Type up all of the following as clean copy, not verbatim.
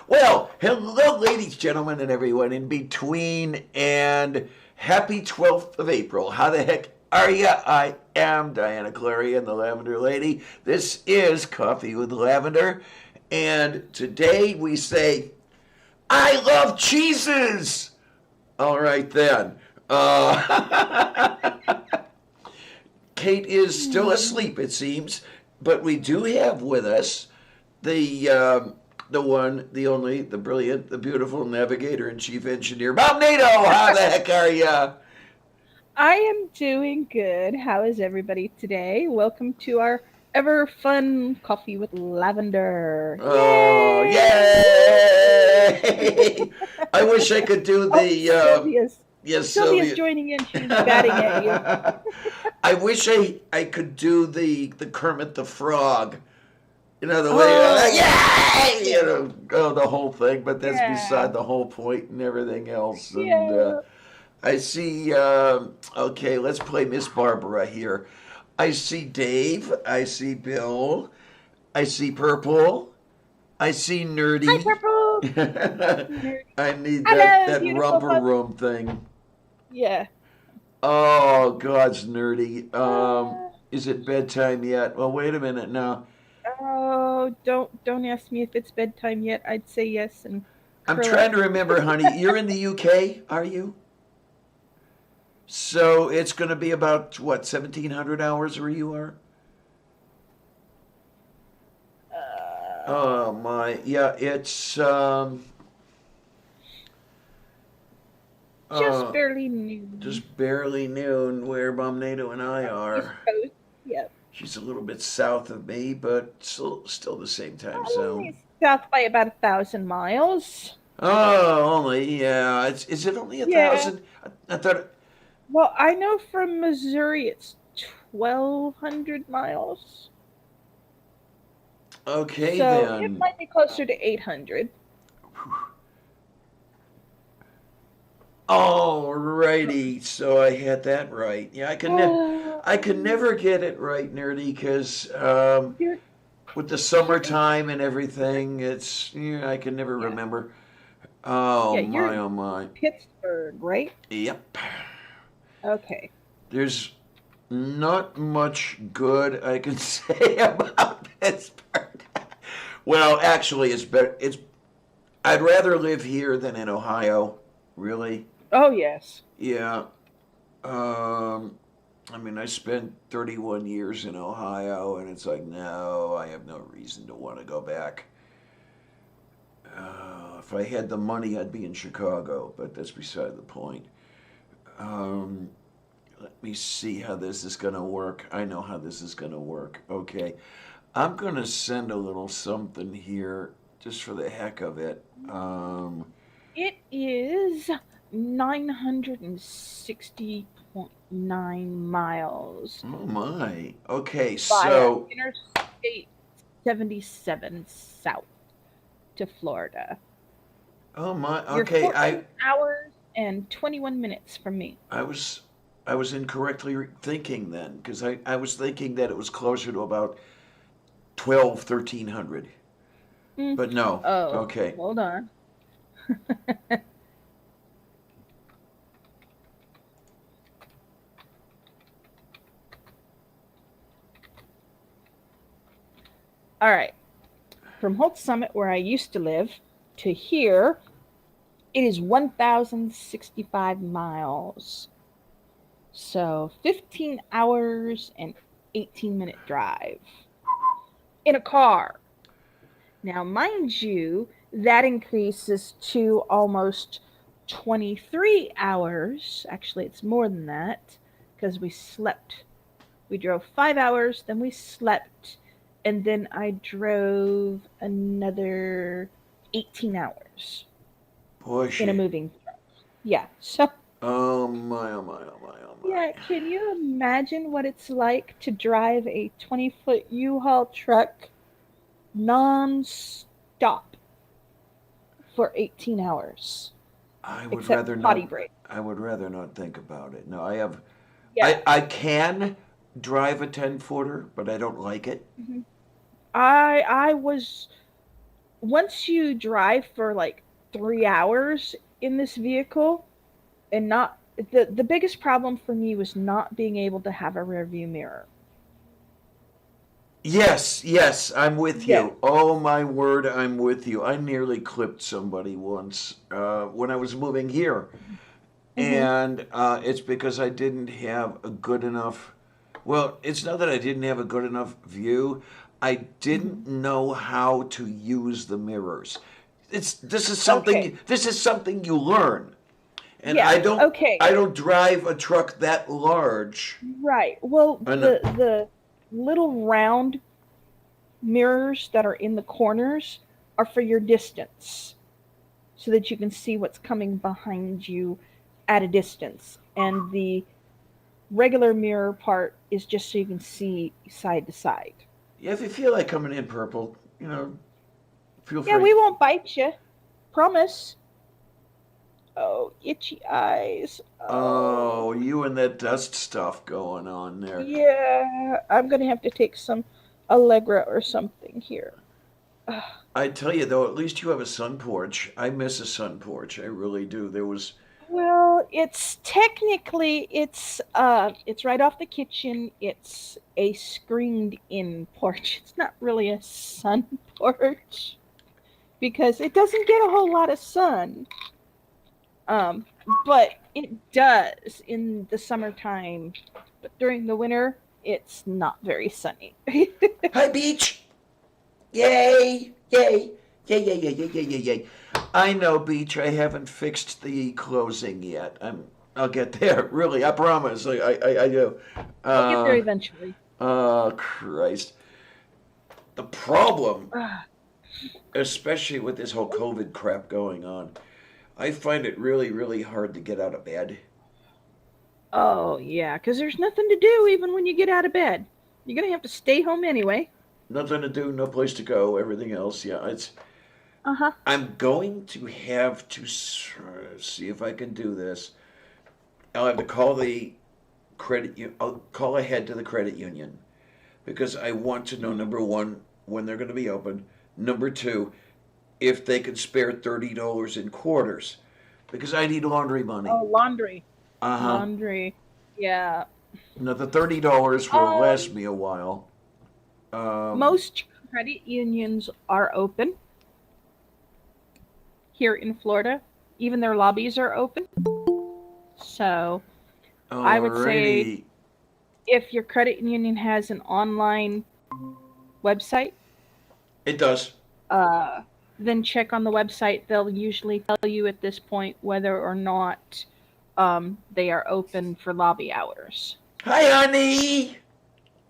Well, hello, ladies, gentlemen, and everyone in between, and happy 12th of April. How the heck are ya? I am Diana Clary and the Lavender Lady. This is Coffee with Lavender, and today we say, I love cheeses! All right, then. Kate is still asleep, it seems, but we do have with us the one, the only, the brilliant, the beautiful navigator and chief engineer, Bob Nato. How the heck are ya? I am doing good. How is everybody today? Welcome to our ever fun coffee with lavender. Oh, Yay! yay! I wish I could do Oh, the yes, Sylvia's Sylvia. joining in. She's batting at you. I wish I could do the Kermit the Frog. You know the way, Oh, yay! yeah, The whole thing. But that's yeah, beside the whole point and everything else. And yeah. I see. Okay, let's play Miss Barbara here. I see Dave. I see Bill. I see Purple. I see Hi, Nerdy. Purple. Nerdy. I need that Hello, that beautiful romper puppy. room thing. Yeah. Oh, God's Nerdy. Uh, Is it bedtime yet? Well, wait a minute now. oh, don't ask me if it's bedtime yet. I'd say yes and I'm curl trying up. to remember, honey. You're in the UK, are you? So it's going to be about what, 1700 hours where you are? Oh Uh, my, yeah, it's just uh barely noon. just barely noon where Mom Nato and I East are. Coast. Yep. She's a little bit south of me, but still the same time zone. Only south by about 1,000 miles. Oh, only yeah. Is it only a Yeah. thousand? I thought. Well, I know from Missouri it's 1,200 miles. Okay So it then. might be closer to 800. Alrighty, so I had that right. Yeah, I can Um, never get it right, nerdy, because you're, with the you're in, summertime and everything, it's I can never yeah. remember. Oh Yeah, you're my, in oh my. Pittsburgh, right? Yep. Okay. There's not much good I can say about Pittsburgh. Well, actually, it's better. I'd rather live here than in Ohio. Really. Oh, yes. Yeah. Um, I mean, I spent 31 years in Ohio, and it's like, no, I have no reason to want to go back. If I had the money, I'd be in Chicago, but that's beside the point. Um, Let me see how this is going to work. I know how this is going to work. Okay. I'm going to send a little something here just for the heck of it. It is 960.9 miles Oh my. Okay, via so, Interstate 77 south to Florida. oh my. You're Okay, 14 hours and 21 minutes from me. I was I was incorrectly thinking then because I was thinking that it was closer to about 12, 1300. Mm. But no. Oh, Okay. hold on. All right. From Holt Summit, where I used to live, to here, it is 1,065 miles. So 15 hours and 18-minute drive in a car. Now, mind you, that increases to almost 23 hours. Actually, it's more than that because we slept. We drove 5 hours, then we slept, and then I drove another 18 hours in a Bushy. moving truck. Yeah. So, Oh my, oh my, oh my, oh yeah, my. can you imagine what it's like to drive a 20-foot U-Haul truck non-stop for 18 hours, I would rather except potty not. break? I would rather not think about it. No, Yeah. I can drive a 10 footer, but I don't like it. Mhm. I was once you drive for like 3 hours in this vehicle, and not the biggest problem for me was not being able to have a rear view mirror. Yes, yes, I'm with Yeah. you. Oh my word, I'm with you. I nearly clipped somebody once when I was moving here, Hmm. and it's because I didn't have a good enough. Well, it's not that I didn't have a good enough view. I Hmm. didn't know how to use the mirrors. It's Okay. this is something you learn, and Yeah. Okay. I don't drive a truck that large. Right. Well, And the little round mirrors that are in the corners are for your distance, so that you can see what's coming behind you at a distance. And the regular mirror part is just so you can see side to side. yeah, if you feel like coming in purple, feel Yeah, free. we won't bite you. Promise. Oh, itchy eyes. Oh, Oh. you and that dust stuff going on there. Yeah, I'm gonna have to take some Allegra or something here. Ugh. I tell you though, at least you have a sun porch. I miss a sun porch. I really do. There was, Well, it's technically it's right off the kitchen. It's a screened in porch. It's not really a sun porch because it doesn't get a whole lot of sun. Um, but it does in the summertime. But during the winter, it's not very sunny. hi beach, yay, yay, yay, yay, yay, yay, yay, yay, yay. I know beach. I haven't fixed the closing yet. I'll get there. Really, I promise. I do. I'll get there Uh, eventually. oh Christ. The problem, Ugh. especially with this whole COVID crap going on, I find it really, really hard to get out of bed. Oh, yeah, because there's nothing to do even when you get out of bed. You're going to have to stay home anyway. Nothing to do, no place to go, everything else. Yeah, it's. Uh huh. I'm going to have to see if I can do this. I'll have to call the I'll call ahead to the credit union because I want to know number one when they're going to be open. Number two, if they can spare $30 in quarters because I need laundry money. Oh, laundry. Uh huh. Laundry. Yeah. Now the $30 will last Um, me a while. Um, Most credit unions are open here in Florida. Even their lobbies are open. So I would say alrighty. if your credit union has an online website, It does. uh, then check on the website. They'll usually tell you at this point whether or not they are open for lobby hours. Hi, honey.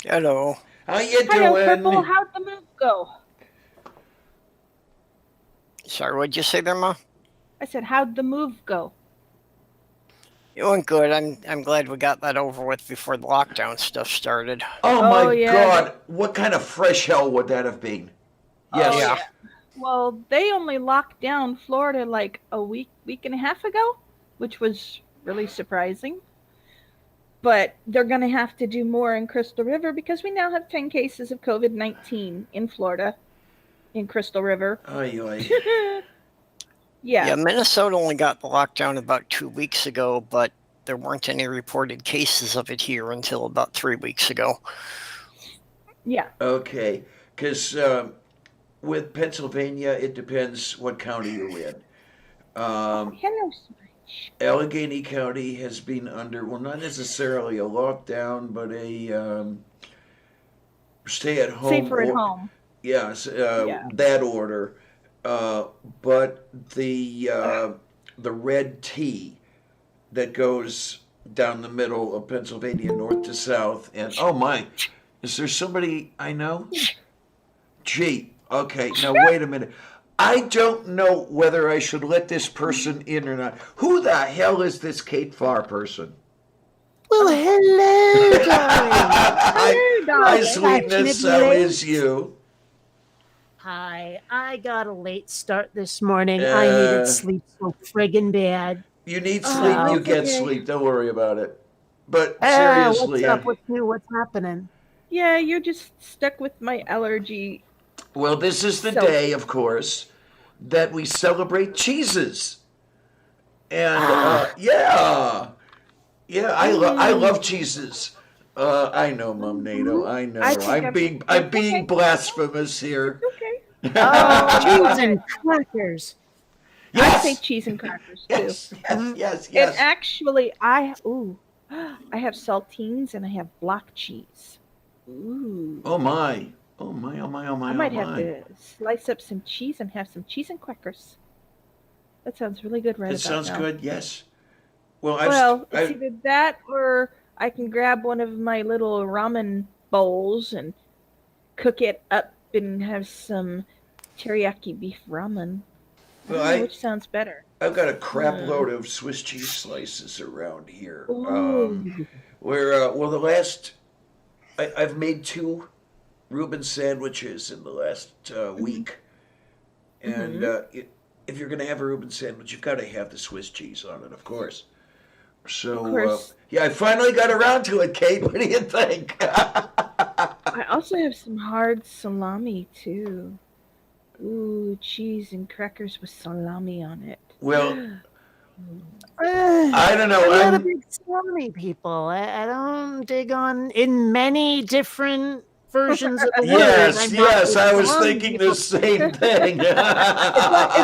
Hello. How you Hello, Purple. doing? How'd the move go? Sorry, what'd you say there, Ma? I said, how'd the move go? It went good. I'm glad we got that over with before the lockdown stuff started. Oh Oh my yeah, God! What kind of fresh hell would that have been? oh Yes. Yeah. yeah. Well, they only locked down Florida like a week and a half ago, which was really surprising. But they're going to have to do more in Crystal River because we now have 10 cases of COVID-19 in Florida, in Crystal River. Ay, ay. Yeah, Yeah, Minnesota only got the lockdown about 2 weeks ago, but there weren't any reported cases of it here until about 3 weeks ago. yeah. Okay. Because with Pennsylvania, it depends what county you're in. Oh, Um, hello, Smudge. Allegheny County has been under, well, not necessarily a lockdown, but a stay at home Safer at or home. yes, Yeah. that order. Uh, but the red T that goes down the middle of Pennsylvania, north to south, and oh my, is there somebody I know? Gee, okay, now wait a minute. I don't know whether I should let this person in or not. Who the hell is this Kate Farr person? Well, Oh, hello, darling. Hi, hello, hi, darling. Catching sweetness. it How is late. you? Hi, I got a late start this morning. I needed Uh, sleep so friggin' bad. you need sleep, Oh, So, you it's get okay. sleep. Don't worry about it. But what's seriously, up? What's new? What's happening? Yeah, you're just stuck with my allergy Well, this is the So- day, of course, that we celebrate cheeses. And yeah, I love cheeses. I know, Mum NATO. I know. I think I'm that's being okay. blasphemous here. Okay. Oh, love cheese and it. crackers. I say Yes, cheese and crackers too. yes, yes, yes, And yes. actually, I have saltines and I have block cheese. Ooh. Oh my! Oh my! Oh my! Oh my! I Oh might have my! to slice up some cheese and have some cheese and crackers. That sounds really good right It about sounds now. good. Yes. Well, Well, it's I've either that or I can grab one of my little ramen bowls and cook it up and have some teriyaki beef ramen. well, Which sounds better? I've got a crap load of Swiss cheese slices around here. Ooh. Well, I've made 2 Reuben sandwiches in the last week, and if you're going to have a Reuben sandwich, you've got to have the Swiss cheese on it, of course. So, Of course. yeah, I finally got around to it, Kate. What do you think? I also have some hard salami too. Ooh, cheese and crackers with salami on it. Well, I I don't know. I'm not a I'm, big salami people. I don't dig on in many different versions of the word. yes, I'm not yes, big I was salami thinking people. the same thing. If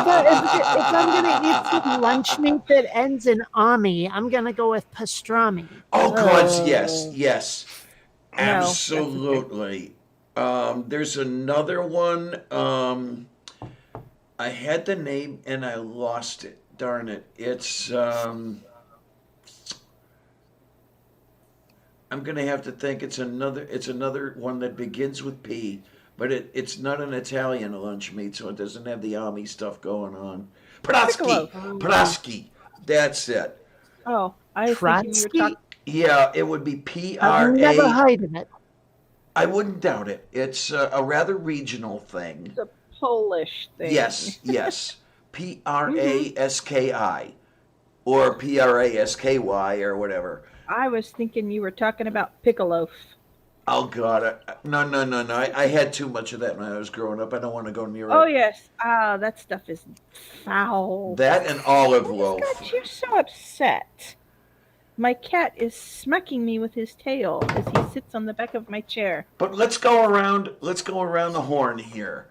I'm gonna eat some lunch meat that ends in ami, I'm gonna go with pastrami. Oh God, yes, Oh. yes, No, that's okay. absolutely. There's another one. I had the name and I lost it. Darn it! I'm gonna have to think. It's another one that begins with P, but it's not an Italian lunch meat, so it doesn't have the Ami stuff going on. Prodowski, Piccolo. Prodowski. That's it. Oh, I was thinking you were Trotsky? talking. Yeah, it would be P I've R never A. heard of it. I wouldn't doubt it. It's a rather regional thing. The Polish thing. Yes, yes. Praski or Prasky or whatever. I was thinking you were talking about piccolo. Oh God, no, no, no, no. I had too much of that when I was growing up. I don't want to go near Oh it. yes. Ah, that stuff is foul. That and olive What loaf. has got you so upset? My cat is smacking me with his tail as he sits on the back of my chair. But let's go around. Let's go around the horn here.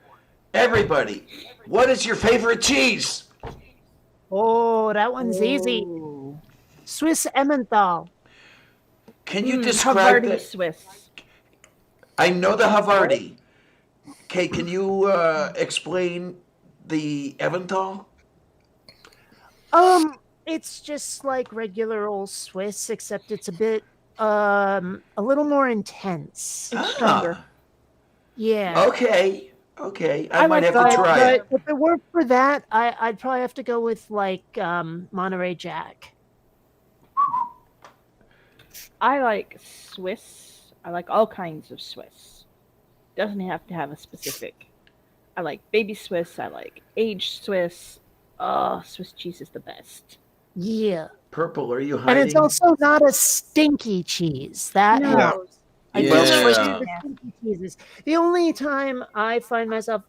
Everybody, what is your favorite cheese? Oh, that one's easy. Ooh. Swiss Emmenthal. Can you describe Havarti that? Swiss. I know the Havarti. Okay, can you explain the Eventhal? It's just like regular old Swiss, except it's a little more intense. It's stronger. Yeah. Okay, okay. I I might like have to that, try it. But if it weren't for that, I'd probably have to go with like Monterey Jack. I like Swiss. I like all kinds of Swiss. Doesn't have to have a specific. I like baby Swiss. I like aged Swiss. Oh, Swiss cheese is the best. Yeah. Purple, are you And hiding? it's also not a stinky cheese. That No. helps. I Yeah. don't like Yeah. the stinky cheeses. The only time I find myself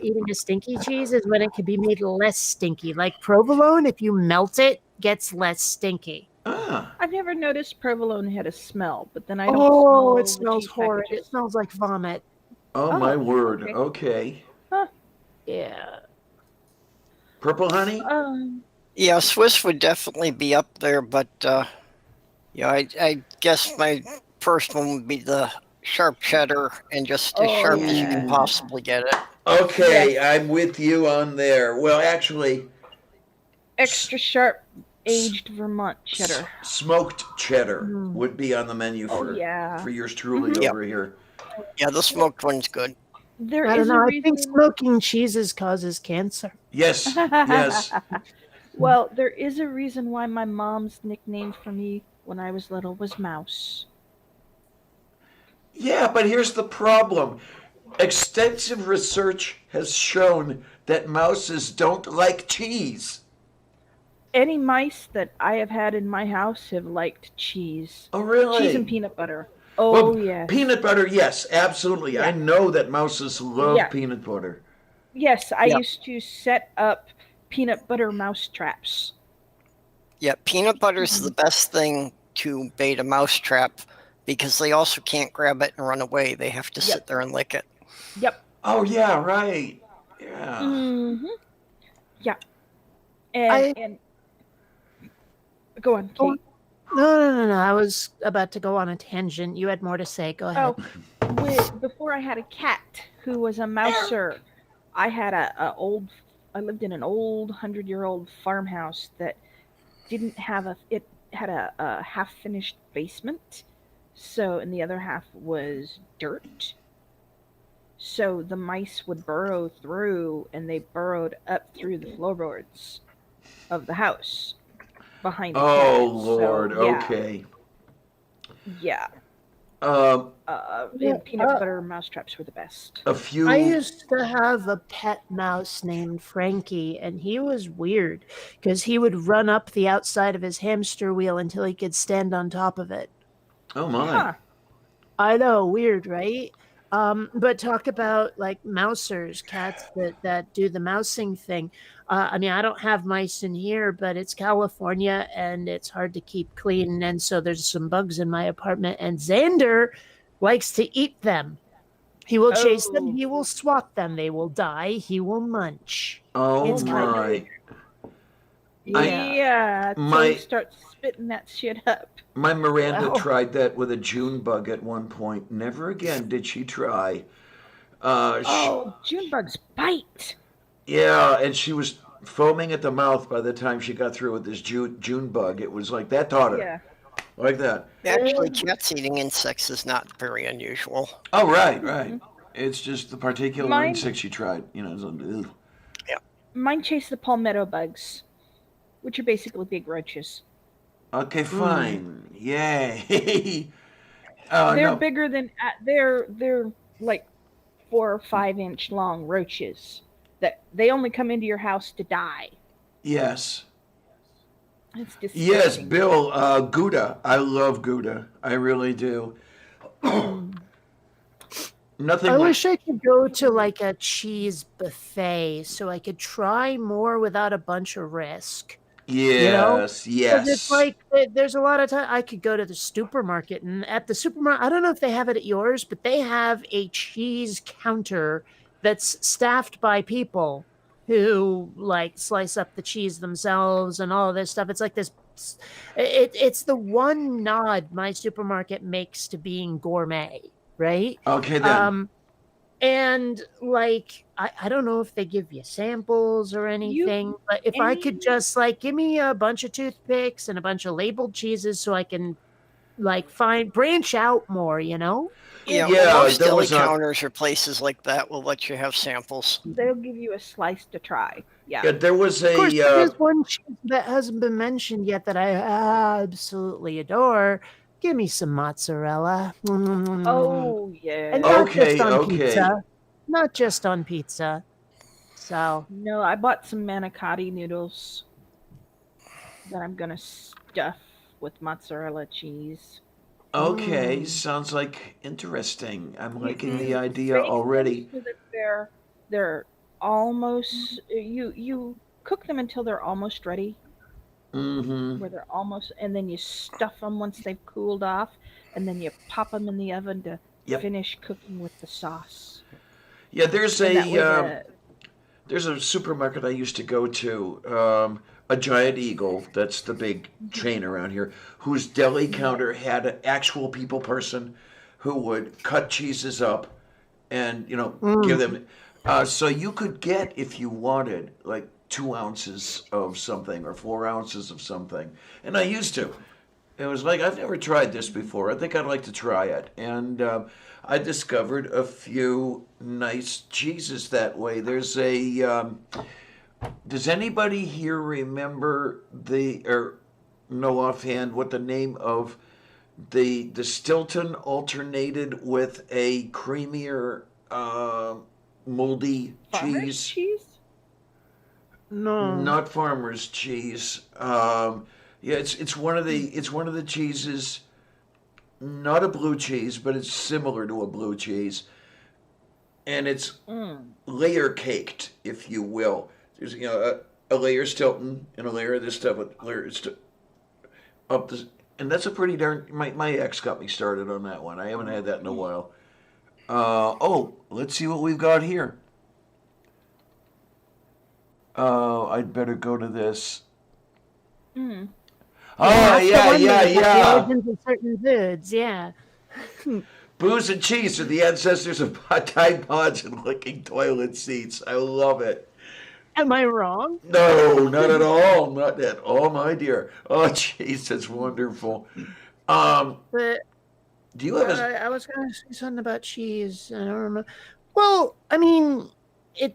eating a stinky cheese is when it can be made less stinky. Like provolone, if you melt it, gets less stinky. Ah, I've never noticed provolone had a smell, but then I don't Oh, smell it the smells cheese horrid. It packages. smells like vomit. oh Oh, my word. okay. Okay. Yeah. Purple honey? Yeah, Swiss would definitely be up there, but yeah, I guess my first one would be the sharp cheddar and just as Oh, sharp as you yeah. can possibly get it. Okay, I'm with you on there. Well, actually, Extra sharp aged Vermont cheddar. smoked cheddar Mm. would be on the menu Oh for yeah. yours truly Yep. over here. Yeah, the smoked one's good. There I don't is know. a I think reason. smoking cheeses causes cancer. Yes, yes. Well, there is a reason why my mom's nickname for me when I was little was Mouse. Yeah, but here's the problem. Extensive research has shown that mouses don't like cheese. Any mice that I have had in my house have liked cheese. Oh, really? Cheese and peanut butter. Oh Well, yes. peanut butter, yes, absolutely. I Yeah. know that mouses love Yeah. peanut butter. Yes, I Yeah. used to set up peanut butter mouse traps. Yeah, peanut butter's the best thing to bait a mouse trap because they also can't grab it and run away. They have to sit Yep. there and lick it. Yep. Oh yeah, right. Yeah. Mm-hmm. Yeah. And I and go on, oh, Kate. no. I was about to go on a tangent. You had more to say. Go ahead. Oh, before I had a cat who was a mouser, I had a old. I lived in an old 100-year-old farmhouse that didn't have a. It had a half finished basement, so and the other half was dirt. So the mice would burrow through, and they burrowed up through the floorboards of the house behind the Oh cabin. So Lord. yeah, Okay. yeah. Um, Yeah, And peanut butter mousetraps were the best. a I few. used to have a pet mouse named Frankie, and he was weird because he would run up the outside of his hamster wheel until he could stand on top of it. Oh my. Huh. I know, weird, right? But talk about like mousers, cats that do the mousing thing. I mean, I don't have mice in here, but it's California and it's hard to keep clean, and so there's some bugs in my apartment. And Xander likes to eat them. He will chase them. Oh, He will swat them. They will die. He will munch. Oh oh It's kind of my. I yeah. yeah. Till he my starts spitting that shit up. my Miranda Well, tried that with a June bug at one point. Never again did she try. Sh Oh, June bugs bite. Yeah, and she was foaming at the mouth by the time she got through with this June bug. It was like that taught her Yeah. like that. Actually, cats eating insects is not very unusual. Oh right, right. Mm-mm. It's just the particular Mine, insect she tried. So, ugh. Yeah. mine chase the palmetto bugs, which are basically big roaches. Okay, mm, fine. Yay. Oh They're no. bigger than they're like 4 or 5 inch long roaches that they only come into your house to die. Yes. It's Yes, disgusting. Bill. Gouda. I love Gouda. I really do. mm. Nothing I like. wish I could go to like a cheese buffet so I could try more without a bunch of risk. You know? Yes, Because it's yes. like there's a lot of time I could go to the supermarket, and at the supermarket, I don't know if they have it at yours, but they have a cheese counter that's staffed by people who like slice up the cheese themselves and all of this stuff. It's like this. It's the one nod my supermarket makes to being gourmet, right? Okay then. Um, and like I don't know if they give you samples or You anything, but if I could any just like give me a bunch of toothpicks and a bunch of labeled cheeses so I can like find branch out more, you know? Yeah, if well, Yeah, most there deli was a. counters or places like that will let you have samples. they'll give you a slice to try. Yeah. Yeah, there was Of course, a. there is one cheese that hasn't been mentioned yet that I absolutely adore. Give me some mozzarella. Oh And yes. not just Okay, on okay. pizza. Not just on pizza. So, No, I bought some manicotti noodles that I'm gonna stuff with mozzarella cheese. Okay, mm, sounds like interesting. I'm liking the You idea bake them already. so that they're almost you cook them until they're almost ready, Mm-hmm. where they're almost, and then you stuff them once they've cooled off, and then you pop them in the oven to Yep. finish cooking with the sauce. Yeah, there's And that a way the there's a supermarket I used to go to, a Giant Eagle. That's the big chain around here. Whose deli yeah. counter had an actual people person who would cut cheeses up and give mm. them. So you could get, if you wanted, like 2 ounces of something or 4 ounces of something. And I used to. It was like, I've never tried this before. I think I'd like to try it. And I discovered a few nice cheeses that way. There's a. Does anybody here remember or know offhand what the name of the Stilton alternated with a creamier moldy farmer's cheese? cheese. No. Not farmer's cheese. Yeah, it's one of the cheeses not a blue cheese, but it's similar to a blue cheese, and it's Mm. layer caked, if you will. There's a layer Stilton and a layer of this stuff, a layer up this, and that's a pretty darn. My ex got me started on that one. I haven't had that in a while. Oh, let's see what we've got here. I'd better go to this. Mm. Oh that's the yeah, one yeah, that has the yeah. origins of certain foods. Yeah. Booze and cheese are the ancestors of Tide Pods and licking toilet seats. I love it. Am I wrong? No, not at all. Not at all, my dear. Oh, jeez, that's wonderful. Um, But do you have a? I was going to say something about cheese. I don't remember. Well, I mean,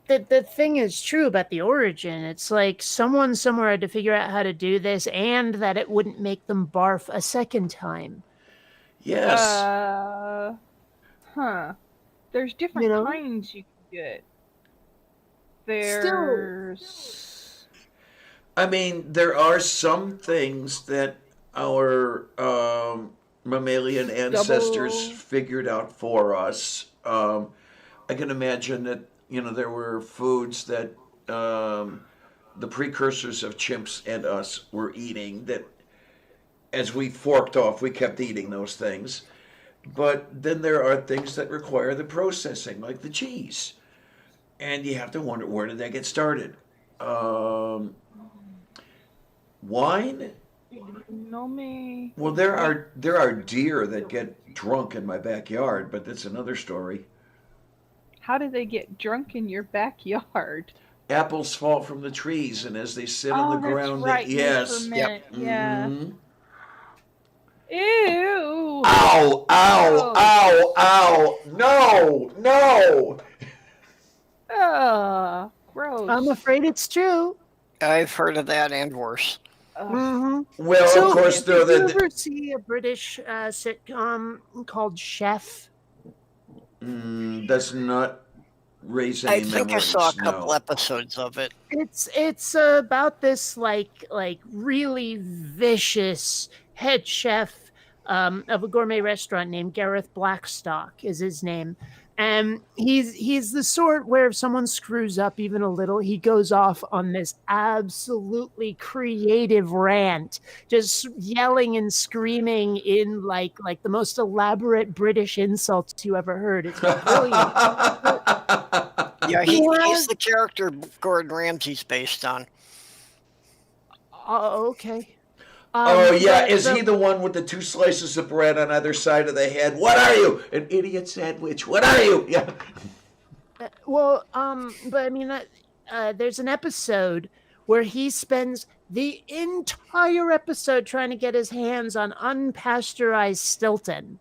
the thing is true about the origin. It's like someone somewhere had to figure out how to do this, and that it wouldn't make them barf a second time. Yes. Huh. There's You different know, kinds you can get. still, There's. I mean, there are some things that our mammalian ancestors Double. figured out for us. I can imagine that there were foods that the precursors of chimps and us were eating that as we forked off, we kept eating those things. But then there are things that require the processing, like the cheese. And you have to wonder, where did that get started? Um, Wine? No me. Well, there are deer that get drunk in my backyard, but that's another story. How do they get drunk in your backyard? Apples fall from the trees, and as they sit on the Oh, that's ground, right. You yes. Yep. ferment. Yeah. Mm-hmm. Ew. Ow! Ow! Gross. Ow! Ow! No! No! Ugh. I'm Gross. afraid it's true. I've heard of that and worse. Ugh. Hmm. Well, So, of course, did there. you ever see a British sitcom called Chef? Does not raise I any think I saw a memories. couple No. episodes of it. It's about this like really vicious head chef of a gourmet restaurant named Gareth Blackstock is his name. And he's the sort where if someone screws up even a little, he goes off on this absolutely creative rant, just yelling and screaming in like the most elaborate British insults you ever heard. It's brilliant. Yeah, He he's has the character Gordon Ramsay's based on. okay. Oh yeah, is the- he the one with the two slices of bread on either side of the head? What are you? An idiot sandwich. What are you? Yeah. Well, but I mean that there's an episode where he spends the entire episode trying to get his hands on unpasteurized Stilton,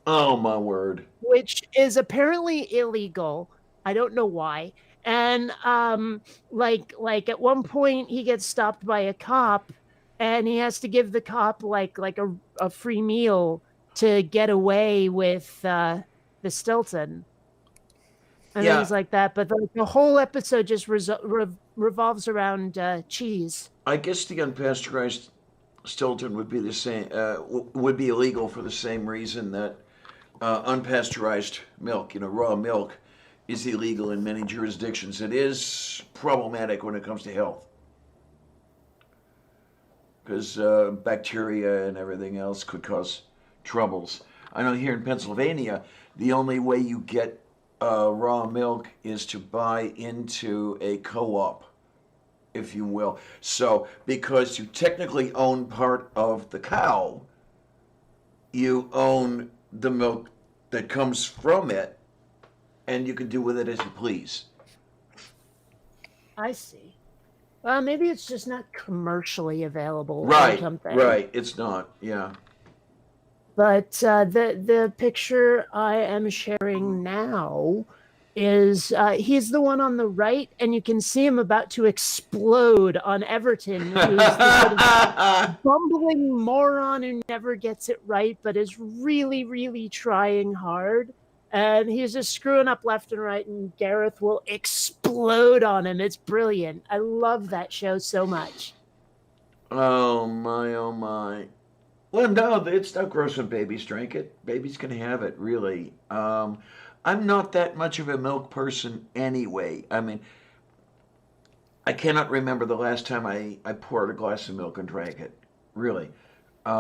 Oh my word. which is apparently illegal. I don't know why. And like at one point he gets stopped by a cop and he has to give the cop like a free meal to get away with the Stilton and Yeah. things like that. But the whole episode just revolves around cheese. I guess the unpasteurized Stilton would be the same. Would be illegal for the same reason that unpasteurized milk, raw milk, is illegal in many jurisdictions. It is problematic when it comes to health because bacteria and everything else could cause troubles. I know here in Pennsylvania, the only way you get raw milk is to buy into a co-op, if you will. So, because you technically own part of the cow, you own the milk that comes from it, and you can do with it as you please. I see. Well, maybe it's just not commercially available or Right, something. right. It's not, yeah. But the picture I am sharing now is he's the one on the right, and you can see him about to explode on Everton, who's the sort of bumbling moron who never gets it right, but is really, really trying hard. And he's just screwing up left and right, and Gareth will explode on him. It's brilliant. I love that show so much. Oh my, oh my. Well, no, it's not gross when babies drink it. Babies can have it, really. I'm not that much of a milk person anyway. I mean, I cannot remember the last time I poured a glass of milk and drank it. Really. I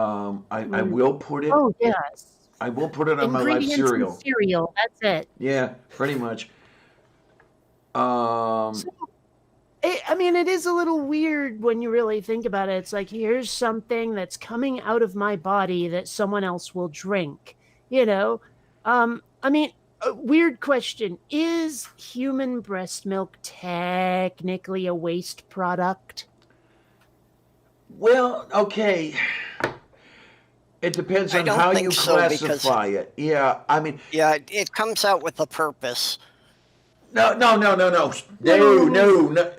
Mm. will put it. Oh yes. I will put it on my life Ingredients in cereal. cereal. That's it. Yeah, pretty much. Um, So, I mean, it is a little weird when you really think about it. It's like, here's something that's coming out of my body that someone else will drink. You know, I mean, a weird question: is human breast milk technically a waste product? well, okay. It depends I on don't how think you so because classify it. Yeah, I mean, yeah, it comes out with a purpose. no, no, no, no, no, no, No. no, no.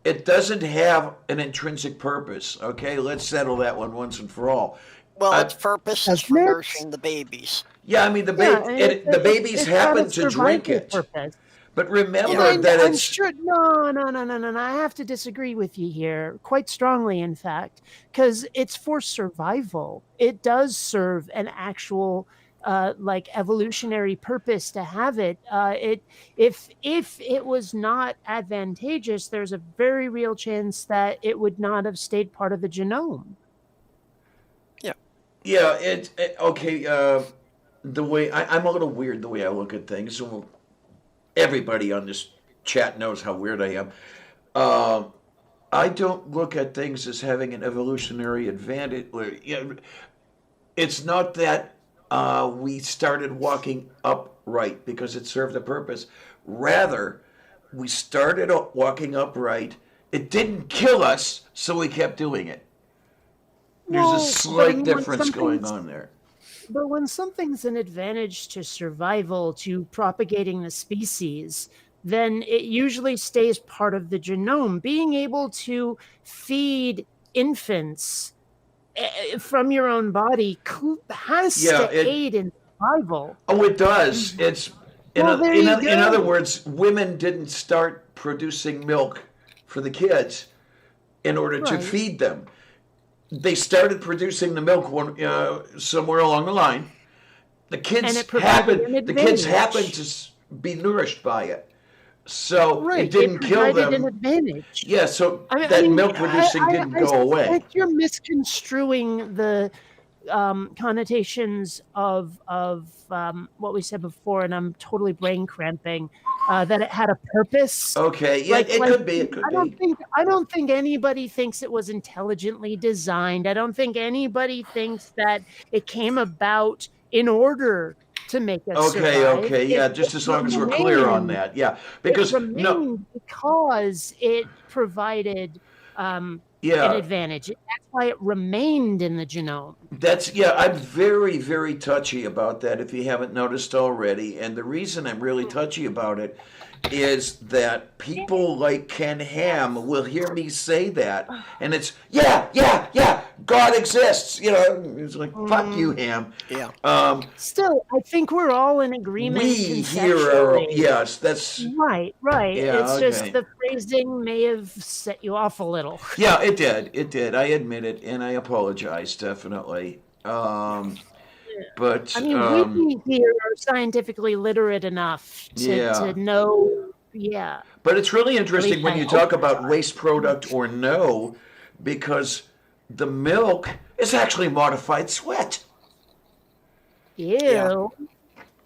It doesn't have an intrinsic purpose. Okay, let's settle that one once and for all. Well, Uh, its purpose is for Doesn't it? nourishing the babies. yeah, I mean Yeah, and the babies it's got a happen to drink survival it, purpose. but Yeah. remember that I'm it's sure. No, no, no, no, no, no. I have to disagree with you here, quite strongly, in fact, because it's for survival. It does serve an actual, like evolutionary purpose to have it. If it was not advantageous, there's a very real chance that it would not have stayed part of the genome. Yeah. yeah, okay. The way I'm a little weird the way I look at things. So everybody on this chat knows how weird I am. Uh, I don't look at things as having an evolutionary advantage. It's not that we started walking upright because it served a purpose. Rather, we started walking upright. It didn't kill us, so we kept doing it. There's a Well, but I slight mean, when difference going something's on there. But when something's an advantage to survival, to propagating the species, then it usually stays part of the genome. Being able to feed infants from your own body has Yeah, to aid in survival. oh, it does. It's Well, there you in other go. words, women didn't start producing milk for the kids in order to Right. feed them. They started producing the milk somewhere along the line. And it provided an The kids happened advantage. to be nourished by it, so it Right. It didn't kill provided an them. advantage. Yeah, so I that mean, milk producing didn't I go away. suspect you're misconstruing the connotations of what we said before, and I'm totally brain cramping. That it had a purpose. Okay, yeah, Like, it like could be. It could be. I don't think anybody thinks it was intelligently designed. I don't think anybody thinks that it came about in order to make us Okay, survive. okay, yeah, just as long as we're clear on Remained. that. Yeah, It because no, remained because it provided an yeah, advantage. That's why it remained in the genome. yeah, I'm very, very touchy about that if you haven't noticed already. And the reason I'm really touchy about it is that people like Ken Ham will hear me say that, and it's, yeah, yeah, yeah, God exists. You know, it's like, fuck you, Ham. Yeah. Still, I think we're all in agreement We here are, conceptually. yes, that's, Right, right. yeah, It's just okay. the phrasing may have set you off a little. Yeah, it did. It did. I admit it, and I apologize, definitely. But I mean, we here are scientifically literate enough yeah. to know. Yeah. But it's really At interesting least when I you hope talk we about are. waste product or no, because the milk is actually modified sweat. Yeah. Ew.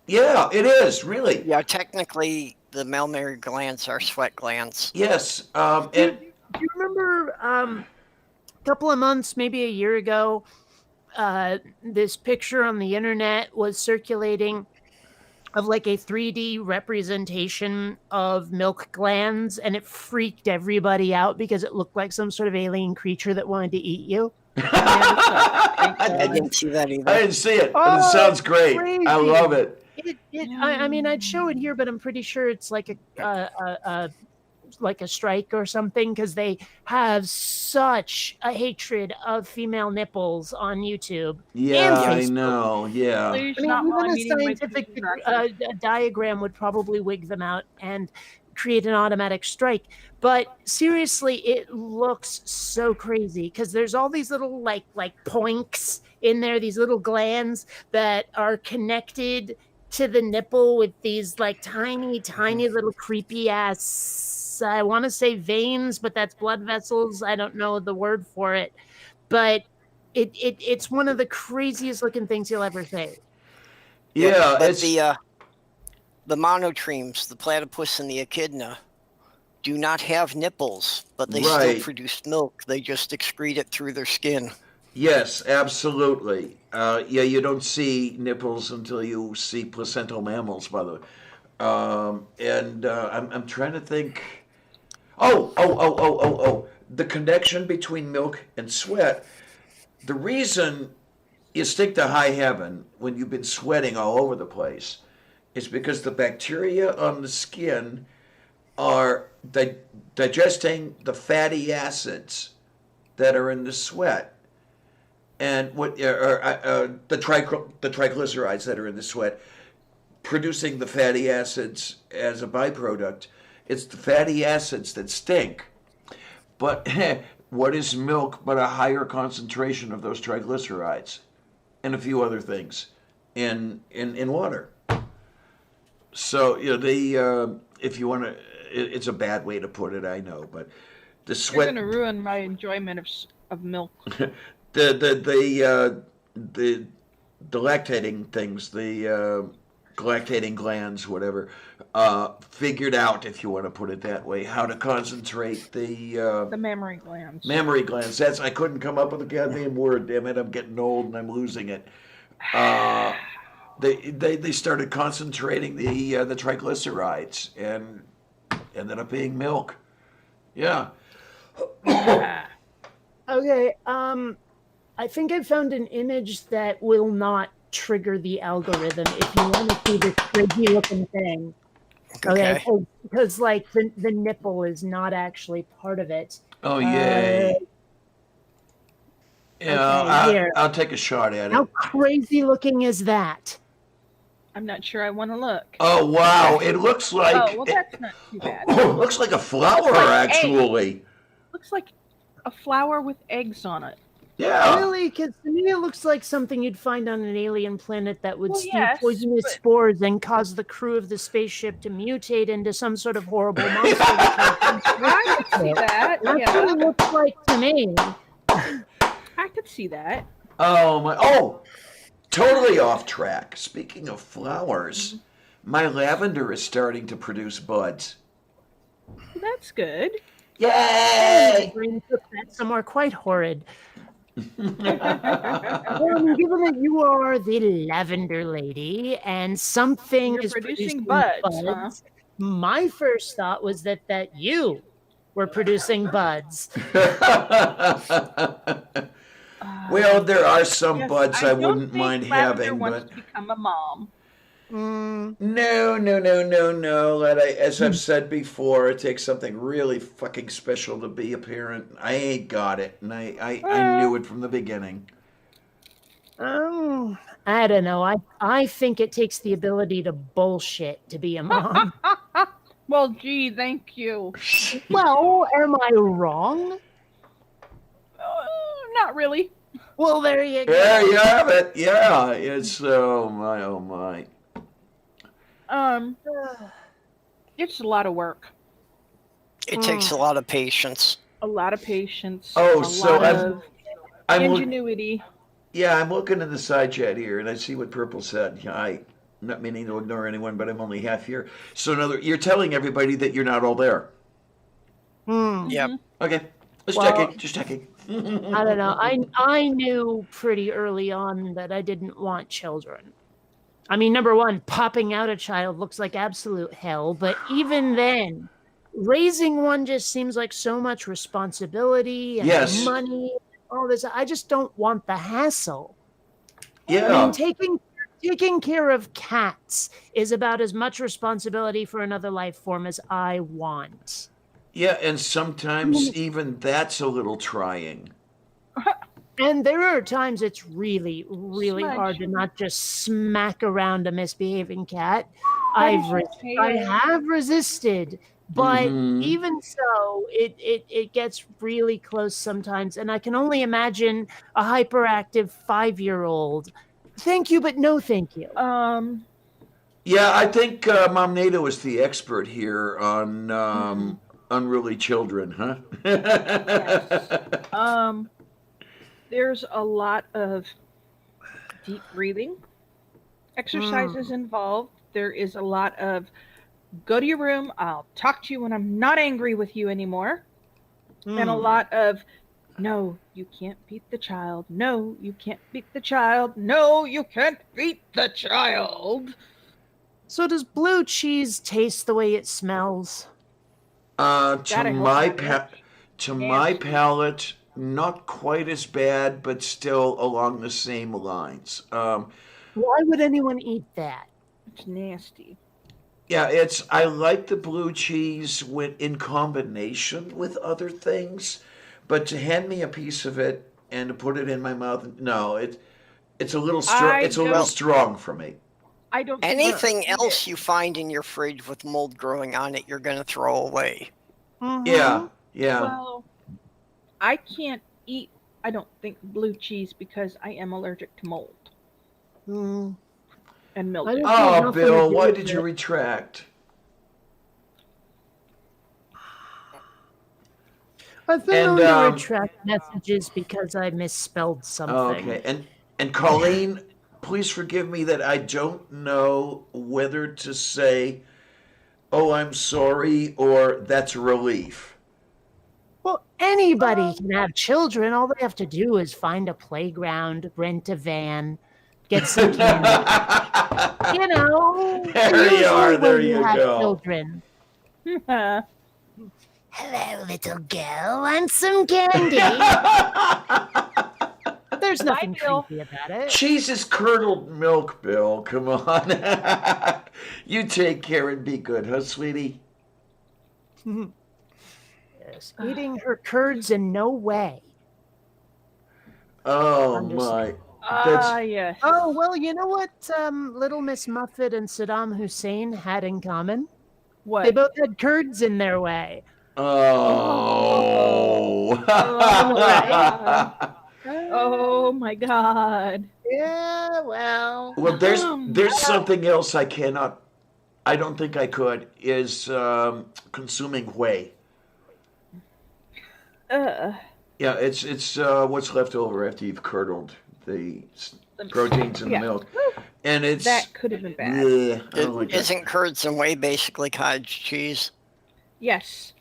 Yeah, it is, really. Yeah, technically, the mammary glands are sweat glands. Yes. Do you remember a couple of months, maybe a year ago, this picture on the internet was circulating of like a 3D representation of milk glands, and it freaked everybody out because it looked like some sort of alien creature that wanted to eat you. I I didn't see that either. didn't see it, but it Oh, sounds it's great. I love crazy. it. I mean, I'd show it here, but I'm pretty sure it's like a strike or something because they have such a hatred of female nipples on YouTube Yeah, and I Facebook. know. Yeah. Please I mean, not while even I'm a eating my scientific chicken crackers. diagram would probably wig them out. And create an automatic strike. But seriously, it looks so crazy because there's all these little like points in there, these little glands that are connected to the nipple with these like tiny little creepy ass, I want to say veins, but that's blood vessels. I don't know the word for it, but it's one of the craziest looking things you'll ever see. Yeah, but it's the monotremes, the platypus and the echidna, do not have nipples, but they still Right. produce milk. They just excrete it through their skin. yes, absolutely. Yeah, you don't see nipples until you see placental mammals, by the way. And I'm trying to think. Oh. The connection between milk and sweat. The reason you stick to high heaven when you've been sweating all over the place is because the bacteria on the skin are digesting the fatty acids that are in the sweat, and the triglycerides that are in the sweat, producing the fatty acids as a byproduct. It's the fatty acids that stink. But what is milk but a higher concentration of those triglycerides and a few other things in water? So if you want to, it's a bad way to put it, I know, but the You're sweat, going to ruin my enjoyment of milk. the lactating things, the galactating glands, whatever, figured out, if you want to put it that way, how to concentrate The mammary glands. mammary glands. That's I couldn't come up with a goddamn word. Damn it, I'm getting old and I'm losing it. They started concentrating the triglycerides and ended up being milk. Yeah. Okay, I think I found an image that will not trigger the algorithm if you want to see this crazy looking thing. Okay, because like the nipple is not actually part of it. Oh yay. Yeah, okay, here. I'll take a shot at How it. crazy looking is that? I'm not sure I want to look. Oh wow, it looks like Oh, well, that's not too bad. it looks like a flower like actually. Looks like a flower with eggs on it. Yeah. Really? Because to me, it looks like something you'd find on an alien planet that would Well, spew yes, poisonous but- spores and cause the crew of the spaceship to mutate into some sort of horrible monster. I could see that. That's Yeah, what it looks like to me. I could see that. Oh my! Oh, totally off track. Speaking of flowers, my lavender is starting to produce buds. That's good. Yay! Brain took that somewhere quite horrid. Well, given that you are the lavender lady and something You're is producing buds, huh? my first thought was that you were producing buds. Well, there are some Yes, buds I don't wouldn't think mind Lavender having, wants but to become a mom. no. As I've said before, it takes something really fucking special to be a parent. I ain't got it, and I knew it from the beginning. I don't know. I think it takes the ability to bullshit to be a mom. Well, gee, thank you. Well, am I wrong? Not really. Well, there you go. There you have it. Yeah, it's oh my. It's a lot of work. It takes a lot of patience. A lot of patience. Oh, a so lot of I'm ingenuity. I'm looking in the side chat here, and I see what Purple said. I not meaning to ignore anyone, but I'm only half here. So you're telling everybody that you're not all there. Yep. Okay, just Well- checking. Just checking. I don't know. I knew pretty early on that I didn't want children. I mean, number one, popping out a child looks like absolute hell, but even then, raising one just seems like so much responsibility and Yes. money, all this. I just don't want the hassle. Yeah. I mean, taking care of cats is about as much responsibility for another life form as I want. Yeah, and sometimes even that's a little trying. And there are times it's really, really Smudge. hard to not just smack around a misbehaving cat. That I is okay. have resisted But Mm-hmm. even so, it gets really close sometimes. And I can only imagine a hyperactive 5-year-old. Thank you, but no thank you. Um, Yeah, I think Mom Nato is the expert here on hmm, unruly children, huh? yes. Um, there's a lot of deep breathing exercises Mm. involved. There is a lot of go to your room, I'll talk to you when I'm not angry with you anymore. And a Mm. lot of no, you can't beat the child. No, you can't beat the child. No, you can't beat the child. So does blue cheese taste the way it smells? To That I hope my not. It's to my nasty. palate, not quite as bad, but still along the same lines. Why would anyone eat that? It's nasty. Yeah, it's I like the blue cheese when in combination with other things, but to hand me a piece of it and to put it in my mouth, no, it's a little strong. I It's a little don't Well, strong for me. I don't think you should anything eat it. else you find in your fridge with mold growing on it, you're going to throw away. Mm-hmm. Yeah, yeah. Well, I can't eat I don't think blue cheese because I am allergic to mold Mm. and I mildew. just want Oh, nothing to Bill, do why with did you it. retract? I've been And known to retract messages because I misspelled something. okay, and Colleen, please forgive me that I don't know whether to say, "Oh, I'm sorry," or "That's a relief." Well, anybody Um, can have children. All they have to do is find a playground, rent a van, get some candy. You know, There you usually are. There when you you have go. children. bye, Hello, little girl, want some candy? There's nothing Bill. creepy about it. Cheese is curdled milk, Bill. Come on. You take care and be good, huh, sweetie? Yes, eating her curds in no way. Oh I'm just my. saying. That's Yes. Oh, well, you know what Little Miss Muffet and Saddam Hussein had in common? They What? both had curds in their way. Oh. oh. Am I right? Oh. Oh my god. Yeah, well. Well, there's I don't something else I cannot. I don't think I could is consuming whey. uh Yeah, it's what's left over after you've curdled the proteins in the yeah. milk, and it's That could have been bad. bleh, I It don't like that. isn't curds and whey basically cottage cheese. Yes.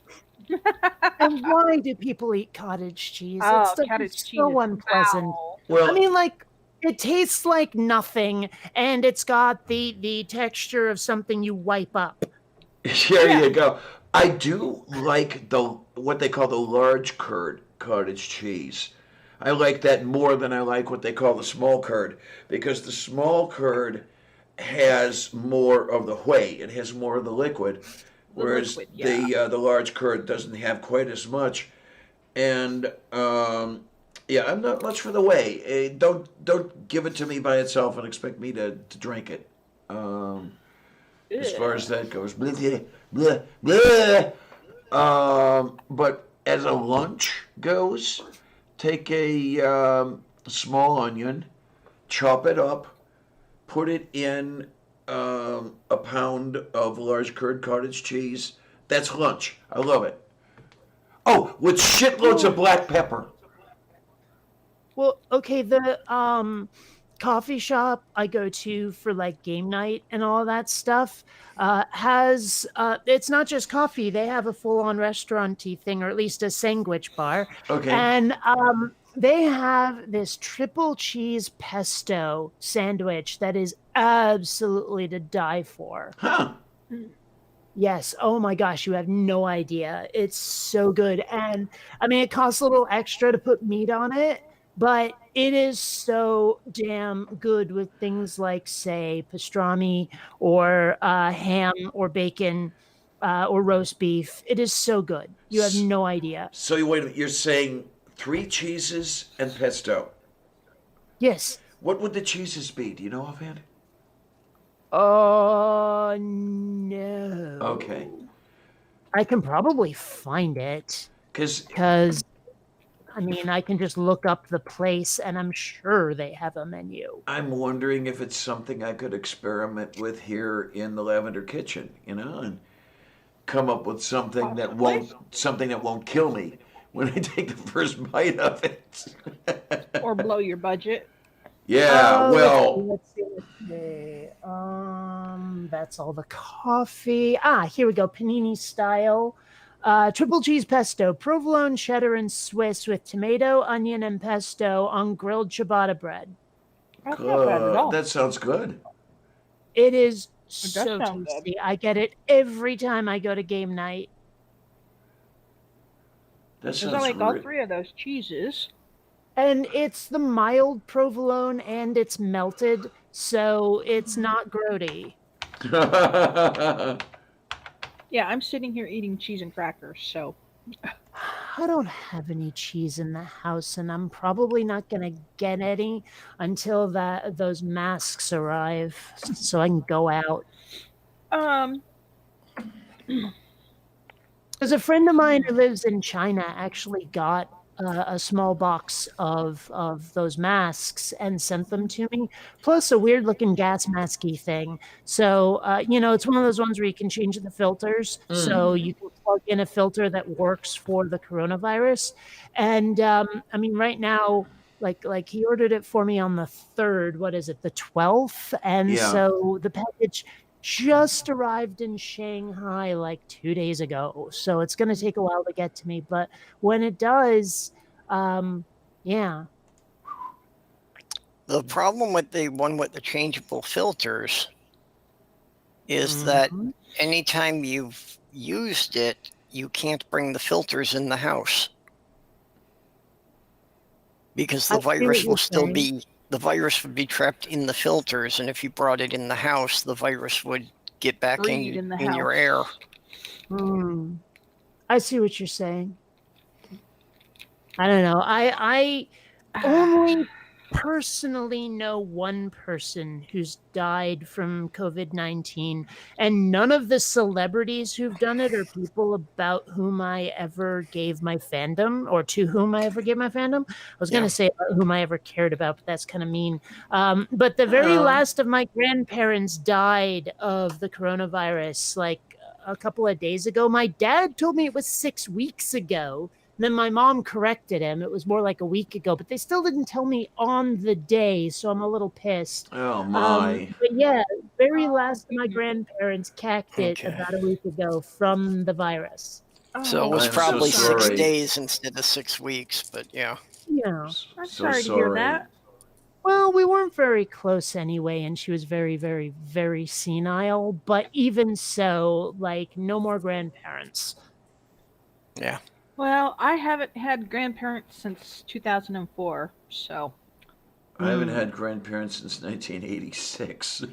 And why do people eat cottage cheese? That Oh, stuff is cottage cheese so is unpleasant. foul. I Well, mean, like, it tastes like nothing, and it's got the texture of something you wipe up. there Yeah. you go. I do like the what they call the large curd cottage cheese. I like that more than I like what they call the small curd because the small curd has more of the whey. It has more of the liquid, The whereas liquid, yeah. the large curd doesn't have quite as much. And yeah, I'm not much for the whey. Don't give it to me by itself and expect me to drink it. As far as Ugh. that goes, blah, blah, blah, blah. But as a lunch goes, take a small onion, chop it up, put it in a pound of large curd cottage cheese. That's lunch. I love it. Oh, with shitloads of Oh, black pepper. well, okay, the coffee shop I go to for like game night and all that stuff has it's not just coffee, they have a full-on restauranty thing, or at least a sandwich bar. Okay. And they have this triple cheese pesto sandwich that is absolutely to die for. Huh. Yes. Oh my gosh, you have no idea. It's so good. And I mean, it costs a little extra to put meat on it, but it is so damn good with things like, say, pastrami or ham or bacon or roast beef. It is so good. You have no idea. So you wait a minute. You're saying three cheeses and pesto. Yes. What would the cheeses be? Do you know offhand? Oh, Okay. no. I can probably find it Because because I mean, I can just look up the place and I'm sure they have a menu. I'm wondering if it's something I could experiment with here in the Lavender Kitchen, and come up with Possibly. something that won't kill me when I take the first bite of it. Or blow your budget. Yeah, well, Let's see, that's all the coffee. Here we go. Panini style. Triple cheese pesto, provolone, cheddar, and Swiss with tomato, onion, and pesto on grilled ciabatta bread. That's not bad at all. that sounds good. It is It does so sound good. tasty. I get it every time I go to game night. That Because I sounds like all three of those cheeses. And it's the mild provolone and it's melted, so it's not grody. Yeah, I'm sitting here eating cheese and crackers, so I don't have any cheese in the house, and I'm probably not going to get any until those masks arrive, so I can go out. um There's a friend of mine who lives in China actually got a small box of those masks and sent them to me, plus a weird looking gas masky thing. So it's one of those ones where you can change the filters, so you can plug in a filter that works for the coronavirus. And I mean, right now, like he ordered it for me on the 3rd. What is it? The 12th, and Yeah. so the package just arrived in Shanghai like 2 days ago. So it's going to take a while to get to me. But when it does, yeah. The problem with the one with the changeable filters is that Mhm. anytime you've used it, you can't bring the filters in the house because I the see what virus you're will still saying. be the virus would be trapped in the filters, and if you brought it in the house, the virus would get back breed in the in your house. air. I see what you're saying. I don't know. I only personally know one person who's died from COVID-19, and none of the celebrities who've done it are people about whom I ever gave my fandom, or to whom I ever gave my fandom. I was going Yeah. to say about whom I ever cared about, but that's kind of mean. But the very last of my grandparents died of the coronavirus like a couple of days ago. My dad told me it was 6 weeks ago. Then my mom corrected him. It was more like a week ago, but they still didn't tell me on the day, so I'm a little pissed. Oh my. But yeah, very last of my grandparents cacked it Okay. about a week ago from the virus. So it was I'm so probably 6 sorry. days instead of 6 weeks, but yeah. Yeah. I'm So sorry to hear that. Well, we weren't very close anyway, and she was very, very, very senile. But even so, like, no more grandparents. Yeah. Well, I haven't had grandparents since 2004, so I haven't had grandparents since 1986.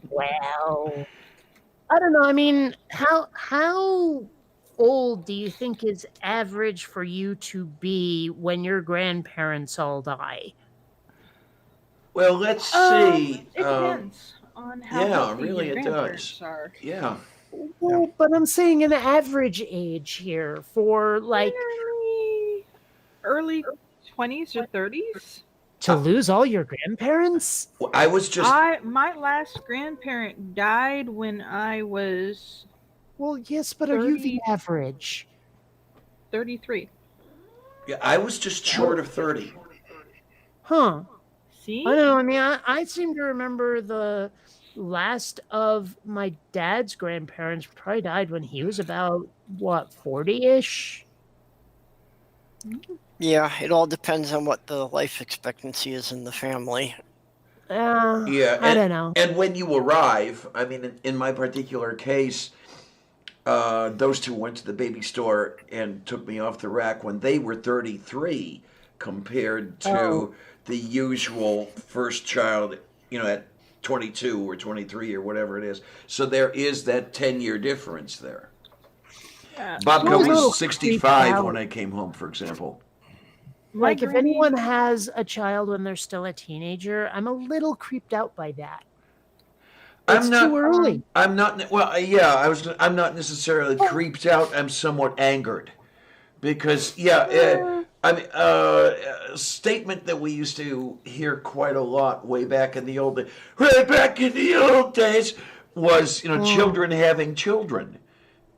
Well, I don't know. I mean, how old do you think is average for you to be when your grandparents all die? Well, let's see. it depends on how yeah, healthy really your it grandparents does. are. Yeah. Well, but I'm saying an average age here for like Generally, early 20s or 30s. to lose all your grandparents. Well, I was just. My last grandparent died when I was Well, yes, but are you the 30. average? 33. Yeah, I was just short of 30. Huh. See? I don't know. I mean, I seem to remember the last of my dad's grandparents probably died when he was about, what, 40-ish? Yeah, it all depends on what the life expectancy is in the family. Yeah, I don't know. And when you arrive, I mean, in my particular case, those two went to the baby store and took me off the rack when they were 33 compared to the usual first child, at 22 or 23 or whatever it is. So there is that 10-year difference there. Bobka I'm a little was 65 creeped when out. I came home, for example. Like, if granny- anyone has a child when they're still a teenager, I'm a little creeped out by that. It's I'm not. too early. I'm not. Well, yeah. I'm not necessarily creeped out. I'm somewhat angered because, yeah. I mean, a statement that we used to hear quite a lot way back in the old days, way back in the old days, was children having children,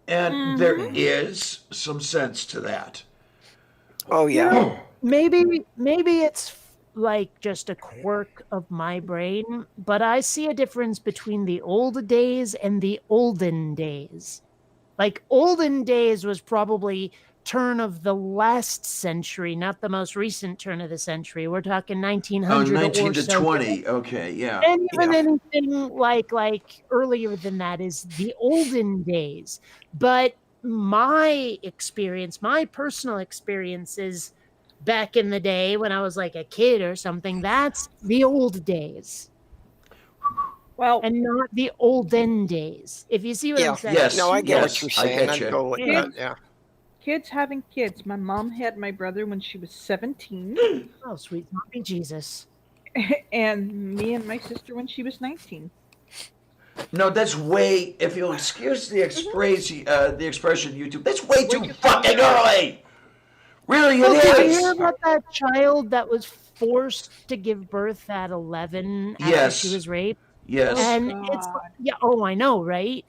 and there Mhm. is some sense to that. Oh You yeah. know, maybe it's like just a quirk of my brain, but I see a difference between the old days and the olden days. Like olden days was probably turn of the last century, not the most recent turn of the century. We're talking Oh, 1900 19 or to so. 20. Okay, yeah. And even Yeah. anything like earlier than that is the olden days. But my experience, my personal experience is back in the day when I was like a kid or something, that's the old days Well, and not the olden days. If you see what I'm Yeah. saying. No, Yes, I get what yes, you're I saying. get I'd you. go with Yeah. that. Yeah. kids having kids. My mom had my brother when she was 17, Oh, sweet mommy Jesus. and me and my sister when she was 19. No, that's way. If you'll excuse the expression YouTube, that's way Way too too fucking fucking early. Really, it Well, did you hear is. about that child that was forced to give birth at 11 after she Yes, was raped? Oh yes. And it's God. yeah, oh, I know, right?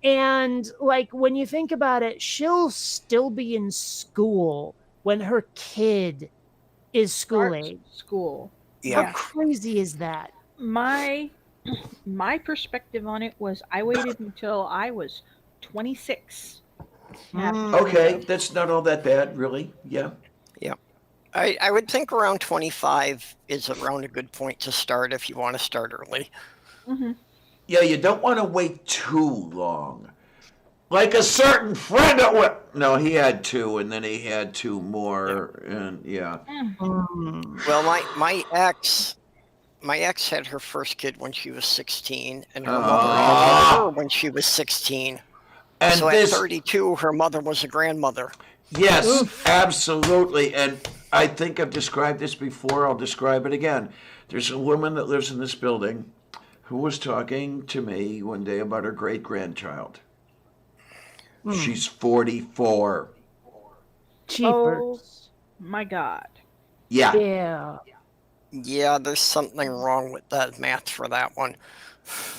And like when you think about it, she'll still be in school when her kid is school Start age. Yeah. school. How Yeah. crazy is that? My my perspective on it was I waited until I was 26 to have a Okay, tornado. that's not all that bad, really. Yeah. Yeah. I would think around 25 is around a good point to start if you want to start early. Hmm. Yeah, you don't want to wait too long. Like a certain friend of no, he had two, and then he had two Yeah. more, and yeah. Mm. Well, my ex had her first kid when she was 16, and her mother had her Ah, when she was 16. and So at this 32, her mother was a grandmother. Yes, Oof. absolutely. And I think I've described this before. I'll describe it again. There's a woman that lives in this building who was talking to me one day about her great grandchild. Mm. She's 44. Oh Cheapers. my God. Yeah. Yeah. Yeah, there's something wrong with that math for that one.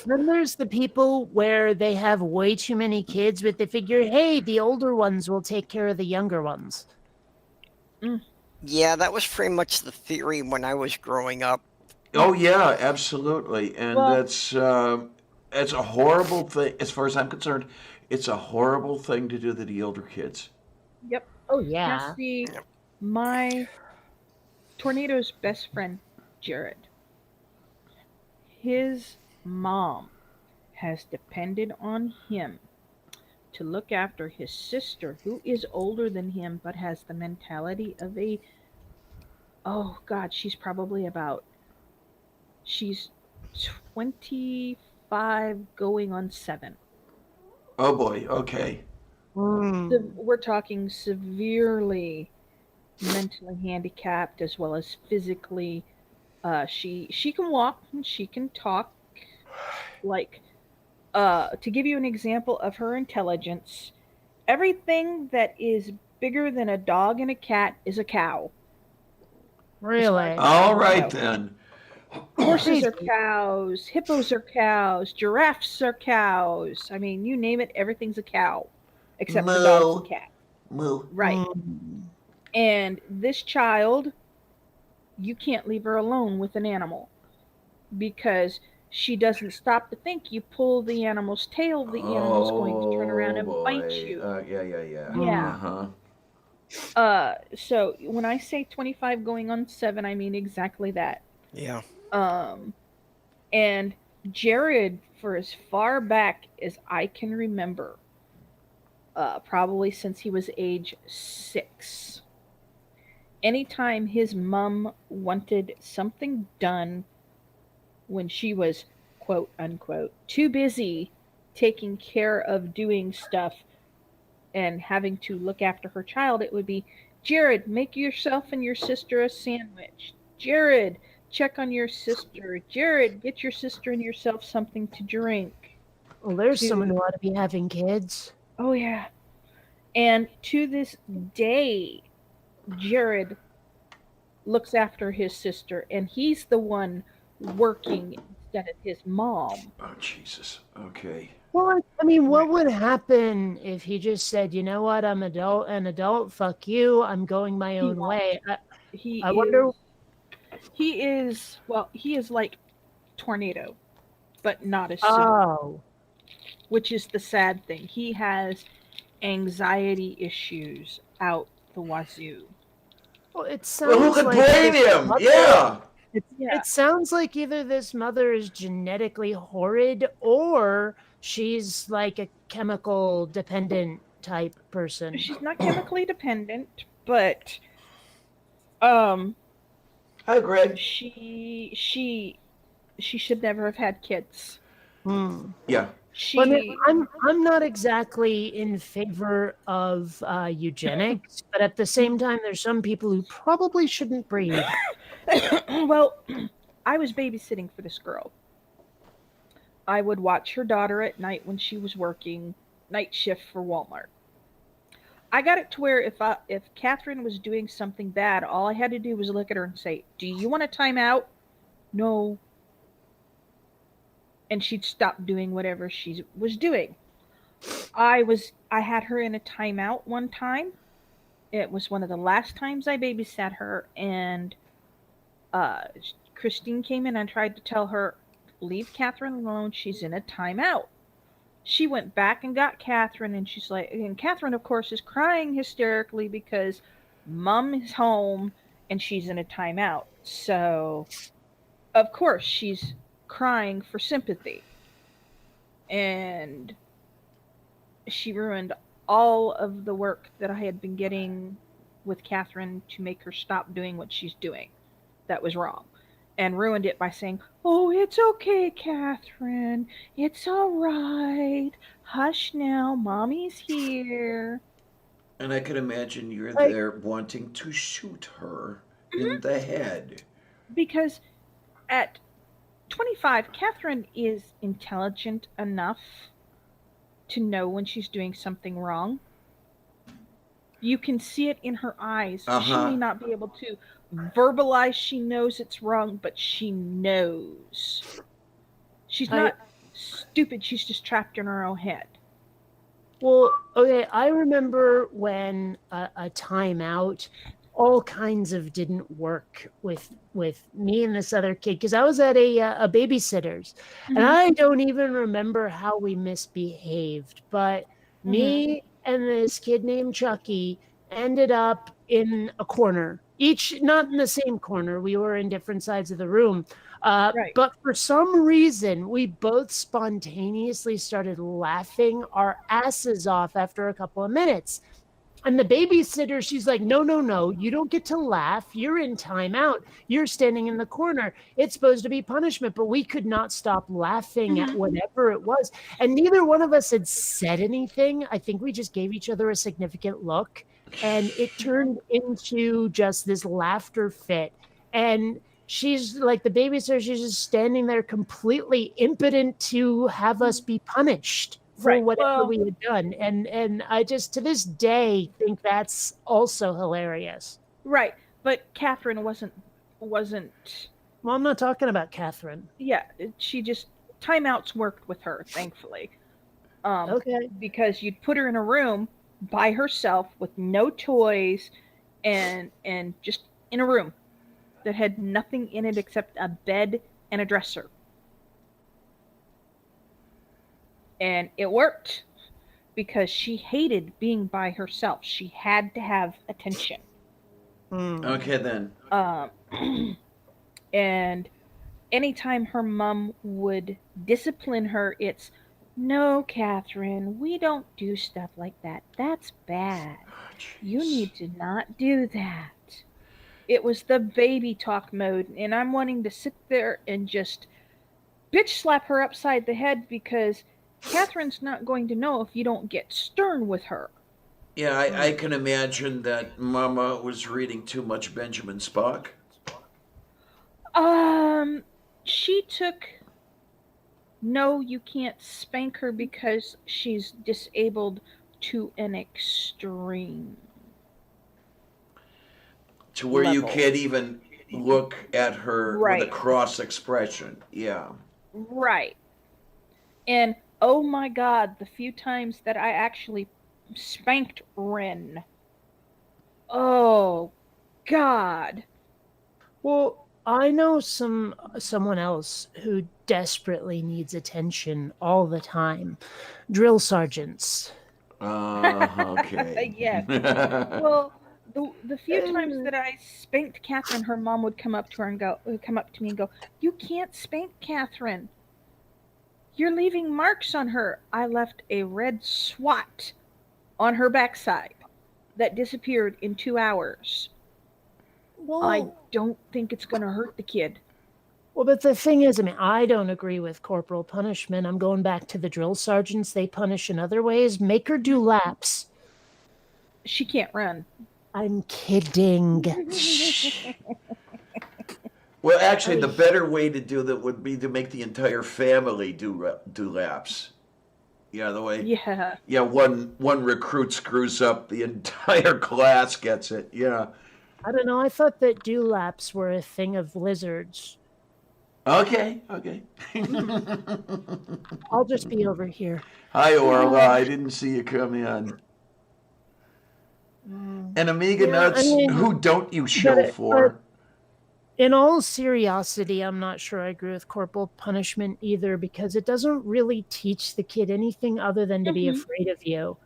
Then there's the people where they have way too many kids, but they figure, hey, the older ones will take care of the younger ones. Mm. Yeah, that was pretty much the theory when I was growing up. Oh, yeah, absolutely. And Well, that's a horrible thing. As far as I'm concerned, it's a horrible thing to do to the older kids. yep. Oh, Now yeah. see, my tornado's best friend, Jared, his mom has depended on him to look after his sister, who is older than him but has the mentality of a, oh God, she's 25 going on 7. Oh, boy. Okay. Mm. We're talking severely mentally handicapped as well as physically. She can walk and she can talk. Like, to give you an example of her intelligence, everything that is bigger than a dog and a cat is a cow, as far as Really? All animals right, go. then. Horses are Crazy. cows, hippos are cows, giraffes are cows. I mean, you name it, everything's a cow, except for dogs and Moo. cats. Moo. Right. Mm. And this child, you can't leave her alone with an animal because she doesn't stop to think. You pull the animal's tail, the animal's going to turn around Oh and bite boy. you. Yeah, yeah, yeah. Yeah. Mm. Uh-huh. So when I say 25 going on 7, I mean exactly that. Yeah. Um, and Jared, for as far back as I can remember, probably since he was age 6, anytime his mom wanted something done when she was quote unquote too busy taking care of doing stuff and having to look after her child, it would be, Jared, make yourself and your sister a sandwich. Jared, check on your sister. Jared, get your sister and yourself something to drink. Well, there's To someone who ought to be having kids. Oh yeah. And to this day, Jared looks after his sister, and he's the one working instead of his mom. Oh, Jesus. Okay. Well, I mean, what Right. would happen if he just said, "You know what? I'm an adult. Fuck you. I'm going my He own won't. way." He I wonder. is he is like Tornado, but not as silly, Oh, which is the sad thing. He has anxiety issues out the wazoo. well, it Well, who sounds could like blame this him? mother. Yeah. Yeah. It sounds like either this mother is genetically horrid or she's like a chemical dependent type person. She's not chemically dependent, but um Hi, Greg. she should never have had kids. Hmm. Yeah. Well, I mean, She I'm not exactly in favor of eugenics, but at the same time, there's some people who probably shouldn't breed. well, I was babysitting for this girl. I would watch her daughter at night when she was working night shift for Walmart. I got it to where if Catherine was doing something bad, all I had to do was look at her and say, "Do you want a timeout?" No, and she'd stop doing whatever she was doing. I had her in a timeout one time. It was one of the last times I babysat her, and uh, Christine came in and tried to tell her, "Leave Catherine alone. She's in a timeout." She went back and got Catherine, and she's like, and Catherine, of course, is crying hysterically because Mom is home and she's in a timeout. So, of course, she's crying for sympathy, and she ruined all of the work that I had been getting with Catherine to make her stop doing what she's doing. That was wrong. And ruined it by saying, "Oh, it's okay, Catherine. It's all right. Hush now. Mommy's here." And I can imagine you're Like, there wanting to shoot her in the head. Because at 25, Catherine is intelligent enough to know when she's doing something wrong. You can see it in her eyes. Uh She may huh. not be able to verbalize she knows it's wrong, but she knows. She's I not stupid, she's just trapped in her own head. Well, okay, I remember when a timeout, all kinds of didn't work with me and this other kid because I was at a babysitter's, and Mhm. I don't even remember how we misbehaved, but Mhm. me and this kid named Chucky ended up in a corner, each not in the same corner. We were in different sides of the room. Right. But for some reason, we both spontaneously started laughing our asses off after a couple of minutes. And the babysitter, she's like, "No, no, no, you don't get to laugh. You're in timeout. You're standing in the corner. It's supposed to be punishment." But we could not stop laughing at Mhm. whatever it was. And neither one of us had said anything. I think we just gave each other a significant look. And it turned into just this laughter fit. And she's like, the babysitter, she's just standing there completely impotent to have us be punished for Right. whatever Well, we had done. And I just to this day think that's also hilarious. right. But Catherine wasn't Well, I'm not talking about Catherine. yeah, she just timeouts worked with her, thankfully. Um Okay. because you'd put her in a room by herself with no toys and just in a room that had nothing in it except a bed and a dresser. And it worked because she hated being by herself. She had to have attention. Hmm. Okay, then. Um, and anytime her mom would discipline her, it's, "No, Catherine, we don't do stuff like that. That's bad. Oh, You jeez. need to not do that." It was the baby talk mode, and I'm wanting to sit there and just bitch slap her upside the head because Catherine's not going to know if you don't get stern with her. Yeah, I can imagine that Mama was reading too much Benjamin Spock. She took no, you can't spank her because she's disabled to an extreme To where you level. can't even look at her with a Right. cross expression. Yeah. Right. And oh my god, the few times that I actually spanked Ren. Oh god. Well, I know someone else who desperately needs attention all the time. Drill sergeants. Okay. Yes. Well, the few times that I spanked Catherine, her mom would come up to her and come up to me and go, "You can't spank Catherine. You're leaving marks on her." I left a red swat on her backside that disappeared in 2 hours. I Well, don't think it's going to hurt the kid. well, but the thing is, I mean, I don't agree with corporal punishment. I'm going back to the drill sergeants. They punish in other ways. Make her do laps. She can't run. I'm kidding. Well, actually, the better way to do that would be to make the entire family do laps. Yeah, the way. Yeah. Yeah, one recruit screws up, the entire class gets it. Yeah. I don't know. I thought that dewlaps were a thing of lizards. Okay. Okay. I'll just be over here. Hi, Orla. I didn't see you come in. And Amiga Yeah, I Nuts, mean, who don't you shill but for? in all seriously, I'm not sure I agree with corporal punishment either because it doesn't really teach the kid anything other than to be Hmm. afraid of you.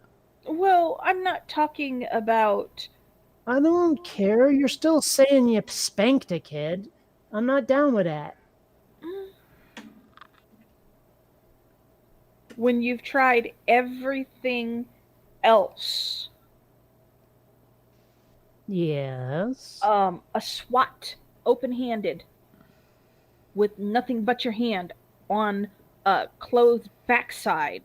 Well, I'm not talking about I don't care. You're still saying you spanked a kid. I'm not down with that. when you've tried everything else. Yes. A SWAT, open-handed, with nothing but your hand on a clothed backside.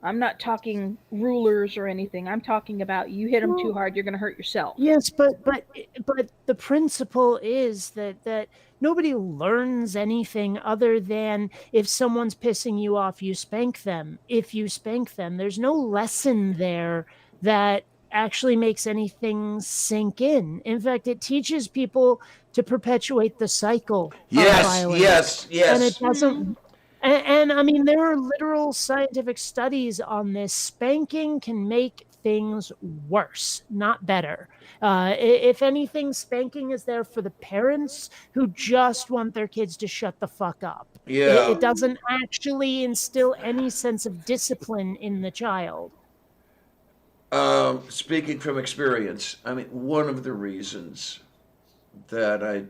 I'm not talking rulers or anything. I'm talking about you hit them too Well, hard, you're going to hurt yourself. yes, but the principle is that nobody learns anything other than if someone's pissing you off, you spank them. If you spank them, there's no lesson there that actually makes anything sink in. In fact, it teaches people to perpetuate the cycle of Yes, violence. yes, And it yes. Mhm. doesn't and I mean, there are literal scientific studies on this. Spanking can make things worse, not better. If anything, spanking is there for the parents who just want their kids to shut the fuck up. Yeah. It doesn't actually instill any sense of discipline in the child. Speaking from experience, I mean, one of the reasons that I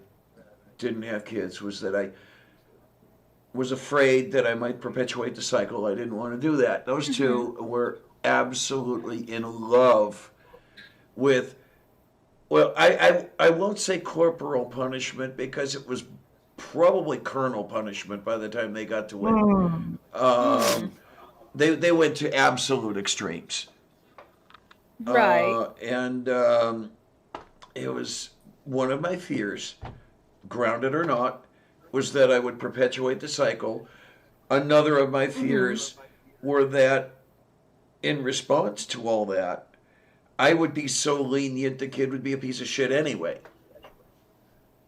didn't have kids was that I was afraid that I might perpetuate the cycle. I didn't want to do that. Those two were absolutely in love with, well, I won't say corporal punishment because it was probably colonel punishment by the time they got to it. Mm. They went to absolute extremes. Right. And it was one of my fears, grounded or not, was that I would perpetuate the cycle. Another of my fears were that in response to all that, I would be so lenient the kid would be a piece of shit anyway.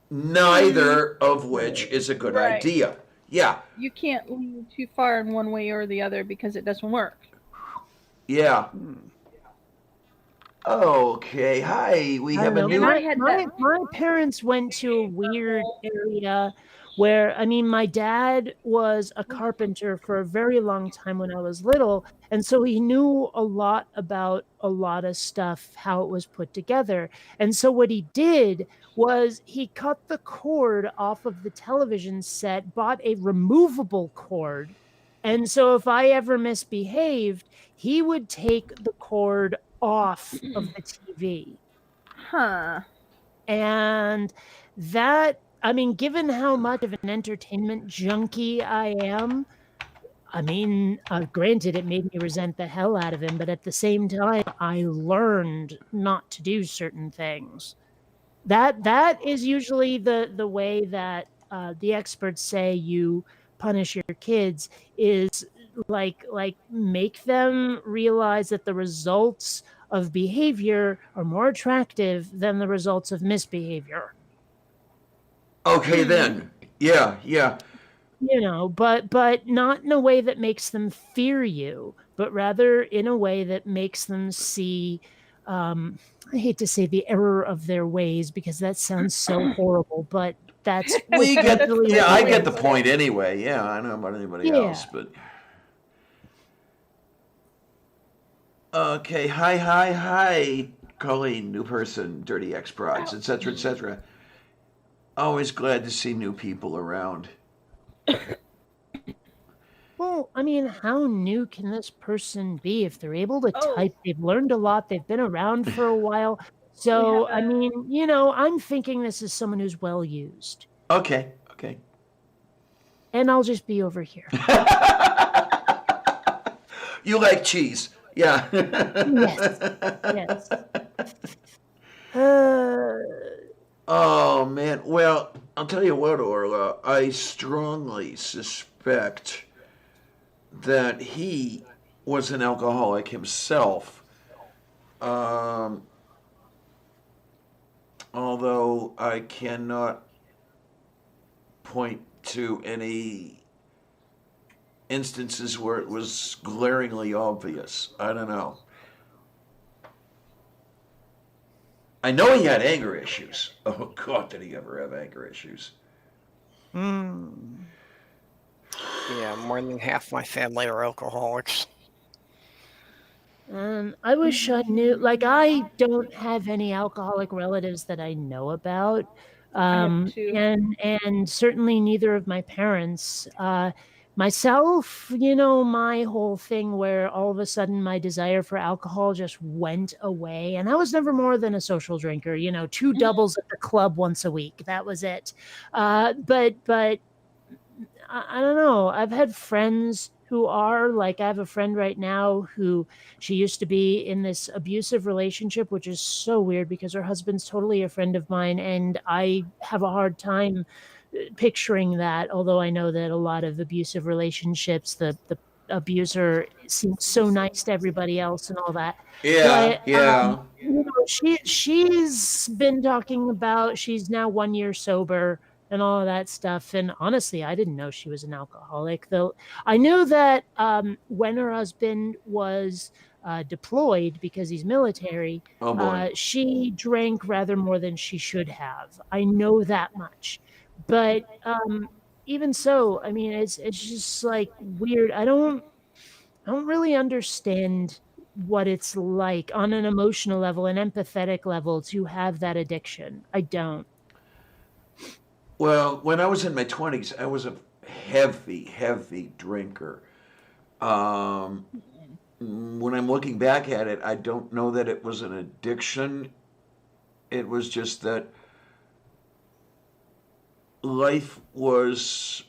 Neither of which is a good Right. idea. Yeah, You can't lean too far in one way or the other because it doesn't work. yeah. Okay, hi. We I have don't a know. new. I had that. My parents went to a weird area where, I mean, my dad was a carpenter for a very long time when I was little. And so he knew a lot about a lot of stuff, how it was put together. And so what he did was he cut the cord off of the television set, bought a removable cord. And so if I ever misbehaved, he would take the cord off of the TV. Huh. And that, I mean, given how much of an entertainment junkie I am, I mean, granted, it made me resent the hell out of him, but at the same time, I learned not to do certain things. That is usually the way that the experts say you punish your kids is like make them realize that the results of behavior are more attractive than the results of misbehavior. Okay, then. Yeah, yeah. But not in a way that makes them fear you, but rather in a way that makes them see, um I hate to say the error of their ways because that sounds so horrible, but that's We get, essentially yeah, what I it get the is. point anyway. Yeah, I don't know about anybody Yeah. else, but. Okay, hi, hi, hi. Colleen, new person, dirty ex brides, etc., etc. Always glad to see new people around. Well, I mean, how new can this person be if they're able to Oh, type? They've learned a lot, they've been around for a while. we have So, I a. mean, I'm thinking this is someone who's well used. Okay, okay. And I'll just be over here. You like cheese. Yeah. Yes. Yes. Uh, Oh, man. Well, I'll tell you what, Orla. I strongly suspect that he was an alcoholic himself. Um, although I cannot point to any instances where it was glaringly obvious. I don't know. I know he had anger issues. Oh, God, did he ever have anger issues? Yeah, more than half my family are alcoholics. I wish I knew. Like, I don't have any alcoholic relatives that I know about, I have two. and certainly neither of my parents. Myself, my whole thing where all of a sudden my desire for alcohol just went away, and I was never more than a social drinker. Two doubles at the club once a week. That was it. But I don't know. I've had friends who are like, I have a friend right now who she used to be in this abusive relationship, which is so weird because her husband's totally a friend of mine. And I have a hard time picturing that, although I know that a lot of abusive relationships, the abuser seems so nice to everybody else and all that. Yeah, But yeah. she's been talking about she's now 1 year sober and all of that stuff. And honestly, I didn't know she was an alcoholic, though. I knew that when her husband was deployed because he's military, Oh, boy. she drank rather more than she should have. I know that much. But even so, I mean, it's just like weird. I don't really understand what it's like on an emotional level, an empathetic level to have that addiction. I don't. Well, when I was in my 20s, I was a heavy, heavy drinker. Um, when I'm looking back at it, I don't know that it was an addiction. It was just that life was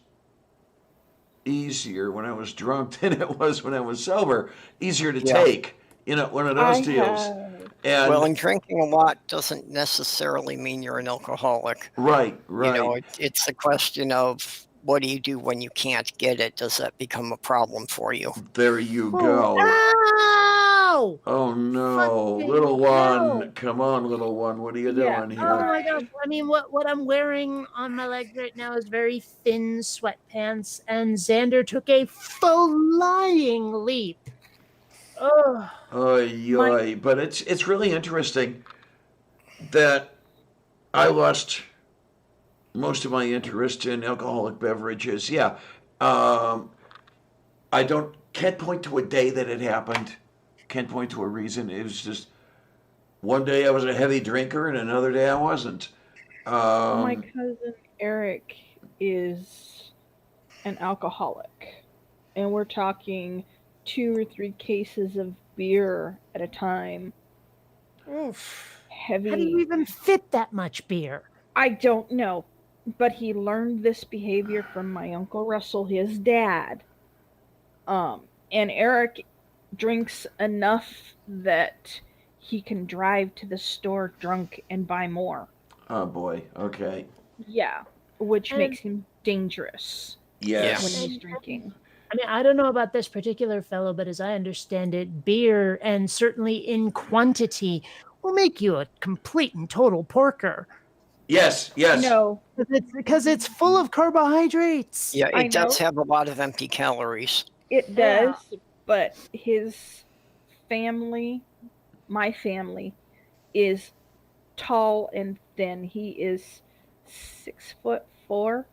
easier when I was drunk than it was when I was sober. Easier to Yeah. take, one of I those deals. have. Well, And and drinking a lot doesn't necessarily mean you're an alcoholic. right, right. It's a question of what do you do when you can't get it? Does that become a problem for you? There you Oh, go. ow! Oh no, Fucking little hell! one. Come on, little one. What are you Yeah. doing Oh here? my gosh. I mean, what I'm wearing on my legs right now is very thin sweatpants, and Xander took a flying leap. Oh, Oy, My. oy. But it's really interesting that I lost most of my interest in alcoholic beverages. Yeah. Um, I can't point to a day that it happened. Can't point to a reason. It was just one day I was a heavy drinker and another day I wasn't. My Um, cousin Eric is an alcoholic, and we're talking 2 or 3 cases of beer at a time. oof. How do you Heavy. even fit that much beer? I don't know, but he learned this behavior from my uncle Russell, his dad. And Eric drinks enough that he can drive to the store drunk and buy more. Oh boy. Okay. Yeah, which And makes him dangerous Yeah. when Yes. he's drinking. I mean, I don't know about this particular fellow, but as I understand it, beer, and certainly in quantity, will make you a complete and total porker. Yes. I Yes. know, Because it's full of carbohydrates. Yeah, I it does know have a lot of empty calories. it Yeah. does, but his family, my family, is tall and thin. He is 6'4"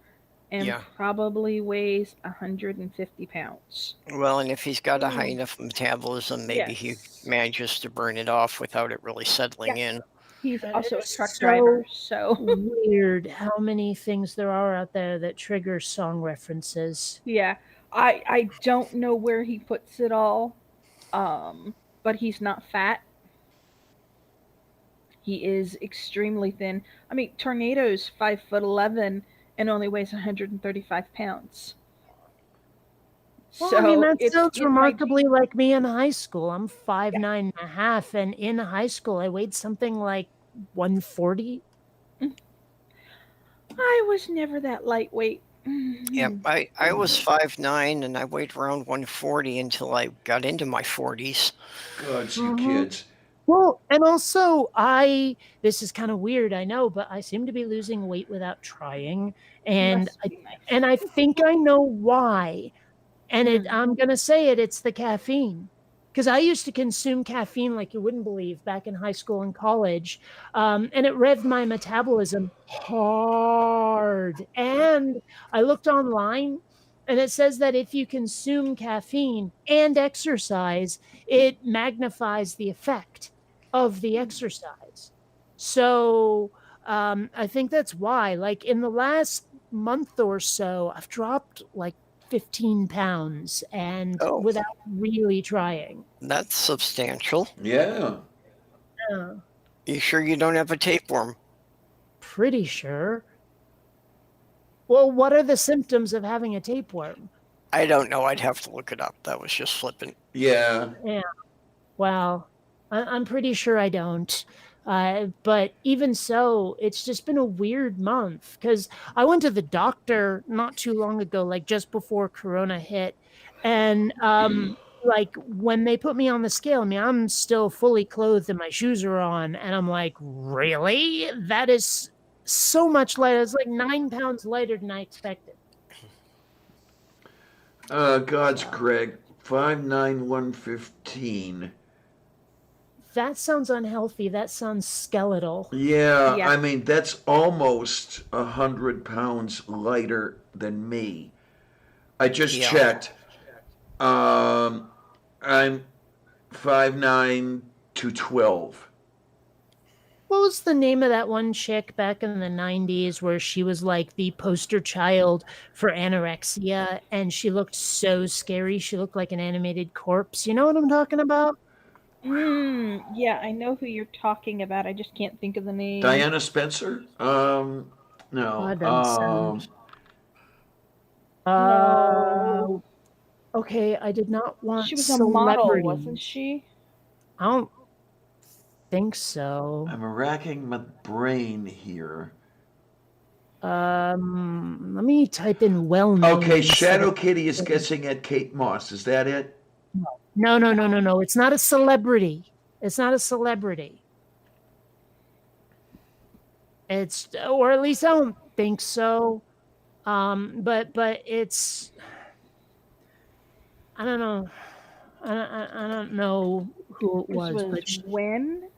and Yeah. probably weighs 150 pounds. Well, and if he's got a high Mm. enough metabolism, maybe he Yes. manages to burn it off without it really settling Yes. in. He's It also a is truck so driver, so weird how many things there are out there that trigger song references. yeah. I don't know where he puts it all. But he's not fat. He is extremely thin. I mean, Tornado's 5'11" and only weighs 135 pounds. Well, I mean, So that it's sounds in my remarkably like me in high school. I'm five yeah. nine and a half, and in high school, I weighed something like 140. I was never that lightweight. Yeah, Mhm. I was 5'9" and I weighed around 140 until I got into my 40s. God, you Mhm. kids. Well, and also, this is kind of weird, I know, but I seem to be losing weight without trying, and Must I be nice. and I think I know why. And Mm. I'm gonna say it, it's the caffeine. Because I used to consume caffeine like you wouldn't believe back in high school and college, and it revved my metabolism hard. And I looked online, and it says that if you consume caffeine and exercise, it magnifies the effect of the exercise. So I think that's why, like in the last month or so, I've dropped like 15 pounds and Oh, without really trying. that's substantial. Yeah. Yeah, You sure you don't have a tapeworm? pretty sure. Well, what are the symptoms of having a tapeworm? I don't know. I'd have to look it up. That was just flippant. Yeah. Yeah, well, I'm pretty sure I don't. But even so, it's just been a weird month because I went to the doctor not too long ago, like just before Corona hit. And like when they put me on the scale, I mean, I'm still fully clothed and my shoes are on. And I'm like, really? That is so much lighter. It's like 9 pounds lighter than I expected. God's So Greg. 5'9", 115. that sounds unhealthy. That sounds skeletal. Yeah, Yeah. I mean that's almost 100 pounds lighter than me. I just Yeah. checked. I'm 5'9", 212. What was the name of that one chick back in the 90s where she was like the poster child for anorexia and she looked so scary? She looked like an animated corpse. You know what I'm talking about? Yeah, I know who you're talking about. I just can't think of the name. Diana Spencer? No. God, doesn't sound. Uh, No, okay, I did not she want was a model, wasn't celebrities. she? I don't think so. I'm racking my brain here. Let me type in well known Okay, instead Shadow of. Kitty is guessing at Kate Moss. Is that it? No, no, no, no, no. It's not a celebrity. It's not a celebrity. It's, or at least I don't think so. But it's, I don't know. I don't know who it This was, was but when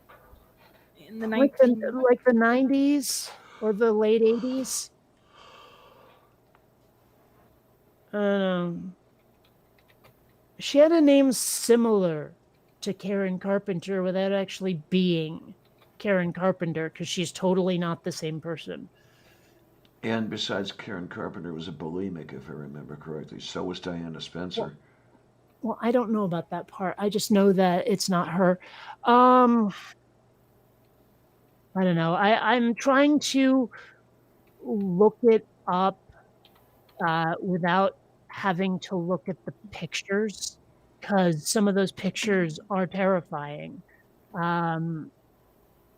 in the like the 19 like the 90s or the late 80s. I don't know. She had a name similar to Karen Carpenter without actually being Karen Carpenter because she's totally not the same person. And besides, Karen Carpenter was a bulimic, if I remember correctly. So was Diana Spencer. Well, I don't know about that part. I just know that it's not her. Um, I don't know. I'm trying to look it up without having to look at the pictures because some of those pictures are terrifying. Um,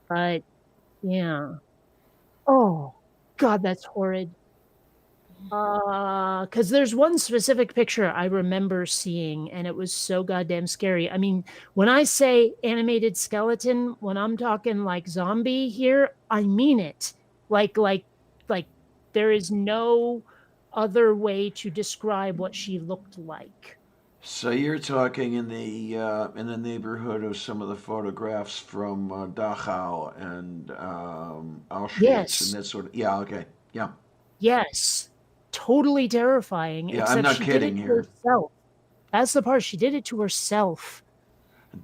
but yeah. Oh, God, that's horrid. Because there's one specific picture I remember seeing, and it was so goddamn scary. I mean, when I say animated skeleton, when I'm talking like zombie here, I mean it. Like, there is no other way to describe what she looked like. So you're talking in the neighborhood of some of the photographs from Dachau and Auschwitz and Yes, that sort of. Yeah, okay, yeah, yes, totally terrifying. yeah. I'm Except not she did it kidding to here. herself. That's the part. She did it to herself.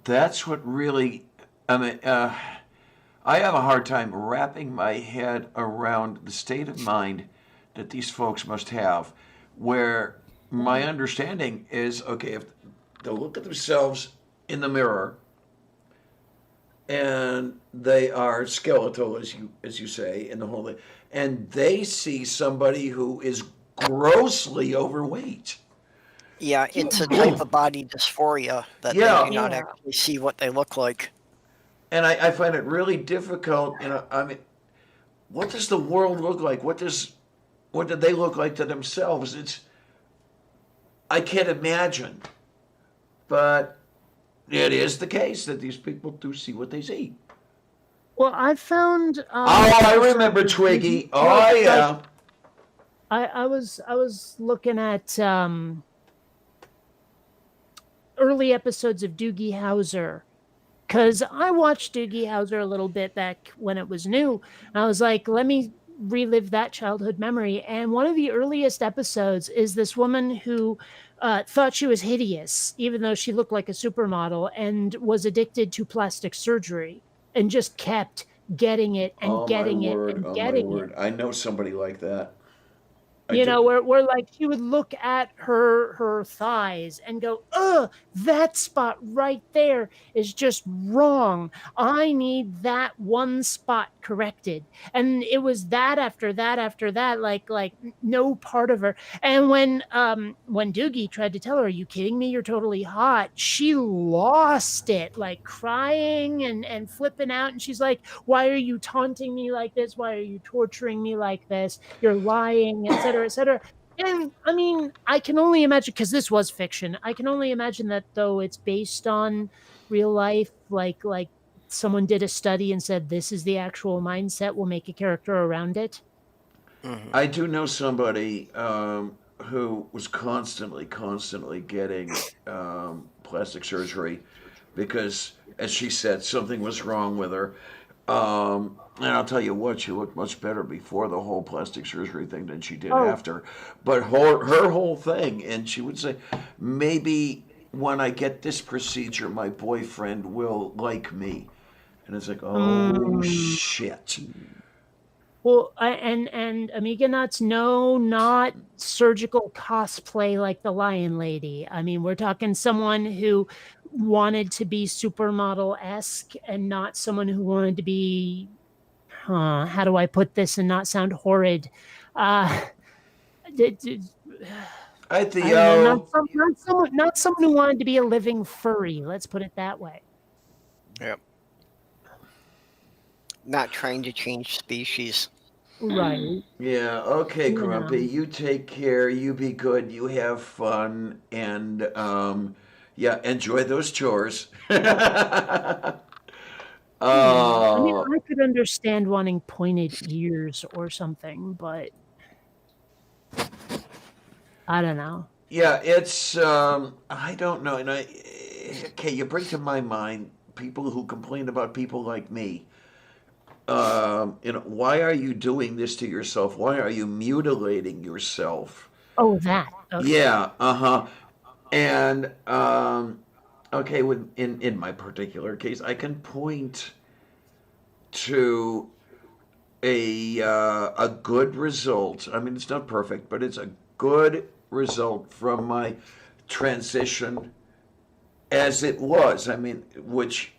That's what really. I mean, I have a hard time wrapping my head around the state of mind that these folks must have, where my understanding is okay if they look at themselves in the mirror and they are skeletal as you say in the whole thing, and they see somebody who is grossly overweight. Yeah, it's a type of body dysphoria that they Yeah, do not Yeah. actually see what they look like. and I find it really difficult. I mean, what does the world look like? What do they look like to themselves? I can't imagine, but it is the case that these people do see what they see. Well, I found Oh, I pictures remember of Twiggy. like, Oh yeah. I was looking at early episodes of Doogie Howser because I watched Doogie Howser a little bit back when it was new. And I was like, let me relive that childhood memory. And one of the earliest episodes is this woman who thought she was hideous, even though she looked like a supermodel, and was addicted to plastic surgery and just kept getting it and Oh my getting it word. and Oh my getting it. word. I know somebody like that. I You do. know, where like she would look at her thighs and go, ugh, that spot right there is just wrong. I need that one spot corrected. And it was that after that after that, like no part of her. And when Doogie tried to tell her, "Are you kidding me? You're totally hot," she lost it, like crying and flipping out. And she's like, "Why are you taunting me like this? Why are you torturing me like this? You're lying," etc., etc. And I mean, I can only imagine because this was fiction. I can only imagine that though it's based on real life, like someone did a study and said this is the actual mindset. We'll make a character around it. Hmm. I do know somebody who was constantly getting plastic surgery because, as she said, something was wrong with her. And I'll tell you what, she looked much better before the whole plastic surgery thing than she did Oh, after. But her whole thing, and she would say, maybe when I get this procedure, my boyfriend will like me. And it's like, oh mm, shit. well, and Amiga Nuts, no, not surgical cosplay like the Lion Lady. I mean, we're talking someone who wanted to be supermodel esque and not someone who wanted to be, how do I put this and not sound horrid? Uh, d- d- Hi, I don't know, Theo. not someone who wanted to be a living furry. Let's put it that way. Yep. Not trying to change species. Right. Yeah, okay, You Grumpy. know. You take care. You be good. You have fun. And, yeah, enjoy those chores. Yeah. I mean, Oh, I could understand wanting pointed ears or something, but I don't know. yeah, I don't know. Okay, you bring to my mind people who complain about people like me. Why are you doing this to yourself? Why are you mutilating yourself? Oh, that. Okay. Yeah, uh-huh. And okay, in my particular case, I can point to a good result. I mean, it's not perfect, but it's a good result from my transition as it was. I mean, which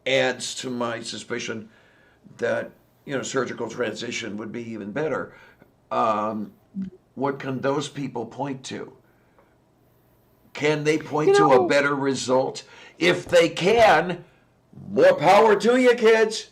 adds to my suspicion that surgical transition would be even better. Um, what can those people point to? Can they You point to a know, better result? If they can, more power to you, kids.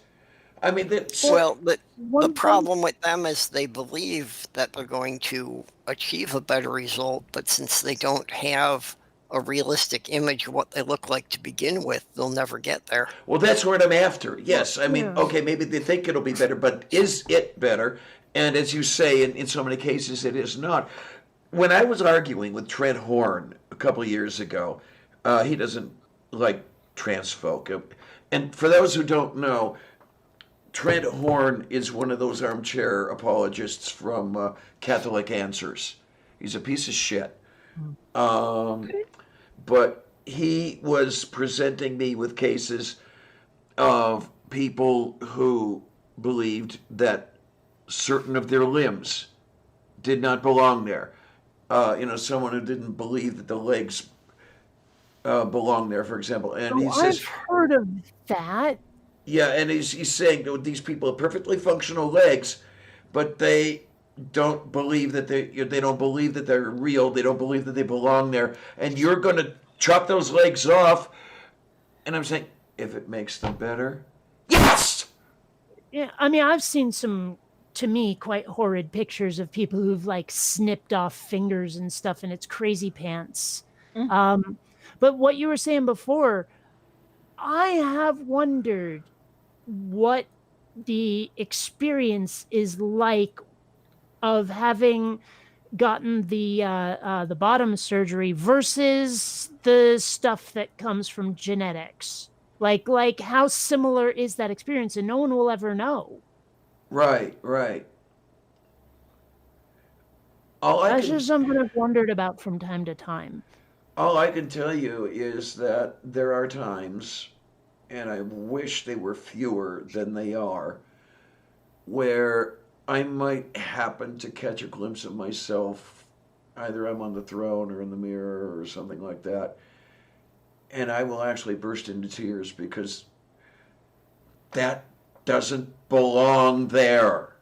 I mean, that's Well, Well, the one thing, problem with them is they believe that they're going to achieve a better result, but since they don't have a realistic image of what they look like to begin with, they'll never get there. well, that's what I'm after. well, Yes, I mean, yeah. okay, maybe they think it'll be better, but is it better? And as you say, in so many cases, it is not. When I was arguing with Trent Horn a couple of years ago, he doesn't like trans folk. And for those who don't know, Trent Horn is one of those armchair apologists from Catholic Answers. He's a piece of shit. Um, but he was presenting me with cases of people who believed that certain of their limbs did not belong there. Someone who didn't believe that the legs belong there, for example. And he Oh, I've says, heard of that. yeah, and he's saying that these people have perfectly functional legs, but they don't believe that they don't believe that they're real. They don't believe that they belong there, and you're going to chop those legs off. And I'm saying, if it makes them better, yes. Yeah, I mean, I've seen some, to me, quite horrid pictures of people who've like snipped off fingers and stuff, and it's crazy pants. Mm. But what you were saying before, I have wondered what the experience is like of having gotten the bottom surgery versus the stuff that comes from genetics. Like how similar is that experience, and no one will ever know. Right, right. All I That's can just something I've wondered about from time to time. all I can tell you is that there are times, and I wish they were fewer than they are, where I might happen to catch a glimpse of myself. Either I'm on the throne or in the mirror or something like that. And I will actually burst into tears because that doesn't belong there.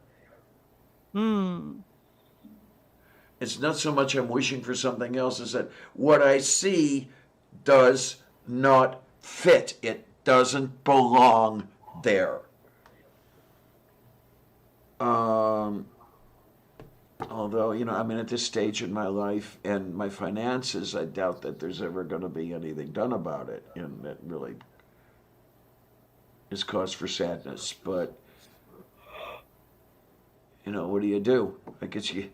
Hmm. It's not so much I'm wishing for something else, as that what I see does not fit. It doesn't belong there. Although, I'm at this stage in my life and my finances, I doubt that there's ever going to be anything done about it. And that really is cause for sadness. But, what do you do? I guess you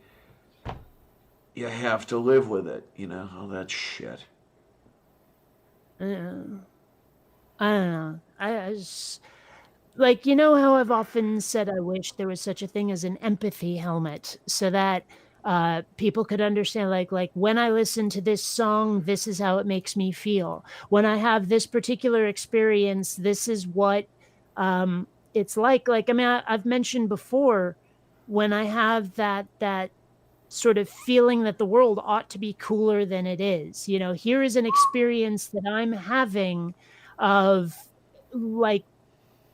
have to live with it, all that shit. Yeah. I don't know. I just, like, you know how I've often said I wish there was such a thing as an empathy helmet so that people could understand, like when I listen to this song, this is how it makes me feel. When I have this particular experience, this is what it's like. Like, I mean, I've mentioned before when I have that sort of feeling that the world ought to be cooler than it is. Here is an experience that I'm having of like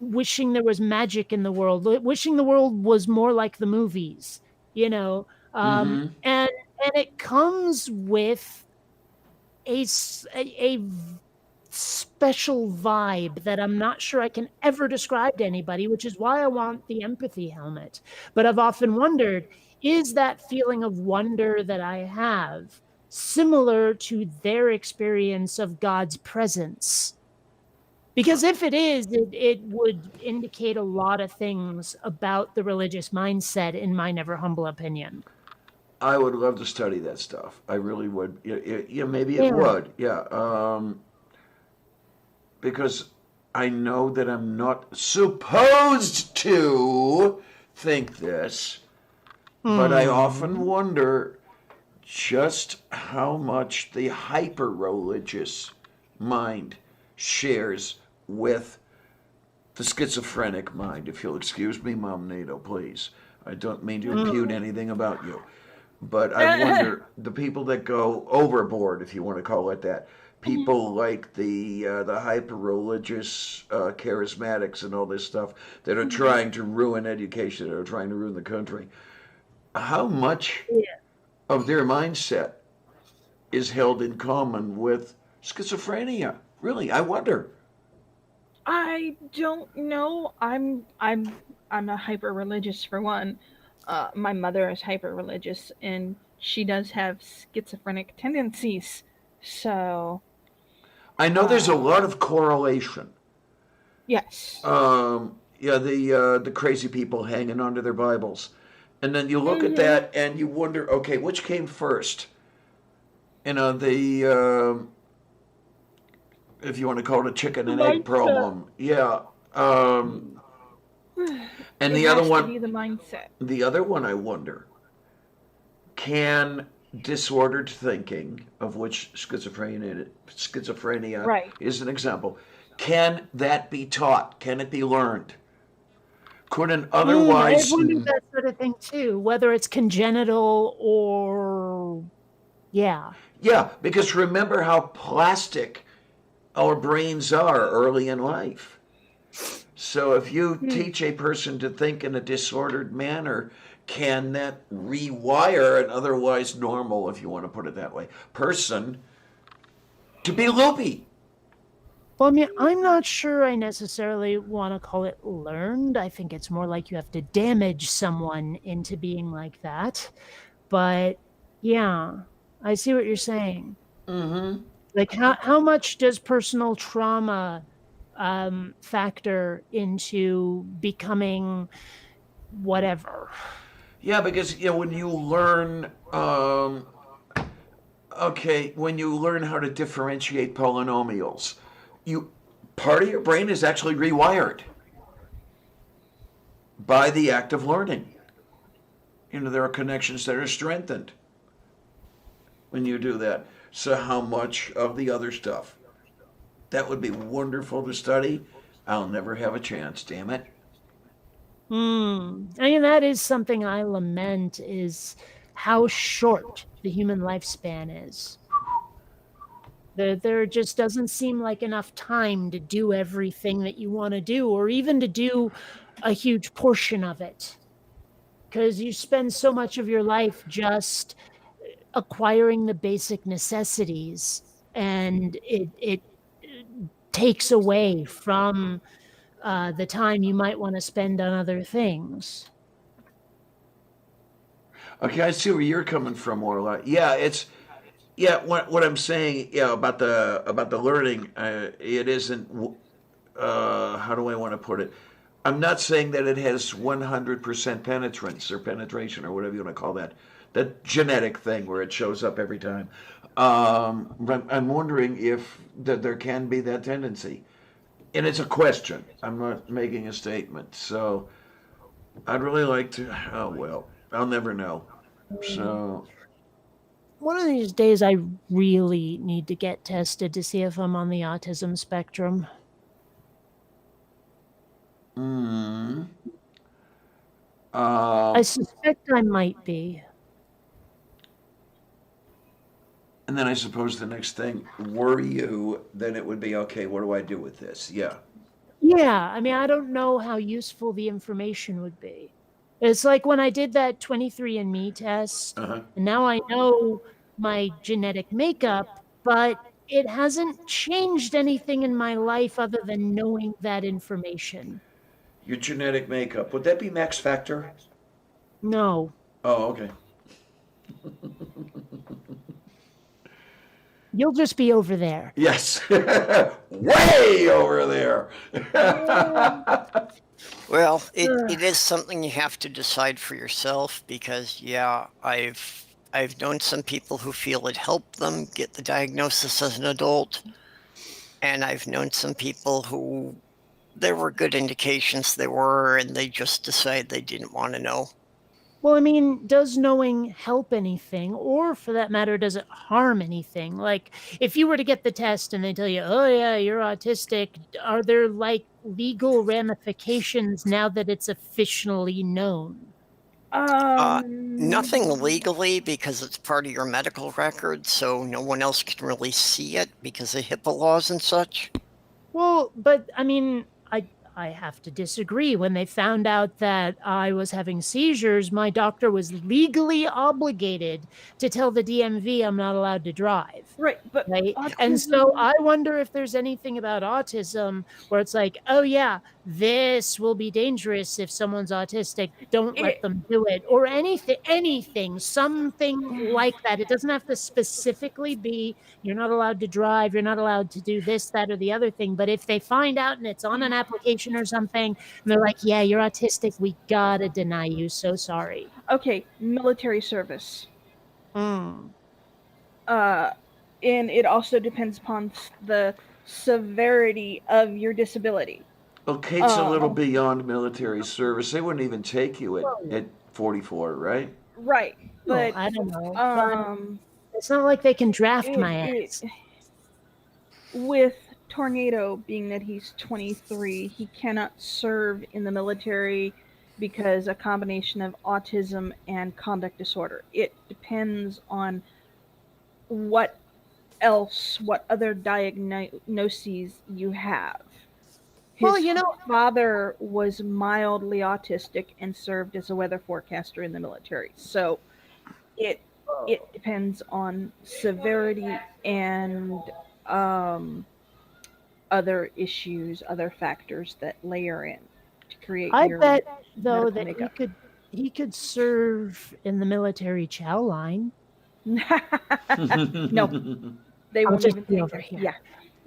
wishing there was magic in the world, wishing the world was more like the movies, you know. Mm-hmm. And it comes with a special vibe that I'm not sure I can ever describe to anybody, which is why I want the empathy helmet. But I've often wondered, is that feeling of wonder that I have similar to their experience of God's presence? Because if it is, it would indicate a lot of things about the religious mindset, in my never humble opinion. I would love to study that stuff. I really would. Yeah, maybe it Yeah. would. Yeah. Because I know that I'm not supposed to think this, but I often wonder just how much the hyper religious mind shares with the schizophrenic mind. If you'll excuse me, Mom Nato, please. I don't mean to impute anything about you. But I wonder, the people that go overboard, if you want to call it that, people like the hyper religious charismatics and all this stuff that are trying to ruin education, that are trying to ruin the country. How much of their mindset is held in common with schizophrenia? Really, I wonder. I don't know. I'm a hyper religious for one. My mother is hyper religious, and she does have schizophrenic tendencies. So, I know there's a uh, lot of correlation. yes. Yeah, the crazy people hanging onto their Bibles, and then you look at Mm-hmm. that and you wonder, okay, which came first? The if you want to call it a chicken The and egg mindset. problem, yeah. Um, and It has to be the mindset. the other one, I wonder, can disordered thinking, of which schizophrenia Right. is an example, can that be taught? Can it be learned? Could an I've otherwise wondered that sort of thing too, whether it's congenital or yeah. Yeah, because remember how plastic our brains are early in life. So if you Hmm. teach a person to think in a disordered manner, can that rewire an otherwise normal, if you want to put it that way, person to be loopy? Well, I mean, I'm not sure I necessarily want to call it learned. I think it's more like you have to damage someone into being like that. But yeah, I see what you're saying. Mm-hmm. Like how much does personal trauma factor into becoming whatever? Yeah, because when you learn, okay, when you learn how to differentiate polynomials, you part of your brain is actually rewired by the act of learning. There are connections that are strengthened when you do that. So, how much of the other stuff? That would be wonderful to study. I'll never have a chance, damn it. I mean, that is something I lament is how short the human lifespan is. There just doesn't seem like enough time to do everything that you want to do, or even to do a huge portion of it. Because you spend so much of your life just acquiring the basic necessities, and it takes away from the time you might want to spend on other things. Okay, I see where you're coming from, Orla. Yeah, yeah. What I'm saying, yeah, about the learning, it isn't. How do I want to put it? I'm not saying that it has 100% penetrance or penetration or whatever you want to call that. That genetic thing where it shows up every time. But I'm wondering if there can be that tendency. And it's a question. I'm not making a statement. So I'd really like to. Oh, well, I'll never know. So, One of these days, I really need to get tested to see if I'm on the autism spectrum. mm, I um, suspect I might be. and then I suppose the next thing, were you, then it would be okay, what do I do with this? Yeah. Yeah, I mean, I don't know how useful the information would be. It's like when I did that 23andMe test, Uh huh. and now I know my genetic makeup, but it hasn't changed anything in my life other than knowing that information. Your genetic makeup, would that be max factor? No, Oh, okay. you'll just be over there. Yes. Way over there. Well, it Ugh. is something you have to decide for yourself because yeah, I've known some people who feel it helped them get the diagnosis as an adult, and I've known some people who there were good indications they were, and they just decided they didn't want to know. Well, I mean, does knowing help anything? Or for that matter, does it harm anything? Like, if you were to get the test and they tell you, oh, yeah, you're autistic, are there like legal ramifications now that it's officially known? Uh, Nothing Um, legally because it's part of your medical record, so no one else can really see it because of HIPAA laws and such. Well, but I mean, I have to disagree. When they found out that I was having seizures, my doctor was legally obligated to tell the DMV I'm not allowed to drive. Right, but Right. And so autism. I wonder if there's anything about autism where it's like, oh, yeah, this will be dangerous if someone's autistic. Don't let It, them do it, or anything, something like that. It doesn't have to specifically be you're not allowed to drive, you're not allowed to do this, that, or the other thing. But if they find out and it's on an application or something, and they're like, yeah, you're autistic, we gotta deny you. So sorry. okay, military service. Mm. And it also depends upon the severity of your disability. Well, Kate's a little Um, beyond military service. They wouldn't even take you at 44, right? right, Well, but I don't know. But um, it's not like they can draft my it ass. with Tornado being that he's 23, he cannot serve in the military because a combination of autism and conduct disorder. It depends on what what other diagnoses you have. Well, His you know, father was mildly autistic and served as a weather forecaster in the military. So it it depends on severity and um, other issues, other factors that layer in to create I your bet though medical that makeup. he could serve in the military chow line. No, they I'll won't just even be take over that. here. Yeah,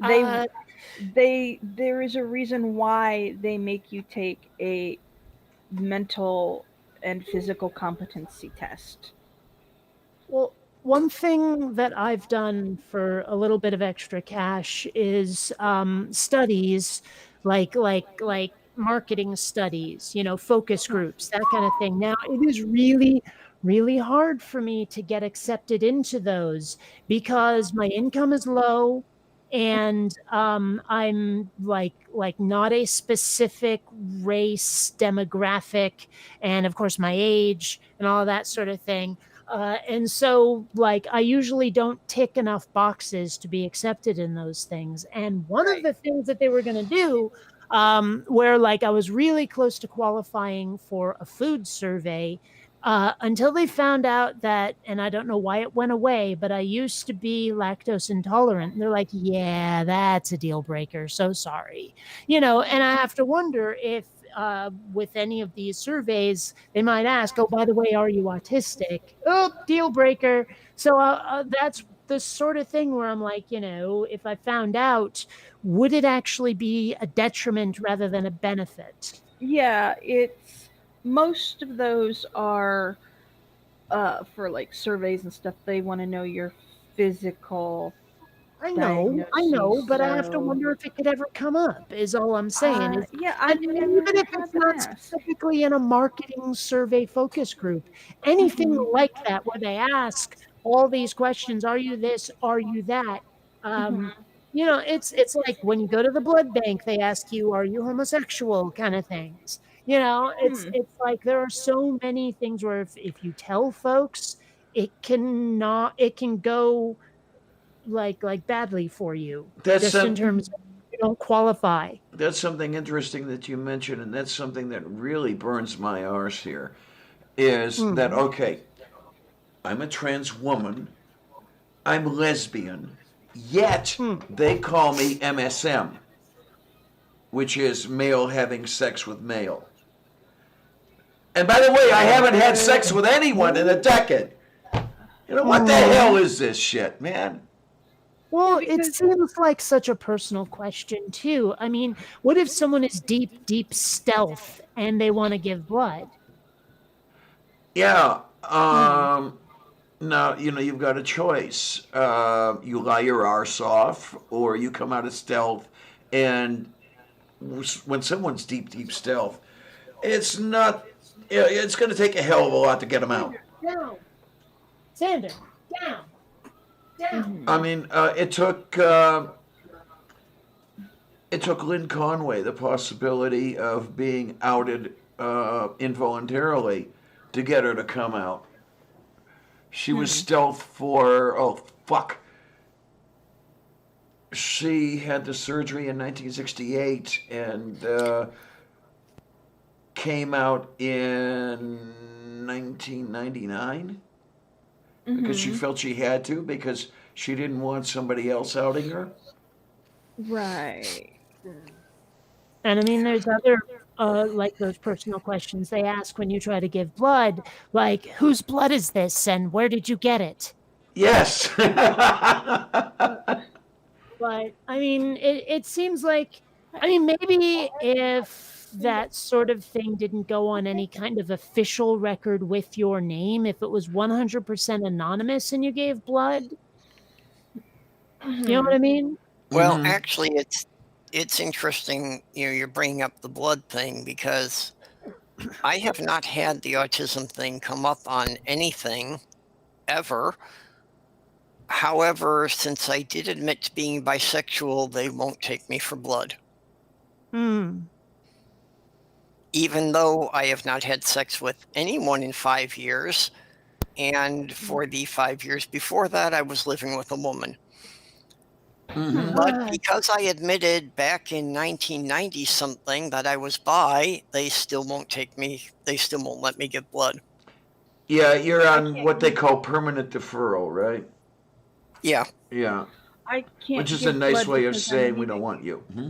Uh, there is a reason why they make you take a mental and physical competency test. Well, one thing that I've done for a little bit of extra cash is studies like marketing studies, focus groups, that kind of thing. Now, it is really hard for me to get accepted into those because my income is low and I'm like not a specific race demographic, and of course my age and all that sort of thing. And so, like, I usually don't tick enough boxes to be accepted in those things. And one of Right. the things that they were going to do, where like I was really close to qualifying for a food survey, until they found out that, and I don't know why it went away, but I used to be lactose intolerant. And they're like, yeah, that's a deal breaker. So sorry. And I have to wonder if with any of these surveys, they might ask, oh, by the way, are you autistic? Oh, deal breaker. So that's the sort of thing where I'm like, if I found out, would it actually be a detriment rather than a benefit? Yeah, it's most of those are for like surveys and stuff. They want to know your physical I know, diagnoses. but I have to So, wonder if it could ever come up, is all I'm saying. yeah, And I've even never if had it's them not ask. specifically in a marketing survey focus group, anything Hmm. like that where they ask all these questions, are you this, are you that? Um, Hmm. it's like when you go to the blood bank, they ask you, are you homosexual, kind of things. Hmm. It's like there are so many things where if you tell folks, it can go like badly for you, That's just in some, terms of you don't qualify. that's something interesting that you mentioned, and that's something that really burns my arse here. Is that Mm. okay? I'm a trans woman. I'm lesbian. Yet Mm. they call me MSM, which is male having sex with male. And by the way, I haven't had sex with anyone in a decade. What the hell Mm. is this shit, man? Yeah, Well, it because seems like such a personal question too. I mean, what if someone is deep stealth and they want to give blood? Yeah. hmm. Now, you've got a choice. You lie your arse off, or you come out of stealth. And when someone's deep stealth, it's not, it's going to take a hell of a lot to get them out. Down. Sander, down. I Hmm. mean, it took Lynn Conway the possibility of being outed involuntarily to get her to come out. She was Hmm. stealth for, oh, fuck, She had the surgery in 1968 and came out in 1999 because she Hmm. felt she had to because she didn't want somebody else outing her. Right. And I mean, there's other, like those personal questions they ask when you try to give blood, like, whose blood is this and where did you get it? Yes. But I mean, it seems like, I mean, maybe if that sort of thing didn't go on any kind of official record with your name, if it was 100% anonymous and you gave blood, you know what Hmm. I mean? Well, Hmm. actually, it's interesting. You're bringing up the blood thing because I have not had the autism thing come up on anything ever. However, since I did admit to being bisexual, they won't take me for blood. Hmm. Even though I have not had sex with anyone in 5 years, and for the 5 years before that, I was living with a woman. Hmm. But Ah, because I admitted back in 1990 something that I was bi, they still won't take me, they still won't let me give blood. Yeah, you're I on what can't they give call permanent deferral, right? Yeah. Yeah, I which can't is a give nice blood way of because I'm saying we don't anemic. want you. Hmm.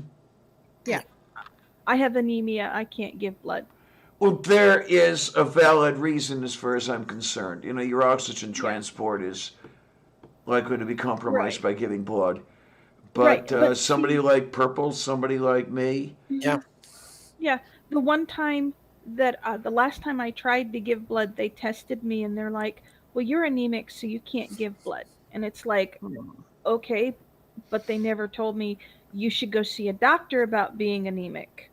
Yeah, I have anemia. I can't give blood. Well, there is a valid reason as far as I'm concerned. You know, your oxygen Yeah. transport is likely to be compromised Right. by giving blood. Right. But But somebody see, like Purple, somebody like me, Yeah. mhm, yeah, the one time that the last time I tried to give blood, they tested me and they're like, "Well, you're anemic, so you can't give blood." And it's like, okay, but they never told me you should go see a doctor about being anemic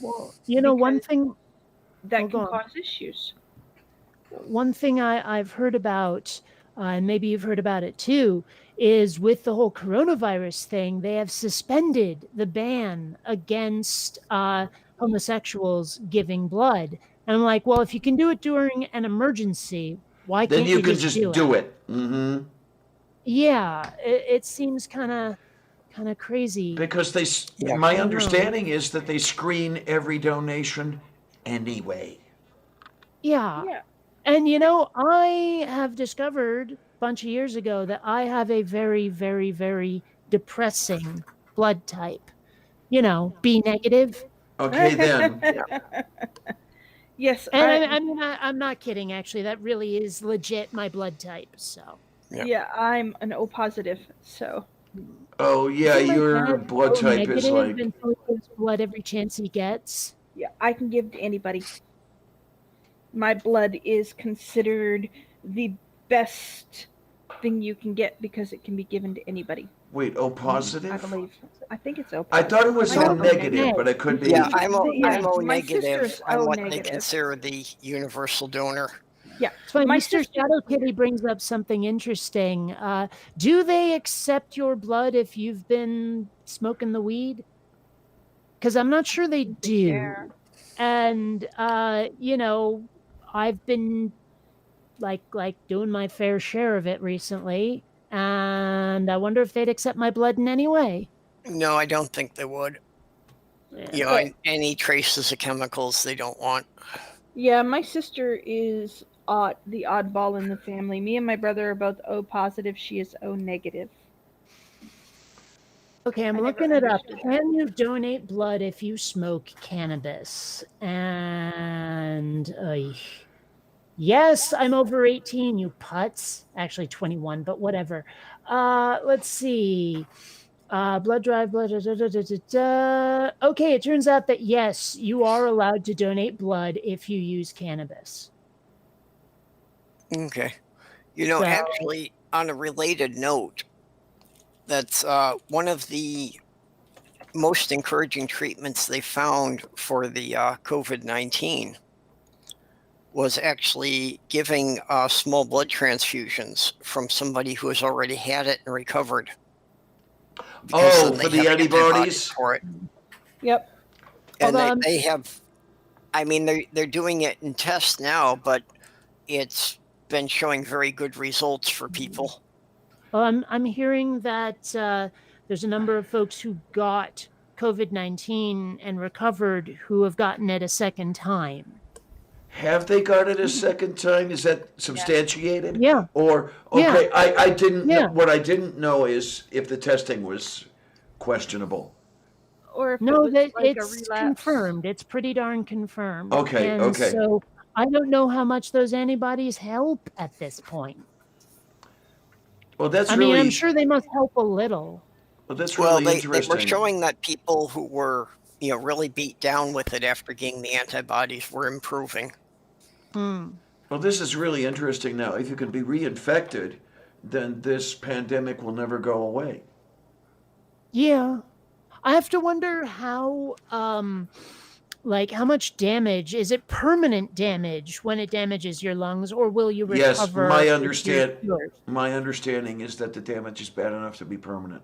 well, you know, one because thing, oh, that go can on. cause issues. One thing I've heard about, and maybe you've heard about it too, is with the whole coronavirus thing, they have suspended the ban against homosexuals giving blood. And I'm like, well, if you can do it during an emergency, why then can't you you can just just do it? do it. Hmm. Yeah, it seems kind of crazy. Because Yeah. I my don't know. understanding is that they screen every donation anyway. Yeah. Yeah. And you know, I have discovered a bunch of years ago that I have a very, very, very depressing blood type. You know, B negative. Okay, then. Yeah. Yes, And I'm not kidding. Actually, that really is legit my blood type. So Yeah. yeah, I'm an O positive, so Oh, I yeah, think my your dad's blood O type is negative, like. and so he gives blood every chance he gets. yeah, I can give to anybody. My blood is considered the best thing you can get because it can be given to anybody. Wait, O I positive? believe. I think it's O I thought it positive. was Might O be O negative, negative. but it could Yeah, be. I'm Yeah, O my negative. sister's I'm O what they negative. consider the universal donor. Yeah, It's funny, my Mr. sister's Shadow Kitty weird. brings up something interesting. Do they accept your blood if you've been smoking the weed? Because I'm not sure they They care. do. And you know, I've been like doing my fair share of it recently, and I wonder if they'd accept my blood in any way. No, I don't think they would. Yeah. But Any traces of chemicals they don't want. yeah, my sister is the oddball in the family. Me and my brother are both O positive. She is O negative. Okay, I'm I never looking it up. understood that. Can you donate blood if you smoke cannabis? And yes, I'm over 18, you putz. Actually 21, but whatever. Let's see. Blood drive, blood. Da, da, da, da, da, da. Okay, it turns out that yes, you are allowed to donate blood if you use cannabis. Okay. So, Actually, on a related note, that's one of the most encouraging treatments they found for the COVID-19 was actually giving small blood transfusions from somebody who has already had it and recovered. Because Oh, then for they the have antibodies antibodies? for it. Yep. And although I'm, they have, I mean, they're doing it in tests now, but it's been showing very good results for people. well, I'm hearing that There's a number of folks who got COVID-19 and recovered who have gotten it a second time. Have they got it a second time? Is that substantiated? Yeah. Or Yeah. okay, I didn't know, Yeah. what I didn't know is if the testing was questionable. Or if No, it was that like a it's relapse. confirmed. It's pretty darn confirmed. Okay, And okay. so I don't know how much those antibodies help at this point. Well, that's I really mean, I'm sure they must help a little. well, that's Well, really they were interesting. showing that people who were, really beat down with it after getting the antibodies were improving. Well, this is really interesting now. If you can be reinfected, then this pandemic will never go away. Yeah. I have to wonder how like how much damage is it permanent damage when it damages your lungs, or will you recover? Yes, my if you're cured? my understanding is that the damage is bad enough to be permanent.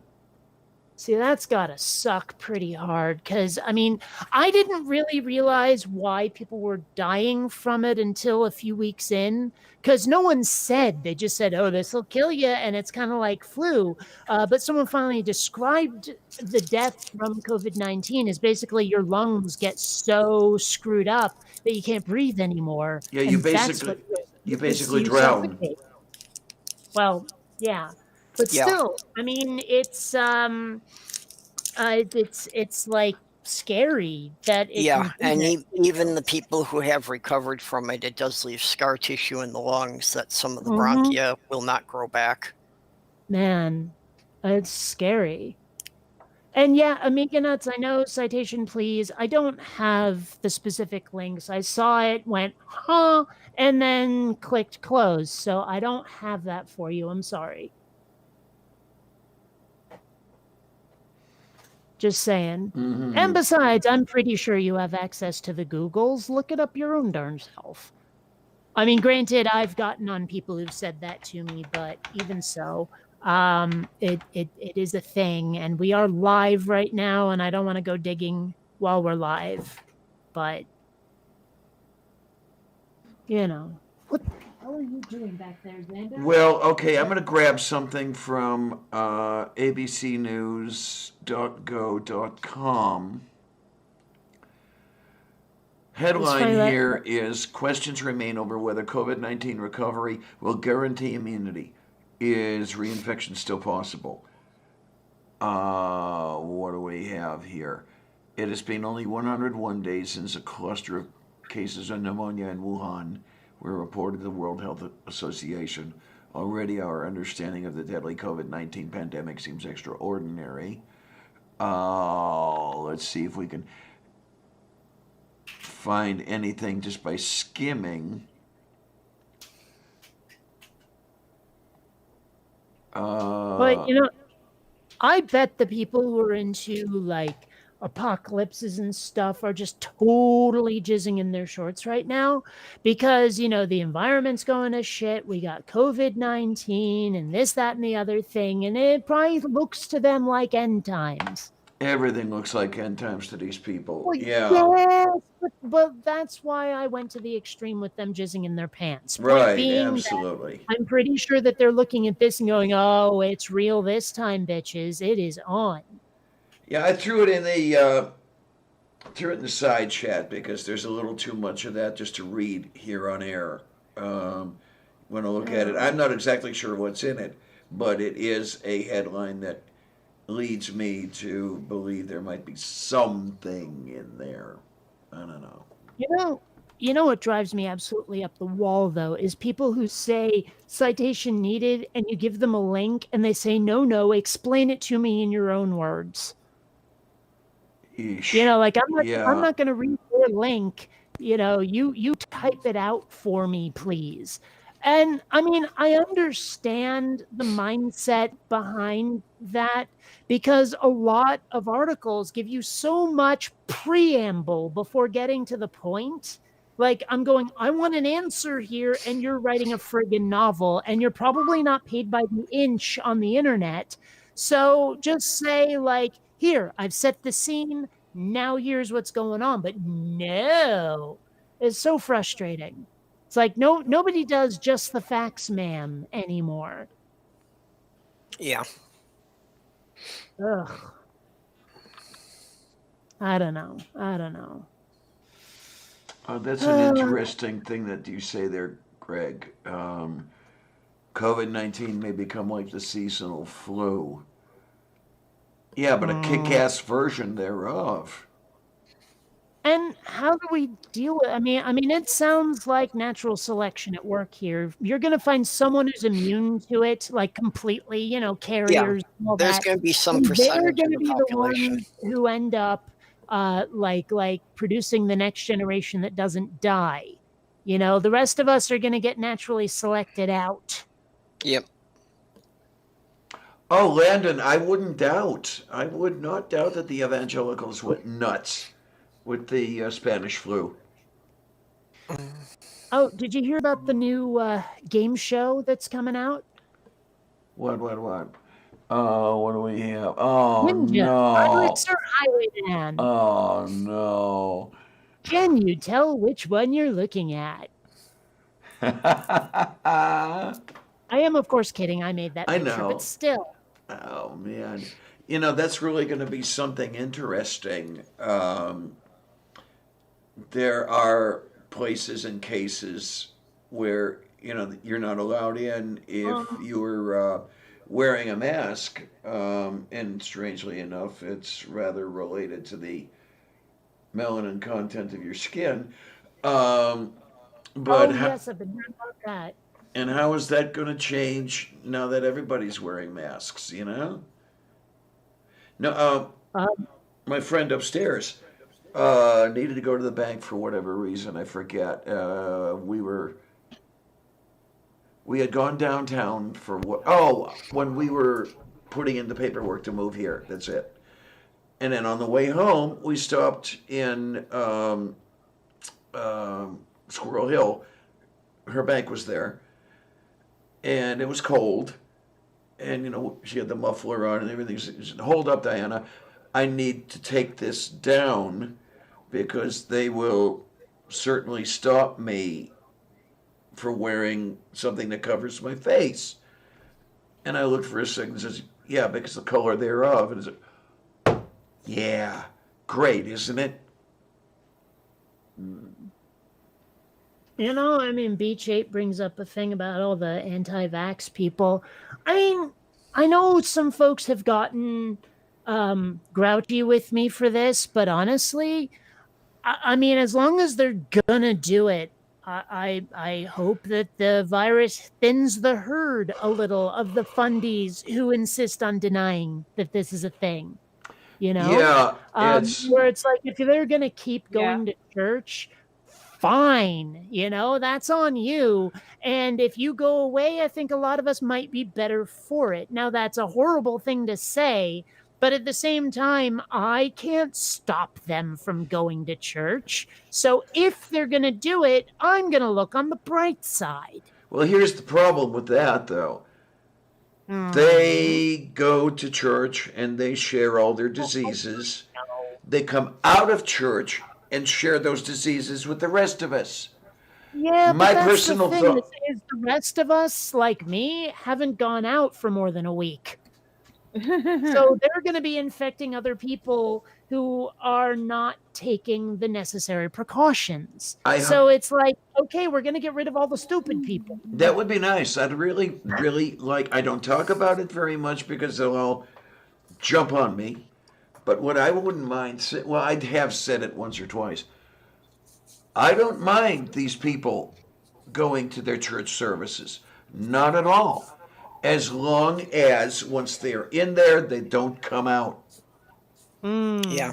See, that's gotta suck pretty hard because, I mean, I didn't really realize why people were dying from it until a few weeks in because no one said. They just said, oh, this will kill you, and it's kind of like flu. But someone finally described the death from COVID-19 as basically your lungs get so screwed up that you can't breathe anymore. Yeah, you and that's basically what you makes basically you drown. suffocate. Well, yeah. But Yeah. still, I mean, it's like scary that it Yeah, can do and that. even the people who have recovered from it, it does leave scar tissue in the lungs that some of the Mhm. bronchia will not grow back. Man, it's scary. And yeah, Amiga Nuts, I know, citation please. I don't have the specific links. I saw it, went, huh, and then clicked close. So I don't have that for you. I'm sorry. Just saying. Mhm. And besides, I'm pretty sure you have access to the Googles. Look it up your own darn self. I mean, granted, I've gotten on people who've said that to me, but even so, it is a thing, and we are live right now, and I don't want to go digging while we're live, but what the hell are you doing back there, Xander? Well, okay, I'm going to grab something from abcnews.go.com. Headline here is questions remain over whether COVID-19 recovery will guarantee immunity. Is reinfection still possible? What do we have here? It has been only 101 days since a cluster of cases of pneumonia in Wuhan were reported to the World Health Association. Already our understanding of the deadly COVID-19 pandemic seems extraordinary. Let's see if we can find anything just by skimming. But I bet the people who are into like apocalypses and stuff are just totally jizzing in their shorts right now because the environment's going to shit. We got COVID-19 and this, that, and the other thing, and it probably looks to them like end times. Everything looks like end times to these people. Well, yeah. Yes, but that's why I went to the extreme with them jizzing in their pants. Point Right, being absolutely. I'm pretty sure that they're looking at this and going, oh, it's real this time, bitches. It is on. Yeah, I threw it in the side chat because there's a little too much of that just to read here on air. When I look at it, I'm not exactly sure what's in it, but it is a headline that leads me to believe there might be something in there. I don't know. You know what drives me absolutely up the wall, though, is people who say citation needed and you give them a link and they say, no, explain it to me in your own words. Eesh. Like I'm Yeah. not going to read your link. You type it out for me, please. And I mean, I understand the mindset behind that because a lot of articles give you so much preamble before getting to the point. Like I'm going, I want an answer here, and you're writing a friggin' novel, and you're probably not paid by the inch on the internet. So just say like, here, I've set the scene. Now here's what's going on. But no, it's so frustrating. It's like nobody does just the facts, ma'am, anymore. Yeah. Ugh. I don't know. I don't know. That's an interesting thing that you say there, Greg. COVID-19 may become like the seasonal flu. Yeah, but a kick-ass version thereof. And how do we deal with? I mean, it sounds like natural selection at work here. You're going to find someone who's immune to it, like completely, carriers and all There's that. going to be some And they're percentage going of to the be the population. ones who end up, like producing the next generation that doesn't die. The rest of us are going to get naturally selected out. Yep. Oh, Landon, I would not doubt that the evangelicals went nuts with the Spanish flu. Oh, did you hear about the new game show that's coming out? What? What do we have? Oh, Ninja, no. Pirates or Highwayman? Oh, no. Can you tell which one you're looking at? I am, of course, kidding. I made that I picture, know. but still. Oh, man. That's really going to be something interesting. There are places and cases where, you're not allowed in if you're wearing a mask. And strangely enough, it's rather related to the melanin content of your skin. But Yes, I've been hearing about that. and how is that going to change now that everybody's wearing masks? No, Um, my friend upstairs needed to go to the bank for whatever reason. I forget. We had gone downtown for what? Oh, when we were putting in the paperwork to move here. That's it. And then on the way home, we stopped in Squirrel Hill. Her bank was there, and it was cold. And she had the muffler on and everything. She said, "Hold up, Diana. I need to take this down because they will certainly stop me for wearing something that covers my face." And I looked for a second and says, "Yeah, because the color thereof." And it's like, yeah, great, isn't it? Beach 8 brings up a thing about all the anti-vax people. I know some folks have gotten grouchy with me for this, but honestly, as long as they're gonna do it, I hope that the virus thins the herd a little of the fundies who insist on denying that this is a thing. Yeah, it's Where it's like, if they're gonna keep going to church, fine, that's on you. And if you go away, I think a lot of us might be better for it. Now, that's a horrible thing to say, but at the same time, I can't stop them from going to church. So if they're going to do it, I'm going to look on the bright side. well. Here's the problem with that, though. They go to church and they share all their diseases. They come out of church and share those diseases with the rest of us. Yeah, My but that's personal the thing thought is the rest of us, like me, haven't gone out for more than a week. So they're going to be infecting other people who are not taking the necessary precautions. So it's like, okay, we're going to get rid of all the stupid people. That would be nice. I'd really, really like. I don't talk about it very much because they'll all jump on me. But what I wouldn't mind, well, I have said it once or twice. I don't mind these people going to their church services. Not at all. As long as once they're in there, they don't come out. Yeah.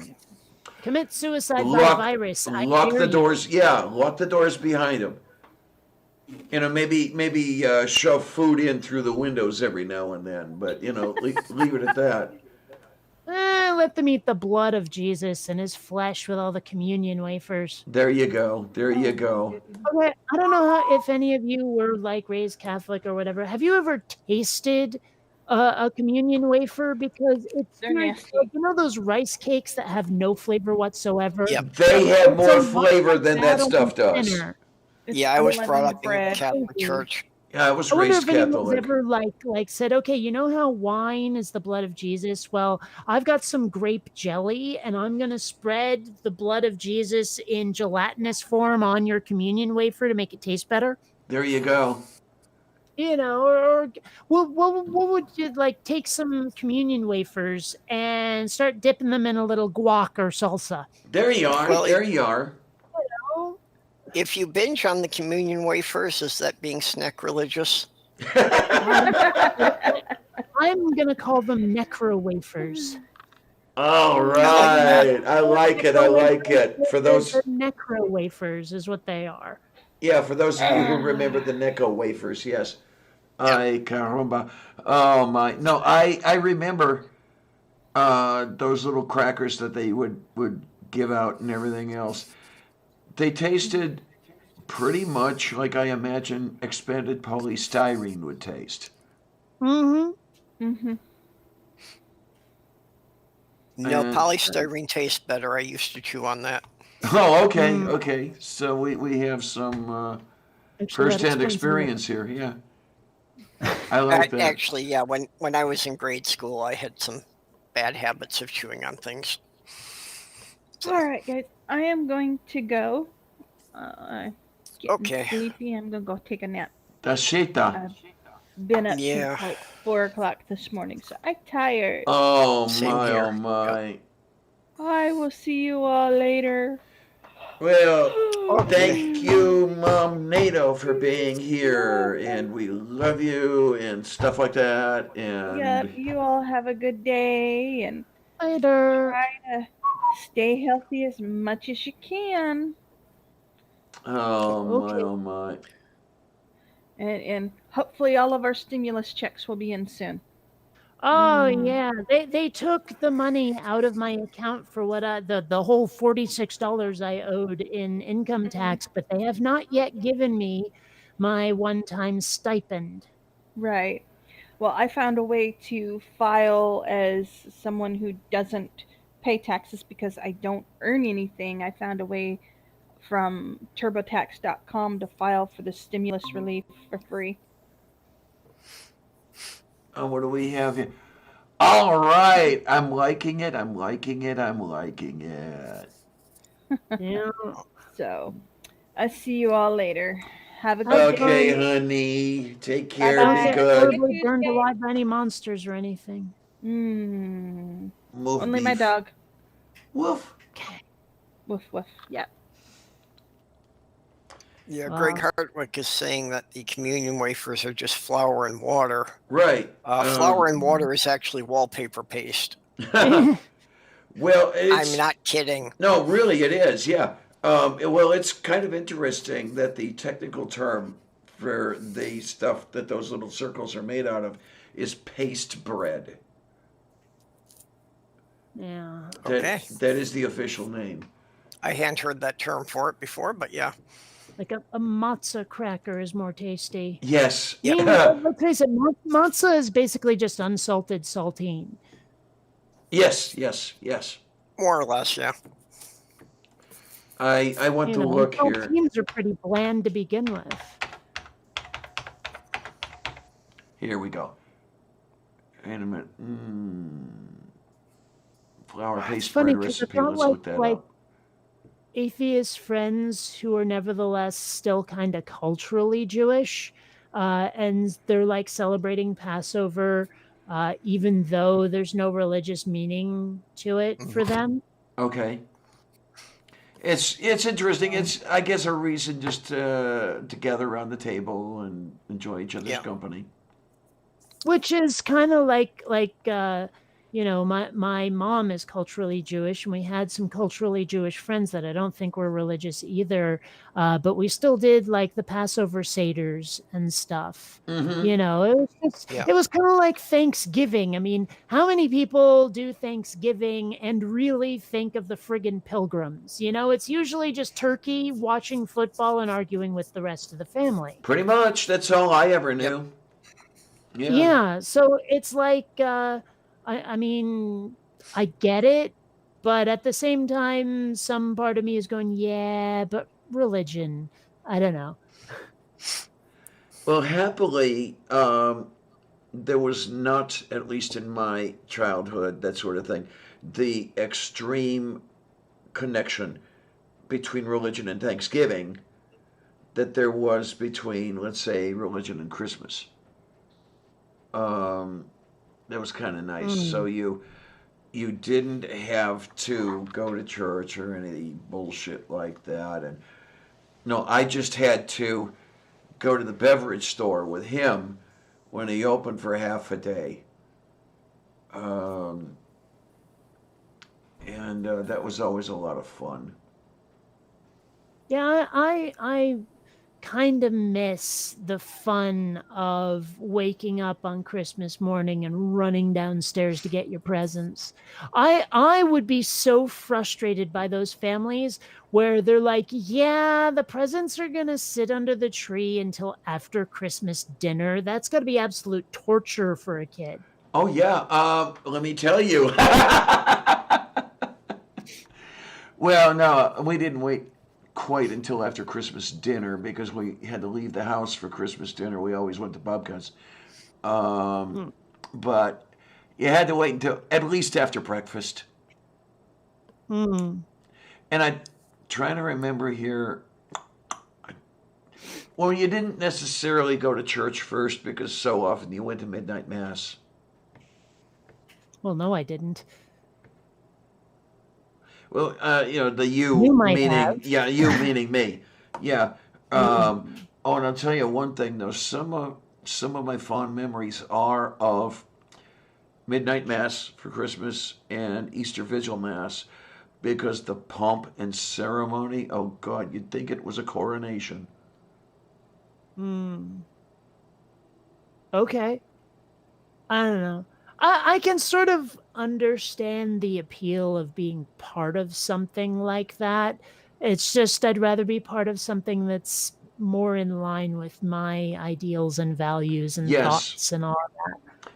Commit suicide by virus. Lock the doors. Yeah, lock the doors behind them. Maybe shove food in through the windows every now and then. But leave it at that. Let them eat the blood of Jesus and his flesh with all the communion wafers. There you go. There you go. Okay, I don't know if any of you were raised Catholic or whatever. Have you ever tasted a communion wafer? Because it's nasty. those rice cakes that have no flavor whatsoever. Yep. They have more flavor than that stuff does. It's Yeah, I was brought unleavened up in a bread. Catholic church, Yeah, I was I wonder raised if anyone's Catholic. ever like said, okay, you know how wine is the blood of Jesus? Well, I've got some grape jelly and I'm gonna spread the blood of Jesus in gelatinous form on your communion wafer to make it taste better. There you go. You know, or what would you like take some communion wafers and start dipping them in a little guac or salsa? There you are. Well, There you are. Oh, if you binge on the communion wafers, is that being sacrilegious? I'm, I'm gonna call them necro wafers. All I like that. right. I like it. I like it. For those, The necro wafers is what they are. yeah, for those of you who remember the Necco wafers, yes. Yep. Ay, caramba. Oh my. No, I remember those little crackers that they would give out and everything else. They tasted pretty much like I imagine expanded polystyrene would taste. Mm-hmm. Mm-hmm. No, And- polystyrene tastes better. I used to chew on that. Oh, okay, okay. So we have some Actually, that first-hand explains experience here. Yeah, I like that. Actually, yeah, when I was in grade school, I had some bad habits of chewing on things. So, All right, guys. I am going to go. Getting Okay. sleepy. I'm gonna go take a nap. Tashita. Been up Yeah. since like 4 o'clock this morning, so I'm tired. Oh Same my, here. oh my. I will see you all later. Well, Okay. thank you, Mom NATO, for being here, and we love you and stuff like that. And Yep, you all have a good day and Later. try to stay healthy as much as you can. oh my, Okay. oh my. And hopefully all of our stimulus checks will be in soon. Oh Mm. yeah, they took the money out of my account for what the whole $46 I owed in income tax, but they have not yet given me my one-time stipend. Right. Well, I found a way to file as someone who doesn't pay taxes because I don't earn anything. I found a way from turbotax.com to file for the stimulus relief for free. Oh, what do we have here? All right, I'm liking it. I'm liking it. I'm liking it. Yeah. So, I'll see you all later. Have a good Okay, day. honey. Take care. Bye-bye. Be Don't get good. horribly burned alive by any monsters or anything. Mm. Move Only my beef. dog. Woof. Woof woof. Yep. Yeah, Wow. Greg Hartwick is saying that the communion wafers are just flour and water. Right. Flour and water is actually wallpaper paste. Well, it's I'm not kidding. no, really, it is. Yeah. Well, it's kind of interesting that the technical term for the stuff that those little circles are made out of is paste bread. Yeah. Okay. That is the official name. I hadn't heard that term for it before, but yeah. Like a matzah cracker is more tasty. Yes. I mean, let's face it, matzah is basically just unsalted saltine. Yes. Yes. Yes. More or less, yeah. I want You to know, look here. saltines are pretty bland to begin with. Here we go. Wait a minute. Flour It's paste funny bread 'cause recipe. it's not Let's look that like up. atheist friends who are nevertheless still kind of culturally Jewish, and they're like celebrating Passover, even though there's no religious meaning to it for them. Okay. It's interesting. It's I guess a reason just to gather around the table and enjoy each other's Yeah. company. Which is kind of like you know, my mom is culturally Jewish, and we had some culturally Jewish friends that I don't think were religious either, but we still did like the Passover seders and stuff. Mm-hmm. You know, it was just, Yeah. it was kind of like Thanksgiving. I mean, how many people do Thanksgiving and really think of the friggin' pilgrims? You know, it's usually just turkey, watching football, and arguing with the rest of the family. Pretty much. That's all I ever knew. Yeah, so it's like, I mean, I get it, but at the same time, some part of me is going, yeah, but religion, I don't know. Well, happily, there was not, at least in my childhood, that sort of thing, the extreme connection between religion and Thanksgiving that there was between, let's say, religion and Christmas. Um, that was kind of nice. So Mm. you didn't have to go to church or any bullshit like that. And no, I just had to go to the beverage store with him when he opened for half a day. Um, and that was always a lot of fun. Yeah, I kind of miss the fun of waking up on Christmas morning and running downstairs to get your presents. I would be so frustrated by those families where they're like, "Yeah, the presents are going to sit under the tree until after Christmas dinner." That's got to be absolute torture for a kid. Oh yeah, let me tell you. Well, no, we didn't wait quite until after Christmas dinner because we had to leave the house for Christmas dinner. We always went to Bobcats. Um, Hmm. but you had to wait until at least after breakfast. Hmm. And I'm trying to remember here. Well, you didn't necessarily go to church first because so often you went to midnight mass. Well, no, I didn't. Well, the You you might meaning, yeah, you have. meaning me. Yeah. Mm. Oh, and I'll tell you one thing though. Some of my fond memories are of midnight mass for Christmas and Easter Vigil mass because the pomp and ceremony. Oh God, you'd think it was a coronation. Mm. Okay. I don't know. I can sort of understand the appeal of being part of something like that. It's just I'd rather be part of something that's more in line with my ideals and values and Yes. thoughts and all.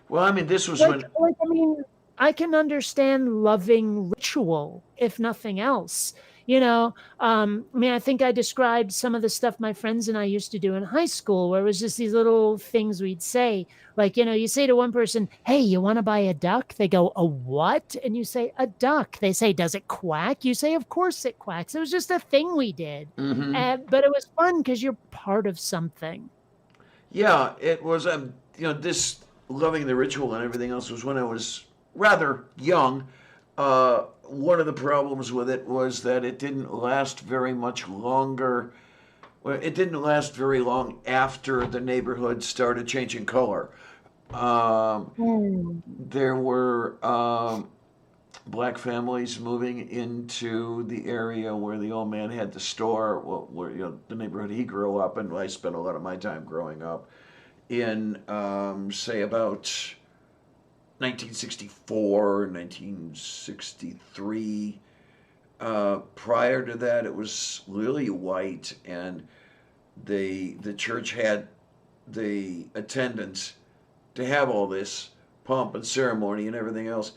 Well, I mean, this was Like when. like, I mean, I can understand loving ritual, if nothing else. I mean, I think I described some of the stuff my friends and I used to do in high school, where it was just these little things we'd say. Like, you say to one person, "Hey, you want to buy a duck?" They go, "A what?" And you say, "A duck." They say, "Does it quack?" You say, "Of course it quacks." It was just a thing we did. Hmm. But it was fun because you're part of something. Yeah, it was. This loving the ritual and everything else was when I was rather young. One of the problems with it was that it didn't last very much longer. Well, it didn't last very long after the neighborhood started changing color. Um, Hmm. there were black families moving into the area where the old man had the store, well, where the neighborhood he grew up in. I spent a lot of my time growing up in, say, about 1964, 1963. Prior to that, it was lily white, and the church had the attendance to have all this pomp and ceremony and everything else.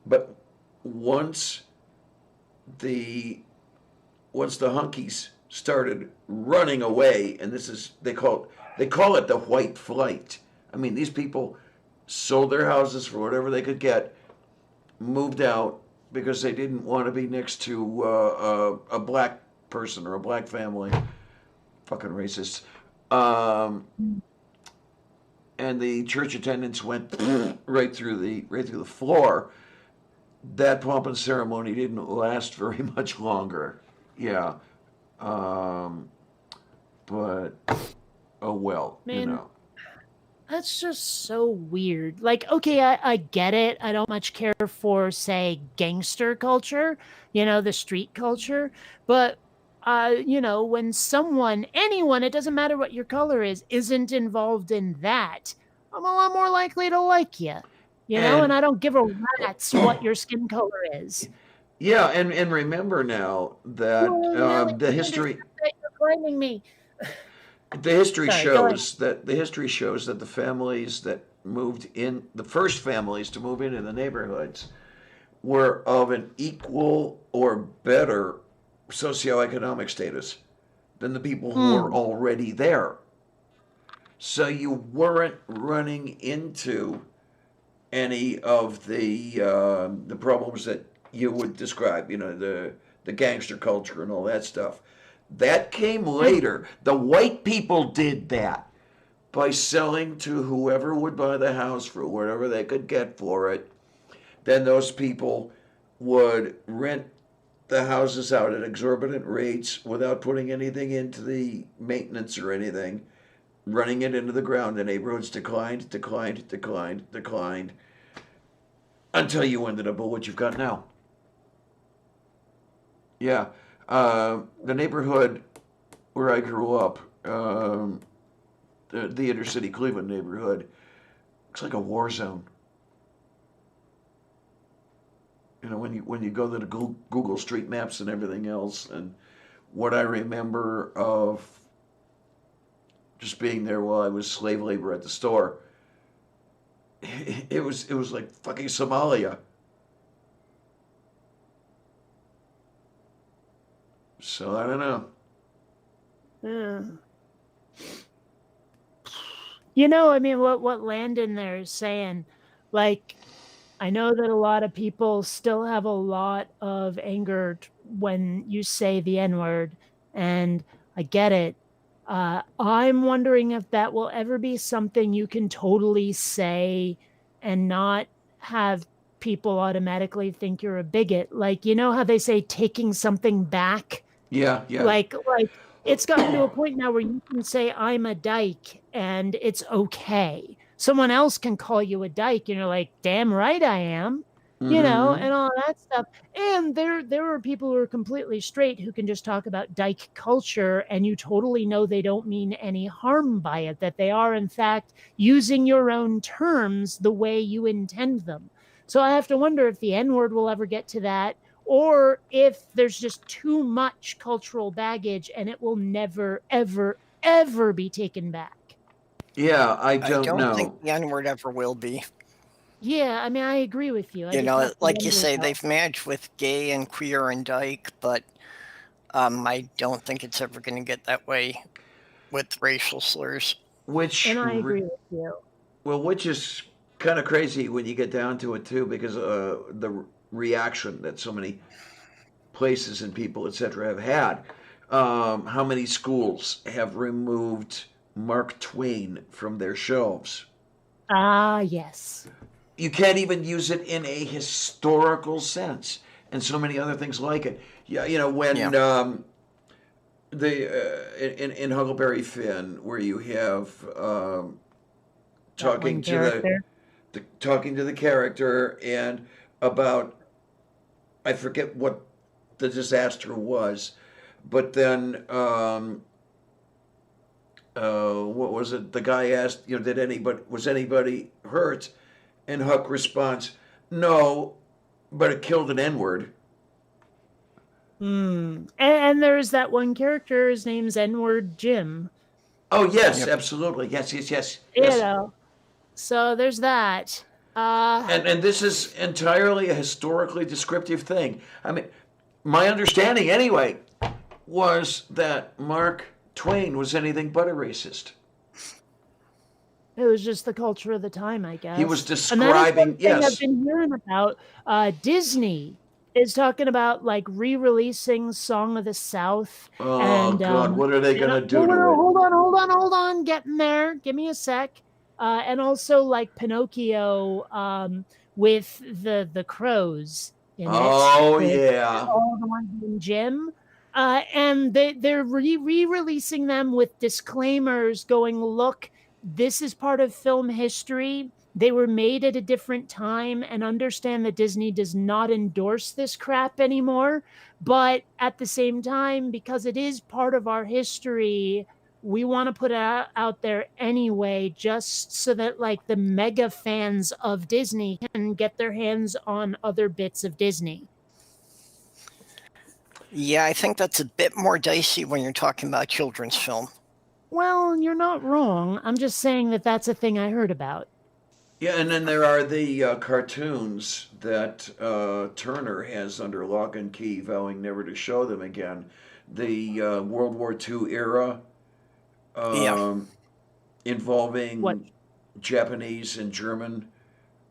But once the once the hunkies started running away, and this is they call it the white flight. I mean, these people sold their houses for whatever they could get, moved out because they didn't want to be next to a black person or a black family. Fucking racists. Um, and the church attendants went right through the floor. That pomp and ceremony didn't last very much longer. Yeah. Um, but oh well, you Man, know. that's just so weird. Like, okay, I get it. I don't much care for, say, gangster culture, the street culture. But, when someone, anyone, it doesn't matter what your color is, isn't involved in that, I'm a lot more likely to like you, and And I don't give a rat's what your skin color is. yeah, and remember now that Well, now I the history understand that you're blaming me. the history Sorry, go ahead. shows that the families that moved in, the first families to move into the neighborhoods, were of an equal or better socioeconomic status than the people who were Hmm. already there. so you weren't running into any of the problems that you would describe. You know, the gangster culture and all that stuff. That came It, later. The white people did that by selling to whoever would buy the house for whatever they could get for it. Then those people would rent the houses out at exorbitant rates without putting anything into the maintenance or anything, running it into the ground. The neighborhoods declined until you ended up with what you've got now. Yeah. The neighborhood where I grew up, the inner city Cleveland neighborhood, looks like a war zone. You know, when you go to the Google Street Maps and everything else, and what I remember of just being there while I was slave labor at the store, it was like fucking Somalia. So I don't know. yeah. You know, I mean, what Landon there is saying, like, I know that a lot of people still have a lot of anger when you say the N word, and I get it. I'm wondering if that will ever be something you can totally say and not have people automatically think you're a bigot. Like, you know how they say taking something back? Yeah, yeah. Like it's gotten to a point now where you can say I'm a dyke and it's okay. Someone else can call you a dyke and you're like, damn right I am, Mm-hmm. and all that stuff. And there are people who are completely straight who can just talk about dyke culture and you totally know they don't mean any harm by it, that they are in fact using your own terms the way you intend them. So I have to wonder if the N word will ever get to that, or if there's just too much cultural baggage and it will never, ever, ever be taken back. Yeah, I I don't don't think know. the N word ever will be. Yeah, I mean, I agree with you. I You just know, have to like you wonder say, though. they've managed with gay and queer and dyke, but I don't think it's ever going to get that way with racial slurs. Which And I agree with you. Well, which is kind of crazy when you get down to it too, because the reaction that so many places and people, etc., have had. How many schools have removed Mark Twain from their shelves? Ah, yes. You can't even use it in a historical sense, and so many other things like it. Yeah, you know Yeah. when the in Huckleberry Finn, where you have That talking one to the character. talking to the character and about I forget what the disaster was, but then what was it? The guy asked, you know, did anybody was anybody hurt? And Huck responds, no, but it killed an N word. And there's that one character, his name's N-word Jim. Oh yes, Yep. absolutely, yes. You know. So there's that. And this is entirely a historically descriptive thing. I mean, my understanding anyway was that Mark Twain was anything but a racist. It was just the culture of the time, I He was guess. And that is one describing, thing I've yes. been hearing about. Disney is talking about like re-releasing Song of the South, Oh and God, what are they no, gonna no, do no, to it? hold on, getting there. Give me a sec. And also like Pinocchio, with the crows in it, Oh with yeah. all the ones in Jim. And they're re-releasing them with disclaimers going, look, this is part of film history. They were made at a different time, and understand that Disney does not endorse this crap anymore. But at the same time, because it is part of our history, we want to put it out there anyway, just so that like the mega fans of Disney can get their hands on other bits of Disney. Yeah, I think that's a bit more dicey when you're talking about children's film. Well, you're not wrong. I'm just saying that that's a thing I heard about. Yeah, and then there are the cartoons that Turner has under lock and key, vowing never to show them again. The World War II era Yeah. um, involving What? Japanese and German.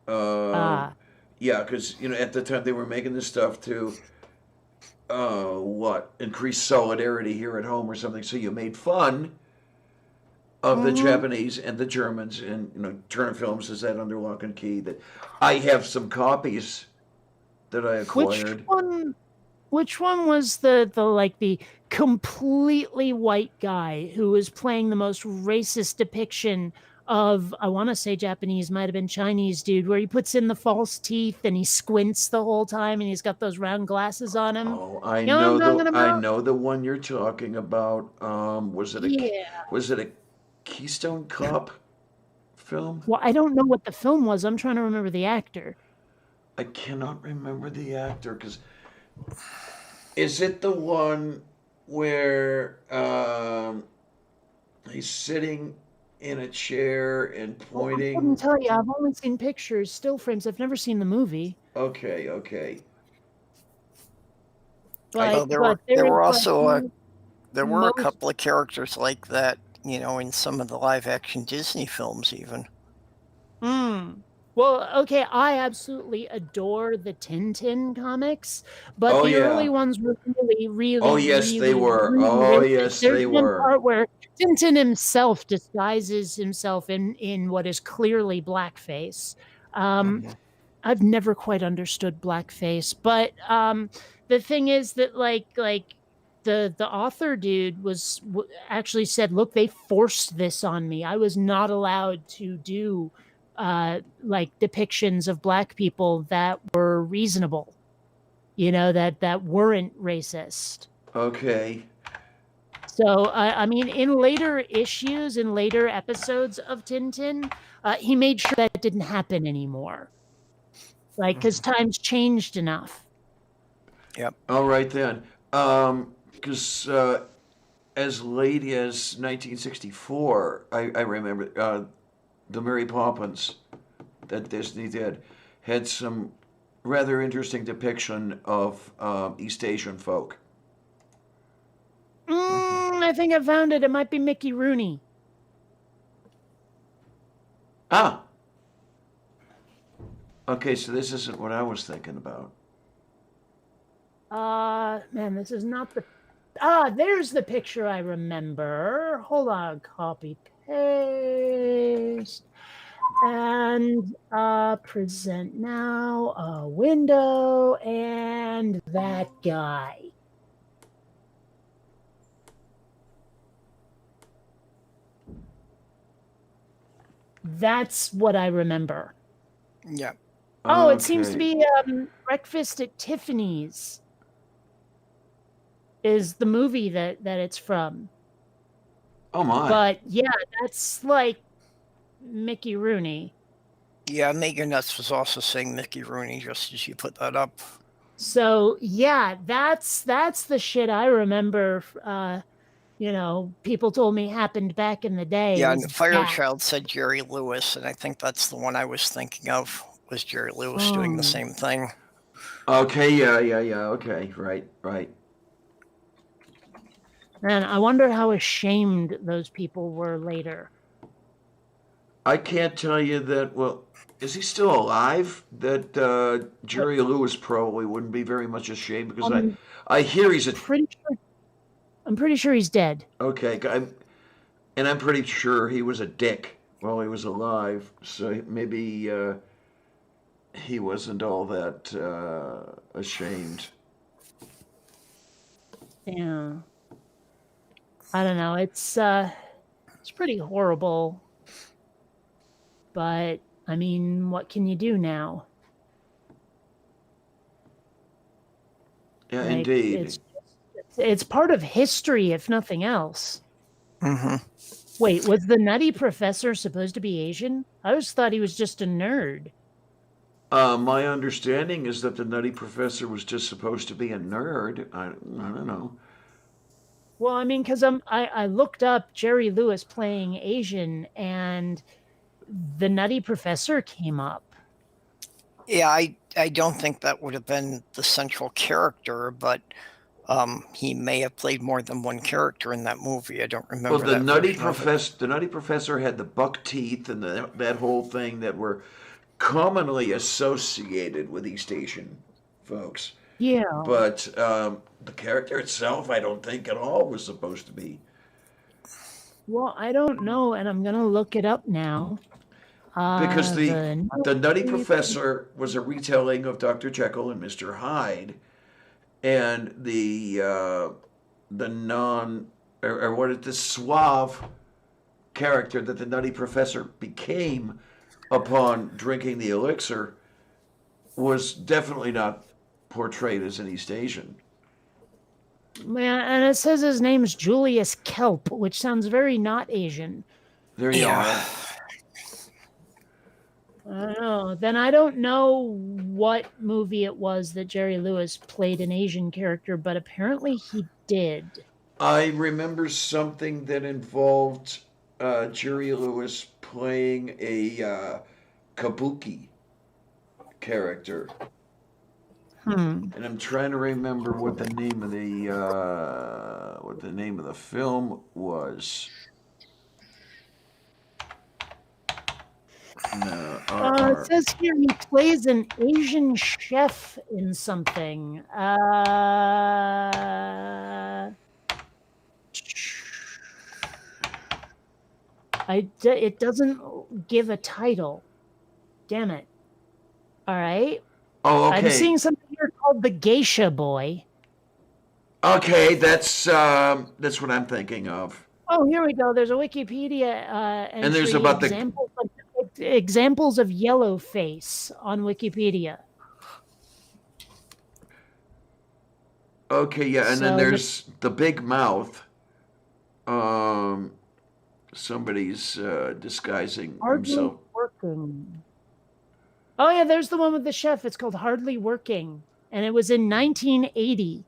Uh, Ah. yeah, because at the time they were making this stuff to increase solidarity here at home or something. So you made fun of the Mhm. Japanese and the Germans, and Turner Films is that under lock and key. That I have some copies that I Which acquired. one? Which one was the completely white guy who was playing the most racist depiction of, I want to say Japanese, might have been Chinese dude, where he puts in the false teeth and he squints the whole time and he's got those round glasses on him. Oh, I You know what I'm know talking I about? know the one you're talking about. Yeah. Was it a Keystone Cop film? Well, I don't know what the film was. I'm trying to remember the actor. I cannot remember the actor because is it the one where he's sitting in a chair and Well, I couldn't pointing? tell you. I've only seen pictures, still frames. I've never seen the movie. Okay, okay. I Well, But there there is were like also there were a most. couple of characters like that, in some of the live action Disney films even. Mm. Well, okay, I absolutely adore the Tintin comics, but oh the early yeah. ones were really, Oh really, yes, they really, were. really Oh racist. yes, There's they one were. part where Tintin himself disguises himself in what is clearly blackface. Um, Mhm. I've never quite understood blackface, but the thing is that the author dude actually said, "Look, they forced this on me. I was not allowed to do like depictions of black people that were reasonable, that weren't racist." Okay. So, I mean, in later issues, in later episodes of Tintin, he made sure that didn't happen anymore. Like, because Mhm. times changed enough. Yep. All right then. Because as late as 1964, I remember the Mary Poppins that Disney did had some rather interesting depiction of East Asian folk. Mhm. I think I found it. It might be Mickey Rooney. Ah, okay, so this isn't what I was thinking about. Man, this is not the. There's the picture I remember. Hold on, copy paste. And present now, a window, and that guy. That's what I remember. Yep. Oh, it seems to Okay. be Breakfast at Tiffany's is the movie that it's from. Oh my. But yeah, that's like Mickey Rooney. Yeah, Megan Nuts was also saying Mickey Rooney just as you put that up. So yeah, that's the shit I remember. People told me happened back in the day. Yeah, Was and that? Firechild said Jerry Lewis, and I think that's the one I was thinking of, was Jerry Lewis doing the Oh, same thing. Okay, yeah. Okay, right. man, I wonder how ashamed those people were later. I can't tell you that. Well, is he still alive? That But Jerry Lewis probably wouldn't be very much ashamed because I'm I hear he's a pretty sure. I'm pretty sure he's dead. okay. I'm pretty sure he was a dick while he was alive. So maybe he wasn't all that ashamed. Yeah. I don't know. It's pretty horrible. But I mean, what can you do now? Yeah, Like indeed. it's part of history, if nothing else. Hmm. Wait, was the Nutty Professor supposed to be Asian? I always thought he was just a nerd. My understanding is that the Nutty Professor was just supposed to be a nerd. I don't know. Well, I mean, because I looked up Jerry Lewis playing Asian, and the Nutty Professor came up. Yeah, I don't think that would have been the central character, but He may have played more than one character in that movie. I don't Well, remember the that Nutty version of it. Professor, the Nutty Professor had the buck teeth and that whole thing that were commonly associated with East Asian folks. Yeah. But the character itself, I don't think at all was supposed to be. Well, I don't know, and I'm gonna look it up now. Because the Nutty Nutty- Professor was a retelling of Dr. Jekyll and Mr. Hyde, and the non or what is the suave character that the Nutty Professor became upon drinking the elixir was definitely not portrayed as an East Asian. Yeah, and it says his name's Julius Kelp, which sounds very not Asian. There you Yeah. are. I don't know. Then I don't know what movie it was that Jerry Lewis played an Asian character, but apparently he did. I remember something that involved Jerry Lewis playing a kabuki character, Hmm. and I'm trying to remember what the name of the film was. No, It says here he plays an Asian chef in something. It doesn't give a title. Damn it. All right. Oh, I'm okay. seeing something here called The Geisha Boy. Okay, that's what I'm thinking of. Oh, here we go. There's a Wikipedia entry. And there's about the examples of yellow face on Wikipedia. Okay, yeah, and then So there's the big mouth. Somebody's disguising Hardly himself. Working. Oh yeah, there's the one with the chef. It's called Hardly Working, and it was in 1980.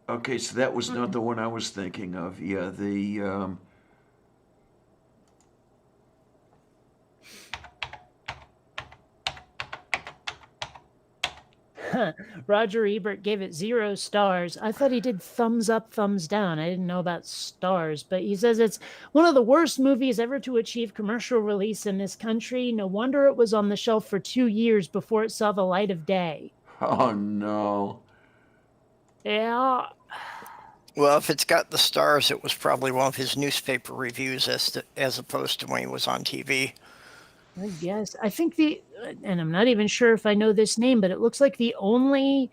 Okay, so that was not the one I was thinking of. Yeah, the Roger Ebert gave it 0 stars. I thought he did thumbs up, thumbs down. I didn't know about stars, but he says it's one of the worst movies ever to achieve commercial release in this country. No wonder it was on the shelf for 2 years before it saw the light of day. oh no. Yeah. Well, if it's got the stars, it was probably one of his newspaper reviews as opposed to when he was on TV. I guess. I think and I'm not even sure if I know this name, but it looks like the only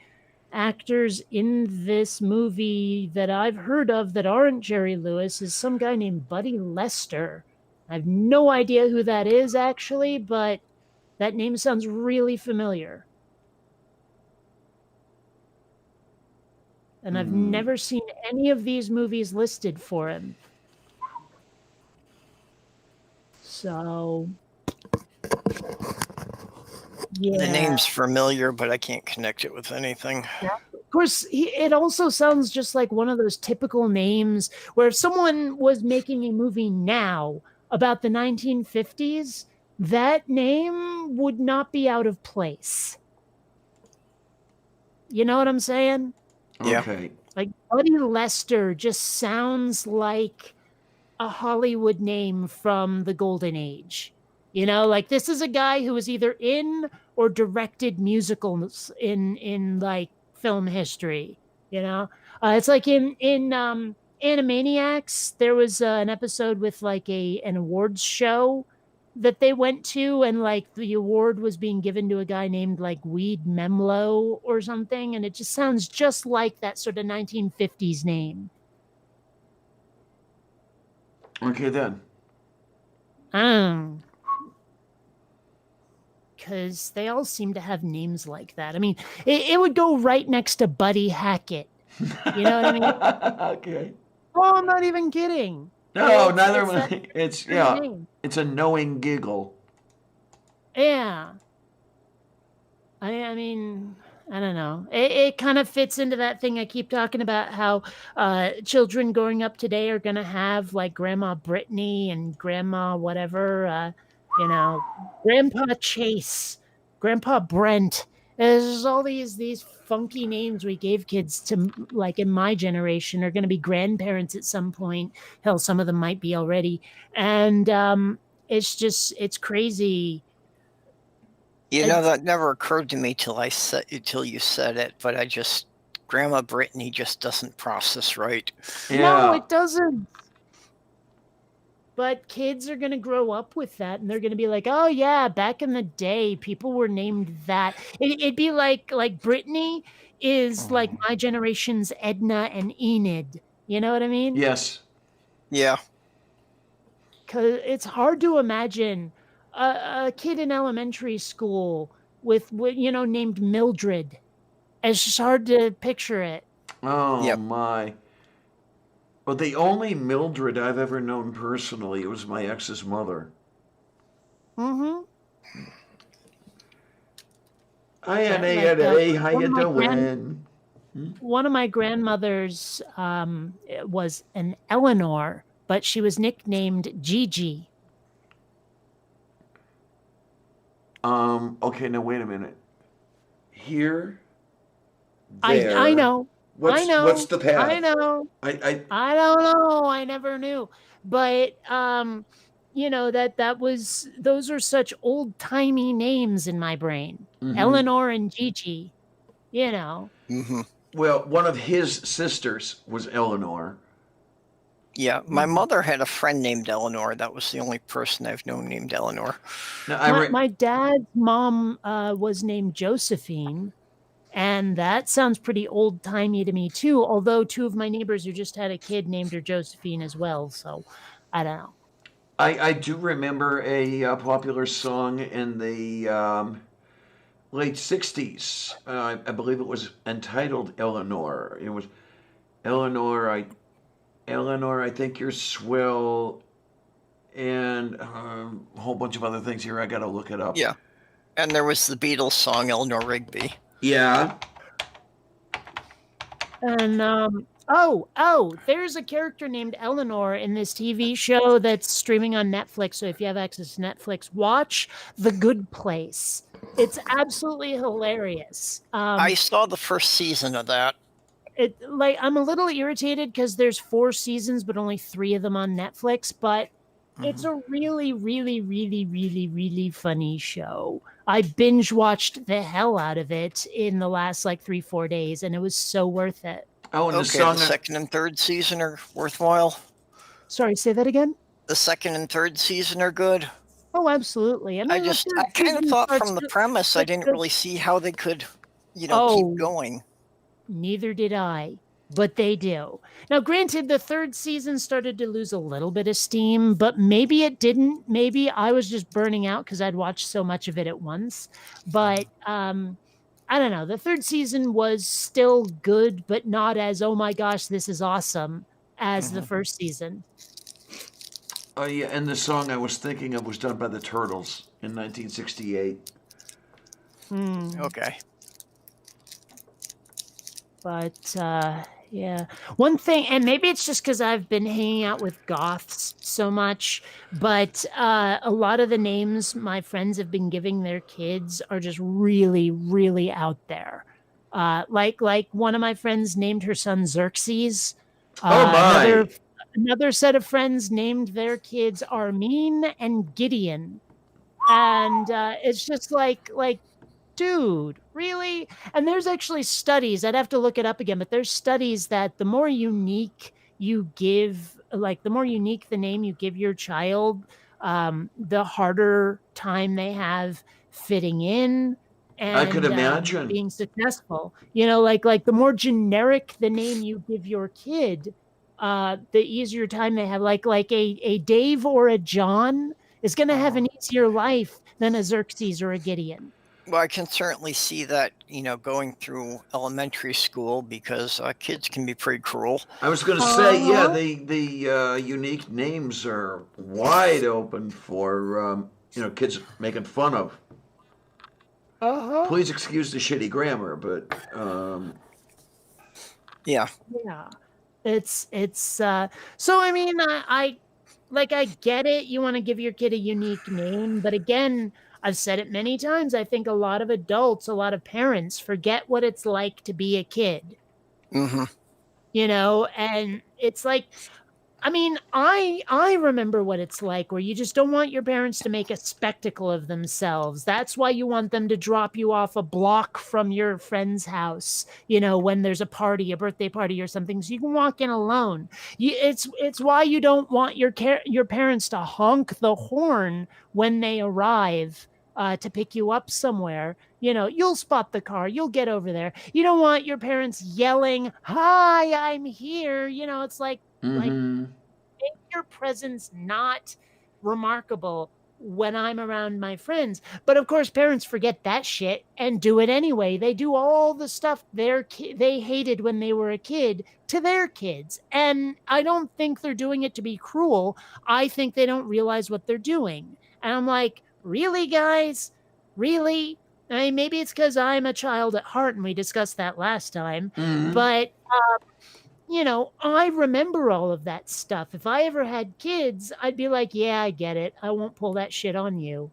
actors in this movie that I've heard of that aren't Jerry Lewis is some guy named Buddy Lester. I have no idea who that is actually, but that name sounds really familiar. And I've never seen any of these movies listed for him. So, yeah. The name's familiar, but I can't connect it with anything. Yeah. Of course, it also sounds just like one of those typical names where if someone was making a movie now about the 1950s, that name would not be out of place. You know what I'm saying? Yeah. Okay. Like Buddy Lester just sounds like a Hollywood name from the Golden Age. You know, like this is a guy who was either in or directed musicals in like film history. You know, it's like in Animaniacs, there was an episode with like an awards show that they went to, and like the award was being given to a guy named like Weed Memlo or something, and it just sounds just like that sort of 1950s name. Okay then. Because they all seem to have names like that. I mean, it would go right next to Buddy Hackett. You know what I mean? Okay. Oh, I'm not even kidding. No, It's- neither it's one. that- It's his yeah. name. It's a knowing giggle. Yeah. I mean, I don't know. It kind of fits into that thing I keep talking about, how children growing up today are going to have like Grandma Brittany and Grandma whatever, you know, Grandpa Chase Grandpa Brent. There's all these funky names we gave kids to, like in my generation, are going to be grandparents at some point. Hell, some of them might be already, and it's crazy. You know, It's, that never occurred to me till you said it, but Grandma Brittany just doesn't process right. No, Yeah. it doesn't. But kids are going to grow up with that, and they're going to be like, "Oh yeah, back in the day, people were named that." It'd be like Brittany is like my generation's Edna and Enid. You know what I mean? Yes. Yeah. Because it's hard to imagine a kid in elementary school with named Mildred. It's just hard to picture it. Oh Yep. my. Well, the only Mildred I've ever known personally was my ex's mother. Mm-hmm. Hi, Like Anna. How one you of my doing? one of my grandmothers was an Eleanor, but she was nicknamed Gigi. Okay, now wait a minute. Here, I there. know. I What's know. the I path? know. I I don't know. I never knew. But those are such old-timey names in my brain. mhm. Eleanor and Gigi, you know. Hmm. Well, one of his sisters was Eleanor. Yeah. My mother had a friend named Eleanor. That was the only person I've known named Eleanor. Now My dad's mom was named Josephine, and that sounds pretty old-timey to me too, although two of my neighbors who just had a kid named her Josephine as well, so I don't know. I do remember a popular song in the late '60s. I believe it was entitled Eleanor. It was Eleanor. Eleanor, I think you're swell, and a whole bunch of other things here. I got to look it up. Yeah. And there was the Beatles song Eleanor Rigby. Yeah. And there's a character named Eleanor in this TV show that's streaming on Netflix. So if you have access to Netflix, watch The Good Place. It's absolutely hilarious. I saw the first season of that. I'm a little irritated because there's 4 seasons, but only 3 of them on Netflix. But it's a really, really, really, really, really funny show. I binge watched the hell out of it in the last 3-4 days, and it was so worth it. Oh, and Okay, the song. the second and third season are worthwhile. Sorry, say that again. The second and third season are good. Oh, absolutely. I mean, I kind of thought from the premise, I didn't really see how they could, keep going. Neither did I, but they do. Now, granted, the third season started to lose a little bit of steam, but maybe it didn't. Maybe I was just burning out because I'd watched so much of it at once. But I don't know. The third season was still good, but not as, oh my gosh, this is awesome as the first season. Oh yeah, and the song I was thinking of was done by the Turtles in 1968. Okay. But yeah, one thing, and maybe it's just because I've been hanging out with goths so much, but a lot of the names my friends have been giving their kids are just really, really out there. Like one of my friends named her son Xerxes. Oh my! Another set of friends named their kids Armin and Gideon, and it's just like dude, really? And there's actually studies, I'd have to look it up again, but there's studies that the more unique you give, the more unique the name you give your child, the harder time they have fitting in and I could imagine. being successful. Like the more generic the name you give your kid, the easier time they have. Like a Dave or a John is going to have an easier life than a Xerxes or a Gideon. Well, I can certainly see that, going through elementary school because kids can be pretty cruel. I was going to say, yeah, the unique names are wide open for kids making fun of. Please excuse the shitty grammar, but yeah. It's so I mean I get it. You want to give your kid a unique name, but again, I've said it many times. I think a lot of adults, a lot of parents forget what it's like to be a kid, Mm-hmm. And it's like, I mean, I remember what it's like where you just don't want your parents to make a spectacle of themselves. That's why you want them to drop you off a block from your friend's house, when there's a party, a birthday party or something, so you can walk in alone. It's why you don't want your parents to honk the horn when they arrive. To pick you up somewhere, you'll spot the car, you'll get over there. You don't want your parents yelling, "Hi, I'm here." It's like Mm-hmm. make your presence not remarkable when I'm around my friends. But of course, parents forget that shit and do it anyway. They do all the stuff they hated when they were a kid to their kids. And I don't think they're doing it to be cruel. I think they don't realize what they're doing. And I'm like, really, guys? Really? I mean, maybe it's because I'm a child at heart and we discussed that last time. Mm-hmm. But I remember all of that stuff. If I ever had kids, I'd be like, yeah, I get it. I won't pull that shit on you.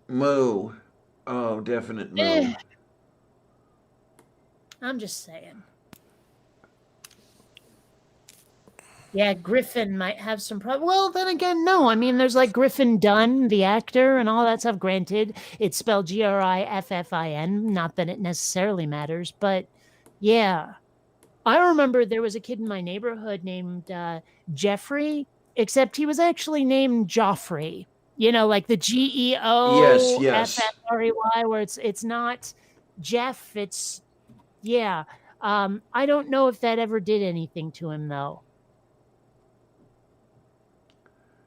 Moo. Oh, definite moo. Eh, I'm just saying. Yeah, Griffin might have some problem. Well, then again, no. I mean, there's like Griffin Dunn, the actor, and all that stuff. Granted, it's spelled Griffin. Not that it necessarily matters, but yeah. I remember there was a kid in my neighborhood named Jeffrey, except he was actually named Joffrey. Like the Yes, yes. GEOFFREY, where it's not Jeff. It's yeah. I don't know if that ever did anything to him though.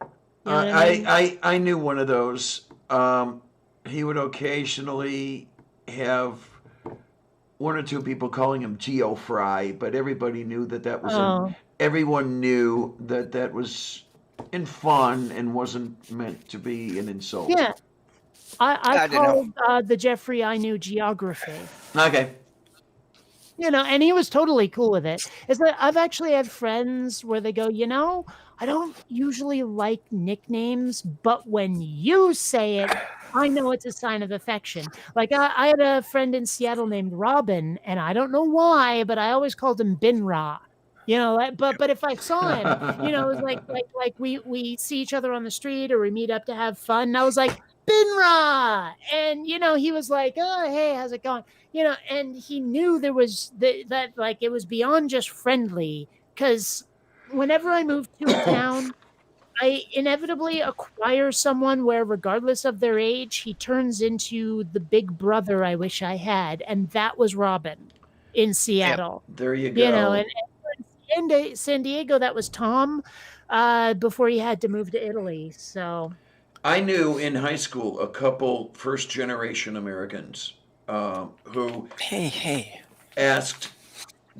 You know what I mean? I knew one of those. He would occasionally have one or two people calling him Geo Fry, but everybody knew that was everyone knew that was in fun and wasn't meant to be an insult. Yeah. I don't called the Jeffrey I knew geography. Okay. And he was totally cool with it. It's that I've actually had friends where they go, I don't usually like nicknames, but when you say it, I know it's a sign of affection. Like I had a friend in Seattle named Robin, and I don't know why, but I always called him Bin Ra. But if I saw him, it was like we see each other on the street or we meet up to have fun. And I was like, Bin Ra, and he was like, oh hey, how's it going? And he knew there was that like it was beyond just friendly, because whenever I move to a town, I inevitably acquire someone where, regardless of their age, he turns into the big brother I wish I had, and that was Robin in Seattle. Yep. There you go. And in San Diego, that was Tom, before he had to move to Italy. So I knew in high school a couple first-generation Americans who asked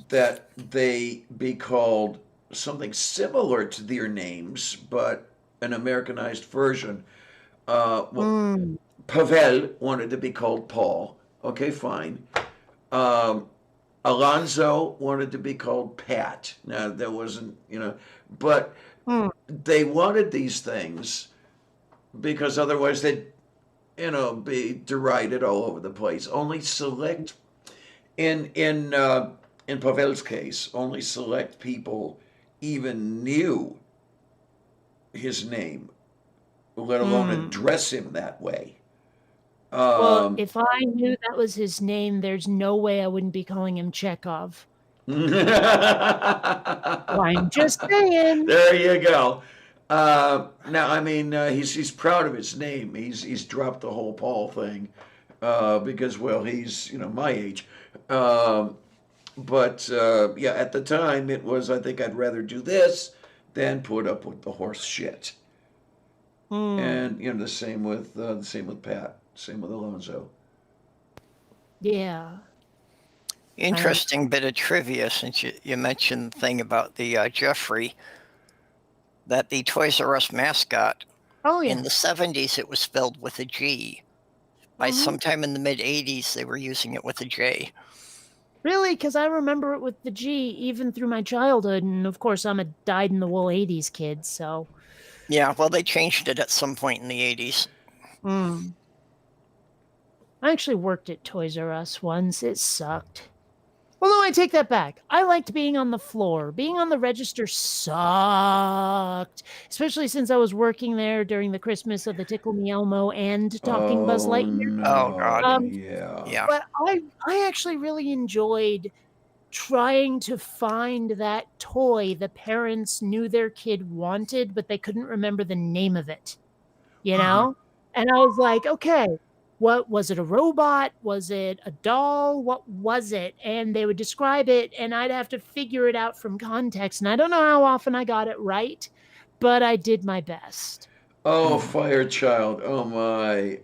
that they be called something similar to their names, but an Americanized version. Pavel wanted to be called Paul. Okay, fine. Alonzo wanted to be called Pat. Now, there wasn't, but they wanted these things because otherwise they'd, be derided all over the place. Only select, in Pavel's case, only select people even knew his name, let alone address him that way. Well, if I knew that was his name, there's no way I wouldn't be calling him Chekhov. I'm just saying. There you go. Now, I mean, he's proud of his name. He's dropped the whole Paul thing because, well, he's my age. But yeah, at the time it was, I think I'd rather do this than put up with the horse shit. And the same with Pat, same with Alonzo. Yeah. Interesting bit of trivia, since you mentioned the thing about the Jeffrey, that the Toys R Us mascot, in the 70s it was spelled with a G. By sometime in the mid-80s they were using it with a J. Really? Because I remember it with the G even through my childhood, and of course I'm a dyed-in-the-wool 80s kid, so... Yeah, well, they changed it at some point in the 80s. Mm. I actually worked at Toys R Us once. It sucked. Well, no, I take that back. I liked being on the floor. Being on the register sucked, especially since I was working there during the Christmas of the Tickle Me Elmo and Talking Buzz Oh Lightyear. Oh God. no, Um, yeah. Yeah. but I actually really enjoyed trying to find that toy the parents knew their kid wanted, but they couldn't remember the name of it, you know? And I was like, okay, what was it? A robot? Was it a doll? What was it? And they would describe it, and I'd have to figure it out from context. And I don't know how often I got it right, but I did my best. Oh, Fire Child. Oh my.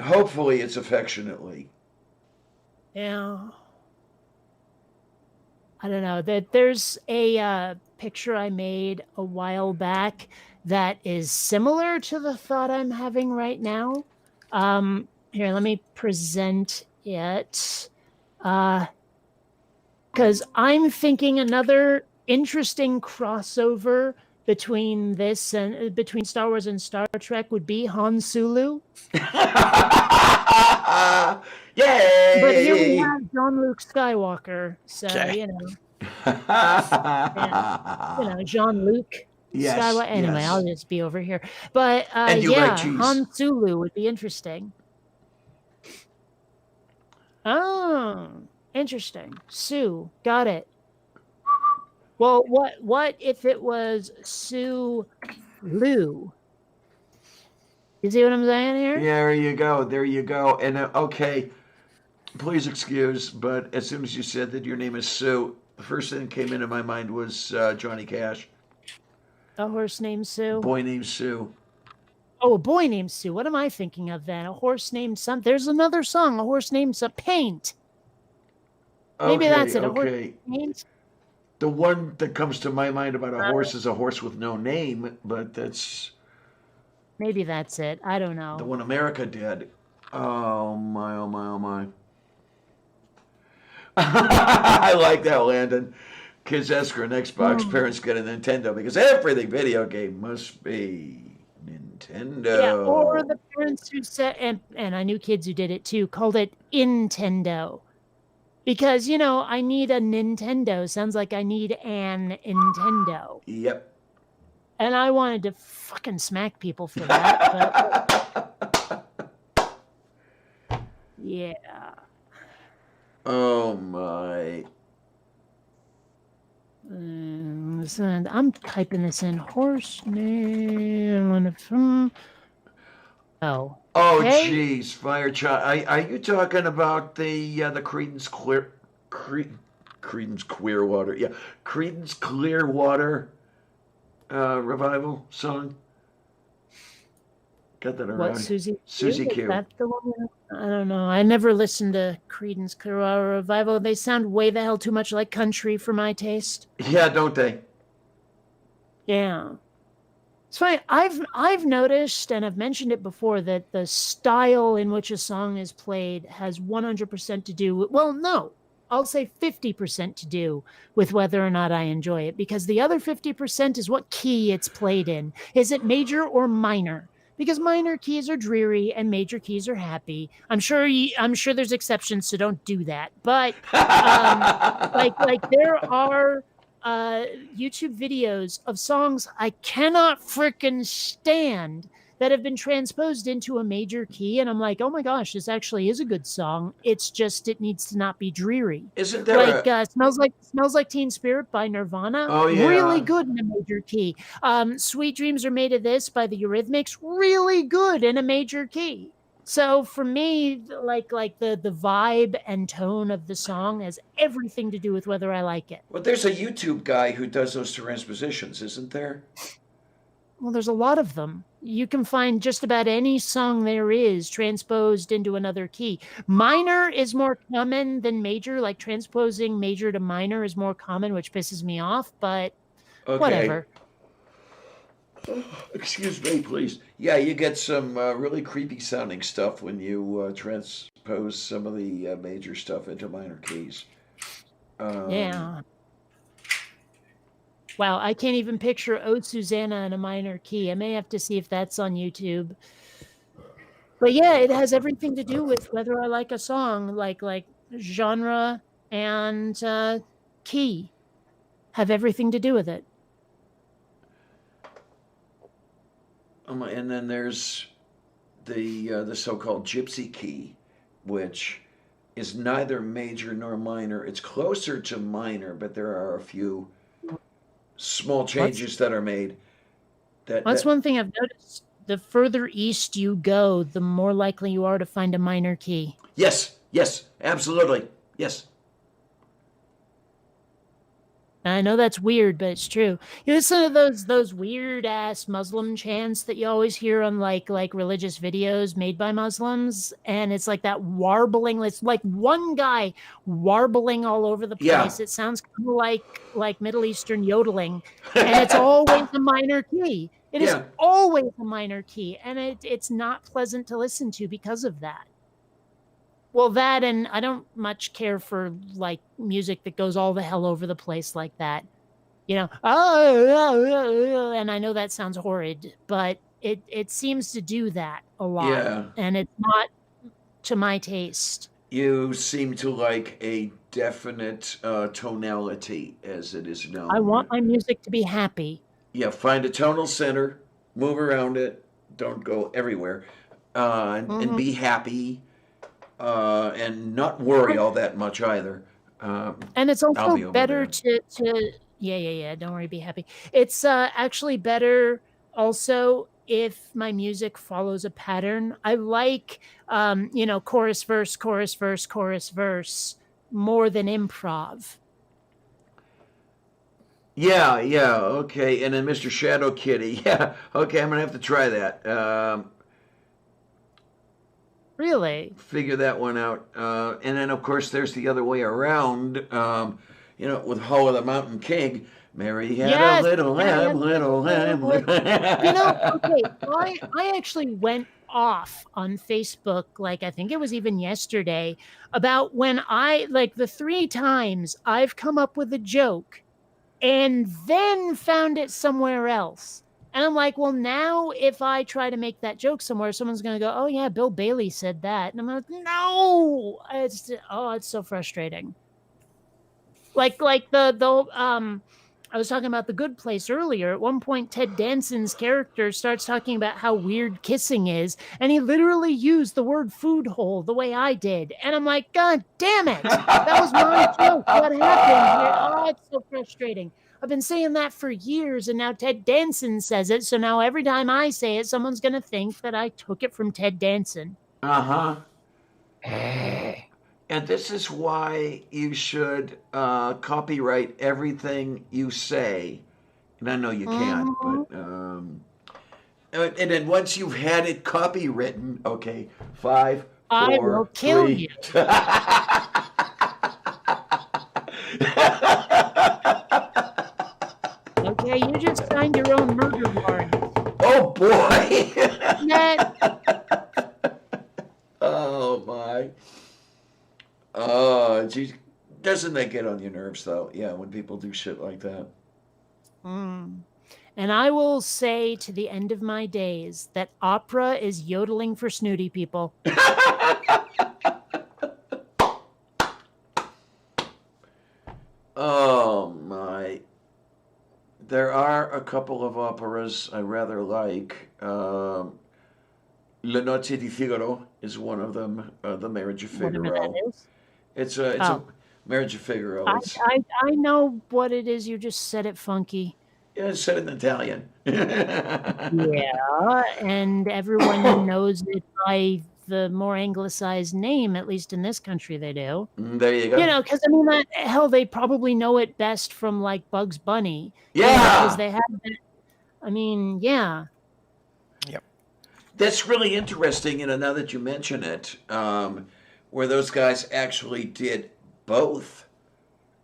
Hopefully it's affectionately. Yeah. I don't know. There's a picture I made a while back that is similar to the thought I'm having right now. Here, let me present it. Because I'm thinking another interesting crossover between this and between Star Wars and Star Trek would be Han Sulu. But here we Yay! have Jean-Luc Skywalker. So, Okay. Jean-Luc Yes, Skywalker. Anyway, yes. I'll just be over here. But And you like yeah, cheese. Han Sulu would be interesting. Oh, interesting. Sue, got it. Well, what if it was Sue Lou? You see what I'm saying here? There you go. There you go. And okay, please excuse, but as soon as you said that your name is Sue, the first thing that came into my mind was Johnny Cash. A horse named Sue. Boy named Sue. Oh, a boy named Sue. What am I thinking of then? A horse named some. There's another song. A horse named Paint. Maybe Okay, that's it. A horse okay. named. The one that comes to my mind about a horse is a horse with no name, but that's Maybe that's it. I don't know. the one America did. Oh my, oh my, oh my. I like that, Landon. Kids ask for an Xbox, parents get a Nintendo because everything video game must be Nintendo. Yeah, or the parents who said, and I knew kids who did it too, called it Nintendo. Because, I need a Nintendo. Sounds like I need an Nintendo. Yep. And I wanted to fucking smack people for that. But yeah. Oh my. I'm typing this in. Horse name. Oh. Oh Okay. jeez, Fire Child. Are you talking about the Creedence Clearwater? Yeah, Creedence Clearwater revival song. Got that around? What, Susie? Susie Is Q. that the one? I don't know. I never listened to Creedence Clearwater Revival. They sound way the hell too much like country for my taste. Yeah, don't they? Yeah. It's funny. I've noticed, and I've mentioned it before, that the style in which a song is played has 100% to do with, well, no, I'll say 50% to do with whether or not I enjoy it, because the other 50% is what key it's played in. Is it major or minor? Because minor keys are dreary and major keys are happy. I'm sure there's exceptions, so don't do that. But like there are YouTube videos of songs I cannot frickin' stand that have been transposed into a major key, and I'm like, oh my gosh, this actually is a good song. It's just it needs to not be dreary. Isn't there Like Smells Like Teen Spirit by Nirvana. Oh, yeah. Really good in a major key. Sweet Dreams Are Made of This by the Eurythmics. Really good in a major key. So for me, like the vibe and tone of the song has everything to do with whether I like it. Well, there's a YouTube guy who does those transpositions, isn't there? Well, there's a lot of them. You can find just about any song there is transposed into another key. Minor is more common than major. Like transposing major to minor is more common, which pisses me off, but Okay. whatever. Excuse me, please. Yeah, you get some really creepy sounding stuff when you transpose some of the major stuff into minor keys. Yeah. Wow, I can't even picture "Oh Susanna" in a minor key. I may have to see if that's on YouTube. But yeah, it has everything to do with whether I like a song, like genre and key have everything to do with it. And then there's the so-called gypsy key, which is neither major nor minor. It's closer to minor, but there are a few small changes that are made. That's one thing I've noticed. The further east you go, the more likely you are to find a minor key. Yes, absolutely, yes. I know that's weird, but it's true. You know, some of those weird ass Muslim chants that you always hear on like religious videos made by Muslims, and it's like that warbling. It's like one guy warbling all over the Yeah. place. It sounds kind of like Middle Eastern yodeling, and it's always a minor key. It is Yeah. always a minor key, and it's not pleasant to listen to because of that. Well, that, and I don't much care for like music that goes all the hell over the place like that. You know, and I know that sounds horrid, but it seems to do that a lot, Yeah. and it's not to my taste. You seem to like a definite tonality, as it is known. I want my music to be happy. Yeah, find a tonal center, move around it, don't go everywhere, and be happy, and not worry all that much either. And it's I'll also be over better there. to yeah. Don't worry, be happy. It's actually better also if my music follows a pattern. I like chorus verse, chorus verse, chorus verse more than improv. Yeah, okay. And then Mr. Shadow Kitty. Yeah, okay, I'm gonna have to try that. Really? Figure that one out. And then, of course, there's the other way around. With Ho of the Mountain King. Mary had a little lamb, little lamb. Okay, I actually went off on Facebook, like I think it was even yesterday, about when I, like the 3 times I've come up with a joke and then found it somewhere else. And I'm like, well, now if I try to make that joke somewhere, someone's going to go, oh, yeah, Bill Bailey said that. And I'm like, no, it's so frustrating. Like I was talking about The Good Place earlier. At one point, Ted Danson's character starts talking about how weird kissing is, and he literally used the word food hole the way I did. And I'm like, God damn it! That was my joke. What happened here? Oh, it's so frustrating. I've been saying that for years, and now Ted Danson says it, so now every time I say it, someone's going to think that I took it from Ted Danson. Uh-huh. And this is why you should copyright everything you say. And I know you can't, but and then once you've had it copywritten, okay, 5, 4, I will kill 3. you. Okay, you just signed your own murder warrant. Oh boy! Oh my! Oh, geez. Doesn't that get on your nerves though? Yeah, when people do shit like that. And I will say to the end of my days that opera is yodeling for snooty people. Oh my. There are a couple of operas I rather like. La Notte di Figaro is one of them. The Marriage of Figaro. Whatever that is. It's a Marriage of Figaro. I know what it is. You just said it funky. Yeah, it's said in Italian. Yeah, and everyone knows it by the more anglicized name, at least in this country they do. There you go. You know, because I mean, hell, they probably know it best from like Bugs Bunny. Yeah. Because they have that. I mean, yeah. Yep. That's really interesting, now that you mention it, where those guys actually did both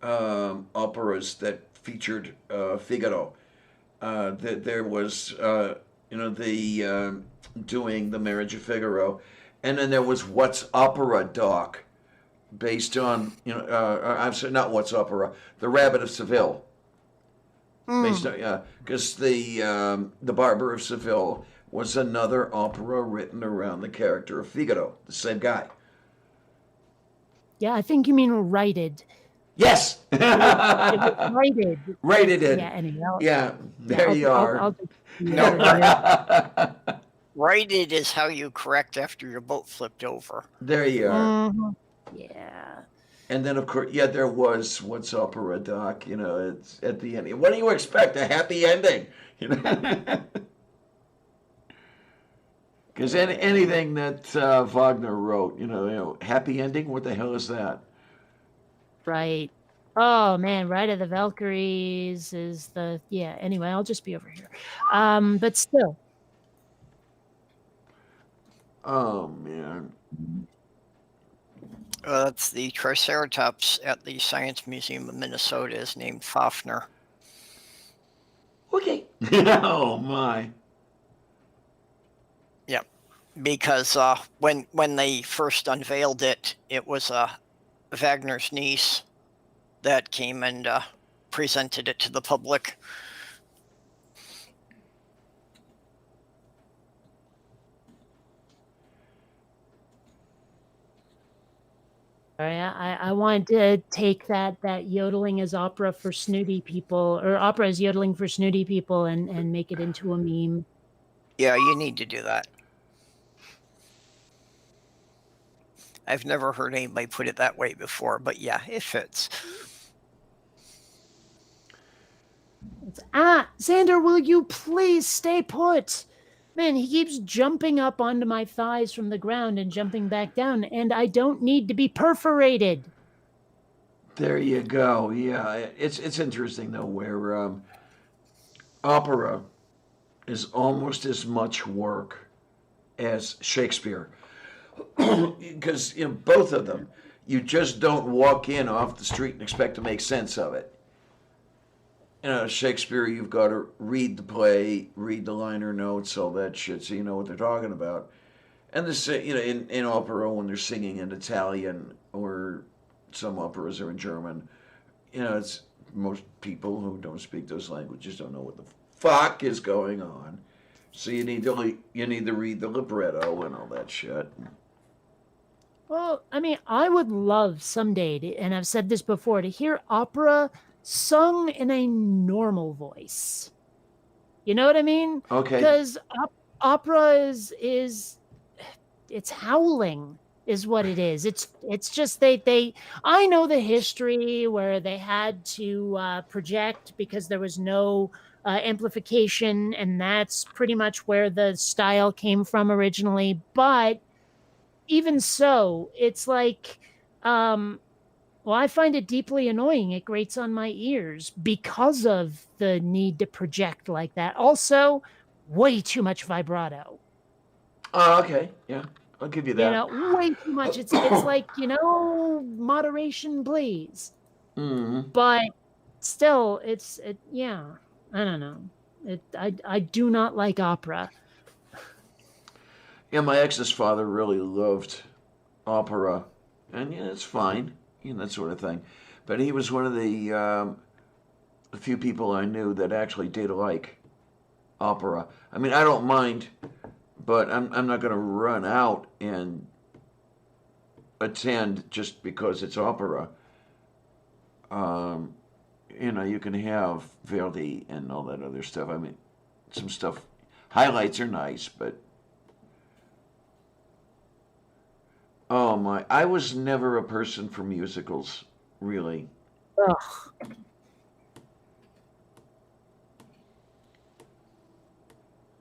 operas that featured Figaro. There was, the doing The Marriage of Figaro, and then there was What's Opera Doc, based on, I'm sorry, not What's Opera, The Rabbit of Seville. Based on, yeah, because the Barber of Seville was another opera written around the character of Figaro, the same guy. Yeah, I think you mean righted. Yes, It was righted. rated Yeah. it. Anyway, Yeah, yeah, there you I'll are. just be No, over here. Righted is how you correct after your boat flipped over. There you are. Mhm. Yeah. And then, of course, yeah, there was what's opera, Doc. You know, it's at the end. What do you expect? A happy ending, you know? Because anything that Wagner wrote, happy ending. What the hell is that? Right. Oh man, Ride of the Valkyries is the yeah. Anyway, I'll just be over here. But still, Oh man. That's the Triceratops at the Science Museum of Minnesota is named Fafner. Okay. Oh my. Yep, because when they first unveiled it, it was Wagner's niece that came and presented it to the public. I want to take that yodeling as opera for snooty people, or opera as yodeling for snooty people, and make it into a meme. Yeah, you need to do that. I've never heard anybody put it that way before, but yeah, it fits. Xander, will you please stay put? Man, he keeps jumping up onto my thighs from the ground and jumping back down, and I don't need to be perforated. There you go. Yeah, it's interesting though, where opera is almost as much work as Shakespeare, because both of them, you just don't walk in off the street and expect to make sense of it. Shakespeare, you've got to read the play, read the liner notes, all that shit, so you know what they're talking about. And this, in opera, when they're singing in Italian, or some operas are in German, it's most people who don't speak those languages don't know what the fuck is going on. So you need to read the libretto and all that shit. Well, I mean, I would love someday, and I've said this before, to hear opera sung in a normal voice. You know what I mean? Okay. Because opera is it's howling is what it is. It's just they I know the history where they had to project because there was no amplification, and that's pretty much where the style came from originally. But even so, it's like well, I find it deeply annoying. It grates on my ears because of the need to project like that. Also, way too much vibrato. Oh, okay. Yeah, I'll give you that. Way too much. It's like, moderation, please. Mm-hmm. But still, yeah. I don't know. I do not like opera. Yeah, my ex's father really loved opera, and yeah, it's fine, that sort of thing. But he was one of the few people I knew that actually did like opera. I mean, I don't mind, but I'm not going to run out and attend just because it's opera. You can have Verdi and all that other stuff. I mean, some stuff, highlights are nice, but oh my, I was never a person for musicals, really. Ugh.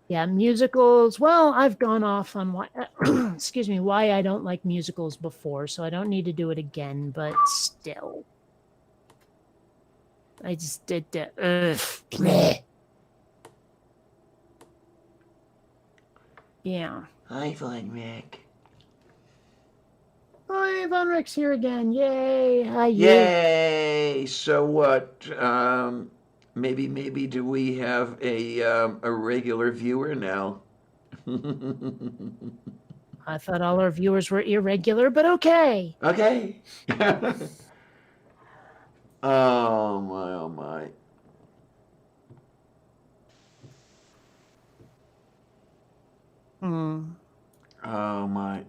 Yeah, musicals. Well, I've gone off on why, excuse me, why I don't like musicals before, so I don't need to do it again. But still, I just did that. Bleh. Yeah. Hi, Von Rick. Hi, Von Rick's here again. Yay! Hi, you. Yay! So what? Maybe do we have a regular viewer now? I thought all our viewers were irregular, but okay. Okay. Oh my, oh my.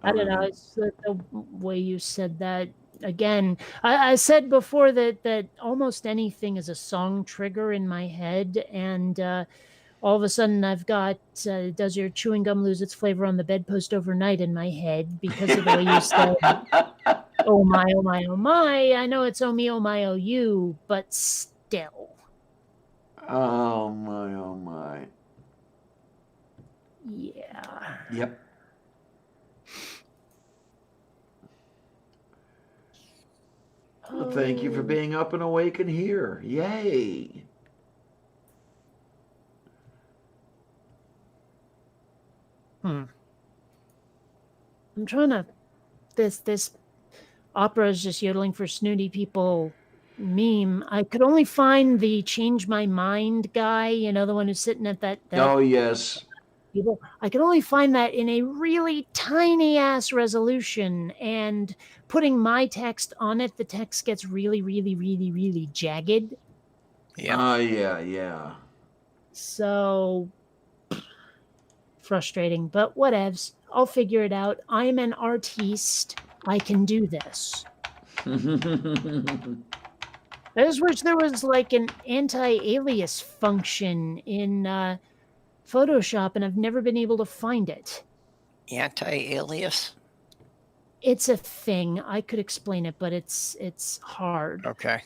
I don't know. It's the way you said that. Again, I said before that almost anything is a song trigger in my head, and all of a sudden I've got "Does your chewing gum lose its flavor on the bedpost overnight" in my head because of the way you said, "Oh my, oh my, oh my." I know it's "Oh me, oh my, oh you," but still. Oh my, oh my. Yeah. Yep. Well, thank you for being up and awake and here. Yay. I'm trying to. This opera is just yodeling for snooty people meme. I could only find the change my mind guy, the one who's sitting at that Oh, yes. people. I could only find that in a really tiny ass resolution, and putting my text on it, the text gets really, really, really, really jagged. Yeah. Yeah. So frustrating, but whatevs. I'll figure it out. I'm an artiste. I can do this. I just wish there was like an anti-alias function in Photoshop, and I've never been able to find it. Anti-alias? It's a thing. I could explain it, but it's hard. Okay.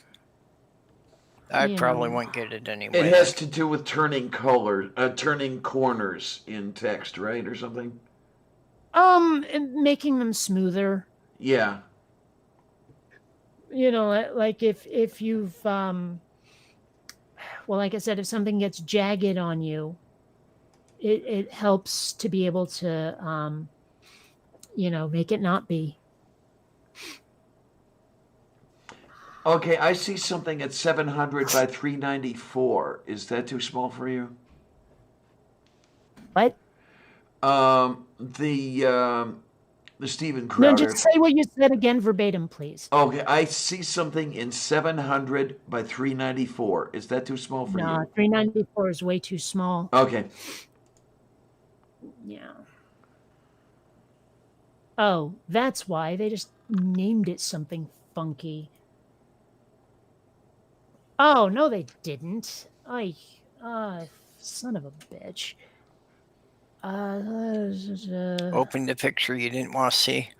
I probably won't get it anyway. It has to do with turning corners in text, right, or something? And making them smoother. Yeah. Like if you've well, like I said, if something gets jagged on you, it helps to be able to make it not be. Okay, I see something at 700 by 394. Is that too small for you? What? The Steven Crowder. No, just say what you said again verbatim, please. Okay, I see something in 700 by 394. Is that too small for you? No, 394 is way too small. Okay. Yeah. Oh, that's why they just named it something funky. Oh, no, they didn't. Son of a bitch. Open the picture you didn't want to see.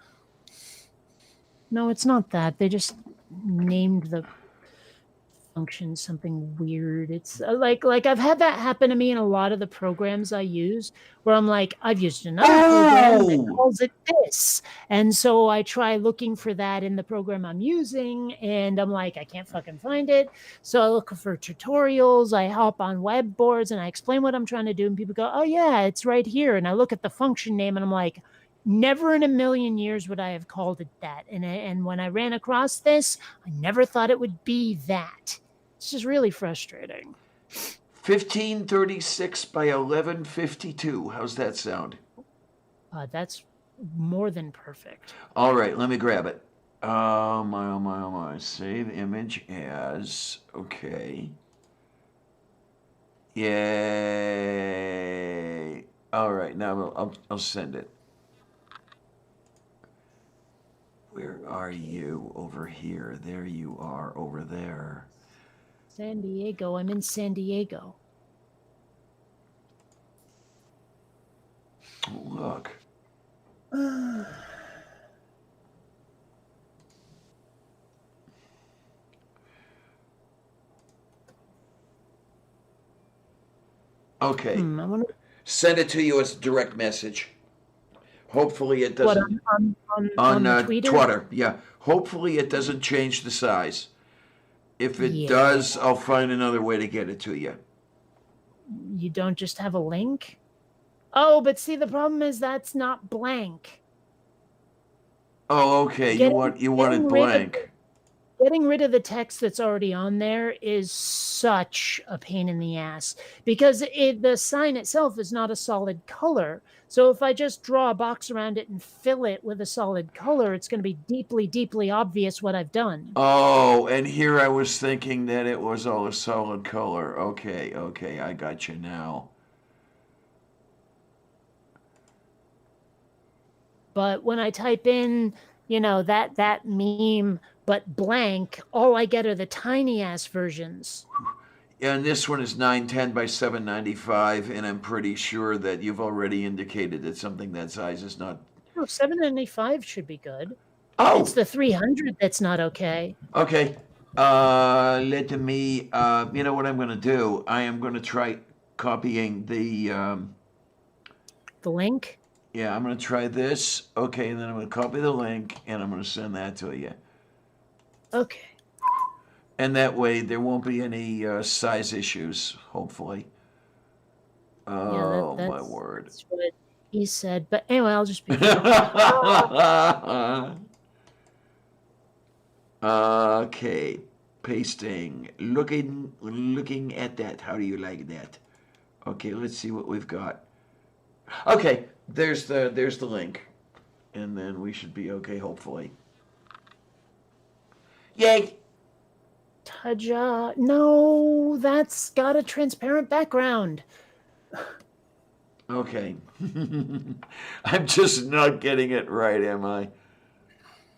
No, it's not that. They just named the function something weird. It's like I've had that happen to me in a lot of the programs I use, where I'm like, I've used another program that calls it this, and so I try looking for that in the program I'm using, and I'm like, I can't fucking find it. So I look for tutorials, I hop on web boards, and I explain what I'm trying to do, and people go, oh yeah, it's right here. And I look at the function name, and I'm like, never in a million years would I have called it that. And when I ran across this, I never thought it would be that. It's just really frustrating. 1536 by 1152. How's that sound? That's more than perfect. All right, let me grab it. Oh my. Save image as. Okay. Yay. All right, now I'll send it. Where are you? Over here. There you are, over there. San Diego. I'm in San Diego. Look. Okay. Send it to you as a direct message. Hopefully it doesn't. What, on Twitter? Yeah. Hopefully it doesn't change the size. If it does, I'll find another way to get it to you. You don't just have a link? Oh, but see, the problem is that's not blank. Oh, okay. You want it blank. Getting rid of the text that's already on there is such a pain in the ass, because the sign itself is not a solid color. So if I just draw a box around it and fill it with a solid color, it's going to be deeply, deeply obvious what I've done. Oh, and here I was thinking that it was all a solid color. Okay, I got you now. But when I type in, that meme but blank, all I get are the tiny ass versions. And this one is 910 by 795, and I'm pretty sure that you've already indicated that something that size is not. No, 795 should be good. Oh, It's the 300 that's not okay. okay. Let me. You know what I'm going to do? I am going to try copying the. The link? Yeah, I'm going to try this. Okay, and then I'm going to copy the link, and I'm going to send that to you. Okay. And that way, there won't be any size issues. Hopefully. Oh my word! That's what he said. But anyway, I'll just be. Okay, pasting. Looking at that. How do you like that? Okay, let's see what we've got. Okay, there's the link, and then we should be okay. Hopefully. Yay! Taja, no, that's got a transparent background. Okay. I'm just not getting it right, am I?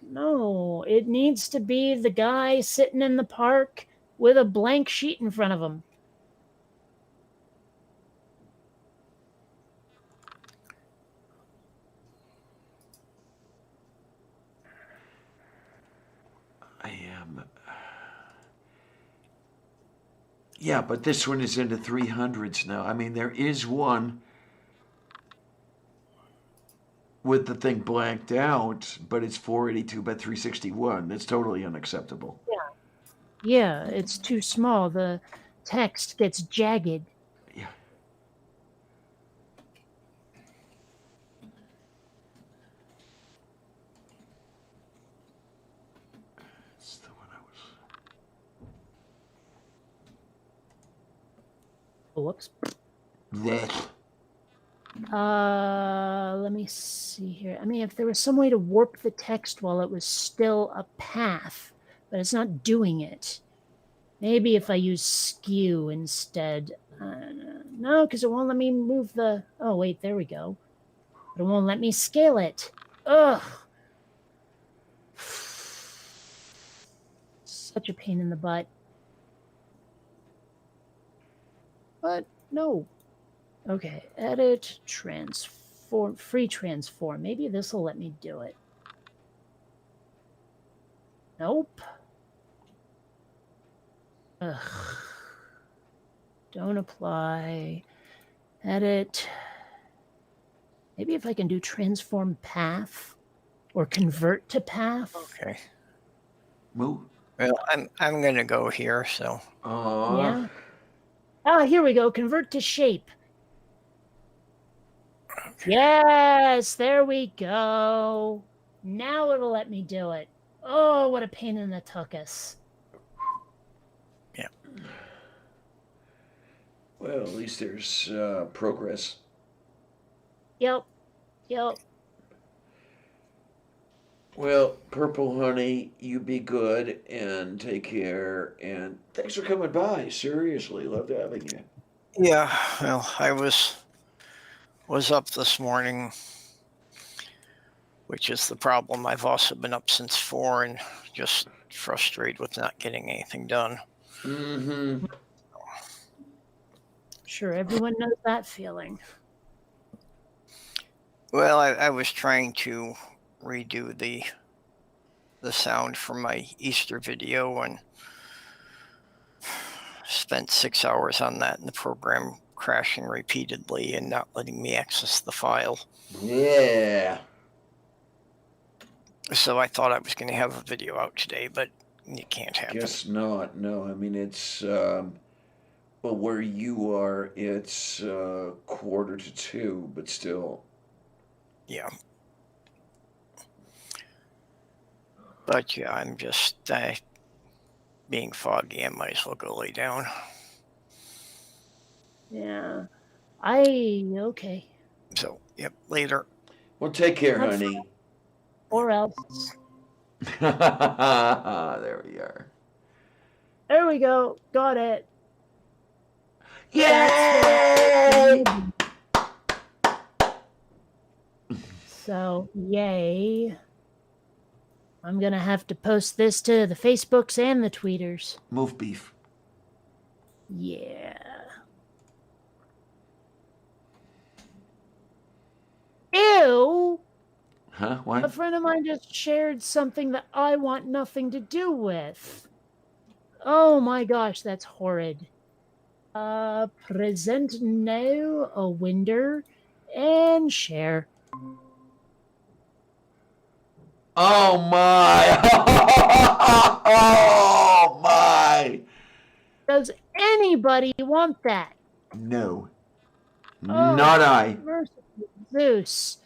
No, it needs to be the guy sitting in the park with a blank sheet in front of him. I am. Yeah, but this one is into 300s now. I mean, there is one with the thing blanked out, but it's 482 by 361. That's totally unacceptable. Yeah, it's too small. The text gets jagged. Yeah. That's the one I was. Whoops. That. Let me see here. I mean, if there was some way to warp the text while it was still a path, but it's not doing it. Maybe if I use skew instead. No, because it won't let me move the... Oh, wait, there we go. But it won't let me scale it. Ugh. Such a pain in the butt. But no. Okay, edit, transform, free transform. Maybe this will let me do it. Nope. Ugh. Don't apply. Edit. Maybe if I can do transform path or convert to path. Okay. Move. Well, I'm gonna go here. So. Yeah. Ah, here we go. Convert to shape. Okay. Yes, there we go. Now it'll let me do it. Oh, what a pain in the tuchus. Yeah. Well, at least there's progress. Yep. Well, Purple Honey, you be good and take care. And thanks for coming by. Seriously, loved having you. Yeah, well, I was up this morning, which is the problem. I've also been up since 4 and just frustrated with not getting anything done. Mm-hmm. Sure, everyone knows that feeling. Well, I was trying to redo the sound from my Easter video and spent 6 hours on that, and the program crashing repeatedly and not letting me access the file. Yeah. So I thought I was going to have a video out today, but it can't happen. Guess not. No, I mean it's well, where you are, it's 1:45, but still. Yeah. But yeah, I'm just being foggy. I might as well go lay down. Yeah. Okay. So, yep, later. Well, take care, honey. Or else. There we are. There we go. Got it. Yay! So, yay. I'm going to have to post this to the Facebooks and the Tweeters. Move beef. Yeah. Ew! Huh? A What? friend of mine just shared something that I want nothing to do with. Oh my gosh, that's horrid. Present now a winder and share. Oh my! Oh my! Does anybody want that? No, Oh, not I. merciful Zeus.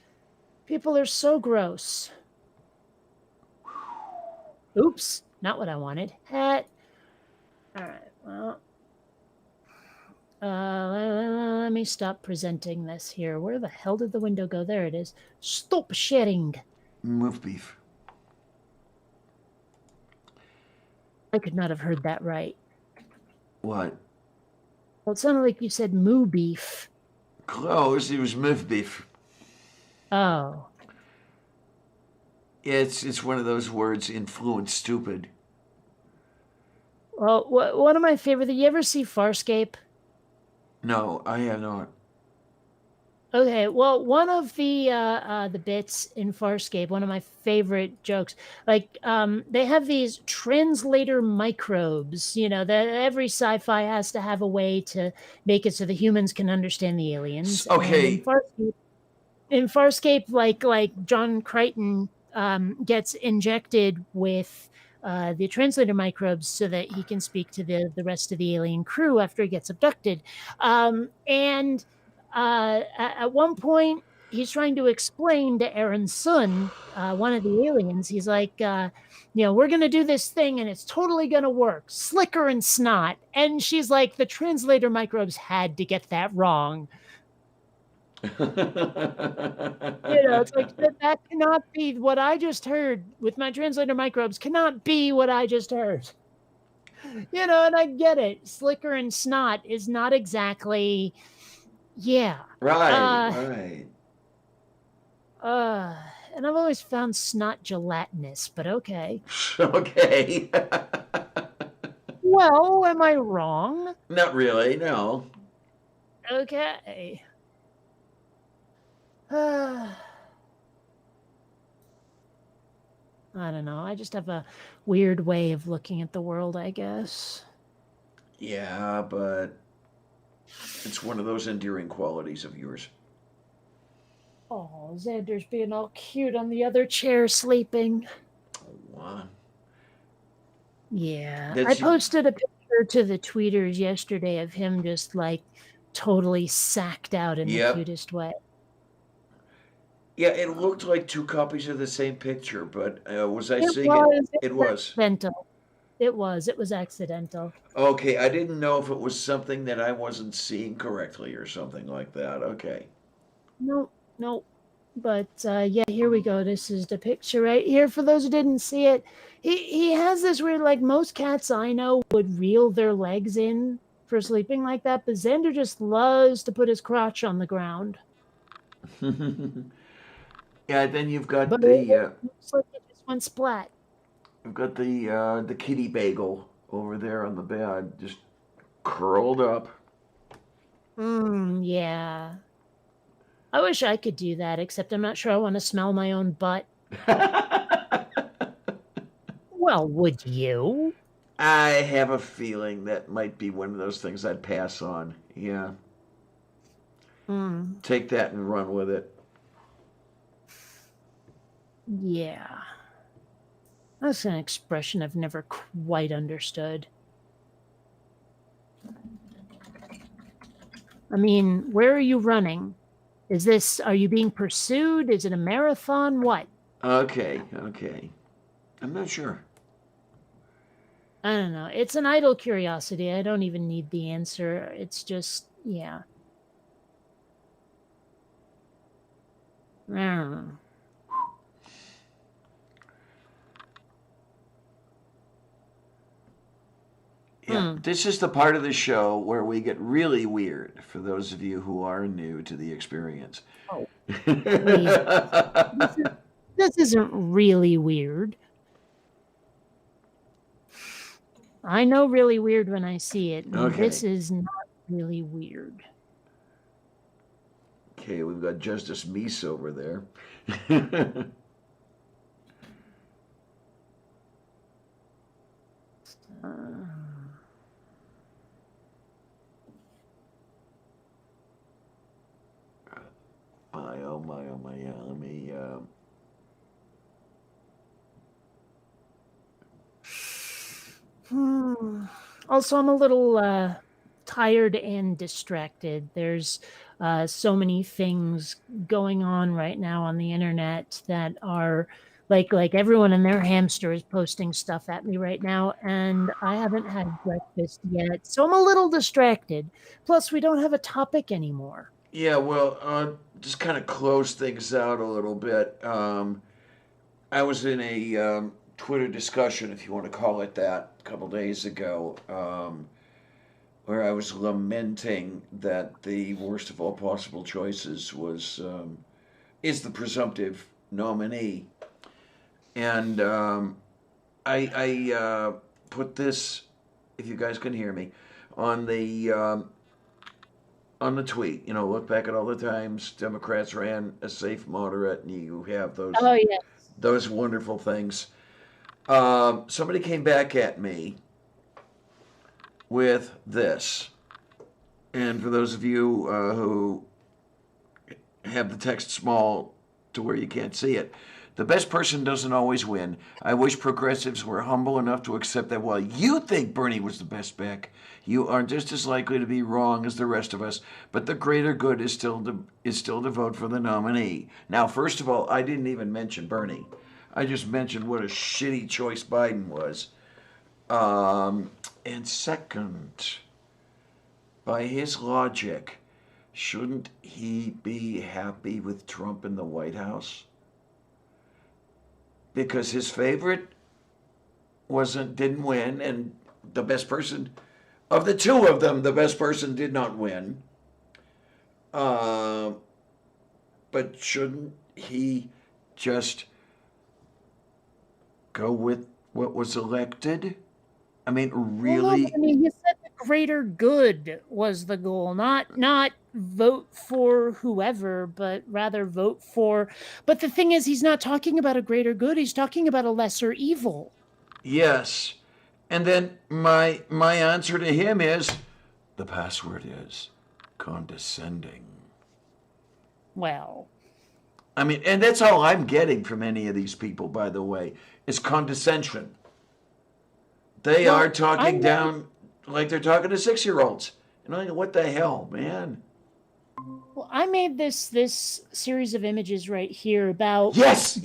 People are so gross. Oops, not what I wanted. Hat. All right, well. Let me stop presenting this here. Where the hell did the window go? There it is. Stop sharing. Move beef. I could not have heard that right. What? Well, it sounded like you said moo beef. Close. It was move beef. Oh. It's one of those words influence stupid. Well, one of my favorite. You ever see Farscape? No, I have not. Okay, well, one of the bits in Farscape, one of my favorite jokes, like they have these translator microbes. You know that every sci-fi has to have a way to make it so the humans can understand the aliens. And Okay. in Farscape, like John Crichton gets injected with the translator microbes so that he can speak to the rest of the alien crew after he gets abducted. And at one point, he's trying to explain to Aaron's son, one of the aliens, he's like, we're going to do this thing and it's totally going to work. Slicker and snot. And she's like, the translator microbes had to get that wrong. It's like that cannot be what I just heard with my translator microbes, cannot be what I just heard. And I get it. Slicker and snot is not exactly, yeah. Right. And I've always found snot gelatinous, but okay. Okay. Well, am I wrong? Not really, no. Okay. I don't know. I just have a weird way of looking at the world, I guess. Yeah, but it's one of those endearing qualities of yours. Oh, Xander's being all cute on the other chair sleeping. Wow. Yeah. That's I posted a picture to the tweeters yesterday of him just like totally sacked out in the cutest way. Yeah, it looked like two copies of the same picture, but was I seeing it? It was. Accidental. It was accidental. Okay, I didn't know if it was something that I wasn't seeing correctly or something like that. Okay. Nope. But yeah, here we go. This is the picture right here. For those who didn't see it, he has this weird, like most cats I know would reel their legs in for sleeping like that, but Xander just loves to put his crotch on the ground. Yeah, then you've got But the looks like it just went splat. you've got the kitty bagel over there on the bed, just curled up. Yeah. I wish I could do that, except I'm not sure I want to smell my own butt. Well, would you? I have a feeling that might be one of those things I'd pass on. Yeah. Take that and run with it. Yeah. That's an expression I've never quite understood. I mean, where are you running? Are you being pursued? Is it a marathon? What? Okay. I'm not sure. I don't know. It's an idle curiosity. I don't even need the answer. It's just, yeah. I don't know. Yeah, this is the part of the show where we get really weird for those of you who are new to the experience. Oh, please. This isn't really weird. I know really weird when I see it, and Okay. this is not really weird. Okay, we've got Justice Meese over there. My, oh my, oh my, yeah, let me, Also, I'm a little tired and distracted. There's so many things going on right now on the internet that are like everyone and their hamster is posting stuff at me right now, and I haven't had breakfast yet, so I'm a little distracted. Plus, we don't have a topic anymore. yeah, well, just kind of close things out a little bit. I was in a Twitter discussion, if you want to call it that, a couple days ago, where I was lamenting that the worst of all possible choices is the presumptive nominee, and I put this, if you guys can hear me, on the tweet. You know, look back at all the times Democrats ran a safe moderate, and you have Oh yes. those wonderful things. Somebody came back at me with this, and for those of you who have the text small to where you can't see it, the best person doesn't always win. I wish progressives were humble enough to accept that while you think Bernie was the best pick, you are just as likely to be wrong as the rest of us. But the greater good is still to vote for the nominee. Now, first of all, I didn't even mention Bernie. I just mentioned what a shitty choice Biden was. And second, by his logic, shouldn't he be happy with Trump in the White House? Because his favorite didn't win, and the best person of the two of them, the best person did not win. But shouldn't he just go with what was elected? I mean, really? Well, no, I mean, he said the greater good was the goal, not vote for whoever, but rather vote for. But the thing is, he's not talking about a greater good. He's talking about a lesser evil. Yes. And then my answer to him is the password is condescending. Well, I mean, and that's all I'm getting from any of these people, by the way, is condescension. They are talking down like they're talking to 6-year-olds. And I'm like, what the hell, man? Well, I made this series of images right here about Yes.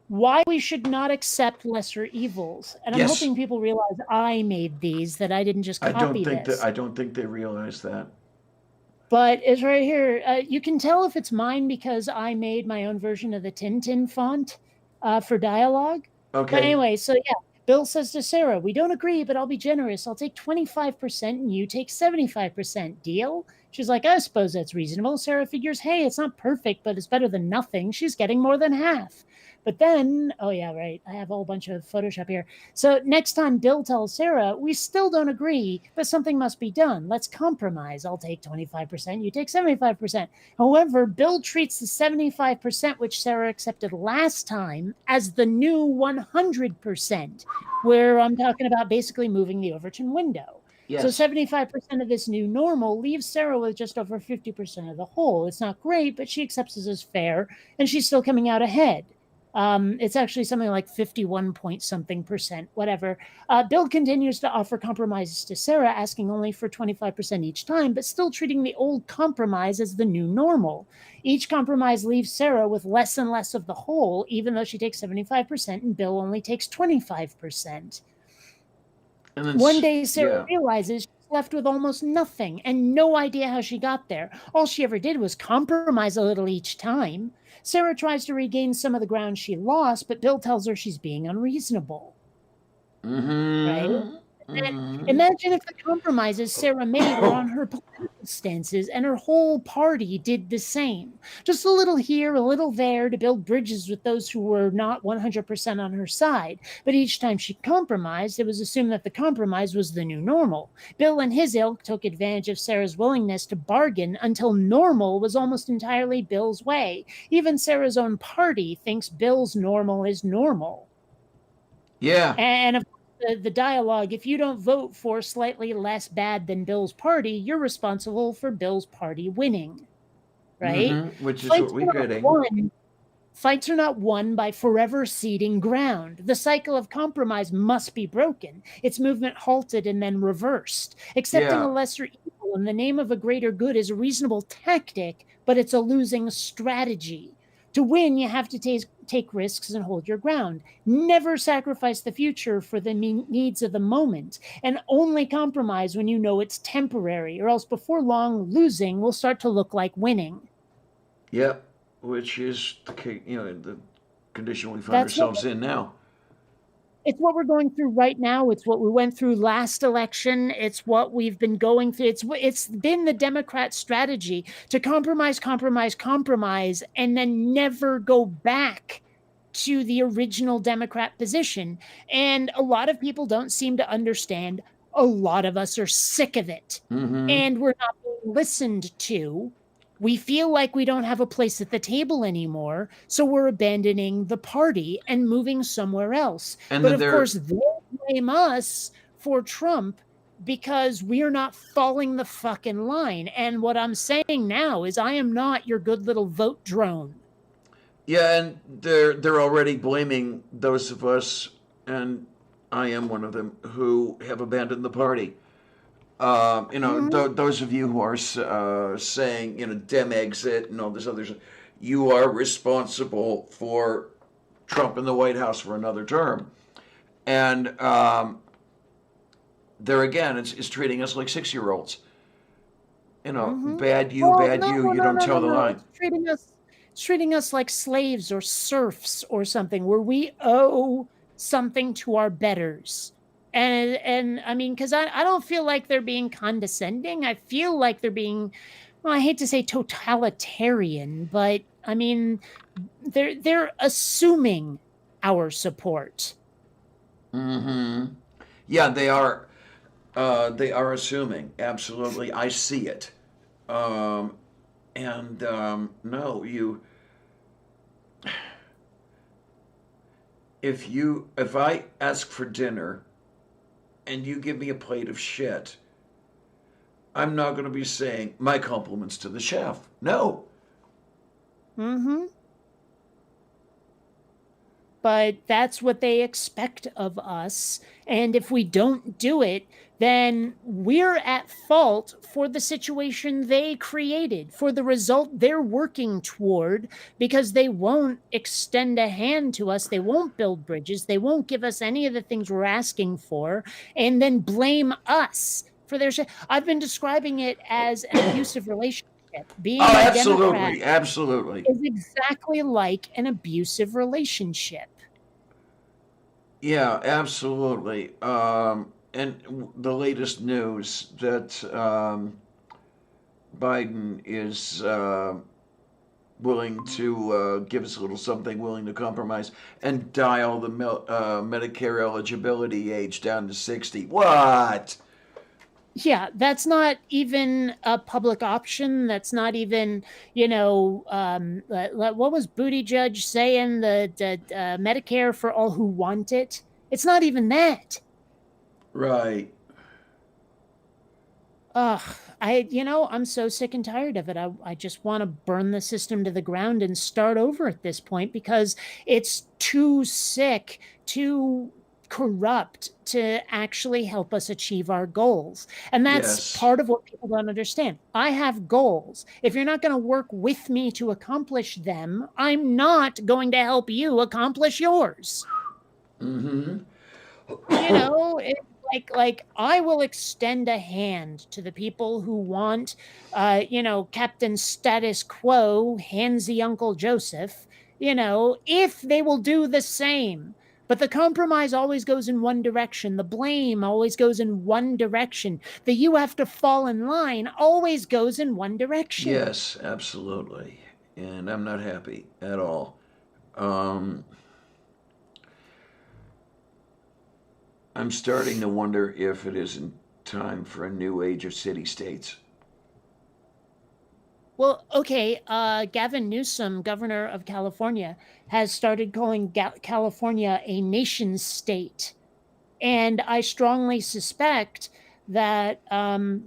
why we should not accept lesser evils, and I'm hoping people realize I made these, that I didn't just copy this. I don't think they realize that. But it's right here. You can tell if it's mine because I made my own version of the Tintin font for dialogue. Okay. But anyway, so yeah, Bill says to Sarah, "We don't agree, but I'll be generous. I'll take 25% and you take 75%. Deal?" She's like, "I suppose that's reasonable." Sarah figures, hey, it's not perfect, but it's better than nothing. She's getting more than half. But then, oh yeah, right, I have a whole bunch of Photoshop here. So next time Bill tells Sarah, "We still don't agree, but something must be done. Let's compromise. I'll take 25%, you take 75%. However, Bill treats the 75%, which Sarah accepted last time, as the new 100%, where I'm talking about basically moving the Overton window. Yes. So 75% of this new normal leaves Sarah with just over 50% of the whole. It's not great, but she accepts this as fair, and she's still coming out ahead. It's actually something like 51 point something percent, whatever. Bill continues to offer compromises to Sarah, asking only for 25% each time, but still treating the old compromise as the new normal. Each compromise leaves Sarah with less and less of the whole, even though she takes 75% and Bill only takes 25%. And then one day, Sarah realizes she's left with almost nothing and no idea how she got there. All she ever did was compromise a little each time. Sarah tries to regain some of the ground she lost, but Bill tells her she's being unreasonable. Mm-hmm. Right? Imagine if the compromises Sarah made were on her political stances and her whole party did the same. Just a little here, a little there to build bridges with those who were not 100% on her side. But each time she compromised, it was assumed that the compromise was the new normal. Bill and his ilk took advantage of Sarah's willingness to bargain until normal was almost entirely Bill's way. Even Sarah's own party thinks Bill's normal is normal. Yeah. And of the dialogue, if you don't vote for slightly less bad than Bill's party, you're responsible for Bill's party winning, right? Which is what we're getting. Fights are not won by forever ceding ground. The cycle of compromise must be broken, its movement halted and then reversed. Accepting a lesser evil in the name of a greater good is a reasonable tactic, but it's a losing strategy. To win, you have to take risks and hold your ground. Never sacrifice the future for the needs of the moment, and only compromise when you know it's temporary, or else before long, losing will start to look like winning. Yep, which is the condition we find ourselves in now. It's what we're going through right now. It's what we went through last election. It's what we've been going through. It's been the Democrat strategy to compromise, and then never go back to the original Democrat position. And a lot of people don't seem to understand. A lot of us are sick of it. And we're not being listened to. We feel like we don't have a place at the table anymore, so we're abandoning the party and moving somewhere else. But of course, they blame us for Trump because we're not following the fucking line. And what I'm saying now is I am not your good little vote drone. Yeah, and they're already blaming those of us, and I am one of them, who have abandoned the party. Those of you who are saying, Dem exit and all this other stuff, you are responsible for Trump in the White House for another term. And there again, it's treating us like 6-year-olds. Bad you, you don't tell the line. It's treating us like slaves or serfs or something, where we owe something to our betters. And I mean, because I don't feel like they're being condescending. I feel like they're being, well, I hate to say totalitarian, but I mean, they're assuming our support. Yeah, they are assuming. Absolutely, I see it. No, if I ask for dinner and you give me a plate of shit, I'm not going to be saying my compliments to the chef. No. But that's what they expect of us. And if we don't do it, then we're at fault for the situation they created, for the result they're working toward, because they won't extend a hand to us. They won't build bridges. They won't give us any of the things we're asking for, and then blame us for their shit. I've been describing it as an abusive relationship. Being a Democrat absolutely is exactly like an abusive relationship. Yeah, absolutely. And the latest news that Biden is willing to give us a little something, willing to compromise, and dial the Medicare eligibility age down to 60. What? Yeah, that's not even a public option. That's not even, what was Buttigieg saying? The Medicare for all who want it. It's not even that. Right. I'm so sick and tired of it. I just want to burn the system to the ground and start over at this point, because it's too sick, too corrupt to actually help us achieve our goals. And that's part of what people don't understand. I have goals. If you're not going to work with me to accomplish them, I'm not going to help you accomplish yours. Like I will extend a hand to the people who want, Captain Status Quo, handsy Uncle Joseph, if they will do the same. But the compromise always goes in one direction. The blame always goes in one direction. The you have to fall in line always goes in one direction. Yes, absolutely. And I'm not happy at all. Um, I'm starting to wonder if it isn't time for a new age of city states. Well, okay, Gavin Newsom, governor of California, has started calling California a nation state. And I strongly suspect that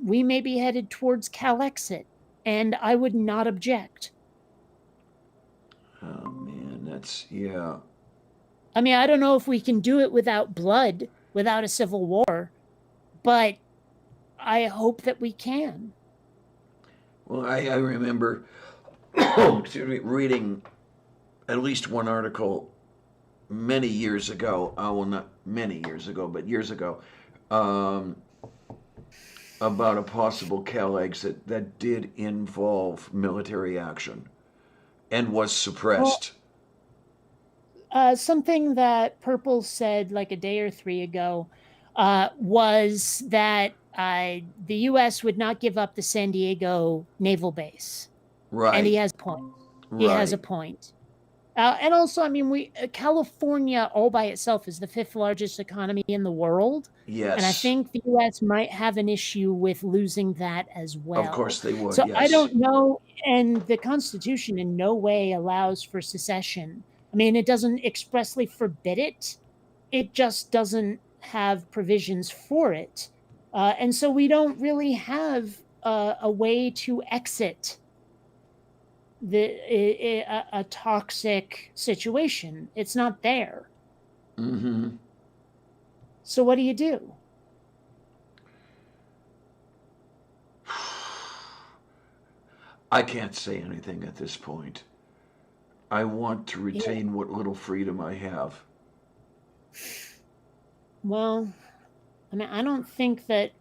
we may be headed towards Calexit, and I would not object. Oh man, that's yeah. I mean, I don't know if we can do it without blood, without a civil war, but I hope that we can. Well, I remember excuse me, reading at least one article many years ago. Well, not many years ago, but years ago, um, about a possible Cal exit that did involve military action and was suppressed. Something that Purple said like a day or three ago was that the U.S. would not give up the San Diego naval base. Right. And he has a point. He has a point. And also, I mean, California all by itself is the 5th largest economy in the world. Yes. And I think the U.S. might have an issue with losing that as well. Of course they would, So yes. I don't know. And the Constitution in no way allows for secession. I mean, it doesn't expressly forbid it. It just doesn't have provisions for it. And so we don't really have a way to exit a toxic situation. It's not there. Mm-hmm. So what do you do? I can't say anything at this point. I want to retain what little freedom I have. Well, I mean, I don't think that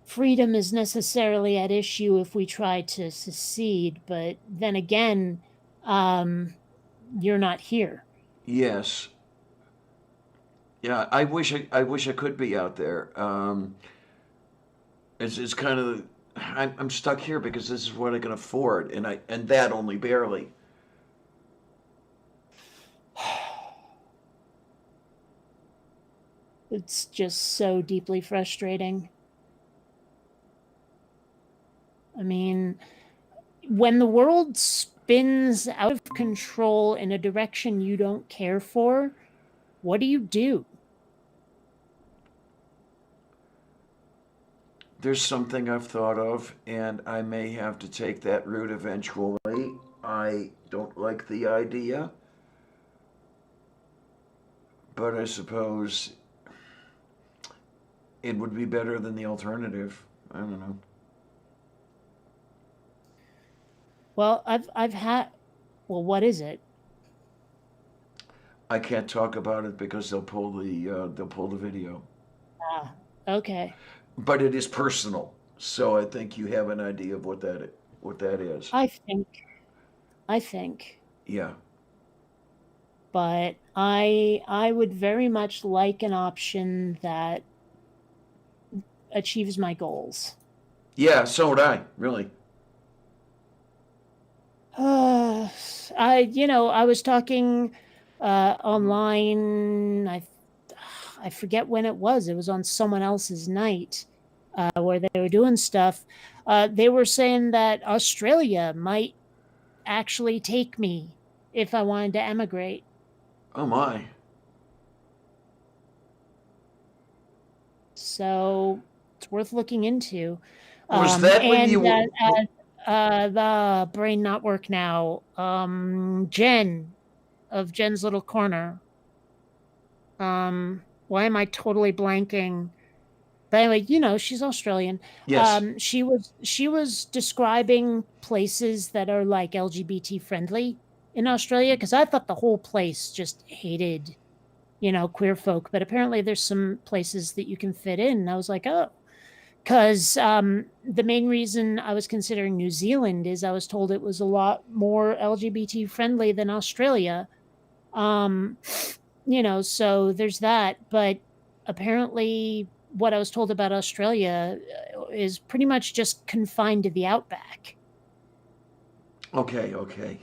freedom is necessarily at issue if we try to secede, but then again, you're not here. Yes. Yeah, I wish I could be out there. It's kind of I'm stuck here because this is what I can afford, and that only barely. It's just so deeply frustrating. I mean, when the world spins out of control in a direction you don't care for, what do you do? There's something I've thought of, and I may have to take that route eventually. I don't like the idea, but I suppose it would be better than the alternative. I don't know. Well, I've had. Well, what is it? I can't talk about it because they'll pull the video. Ah, okay. But it is personal, so I think you have an idea of what that is. I think. Yeah. But I would very much like an option that achieves my goals. Yeah, so would I, really. I was talking online. I forget when it was. It was on someone else's night where they were doing stuff. They were saying that Australia might actually take me if I wanted to emigrate. Oh my. So it's worth looking into. Was that when you were... the brain not work now. Jen of Jen's Little Corner. Why am I totally blanking? But anyway, she's Australian. Yes. She was describing places that are like LGBT friendly in Australia, because I thought the whole place just hated, queer folk. But apparently there's some places that you can fit in. And I was like, oh. Because the main reason I was considering New Zealand is I was told it was a lot more LGBT friendly than Australia. So there's that. But apparently, what I was told about Australia is pretty much just confined to the outback. Okay, okay.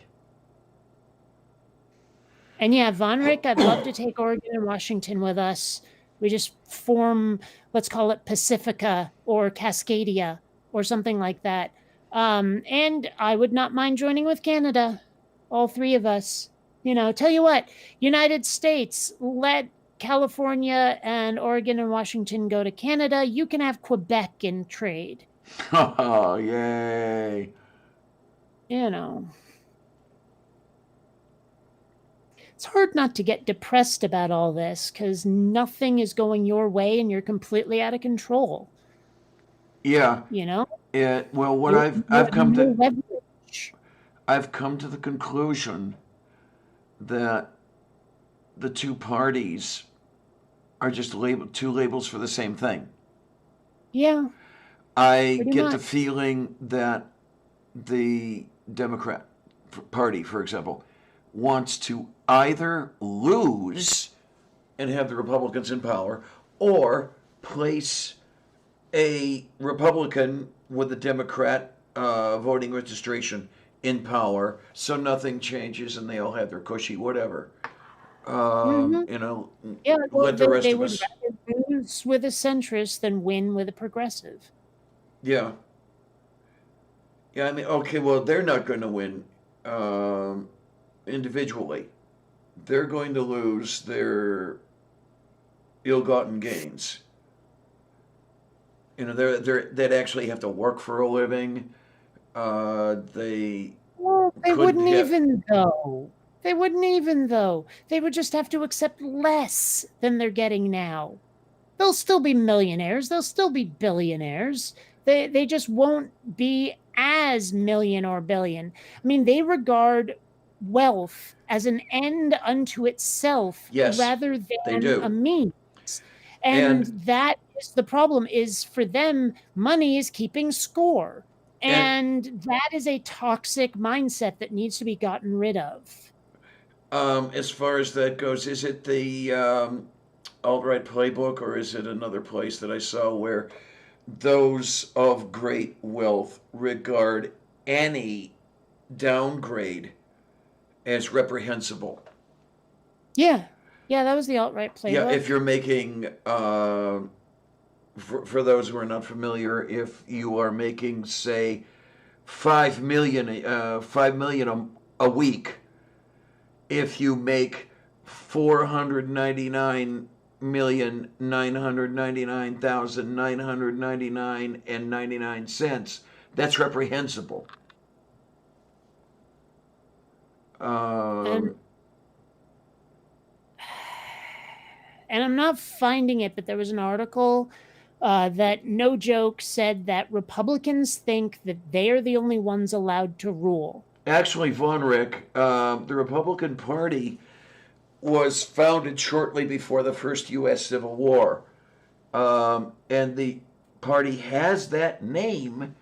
And yeah, Von Rick, I'd love to take Oregon and Washington with us. We just form, let's call it Pacifica or Cascadia or something like that. And I would not mind joining with Canada, all three of us. Tell you what, United States, let California and Oregon and Washington go to Canada. You can have Quebec in trade. Oh, yay. You know. It's hard not to get depressed about all this because nothing is going your way and you're completely out of control. Yeah. You know, Well, what you I've you I've have come no to leverage. I've come to the conclusion that the two parties are just two labels for the same thing. Yeah, I pretty get the much. feeling that the Democrat Party, for example, wants to either lose and have the Republicans in power, or place a Republican with a Democrat voting registration in power, so nothing changes and they all have their cushy whatever. Hmm. You know, Yeah, well, let the rest they of would us. rather lose with a centrist than win with a progressive. Yeah, yeah. I mean, okay. Well, they're not going to win um, individually. They're going to lose their ill-gotten gains. They'd actually have to work for a living. They Well, they couldn't wouldn't have. even though. They wouldn't even though. They would just have to accept less than they're getting now. They'll still be millionaires. They'll still be billionaires. They just won't be as million or billion. I mean, they regard wealth as an end unto itself Yes, rather they than a do. means. And And that is the problem is for them, money is keeping score. and And that is a toxic mindset that needs to be gotten rid of. as far as that goes, is it the alt-right playbook, or is it another place that I saw where those of great wealth regard any downgrade as reprehensible? Yeah. Yeah, that was the alt-right Yeah, if playbook. you're making, for those who are not familiar, if you are making, say, 5 million a week, if you make 499,999,999 and 99 cents, that's reprehensible. And Um, and I'm not finding it, but there was an article that no joke said that Republicans think that they are the only ones allowed to rule. Actually, Von Rick, the Republican Party was founded shortly before the first U.S. Civil War. And the party has that name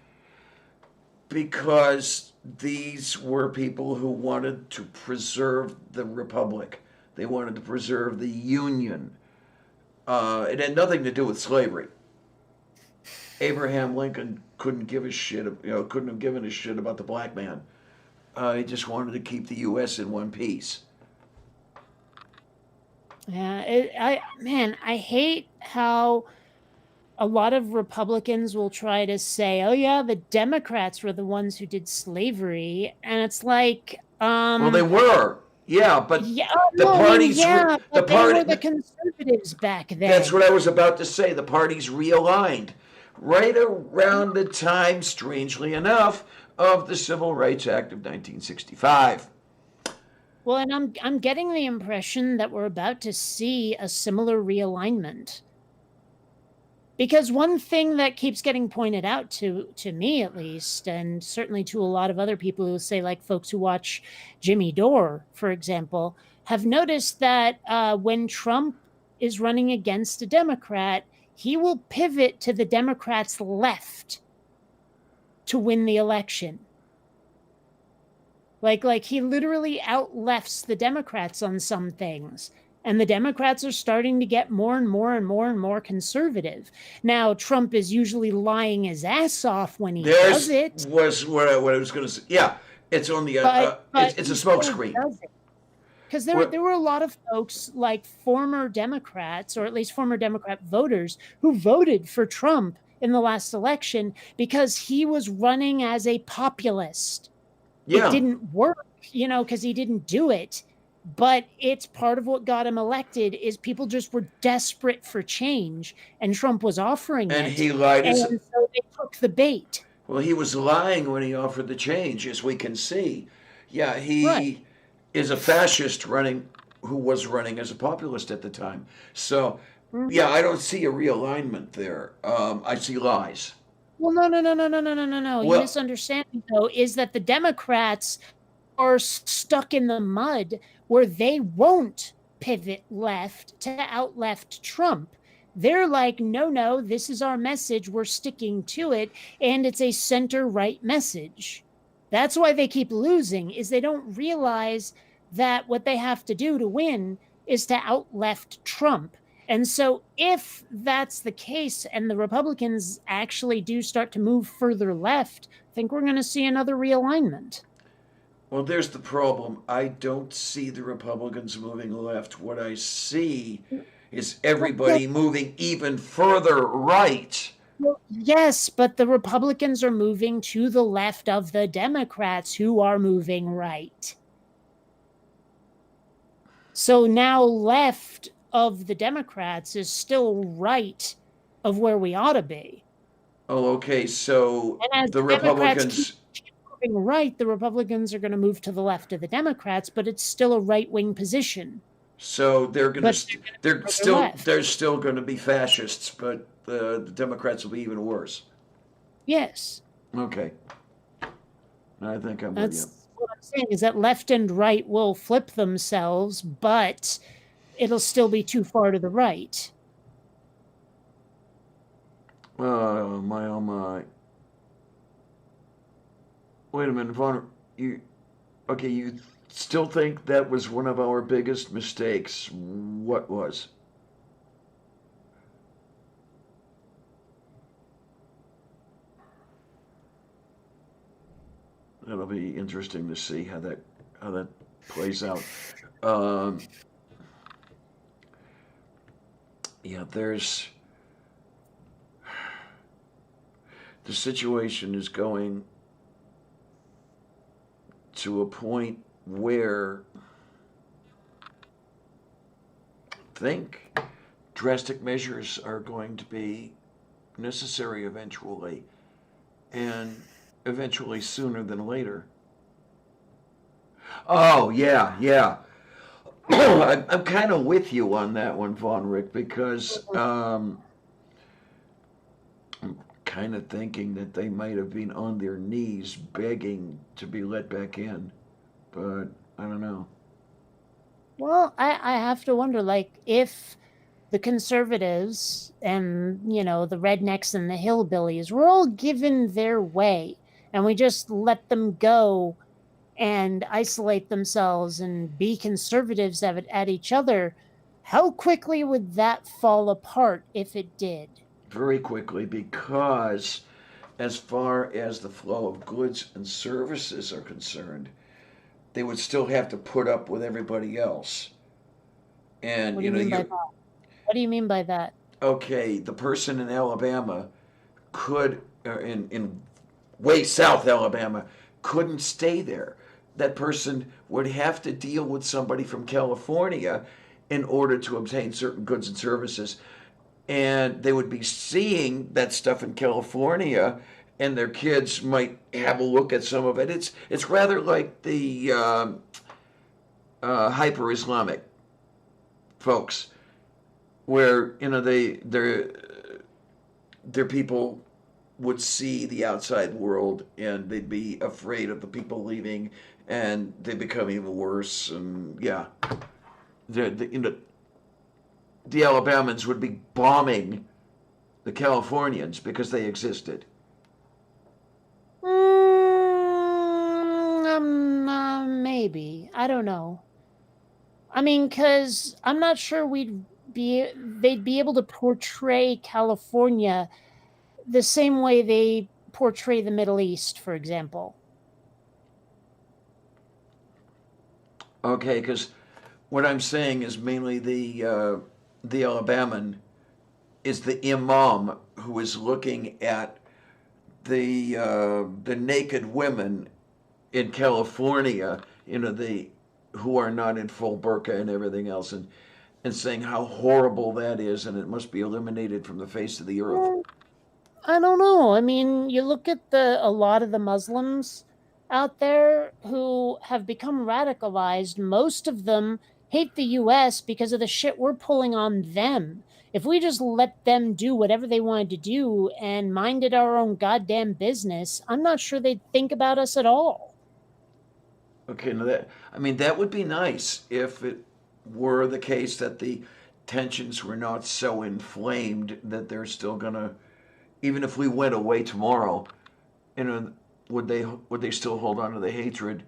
because these were people who wanted to preserve the republic. They wanted to preserve the Union. It had nothing to do with slavery. Abraham Lincoln couldn't give a shit, couldn't have given a shit about the black man. He just wanted to keep the U.S. in one piece. Yeah, I hate how a lot of Republicans will try to say, "Oh yeah, the Democrats were the ones who did slavery," and it's like, Well, they were, yeah, but yeah, oh, the no, I mean, parties, yeah, the but they party. were the conservatives back That's what then. I was about to say. The parties realigned right around the time, strangely enough, of the Civil Rights Act of 1965. Well, and I'm getting the impression that we're about to see a similar realignment. Because one thing that keeps getting pointed out to me at least, and certainly to a lot of other people who say, like folks who watch Jimmy Dore, for example, have noticed that when Trump is running against a Democrat, he will pivot to the Democrats' left to win the election. Like he literally outlefts the Democrats on some things. And the Democrats are starting to get more and more and more and more conservative. Now, Trump is usually lying his ass off when he does it. Was what I was going to say. Yeah, it's on the But it's he a still smokescreen. does it. Because What? there were a lot of folks like former Democrats, or at least former Democrat voters, who voted for Trump in the last election because he was running as a populist. It Yeah, didn't work, because he didn't do it. But it's part of what got him elected is people just were desperate for change, and Trump was offering and it. he lied. And so they took the bait. Well, he was lying when he offered the change, as we can see. Yeah, Right. he is a fascist who was running as a populist at the time. So, yeah, I don't see a realignment there. I see lies. Well, no. You Well, misunderstand me, though, is that the Democrats are stuck in the mud where they won't pivot left to out left Trump. They're like, no, this is our message. We're sticking to it. And it's a center right message. That's why they keep losing, is they don't realize that what they have to do to win is to out left Trump. And so, if that's the case and the Republicans actually do start to move further left, I think we're going to see another realignment. well, there's the problem. I don't see the Republicans moving left. What I see is everybody moving even further right. Well, yes, but the Republicans are moving to the left of the Democrats, who are moving right. So now left of the Democrats is still right of where we ought to be. Oh, okay. So And as the Democrats Republicans. keep moving right, the Republicans are going to move to the left of the Democrats, but it's still a right-wing position. So they're going to they're still going to be fascists, but the Democrats will be even worse. Yes. Okay. I think I'm with you. That's what I'm saying, is that left and right will flip themselves, but it'll still be too far to the right. Oh my. Wait a minute, Vaughn. You still think that was one of our biggest mistakes? What was? That'll be interesting to see how that plays out. Yeah, the situation is going to a point where I think drastic measures are going to be necessary eventually, and eventually sooner than later. Oh, yeah. I'm kind of with you on that one, Von Rick, because I'm kind of thinking that they might have been on their knees begging to be let back in, but I don't know. Well, I have to wonder, like, if the conservatives and, the rednecks and the hillbillies were all given their way and we just let them go and isolate themselves and be conservatives at each other, how quickly would that fall apart if it did? Very quickly, because as far as the flow of goods and services are concerned, they would still have to put up with everybody else. And What do you mean by that? What do you mean by that? Okay, the person in Alabama could, in way south Alabama, couldn't stay there. That person would have to deal with somebody from California in order to obtain certain goods and services. And they would be seeing that stuff in California, and their kids might have a look at some of it. It's rather like the hyper Islamic folks, where their people would see the outside world and they'd be afraid of the people leaving, and they become even worse. And yeah, the Alabamans would be bombing the Californians because they existed. Maybe. I don't know. I mean, because I'm not sure they'd be able to portray California the same way they portray the Middle East, for example. Okay, because what I'm saying is mainly the Alabaman is the imam who is looking at the naked women in California, the who are not in full burqa and everything else, and saying how horrible that is, and it must be eliminated from the face of the earth. Well, I don't know. I mean, you look at a lot of the Muslims out there who have become radicalized. Most of them hate the US because of the shit we're pulling on them. If we just let them do whatever they wanted to do and minded our own goddamn business, I'm not sure they'd think about us at all. Okay, now that would be nice if it were the case that the tensions were not so inflamed that they're still gonna, even if we went away tomorrow, you know, would they still hold on to the hatred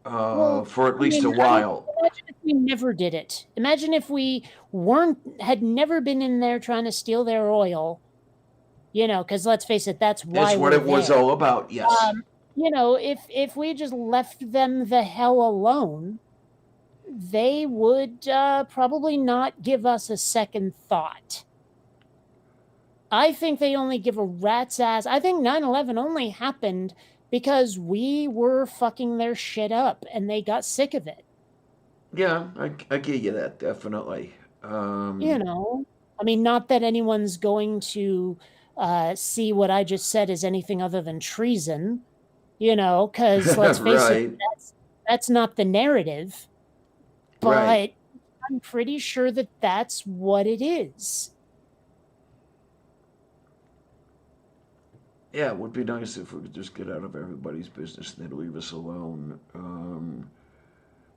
Well, for at I least a mean, while? imagine if we never did it. Imagine if we had never been in there trying to steal their oil, because let's face it, that's It's why what we're it was there. all about. Yes. If we just left them the hell alone, they would probably not give us a second thought. I think they only give a rat's ass. I think 9/11 only happened because we were fucking their shit up and they got sick of it. Yeah, I give you that definitely. You Um, know, I mean, not that anyone's going to see what I just said as anything other than treason, because let's face it, right, that's not the narrative. right. But I'm pretty sure that that's what it is. Yeah, it would be nice if we could just get out of everybody's business and they'd leave us alone.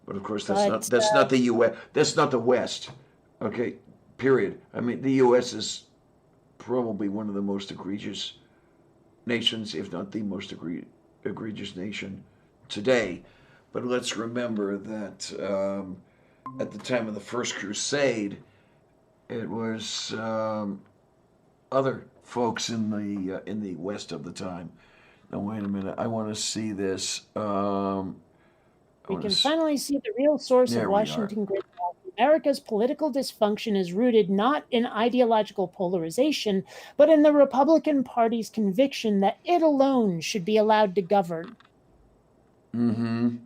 But of course, that's not But that's not the U.S. That's not the West. Okay, period. I mean, the U.S. is probably one of the most egregious nations, if not the most egregious nation today. But let's remember that at the time of the First Crusade, it was other folks in the West of the time. Now wait a minute. I want to see this. I we want can to. finally see the real source of There we are. Washington gridlock. America's political dysfunction is rooted not in ideological polarization, but in the Republican Party's conviction that it alone should be allowed to govern. Mm-hmm.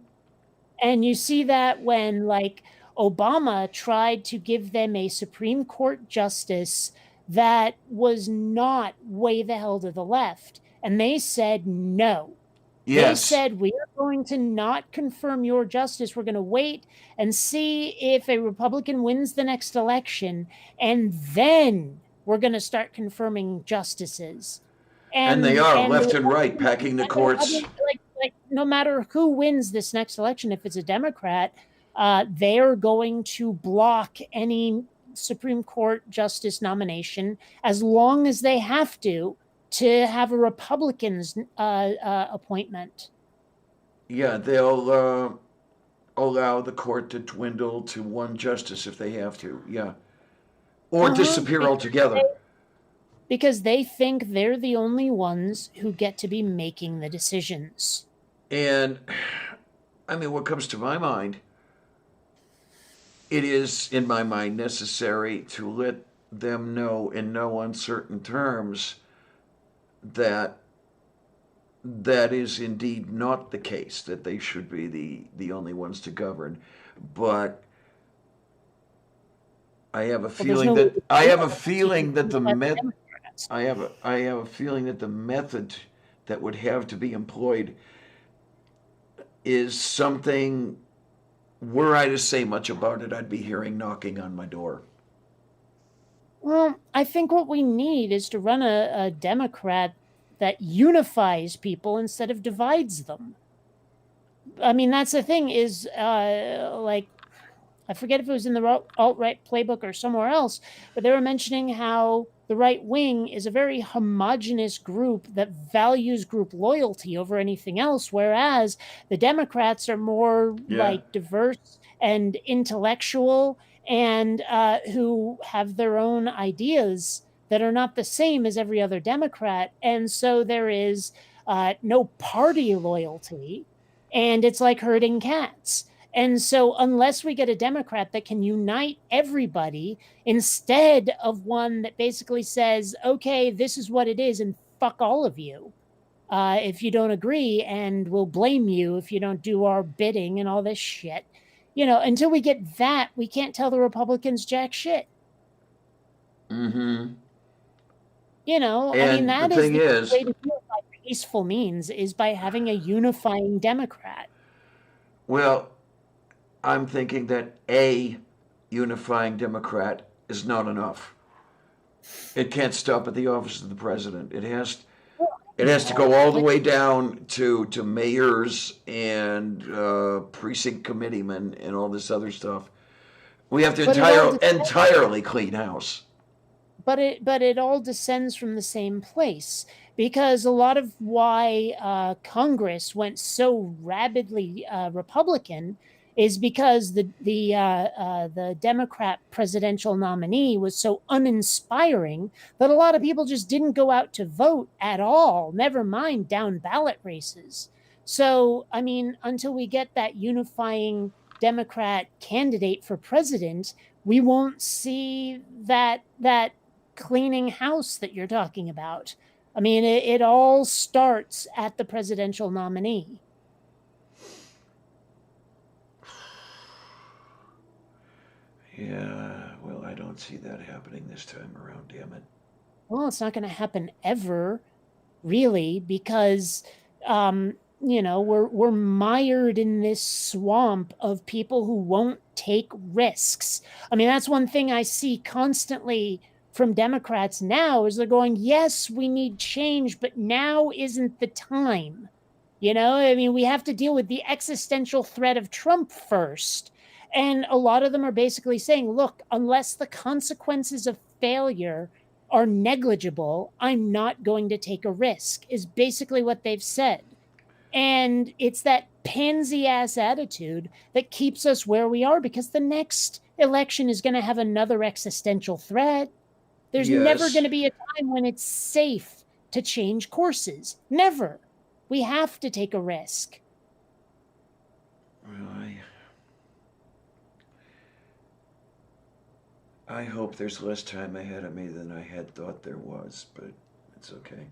And you see that when, like, Obama tried to give them a Supreme Court justice that was not way the hell to the left. And they said no. They Yes. said, we are going to not confirm your justice. We're going to wait and see if a Republican wins the next election. And then we're going to start confirming justices. And they And are and the left and right Republicans, packing the courts. like no matter who wins this next election, if it's a Democrat, they are going to block any Supreme Court justice nomination as long as they have to have a Republican's appointment. Yeah, they'll allow the court to dwindle to one justice if they have to. Yeah. Or disappear Because altogether. they think they're the only ones who get to be making the decisions. And I mean, what comes to my mind, it is, in my mind, necessary to let them know in no uncertain terms that that is indeed not the case, that they should be the only ones to govern. But I have a Well, there's feeling no way to that I do have a that unless you feeling that can the let the met Democrats. I have a feeling that the method that would have to be employed is something, were I to say much about it, I'd be hearing knocking on my door. Well, I think what we need is to run a Democrat that unifies people instead of divides them. I mean, that's the thing is, like, I forget if it was in the alt right playbook or somewhere else, but they were mentioning how the the right wing is a very homogenous group that values group loyalty over anything else, whereas the Democrats are more like diverse and intellectual and who have their own ideas that are not the same as every other Democrat. And so there is no party loyalty, and it's like herding cats. And so, unless we get a Democrat that can unite everybody instead of one that basically says, okay, this is what it is, and fuck all of you if you don't agree, and we'll blame you if you don't do our bidding and all this shit. Until we get that, we can't tell the Republicans jack shit. Mm-hmm. I mean, that the is thing the is, way to do it by peaceful means, is by having a unifying Democrat. well, I'm thinking that a unifying Democrat is not enough. It can't stop at the office of the president. It has to go all the way down to mayors and precinct committeemen and all this other stuff. We have to entirely clean house. But it all descends from the same place, because a lot of why Congress went so rabidly Republican is because the Democrat presidential nominee was so uninspiring that a lot of people just didn't go out to vote at all, never mind down ballot races. So, I mean, until we get that unifying Democrat candidate for president, we won't see that cleaning house that you're talking about. I mean, it all starts at the presidential nominee. Yeah, well, I don't see that happening this time around, damn it. Well, it's not going to happen ever, really, because we're mired in this swamp of people who won't take risks. I mean, that's one thing I see constantly from Democrats now, is they're going, yes, we need change, but now isn't the time. I mean, we have to deal with the existential threat of Trump first. And a lot of them are basically saying, look, unless the consequences of failure are negligible, I'm not going to take a risk, is basically what they've said. And it's that pansy ass attitude that keeps us where we are, because the next election is going to have another existential threat. There's never going to be a time when it's safe to change courses. Never. We have to take a risk. Well, I hope there's less time ahead of me than I had thought there was, but it's okay.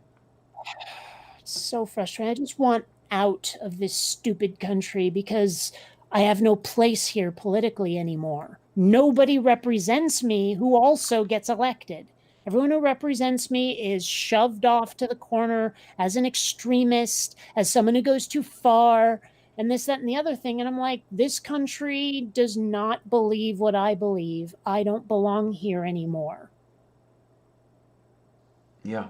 It's so frustrating. I just want out of this stupid country, because I have no place here politically anymore. Nobody represents me who also gets elected. Everyone who represents me is shoved off to the corner as an extremist, as someone who goes too far, and this, that, and the other thing. And I'm like, this country does not believe what I believe. I don't belong here anymore. Yeah.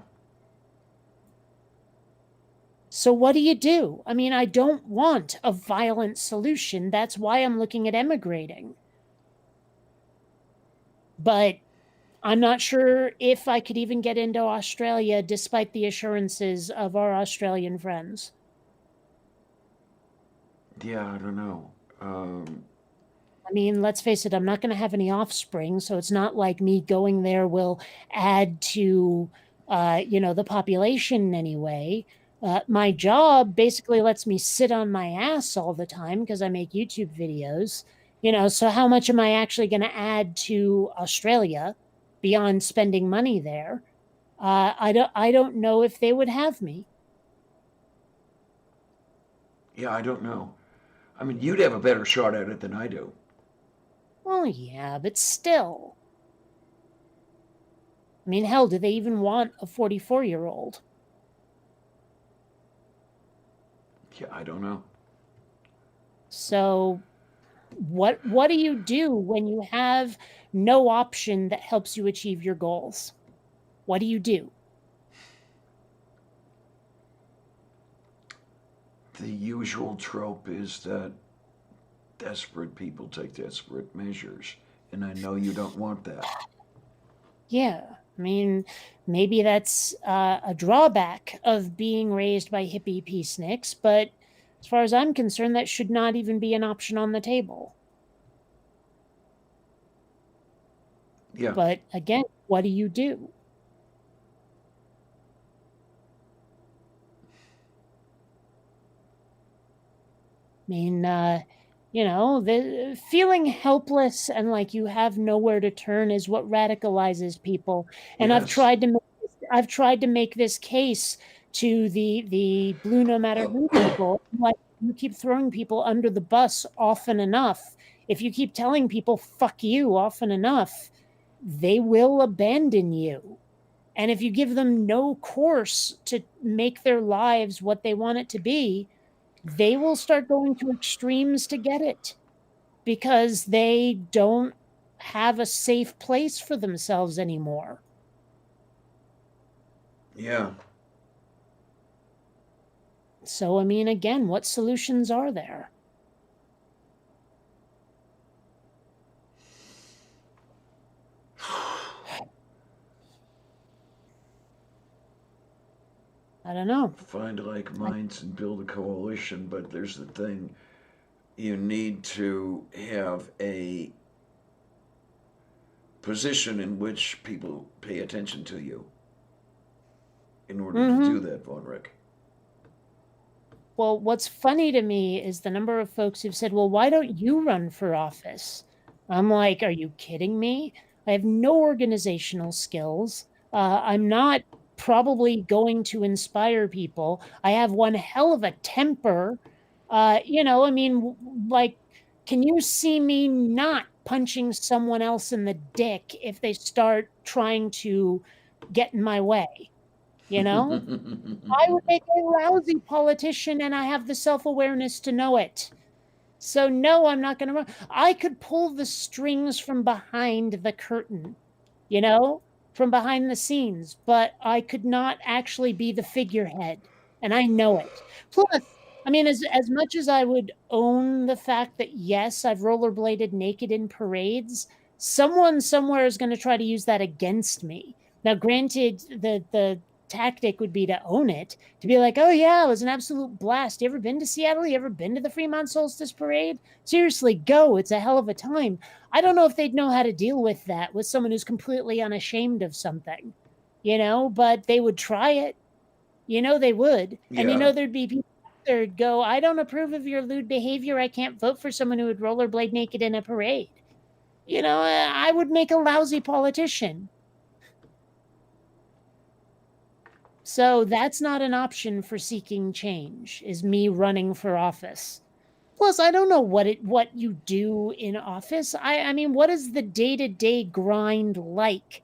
So what do you do? I mean, I don't want a violent solution. That's why I'm looking at emigrating. But I'm not sure if I could even get into Australia, despite the assurances of our Australian friends. Yeah, I don't know. I mean, let's face it, I'm not going to have any offspring, so it's not like me going there will add to, the population anyway. My job basically lets me sit on my ass all the time because I make YouTube videos. So how much am I actually going to add to Australia beyond spending money there? I don't know if they would have me. Yeah, I don't know. I mean, you'd have a better shot at it than I do. Well, yeah, but still. I mean, hell, do they even want a 44-year-old? Yeah, I don't know. So what do you do when you have no option that helps you achieve your goals? What do you do? The usual trope is that desperate people take desperate measures, and I know you don't want that. Yeah, I mean, maybe that's a drawback of being raised by hippie peaceniks, but as far as I'm concerned, that should not even be an option on the table. Yeah. But again, what do you do? I mean, the feeling helpless and like you have nowhere to turn is what radicalizes people. And Yes. I've tried to make this case to the blue no matter who people. Like, you keep throwing people under the bus often enough. If you keep telling people fuck you often enough, they will abandon you. And if you give them no course to make their lives what they want it to be, they will start going to extremes to get it because they don't have a safe place for themselves anymore. Yeah. So, I mean, again, what solutions are there? I don't know. Find like minds and build a coalition, but there's the thing. You need to have a position in which people pay attention to you in order to do that, Von Rick. Well, what's funny to me is the number of folks who've said, well, why don't you run for office? I'm like, are you kidding me? I have no organizational skills. I'm not probably going to inspire people. I have one hell of a temper. I mean, like, can you see me not punching someone else in the dick if they start trying to get in my way? You know? I would make a lousy politician, and I have the self-awareness to know it. So no, I'm not going to run. I could pull the strings from behind the curtain, from behind the scenes, but I could not actually be the figurehead, and I know it. Plus, I mean, as much as I would own the fact that yes, I've rollerbladed naked in parades, someone somewhere is going to try to use that against me. Now, granted, the tactic would be to own it, to be like, oh yeah, it was an absolute blast. You ever been to Seattle? You ever been to the Fremont Solstice Parade? Seriously, go. It's a hell of a time. I don't know if they'd know how to deal with that with someone who's completely unashamed of something, but they would try it. They would. And Yeah. there'd be people there'd go, I don't approve of your lewd behavior. I can't vote for someone who would rollerblade naked in a parade. I would make a lousy politician. So that's not an option for seeking change, is me running for office. Plus, I don't know what you do in office. I mean, what is the day-to-day grind like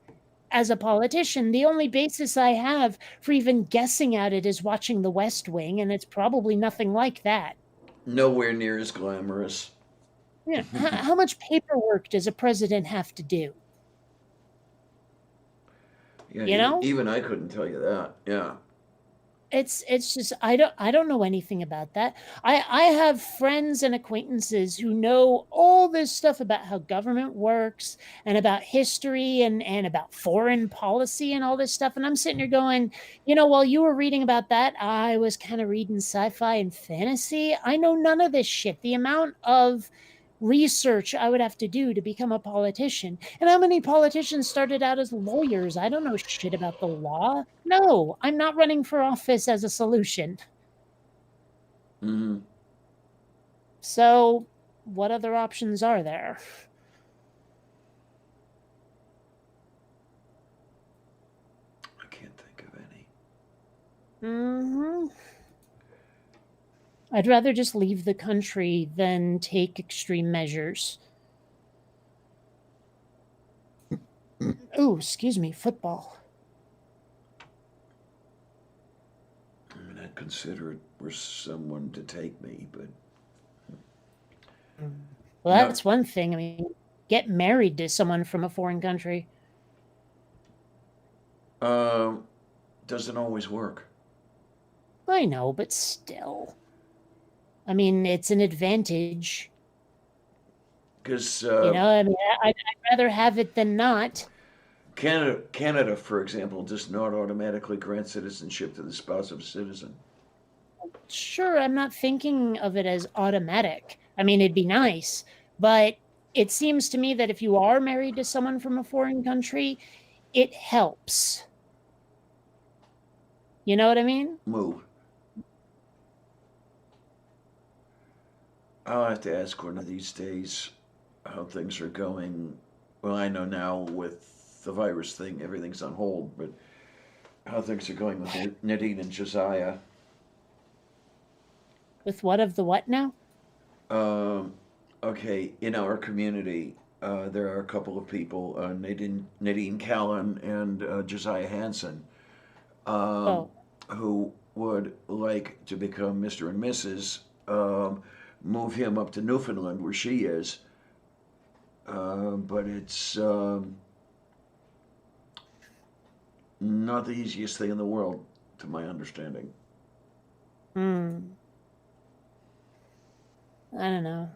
as a politician? The only basis I have for even guessing at it is watching The West Wing, and it's probably nothing like that. Nowhere near as glamorous. Yeah. How much paperwork does a president have to do? Yeah, You know? even I couldn't tell you that. Yeah. It's just I don't know anything about that. I have friends and acquaintances who know all this stuff about how government works and about history and about foreign policy and all this stuff, and I'm sitting here going, while you were reading about that, I was kind of reading sci-fi and fantasy. I know none of this shit. The amount of research I would have to do to become a politician. And how many politicians started out as lawyers? I don't know shit about the law. No, I'm not running for office as a solution. Mm-hmm. So, what other options are there? I can't think of any. I'd rather just leave the country than take extreme measures. Oh, excuse me, football. I mean, I'd consider it for someone to take me, but. Well, that's one thing. I mean, get married to someone from a foreign country. Doesn't always work. I know, but still. I mean, it's an advantage. Because I mean, I'd rather have it than not. Canada, for example, does not automatically grant citizenship to the spouse of a citizen. Sure, I'm not thinking of it as automatic. I mean, it'd be nice, but it seems to me that if you are married to someone from a foreign country, it helps. You know what I mean? Move. I'll have to ask one of these days how things are going. Well, I know now with the virus thing, everything's on hold, but how things are going with Nadine and Josiah. With what of the what now? Um, okay, in our community, there are a couple of people, Nadine Callan and Josiah Hansen, um, Oh, who would like to become Mr. and Mrs. Move him up to Newfoundland where she is. But it's not the easiest thing in the world, to my understanding. hmm. I don't know.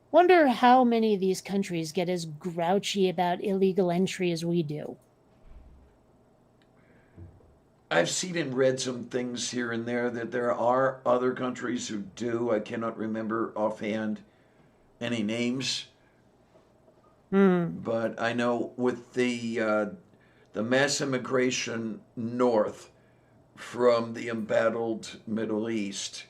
Wonder how many of these countries get as grouchy about illegal entry as we do. I've seen and read some things here and there that there are other countries who do. I cannot remember offhand any names, Hmm. but I know with the mass immigration north from the embattled Middle East,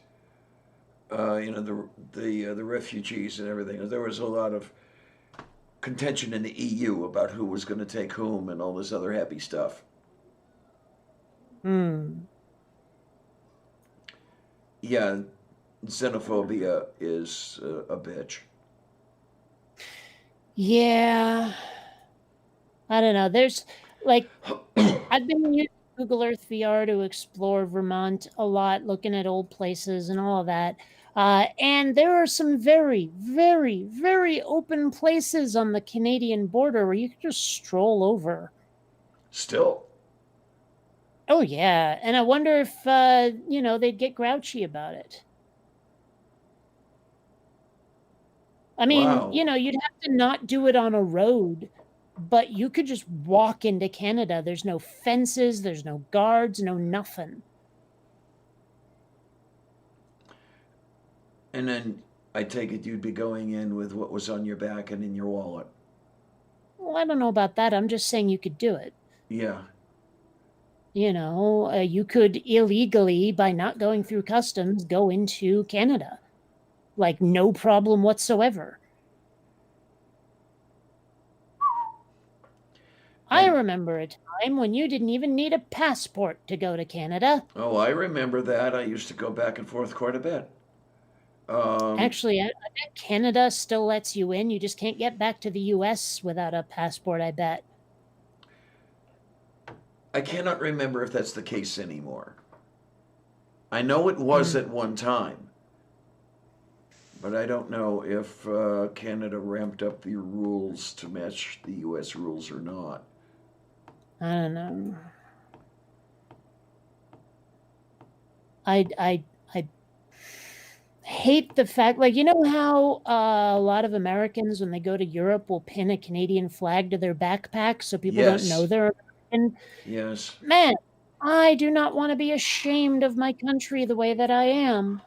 the refugees and everything. There was a lot of contention in the EU about who was going to take whom and all this other happy stuff. Hmm. Yeah, xenophobia is a bitch. Yeah. I don't know. There's like I've been using Google Earth VR to explore Vermont a lot, looking at old places and all of that. And there are some very, very, very open places on the Canadian border where you can just stroll over. Still, Oh yeah, and I wonder if they'd get grouchy about it. I mean, wow. you'd have to not do it on a road, but you could just walk into Canada. There's no fences, there's no guards, no nothing. And then I take it you'd be going in with what was on your back and in your wallet. Well, I don't know about that. I'm just saying you could do it. Yeah. You could illegally, by not going through customs, go into Canada. Like, no problem whatsoever. I And remember a time when you didn't even need a passport to go to Canada. oh, I remember that. I used to go back and forth quite a bit. Um, Actually, I bet Canada still lets you in. You just can't get back to the US without a passport, I bet. I cannot remember if that's the case anymore. I know it was Hmm. at one time, but I don't know if Canada ramped up the rules to match the U.S. rules or not. I don't know. I hate the fact, like, how a lot of Americans, when they go to Europe, will pin a Canadian flag to their backpack so people don't know Yes, they're American. yes. Man, I do not want to be ashamed of my country the way that I am.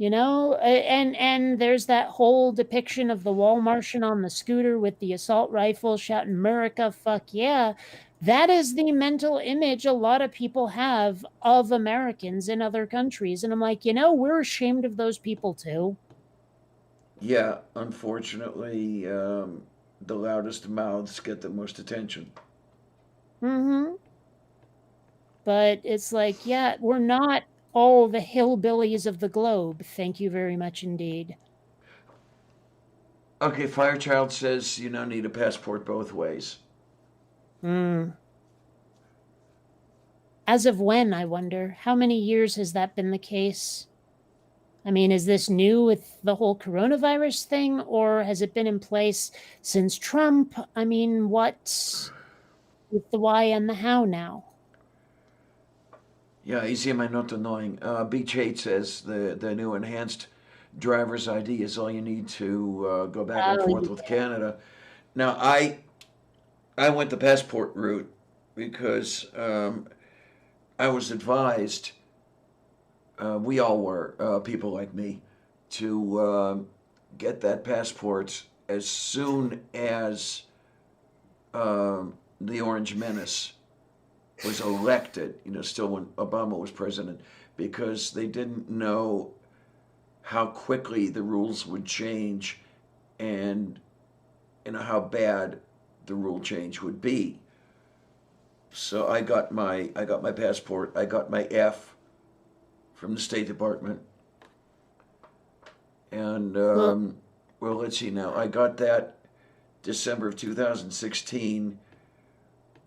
And there's that whole depiction of the wall Martian on the scooter with the assault rifle shouting America, fuck yeah. That is the mental image a lot of people have of Americans in other countries. And I'm like, we're ashamed of those people too. Yeah, unfortunately, the loudest mouths get the most attention. Mm-hmm. But it's like, yeah, we're not all the hillbillies of the globe. Thank you very much indeed. Okay, Firechild says you don't need a passport both ways. Hmm. As of when, I wonder? How many years has that been the case? I mean, is this new with the whole coronavirus thing, or has it been in place since Trump? I mean, what with the why and the how now? Yeah, easy am I not annoying. Beach 8 says the new enhanced driver's ID is all you need to go back and Oh, forth with Canada. Now, I I went the passport route because I was advised, we all were, people like me, to get that passport as soon as the Orange Menace was elected, still when Obama was president, because they didn't know how quickly the rules would change and how bad the rule change would be. So I got my passport. I got my F from the State Department, and well, let's see now. I got that December of 2016.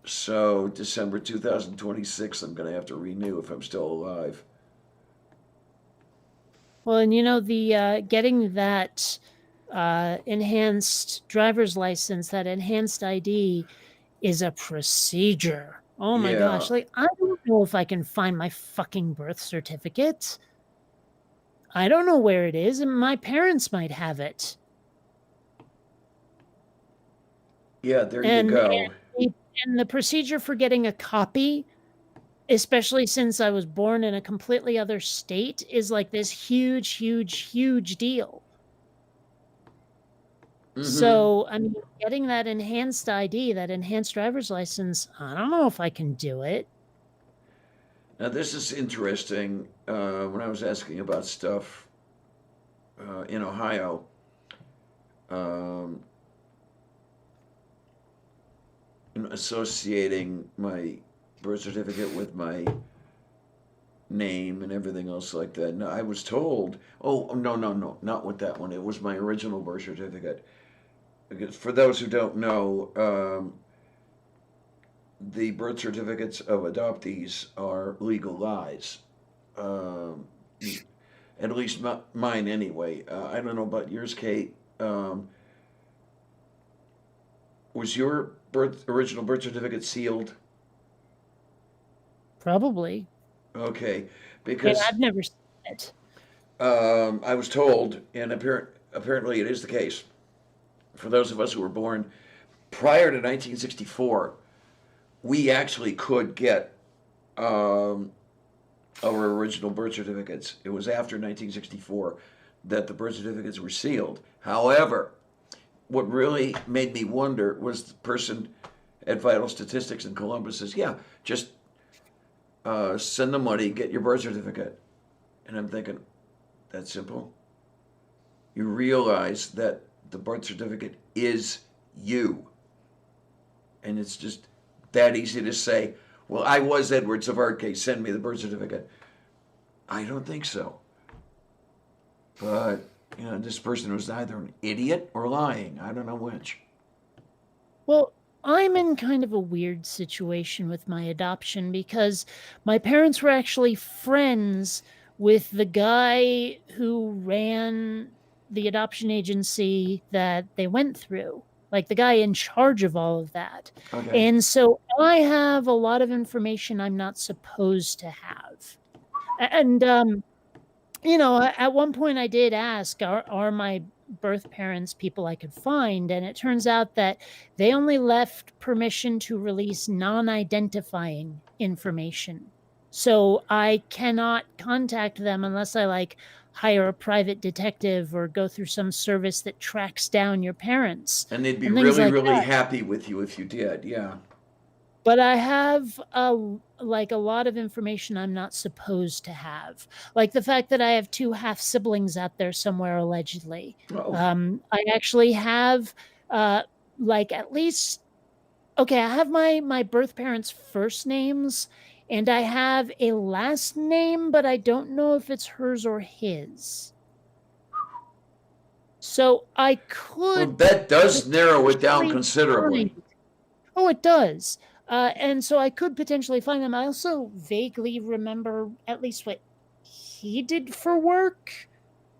So December 2026, I'm going to have to renew if I'm still alive. Well, and the getting that enhanced driver's license, that enhanced ID, is a procedure. Oh my Yeah, gosh! Like, I don't know if I can find my fucking birth certificate. I don't know where it is, and my parents might have it. yeah. There you And go. and the procedure for getting a copy, especially since I was born in a completely other state, is like this huge, huge, huge deal. Mm-hmm. So, I mean, getting that enhanced ID, that enhanced driver's license, I don't know if I can do it. Now this is interesting. When I was asking about stuff in Ohio, um, associating my birth certificate with my name and everything else like that. No, I was told. Oh no, no, no, not with that one. It was my original birth certificate. Because for those who don't know, the birth certificates of adoptees are legal lies. Um, at least mine anyway. I don't know about yours, Kate. Was your original birth certificate sealed? Probably. Okay, And because I've never seen it. I was told, and apparently it is the case, for those of us who were born prior to 1964, we actually could get our original birth certificates. It was after 1964 that the birth certificates were sealed. However, what really made me wonder was the person at Vital Statistics in Columbus says, "Yeah, just send the money, get your birth certificate." And I'm thinking, that's simple. You realize that the birth certificate is you. And it's just that easy to say, well, I was Edward Savardke, send me the birth certificate. I don't think so. But, this person was either an idiot or lying. I don't know which. Well, I'm in kind of a weird situation with my adoption because my parents were actually friends with the guy who ran the adoption agency that they went through, like the guy in charge of all of that. Okay. And so I have a lot of information I'm not supposed to have. And at one point I did ask, are my birth parents people I could find? And it turns out that they only left permission to release non-identifying information. So I cannot contact them unless I hire a private detective or go through some service that tracks down your parents And they'd be and things really, like really that. happy with you if you did. Yeah. But I have a lot of information I'm not supposed to have, like the fact that I have two half siblings out there somewhere allegedly. Oh. I actually have uh, at least okay. I have my birth parents' first names, and I have a last name, but I don't know if it's hers or his. So I Well, could that does narrow it down potentially considerably. find. Oh, it does. And so I could potentially find them. I also vaguely remember at least what he did for work.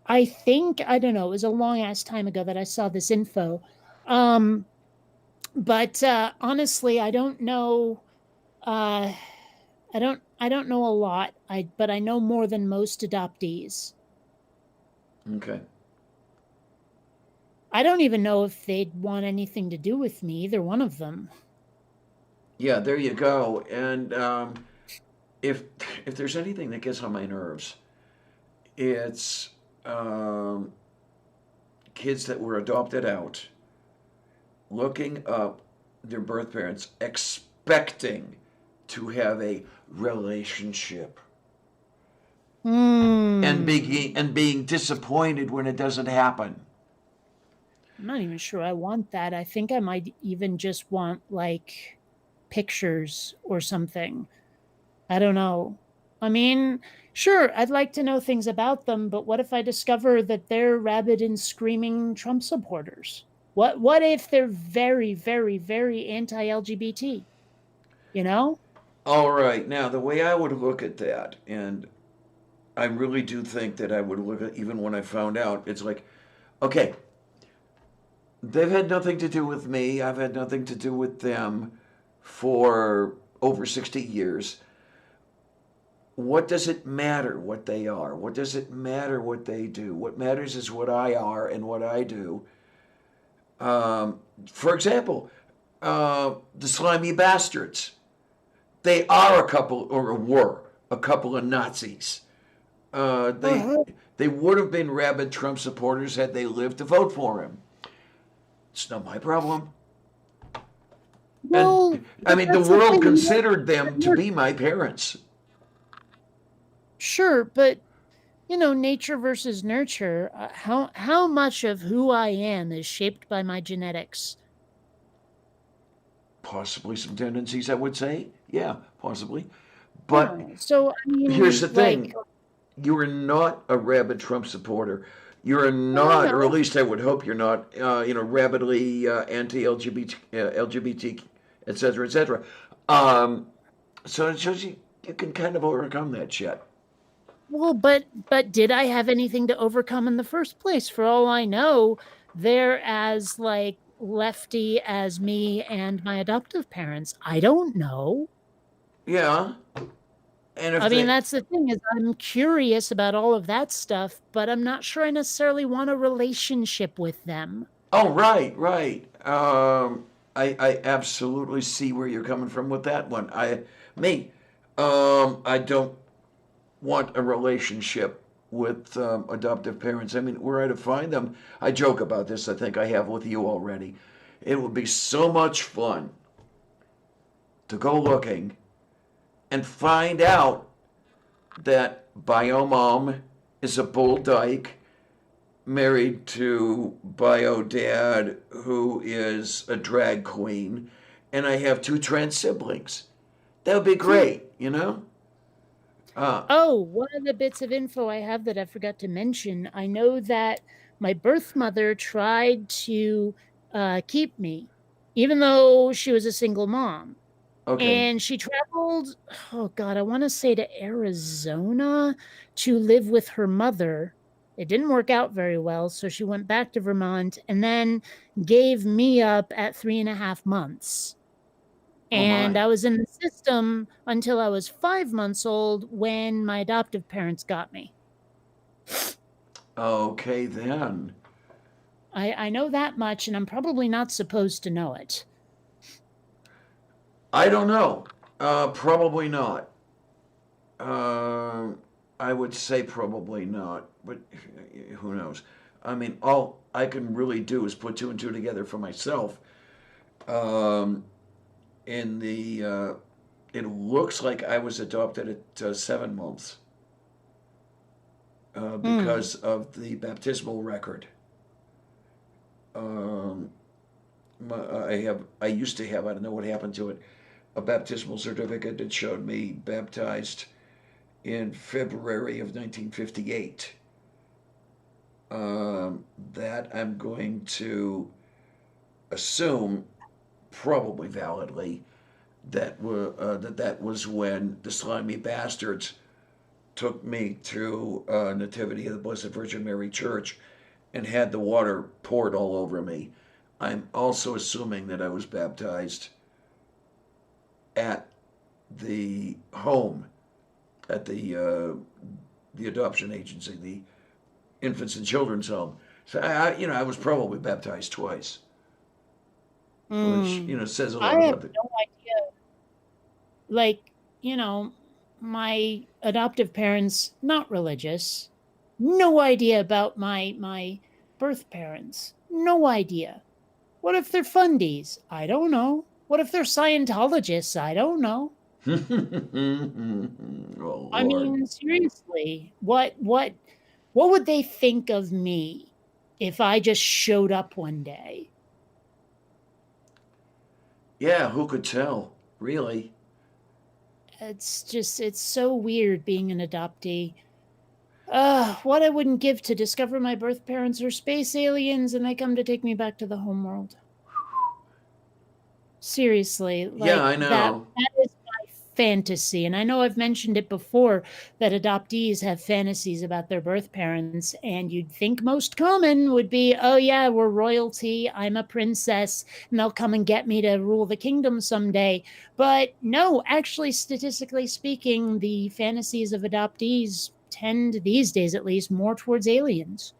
I think, I don't know, it was a long ass time ago that I saw this info. Um, but honestly, I don't know. Uh, I don't know a lot. But I know more than most adoptees. Okay. I don't even know if they'd want anything to do with me, either one of them. Yeah, there you go. And if if there's anything that gets on my nerves, it's um, kids that were adopted out, looking up their birth parents, expecting to have a relationship, and Hmm. being disappointed when it doesn't happen. I'm not even sure I want that. I think I might even just want like pictures or something. I don't know. I mean, sure, I'd like to know things about them, but what if I discover that they're rabid and screaming Trump supporters? What if they're very, very, very anti-LGBT? You know? All right, now the way I would look at that, and I really do think that I would look at, even when I found out, it's like, okay, they've had nothing to do with me. I've had nothing to do with them for over 60 years. What does it matter what they are? What does it matter what they do? What matters is what I are and what I do. For example, the slimy bastards. They are a couple, or were a couple of Nazis. Uh, they Uh-huh. they would have been rabid Trump supporters had they lived to vote for him. It's not my problem. And Well, I but mean, the that's the world thing. considered them to be my parents. Sure, but nature versus nurture. How much of who I am is shaped by my genetics? Possibly some tendencies, I would say. Yeah, possibly. But Yeah. So I here's mean, the thing: you are not a rabid Trump supporter. You're well, I not, or at know. least I would hope you're not. Rabidly anti-LGBT, LGBT, etc., etc. Um, so it shows you can kind of overcome that shit. Well, but did I have anything to overcome in the first place? For all I know, they're as like lefty as me and my adoptive parents. I don't know. Yeah, and if I mean, they, that's the thing is I'm curious about all of that stuff, but I'm not sure I necessarily want a relationship with them. oh right, right. I absolutely see where you're coming from with that one. Me, I don't want a relationship with adoptive parents. I mean, were I to find them, I joke about this. I think I have with you already. It would be so much fun to go looking and find out that bio mom is a bull dyke married to bio dad who is a drag queen, and I have two trans siblings. That would be Hmm. great, you know? Uh, Oh, one of the bits of info I have that I forgot to mention. I know that my birth mother tried to keep me, even though she was a single mom. okay. And she traveled, oh God, I want to say to Arizona to live with her mother. It didn't work out very well. So she went back to Vermont and then gave me up at 3.5 months. Oh And my. I was in the system until I was 5 months old when my adoptive parents got me. Okay then. I know that much, and I'm probably not supposed to know it. I don't know. Probably not. Um, I would say probably not, but who knows? I mean, all I can really do is put two and two together for myself. Um, in the it looks like I was adopted at 7 months Hmm. because of the baptismal record. Um, I used to have, I don't know what happened to it, a baptismal certificate that showed me baptized in February of 1958. That I'm going to assume, probably validly, that was when the slimy bastards took me to Nativity of the Blessed Virgin Mary Church and had the water poured all over me. I'm also assuming that I was baptized at the home, at the adoption agency, the infants and children's home. So I was probably baptized twice, which Hmm. says a I lot have about the. no idea. Like, you know, my adoptive parents, not religious, no idea about my birth parents. No idea. What if they're fundies? I don't know. What if they're Scientologists? I don't know. Oh I Lord. mean, seriously, what would they think of me if I just showed up one day? Yeah, who could tell? Really? It's so weird being an adoptee. What I wouldn't give to discover my birth parents are space aliens and they come to take me back to the homeworld. Seriously, Yeah, I like know. that is my fantasy. And I know I've mentioned it before that adoptees have fantasies about their birth parents, and you'd think most common would be, oh yeah, we're royalty, I'm a princess, and they'll come and get me to rule the kingdom someday. But no, actually, statistically speaking, the fantasies of adoptees tend these days at least more towards aliens.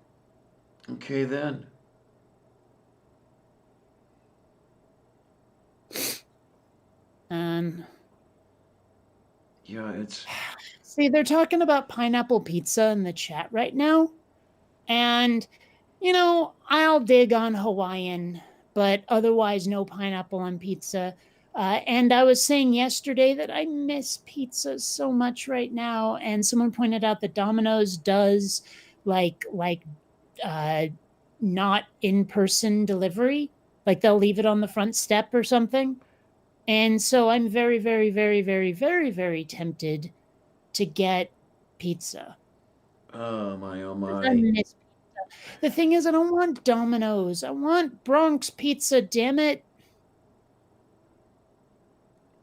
Okay then. Um Yeah, it's See, they're talking about pineapple pizza in the chat right now. And, I'll dig on Hawaiian, but otherwise, no pineapple on pizza. And I was saying yesterday that I miss pizza so much right now. And someone pointed out that Domino's does like uh, not in person delivery. Like they'll leave it on the front step or something. And so I'm very, very, very, very, very, very tempted to get pizza. oh my, oh 'Cause I my. miss pizza. The thing is, I don't want Domino's. I want Bronx pizza, damn it.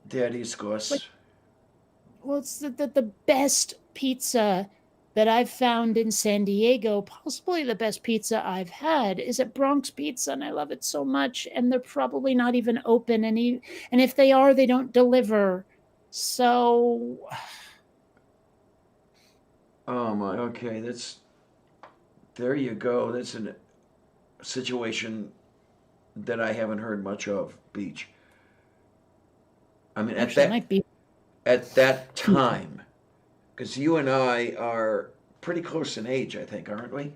Daddy's Like, Gus. well, it's the best pizza that I've found in San Diego, possibly the best pizza I've had, is at Bronx Pizza, and I love it so much. And they're probably not even open, and if they are, they don't deliver. So, Oh my, okay, there you go. That's a situation that I haven't heard much of, Beach. I mean, actually, it might be. at that time, because you and I are pretty close in age, I think, aren't we?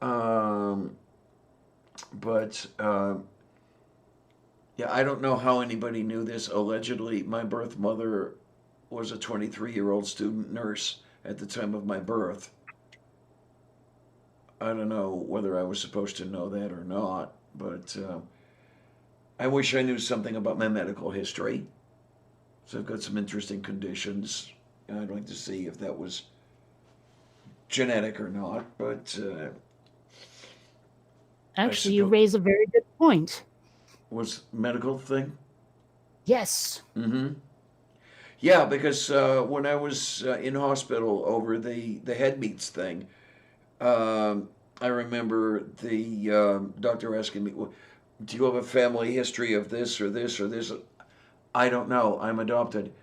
Um, but yeah, I don't know how anybody knew this. Allegedly, my birth mother was a 23-year-old student nurse at the time of my birth. I don't know whether I was supposed to know that or not, but I wish I knew something about my medical history. So I've got some interesting conditions, and I'd like to see if that was genetic or not. But I Actually, you suppose raise a very good point. was medical thing. Yes. Mm-hmm. Yeah, because when I was in hospital over the head meats thing, I remember the doctor asking me, well, "Do you have a family history of this or this or this?" I don't know. I'm adopted.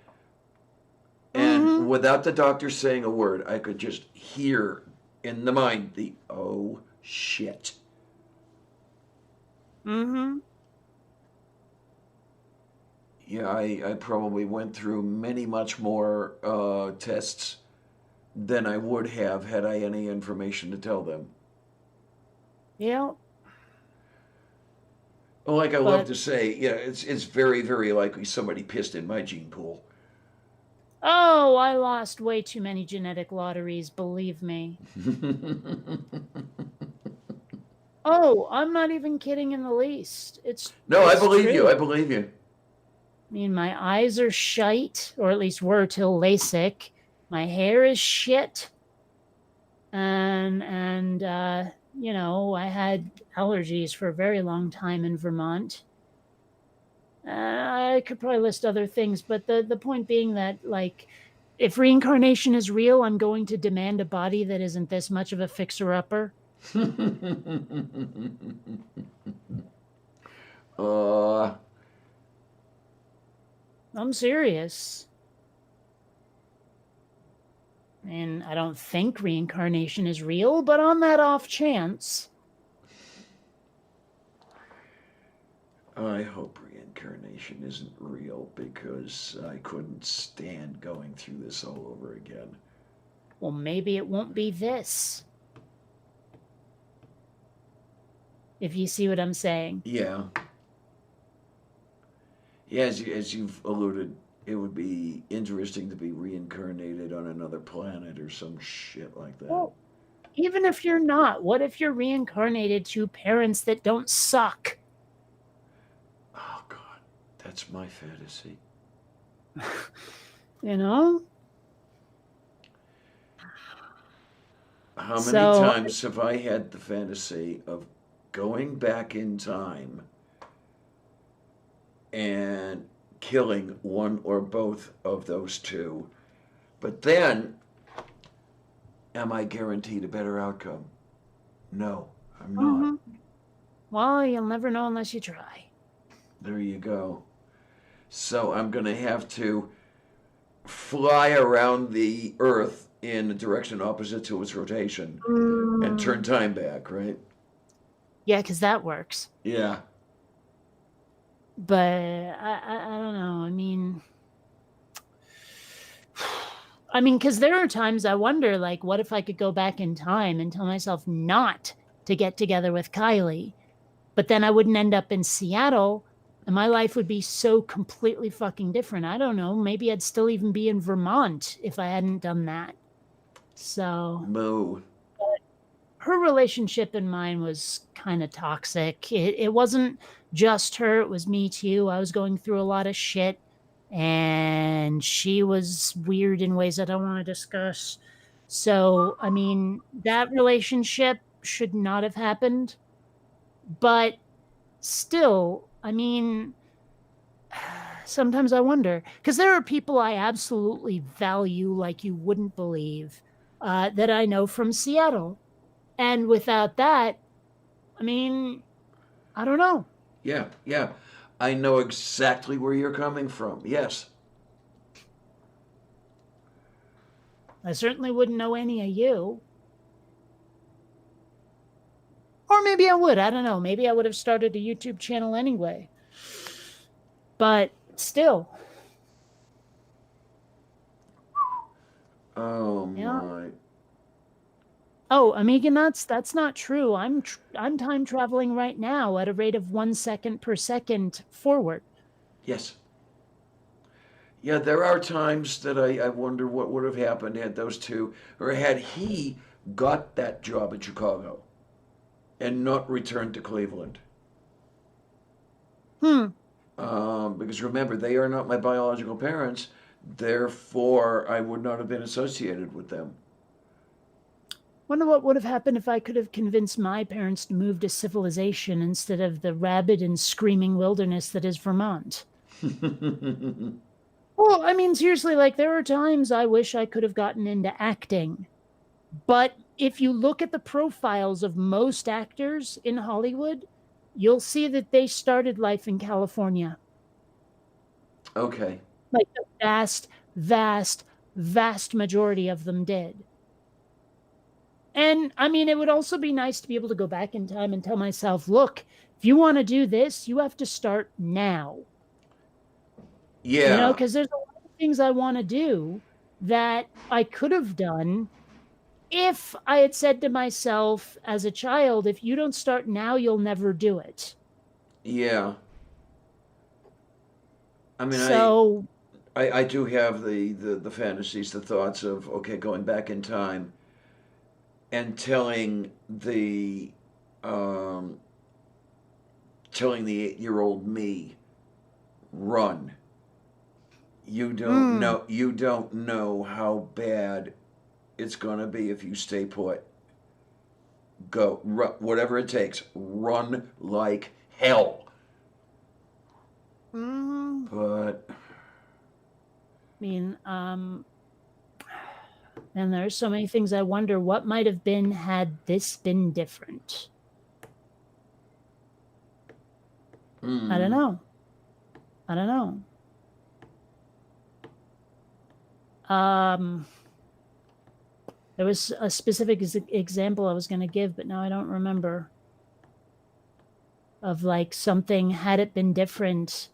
And Mm-hmm. without the doctor saying a word, I could just hear in the mind the oh shit. Mm-hmm. Yeah, I probably went through many much more tests than I would have had I any information to tell them. Yeah. Well, like I love But to say, yeah, it's very very likely somebody pissed in my gene pool. oh, I lost way too many genetic lotteries, believe me. Oh, I'm not even kidding in the least. It's No, I it's believe you. true. I believe you. I mean, my eyes are shite, or at least were till LASIK. My hair is shit. And I had allergies for a very long time in Vermont. I could probably list other things, but the point being that, like, if reincarnation is real, I'm going to demand a body that isn't this much of a fixer upper. uh, I'm serious. And I don't think reincarnation is real, but on that off chance. I hope reincarnation reincarnation isn't real because I couldn't stand going through this all over again. Well, maybe it won't be this. If you see what I'm saying. Yeah. Yeah, as you've alluded, it would be interesting to be reincarnated on another planet or some shit like that. Well, even if you're not, what if you're reincarnated to parents that don't suck? Oh, God. That's my fantasy. You know? How many So- times have I had the fantasy of going back in time and killing one or both of those two? But then, am I guaranteed a better outcome? No, I'm not. Mhm. Well, you'll never know unless you try. There you go. So I'm going to have to fly around the Earth in a direction opposite to its rotation and turn time back, right? Yeah, because that works. Yeah. But I don't know. Because there are times I wonder, like, what if I could go back in time and tell myself not to get together with Kylie, but then I wouldn't end up in Seattle and my life would be so completely fucking different. I don't know. Maybe I'd still even be in Vermont if I hadn't done that. So Moo. her relationship and mine was kind of toxic. It wasn't just her, it was me too. I was going through a lot of shit and she was weird in ways I don't want to discuss. So, that relationship should not have happened. But still, sometimes I wonder, because there are people I absolutely value like you wouldn't believe that I know from Seattle. And without that, I don't know. Yeah, yeah. I know exactly where you're coming from. Yes. I certainly wouldn't know any of you. Or maybe I would. I don't know. Maybe I would have started a YouTube channel anyway. But still. Oh, Yeah. my. Oh, Amiga Nuts, that's not true. I'm time traveling right now at a rate of 1 second per second forward. Yes. Yeah, there are times that I wonder what would have happened had those two, or had he got that job in Chicago and not returned to Cleveland. Because remember, they are not my biological parents, therefore I would not have been associated with them. Wonder what would have happened if I could have convinced my parents to move to civilization instead of the rabid and screaming wilderness that is Vermont. Well, seriously, like, there are times I wish I could have gotten into acting. But if you look at the profiles of most actors in Hollywood, you'll see that they started life in California. Okay. Like the vast, vast, vast majority of them did. And it would also be nice to be able to go back in time and tell myself, look, if you want to do this, you have to start now. Yeah. Because there's a lot of things I want to do that I could have done if I had said to myself as a child, if you don't start now, you'll never do it. Yeah. So I do have the fantasies, the thoughts of, okay, going back in time and telling the 8-year-old me, run. You don't know how bad it's gonna be if you stay put. Go, whatever it takes, run like hell. But and there's so many things I wonder what might have been had this been different. I don't know. There was a specific example I was going to give, but now I don't remember. Of like something, had it been different,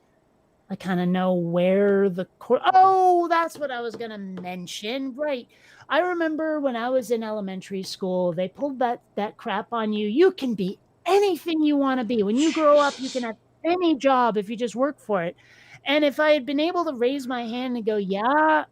I kind of know where the oh, that's what I was gonna mention. Right. I remember when I was in elementary school, they pulled that crap on you. You can be anything you want to be. When you grow up, you can have any job if you just work for it. And if I had been able to raise my hand and go, yeah,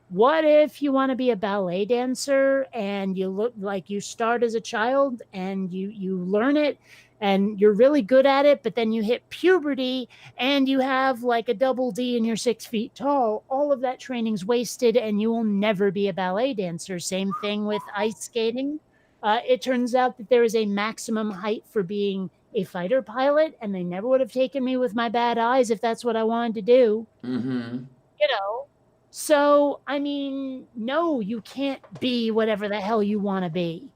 what if you want to be a ballet dancer and you look like you start as a child and you learn it and you're really good at it, but then you hit puberty and you have like a double D and you're 6 feet tall, all of that training's wasted and you will never be a ballet dancer. Same thing with ice skating. It turns out that there is a maximum height for being a fighter pilot, and they never would have taken me with my bad eyes if that's what I wanted to do. Mm-hmm. You know? So, I mean, no, you can't be whatever the hell you want to be.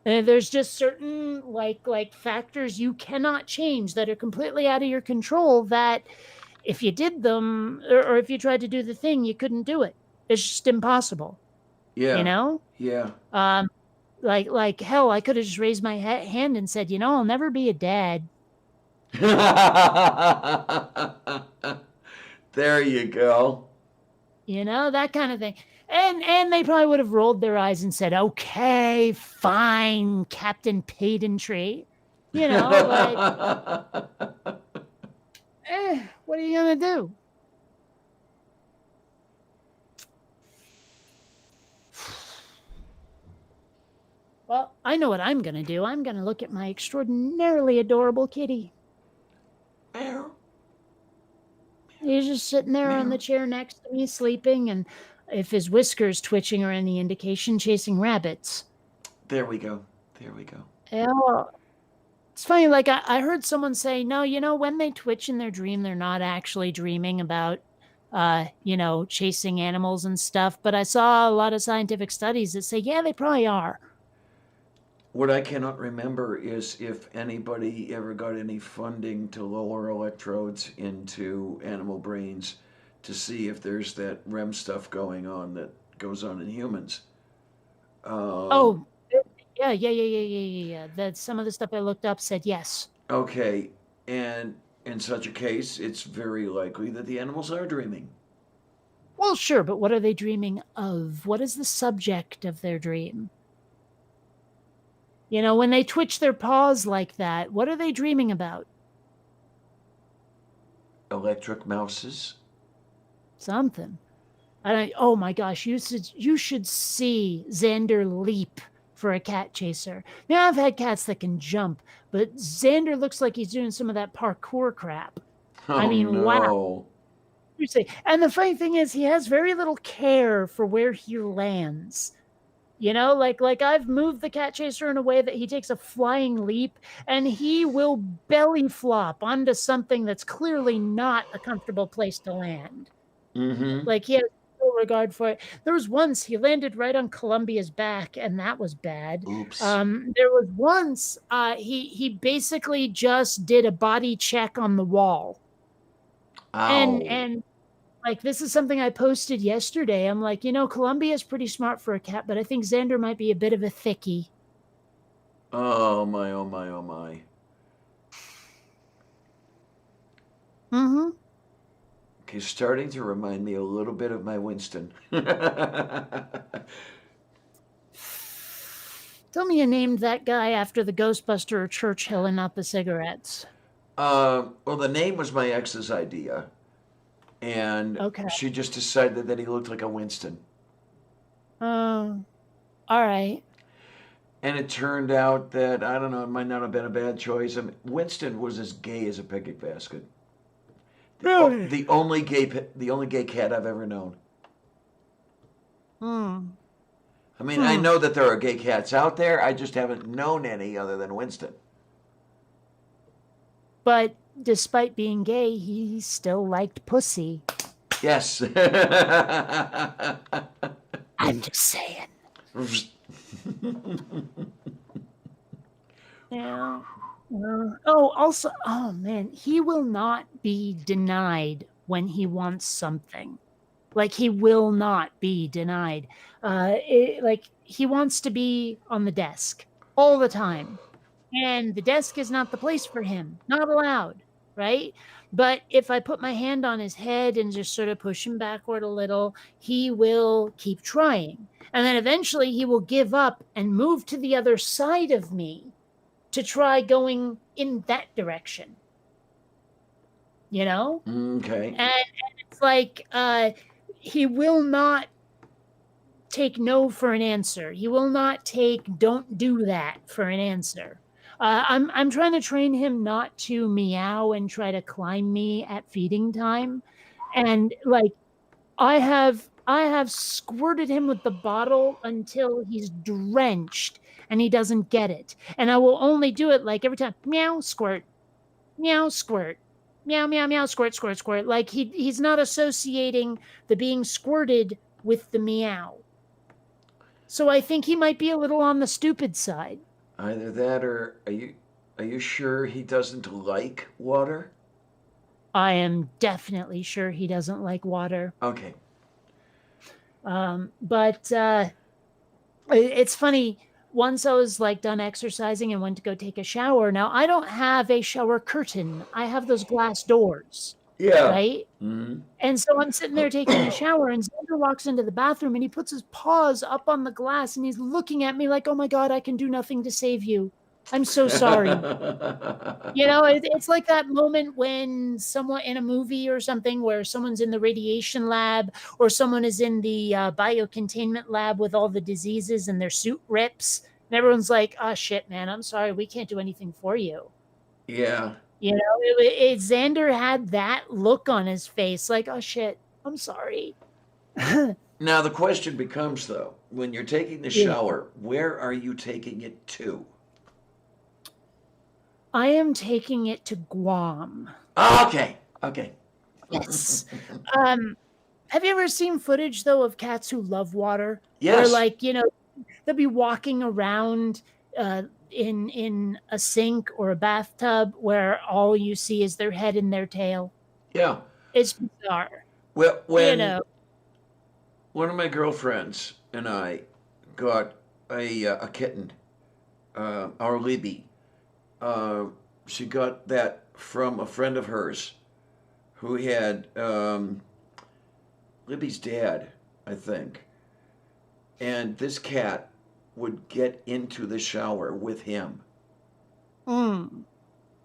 There's just certain like factors you cannot change that are completely out of your control that if you did them or if you tried to do the thing, you couldn't do it. It's just impossible. Yeah. You know? Yeah. Like hell, I could have just raised my hand and said, I'll never be a dad. There you go. That kind of thing. And they probably would have rolled their eyes and said, okay, fine, Captain Pedantry. But what are you gonna do? Well, I know what I'm gonna do. I'm gonna look at my extraordinarily adorable kitty. Meow. He's just sitting there on the chair next to me, sleeping, and if his whiskers twitching are any indication, chasing rabbits. There we go. There we go. Yeah, it's funny. Like I heard someone say, no, when they twitch in their dream, they're not actually dreaming about, chasing animals and stuff. But I saw a lot of scientific studies that say, yeah, they probably are. What I cannot remember is if anybody ever got any funding to lower electrodes into animal brains to see if there's that REM stuff going on that goes on in humans. Yeah. That some of the stuff I looked up said yes. Okay, and in such a case, it's very likely that the animals are dreaming. Well, sure, but what are they dreaming of? What is the subject of their dream? When they twitch their paws like that, what are they dreaming about? Electric mouses? Something. Oh my gosh, you should see Xander leap for a cat chaser. Now, I've had cats that can jump, but Xander looks like he's doing some of that parkour crap. Oh, no. Wow. And the funny thing is, he has very little care for where he lands. Like I've moved the cat chaser in a way that he takes a flying leap and he will belly flop onto something that's clearly not a comfortable place to land. Mm-hmm. Like he has no regard for it. There was once he landed right on Columbia's back, and that was bad. Oops. There was once he basically just did a body check on the wall. Ow. And like, this is something I posted yesterday. I'm like, Columbia's pretty smart for a cat, but I think Xander might be a bit of a thickie. Oh, my, oh, my, oh, my. Mm-hmm. Okay, starting to remind me a little bit of my Winston. Tell me you named that guy after the Ghostbuster or Churchill and not the cigarettes. Well, the name was my ex's idea. And she just decided that he looked like a Winston. All right. And it turned out that, I don't know, it might not have been a bad choice. I mean, Winston was as gay as a picnic basket. Really? The only gay cat I've ever known. I mean, I know that there are gay cats out there. I just haven't known any other than Winston. But despite being gay, he still liked pussy. Yes. I'm just saying. Yeah. Also, oh man, he will not be denied when he wants something. Like, he will not be denied. He wants to be on the desk all the time. And the desk is not the place for him. Not allowed. right? But if I put my hand on his head and just sort of push him backward a little, he will keep trying. And then eventually he will give up and move to the other side of me to try going in that direction, you know? Okay. And it's like he will not take no for an answer. He will not take don't do that for an answer. I'm trying to train him not to meow and try to climb me at feeding time, and like I have squirted him with the bottle until he's drenched and he doesn't get it, and I will only do it like every time meow squirt, meow squirt, meow meow meow squirt squirt squirt. Like he's not associating the being squirted with the meow. So I think he might be a little on the stupid side. Either that, or are you sure he doesn't like water? I am definitely sure he doesn't like water. Okay. But it's funny. Once I was like done exercising and went to go take a shower. Now I don't have a shower curtain. I have those glass doors, Yeah. right? Mm-hmm. And so I'm sitting there taking a shower, and Xander walks into the bathroom and he puts his paws up on the glass and he's looking at me like, "Oh my God, I can do nothing to save you. I'm so sorry." It's like that moment when someone in a movie or something where someone's in the radiation lab or someone is in the biocontainment lab with all the diseases and their suit rips. And everyone's like, "Oh, shit, man, I'm sorry. We can't do anything for you." Yeah. Xander had that look on his face like, "Oh, shit, I'm sorry." Now the question becomes, though, when you're taking the shower, where are you taking it to? I am taking it to Guam. Okay. Okay. Yes. Have you ever seen footage though of cats who love water? Where Yes. they'll be walking around in a sink or a bathtub where all you see is their head and their tail. Yeah. It's bizarre. Well, You when know. one of my girlfriends and I got a kitten, our Libby. She got that from a friend of hers who had Libby's dad, I think. And this cat would get into the shower with him. Mm.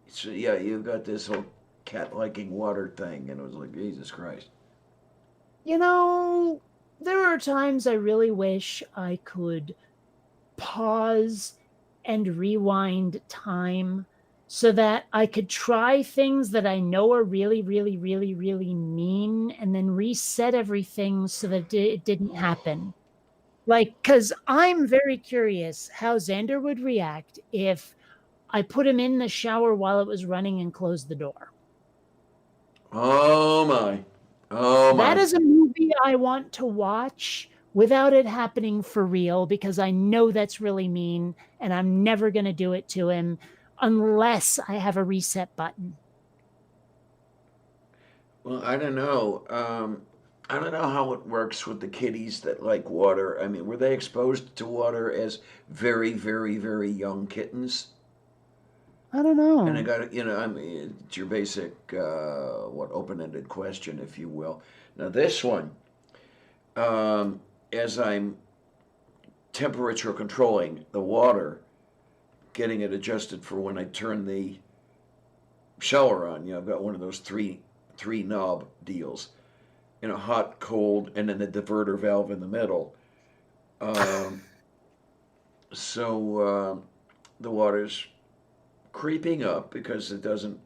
So yeah, you got this whole cat liking water thing, and it was like, Jesus Christ. There are times I really wish I could pause and rewind time so that I could try things that I know are really, really, really, really mean and then reset everything so that it didn't happen. Like, because I'm very curious how Xander would react if I put him in the shower while it was running and closed the door. Oh my. Oh my. That is a movie I want to watch without it happening for real because I know that's really mean and I'm never going to do it to him unless I have a reset button. Well, I don't know. I don't know how it works with the kitties that like water. I mean, were they exposed to water as very, very, very young kittens? I don't know. And I got I mean, it's your basic, open-ended question, if you will. Now, this one, as I'm temperature controlling the water, getting it adjusted for when I turn the shower on. I've got one of those three knob deals. Hot, cold, and then the diverter valve in the middle. So the water's creeping up because it doesn't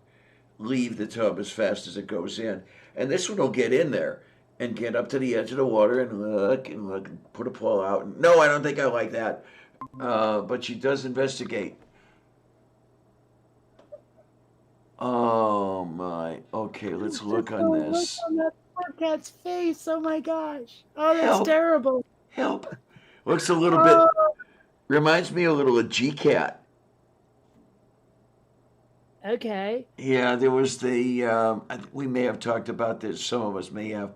leave the tub as fast as it goes in. And this one will get in there and get up to the edge of the water and look and put a paw out. No, I don't think I like that. But she does investigate. Oh my. Okay, let's look on this. Look on that poor cat's face. Oh my gosh. Oh, that's Help. terrible. Help. Looks a little bit, reminds me a little of G-Cat. Okay. Yeah, there was we may have talked about this, some of us may have,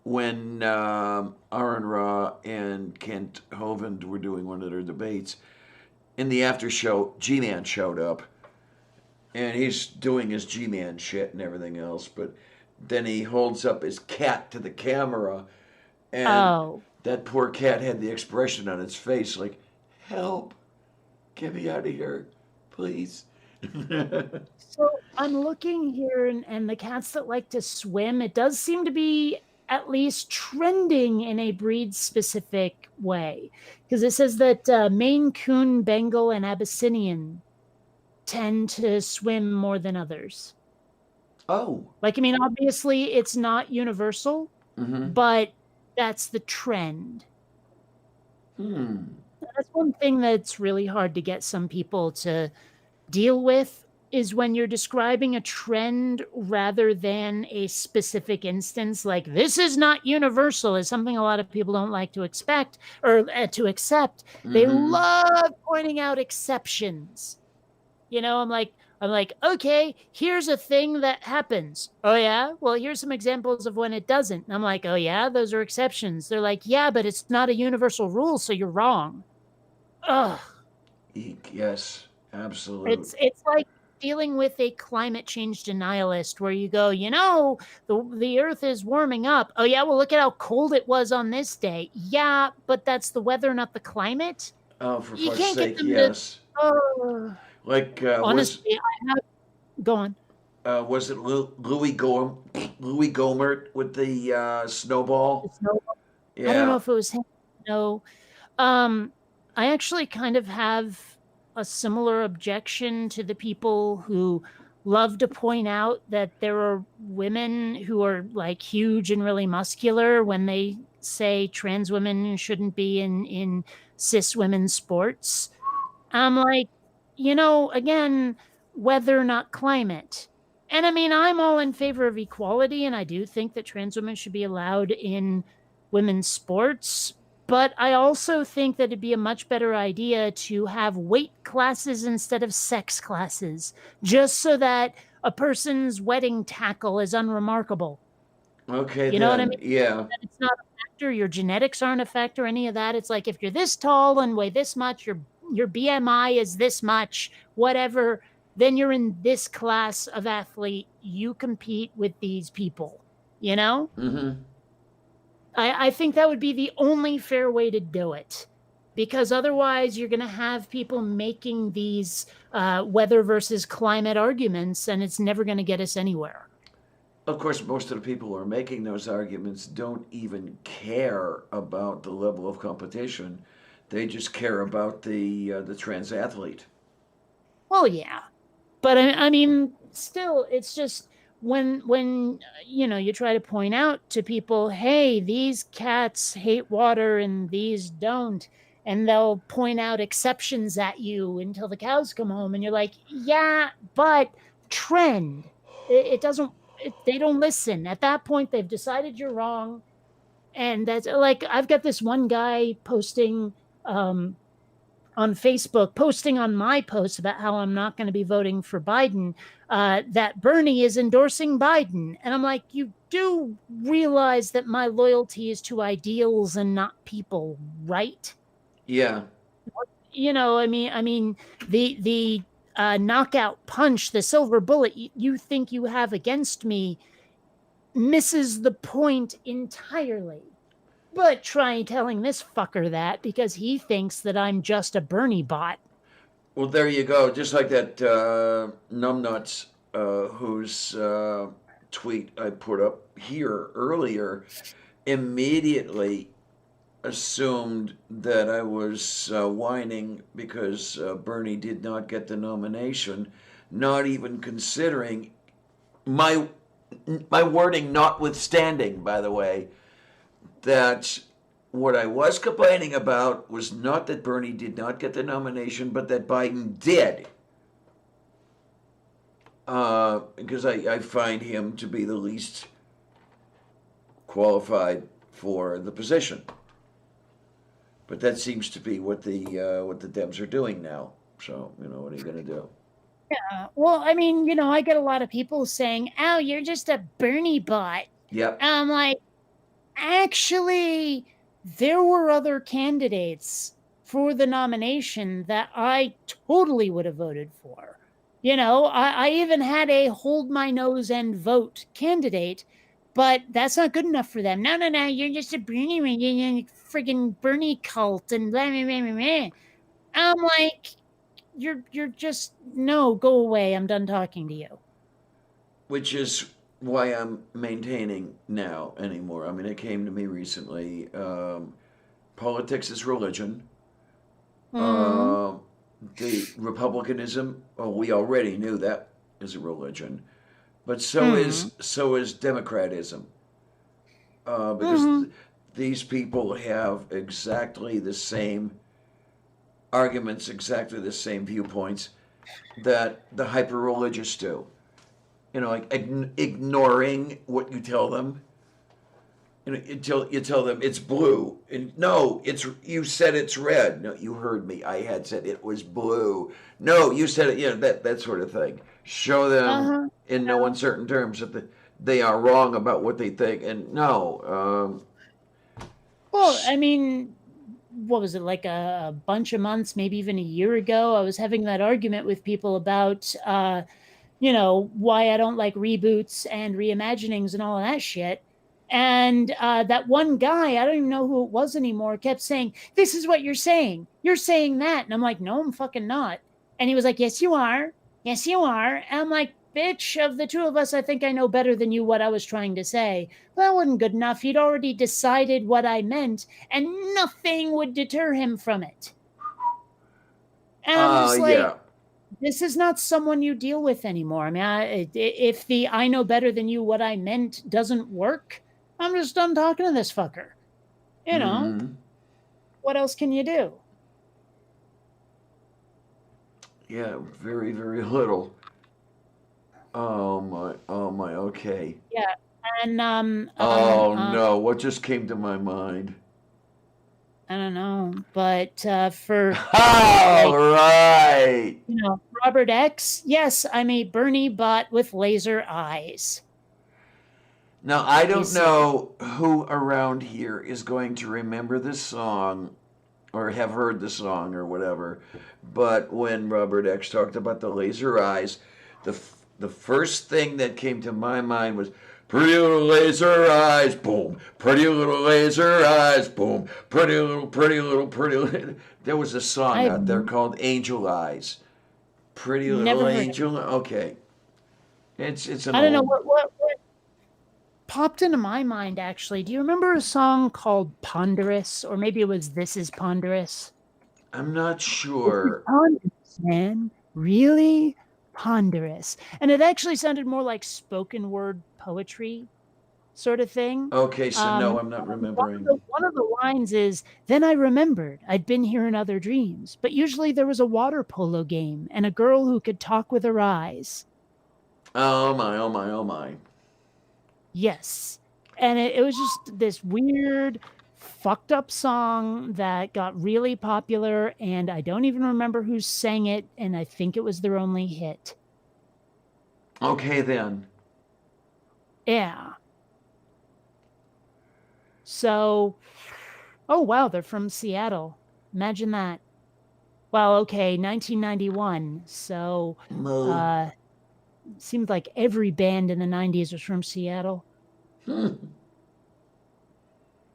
when Aaron Ra and Kent Hovind were doing one of their debates. In the after show, G-Man showed up, and he's doing his G-man shit and everything else, but then he holds up his cat to the camera, and Oh, that poor cat had the expression on its face like, "Help, get me out of here, please." so I'm looking here, and the cats that like to swim, it does seem to be at least trending in a breed specific way. Because it says that Maine Coon, Bengal, and Abyssinian tend to swim more than others. Oh. Like, I mean, obviously it's not universal, Mm-hmm. but that's the trend. Hmm. That's one thing that's really hard to get some people to deal with is when you're describing a trend rather than a specific instance. Like, this is not universal is something a lot of people don't like to expect or to accept. They Mm-hmm. love pointing out exceptions. I'm like, okay, here's a thing that happens. Oh yeah, well, here's some examples of when it doesn't. And I'm like, oh yeah, those are exceptions. They're like, yeah, but it's not a universal rule, so you're wrong. Ugh. Eek, yes, absolute. It's like dealing with a climate change denialist where you go, the earth is warming up. Oh yeah, well, look at how cold it was on this day. Yeah, but that's the weather, not the climate. Oh, for You fuck's can't get sake, them to. yes. Oh, Like honestly, I have. Go on. was it Louis Gomert with the snowball? I don't know Yeah. if it was him. No. I actually kind of have a similar objection to the people who love to point out that there are women who are like huge and really muscular when they say trans women shouldn't be in cis women's sports. I'm like, again, weather, not climate. And I mean, I'm all in favor of equality, and I do think that trans women should be allowed in women's sports. But I also think that it'd be a much better idea to have weight classes instead of sex classes, just so that a person's wedding tackle is unremarkable. Okay You know what I then. mean? Yeah. That it's not a factor. Your genetics aren't a factor. Any of that. It's like if you're this tall and weigh this much, your BMI is this much, whatever. Then you're in this class of athlete. You compete with these people. You know, Mm-hmm. I think that would be the only fair way to do it, because otherwise you're going to have people making these weather versus climate arguments, and it's never going to get us anywhere. Of course, most of the people who are making those arguments don't even care about the level of competition. They just care about the trans athlete. Well, yeah, but I mean, still, it's just when you try to point out to people, hey, these cats hate water and these don't, and they'll point out exceptions at you until the cows come home, and you're like, yeah, but trend, it doesn't. They don't listen. At that point, they've decided you're wrong, and that's like I've got this one guy posting. On Facebook, posting on my post about how I'm not going to be voting for Biden, that Bernie is endorsing Biden. And I'm like, you do realize that my loyalty is to ideals and not people, right? Yeah. I mean, the knockout punch, the silver bullet you think you have against me misses the point entirely. But try telling this fucker that because he thinks that I'm just a Bernie bot. Well, there you go. Just like that numbnuts whose tweet I put up here earlier immediately assumed that I was whining because Bernie did not get the nomination, not even considering my my wording notwithstanding, by the way, that what I was complaining about was not that Bernie did not get the nomination, but that Biden did. Because I find him to be the least qualified for the position. But that seems to be what the Dems are doing now. So what are you going to do? Yeah. Well, I mean, I get a lot of people saying, "Oh, you're just a Bernie bot." Yep. And I'm like, actually, there were other candidates for the nomination that I totally would have voted for. You know, I even had a hold my nose and vote candidate, but that's not good enough for them. No, no, no, you're just a Bernie, you're friggin' Bernie cult and blah, blah, blah, blah, blah. I'm like, you're just, no, go away. I'm done talking to you. Which is why I'm maintaining now anymore. I mean, it came to me recently. Politics is religion. Mm, Uh, the republicanism, well, we already knew that is a religion, but mm, so is democratism, because mm. these people have exactly the same arguments, exactly the same viewpoints that the hyper religious do. You know, like ignoring what you tell them. You know, you tell them it's blue, and no, it's you said it's red. No, you heard me. I had said it was blue. No, you said it. You know that sort of thing. Show them Uh-huh. in no uncertain terms that they are wrong about what they think, and no. Well, I mean, what was it, like a bunch of months, maybe even a year ago? I was having that argument with people about, why I don't like reboots and reimaginings and all of that shit. And that one guy, I don't even know who it was anymore, kept saying, "This is what you're saying. You're saying that." And I'm like, "No, I'm fucking not." And he was like, "Yes, you are. Yes, you are." And I'm like, "Bitch, of the two of us, I think I know better than you what I was trying to say." But that wasn't good enough. He'd already decided what I meant, and nothing would deter him from it. And I'm just like, Yeah. this is not someone you deal with anymore. I mean, if the "I know better than you what I meant" doesn't work, I'm just done talking to this fucker. You know, Mm-hmm. what else can you do? Yeah. Very, very little. Oh my. Oh my. Okay. Yeah. And Oh no. What just came to my mind? I don't know, but All like, right. Robert X, yes, I'm a Bernie bot with laser eyes. Now, I You don't see. know who around here is going to remember this song or have heard the song or whatever, but when Robert X talked about the laser eyes, the first thing that came to my mind was pretty little laser eyes, boom, pretty little laser eyes, boom, pretty little, pretty little. There was a song I've out there called Angel Eyes. Pretty little never heard it. angel. Okay. It's an I don't know old. what popped into my mind actually. Do you remember a song called Ponderous? Or maybe it was This Is Ponderous? I'm not This is sure. ponderous, man. Really ponderous. And it actually sounded more like spoken word poetry sort of thing. Okay, so no, I'm not And remembering. one of the lines is, "Then I remembered I'd been here in other dreams, but usually there was a water polo game and a girl who could talk with her eyes." Oh my, oh my, oh my. Yes. And it was just this weird, fucked up song that got really popular, and I don't even remember who sang it, and I think it was their only hit. Okay then. Yeah. So, oh wow, they're from Seattle. Imagine that. Well, okay, 1991. So, Moo. uh, seemed like every band in the 90s was from Seattle. Hmm.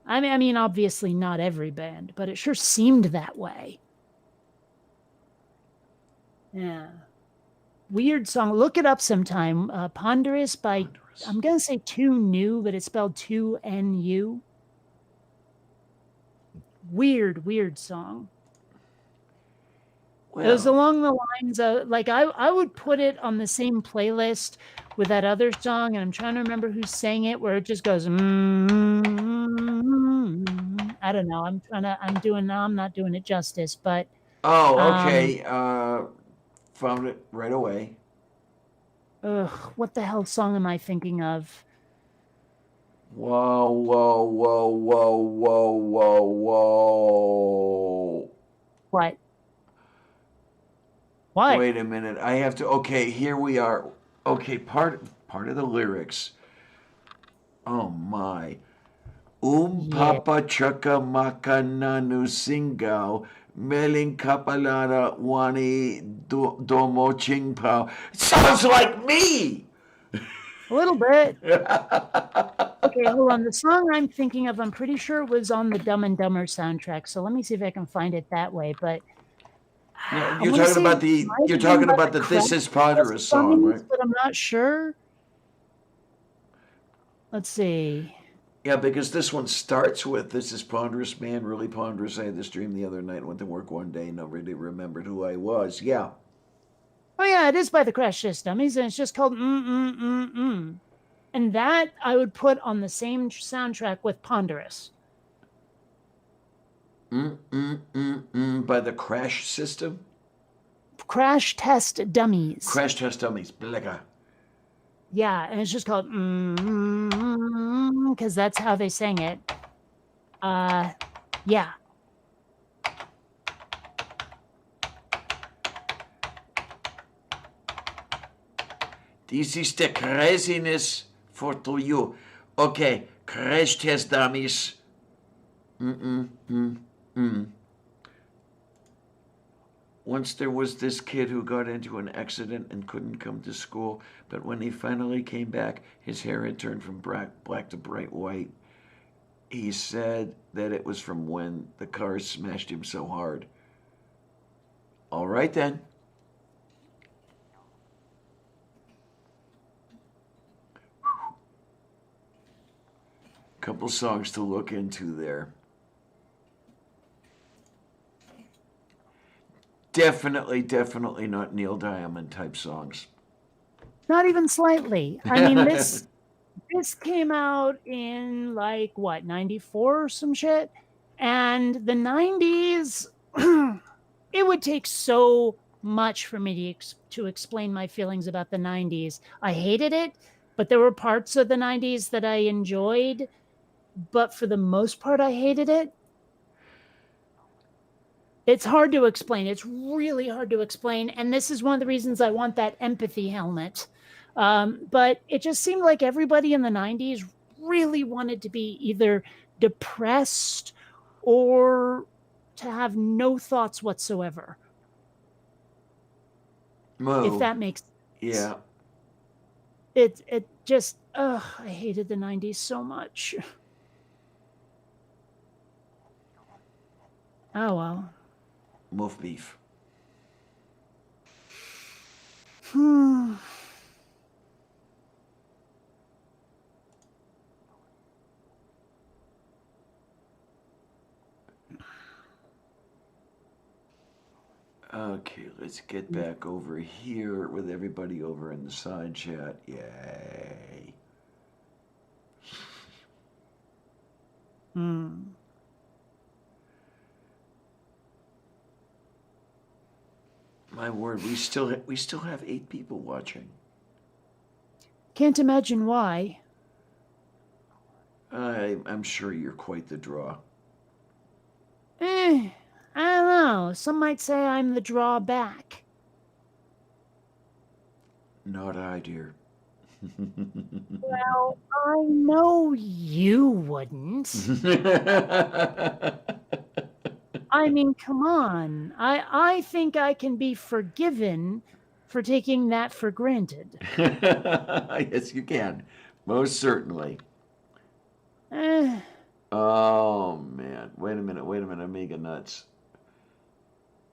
I mean, obviously not every band, but it sure seemed that way. Yeah. Weird song. Look it up sometime. Ponderous by, Ponderous. I'm going to say Two New, but it's spelled 2NU. Weird, weird song. It was Well, along the lines of, like, I would put it on the same playlist with that other song, and I'm trying to remember who sang it, where it just goes, I don't know. I'm not doing it justice, but oh, um, okay. Found it right away. what the hell song am I thinking of? Whoa, whoa, whoa, whoa, whoa, whoa, whoa. What? What? Wait a minute. I have to. Okay, here we are. Okay, part of the lyrics. Oh my. Yeah. Papa chuka maka nanu singaw Meling Kapalana Wani Domo Ching Pao. Sounds like me! A little bit. Okay, hold on. The song I'm thinking of, I'm pretty sure it was on the Dumb and Dumber soundtrack. So let me see if I can find it that way. But Yeah, I want to say it might you're have been talking by about the the This Is Crash Ponderous song, Dummies, right? but I'm not sure. Let's see. Yeah, because this one starts with "This is ponderous, man, really ponderous. I had this dream the other night. Went to work one day. Nobody remembered who I was." Yeah. Oh yeah, it is by the Crash Test Dummies, and it's just called Mm. And that I would put on the same soundtrack with Ponderous. By the Crash System. Crash Test Dummies. Crash Test Dummies. Blega. Yeah, and it's just called because that's how they sang it. Yeah. This is the craziness for to you. Okay, Crash Test Dummies. Once there was this kid who got into an accident and couldn't come to school, but when he finally came back, his hair had turned from black to bright white. He said that it was from when the car smashed him so hard. All right then. Couple songs to look into there. Definitely not Neil Diamond type songs. Not even slightly. I mean, this came out in like what, 94 or some shit? And the 90s, it would take so much for me to explain my feelings about the 90s. I hated it, but there were parts of the 90s that I enjoyed, but for the most part I hated it. It's hard to explain. It's really hard to explain. And this is one of the reasons I want that empathy helmet. But it just seemed like everybody in the 90s really wanted to be either depressed or to have no thoughts whatsoever. If that makes sense. Yeah. It just, I hated the 90s so much. Oh, well. Moof beef. Okay, let's get back over here with everybody over in the side chat. Yay. My word, we still have 8 people watching. Can't imagine why. I'm sure you're quite the draw. I don't know. Some might say I'm the drawback. Not I, dear. Well, I know you wouldn't. I mean, come on. I think I can be forgiven for taking that for granted. Yes, you can. Most certainly. Oh, man. Wait a minute, Amiga Nuts.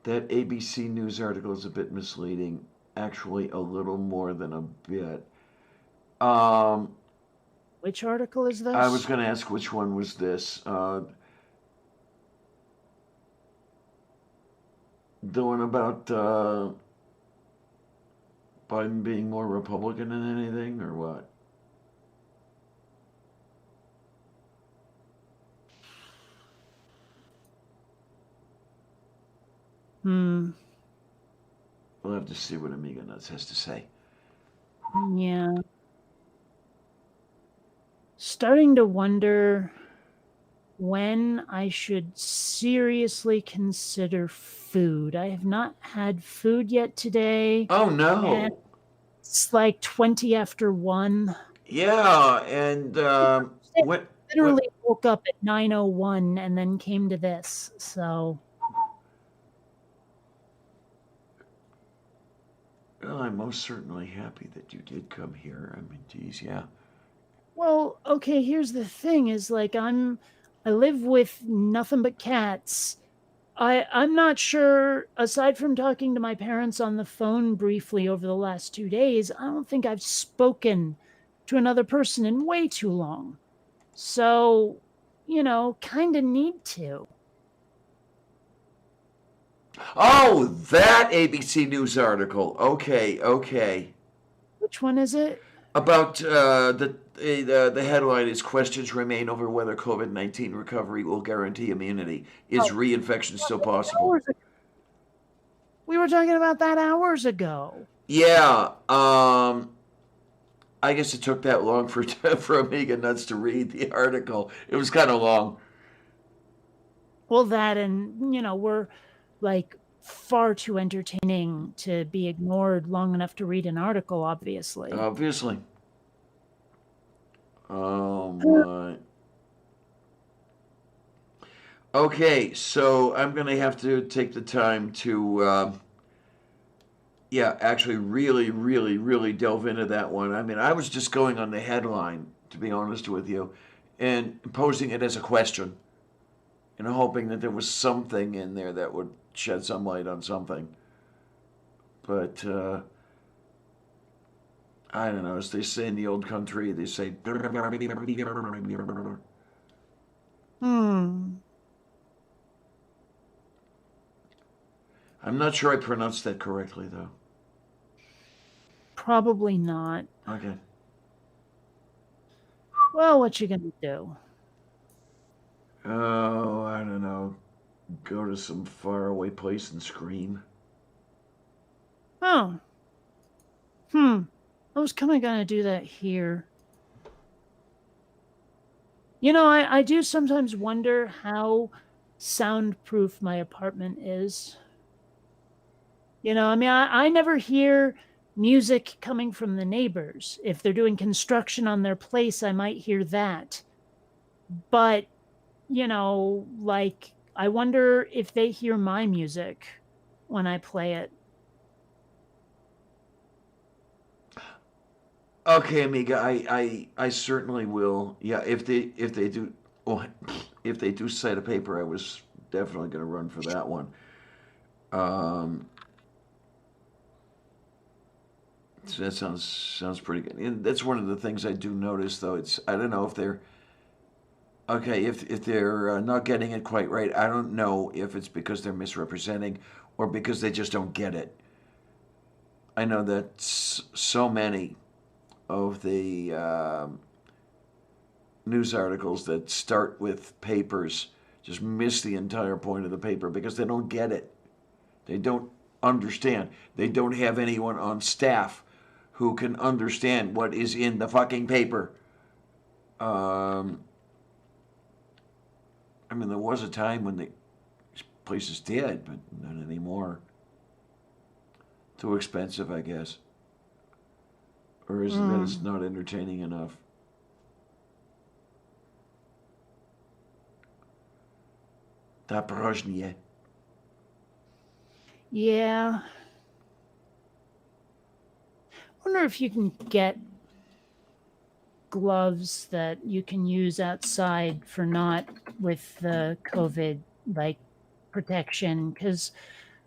That ABC News article is a bit misleading. Actually, a little more than a bit. Which article is this? I was going to ask which one was this. The one about Biden being more Republican than anything, or what? We'll have to see what Amiga Nuts has to say. Yeah. Starting to wonder when I should seriously consider food. I have not had food yet today. Oh, no. And it's like 20 after 1. Yeah, and literally woke up at 9:01 and then came to this. So Well, I'm most certainly happy that you did come here. I mean, geez, yeah. Well, okay, here's the thing is like I live with nothing but cats. I'm not sure, aside from talking to my parents on the phone briefly over the last 2 days, I don't think I've spoken to another person in way too long. So, kind of need to. Oh, that ABC News article. Okay, okay. Which one is it? About the headline is questions remain over whether COVID-19 recovery will guarantee immunity. Is Oh, reinfection still possible? hours ago. We were talking about that hours ago. Yeah. I guess it took that long for for Amiga Nuts to read the article. It was kind of long. Well, that and, we're like far too entertaining to be ignored long enough to read an article, obviously. Obviously. Oh my. Okay, so I'm gonna have to take the time to, yeah, actually, really, really, really delve into that one. I mean, I was just going on the headline, to be honest with you, and posing it as a question, and hoping that there was something in there that would shed some light on something. But I don't know, as they say in the old country, they say. Hmm. I'm not sure I pronounced that correctly, though. Probably not. Okay. Well, what you gonna do? Oh, I don't know. Go to some faraway place and scream. Oh. I was kind of gonna do that here. I do sometimes wonder how soundproof my apartment is. I mean, I never hear music coming from the neighbors. If they're doing construction on their place, I might hear that. But, like, I wonder if they hear my music when I play it. Okay, amiga, I certainly will. Yeah, if they do, well, if they do cite a paper, I was definitely going to run for that one. Um, so that sounds pretty good. And that's one of the things I do notice, though. It's I don't know if they're okay if they're not getting it quite right. I don't know if it's because they're misrepresenting or because they just don't get it. I know that so many of the news articles that start with papers just miss the entire point of the paper because they don't get it. They don't understand. They don't have anyone on staff who can understand what is in the fucking paper. Um, I mean, there was a time when the places did, but not anymore. Too expensive, I guess. Or is it that it's not entertaining enough? That порожнее. Yeah. I wonder if you can get gloves that you can use outside for not with the COVID like protection, because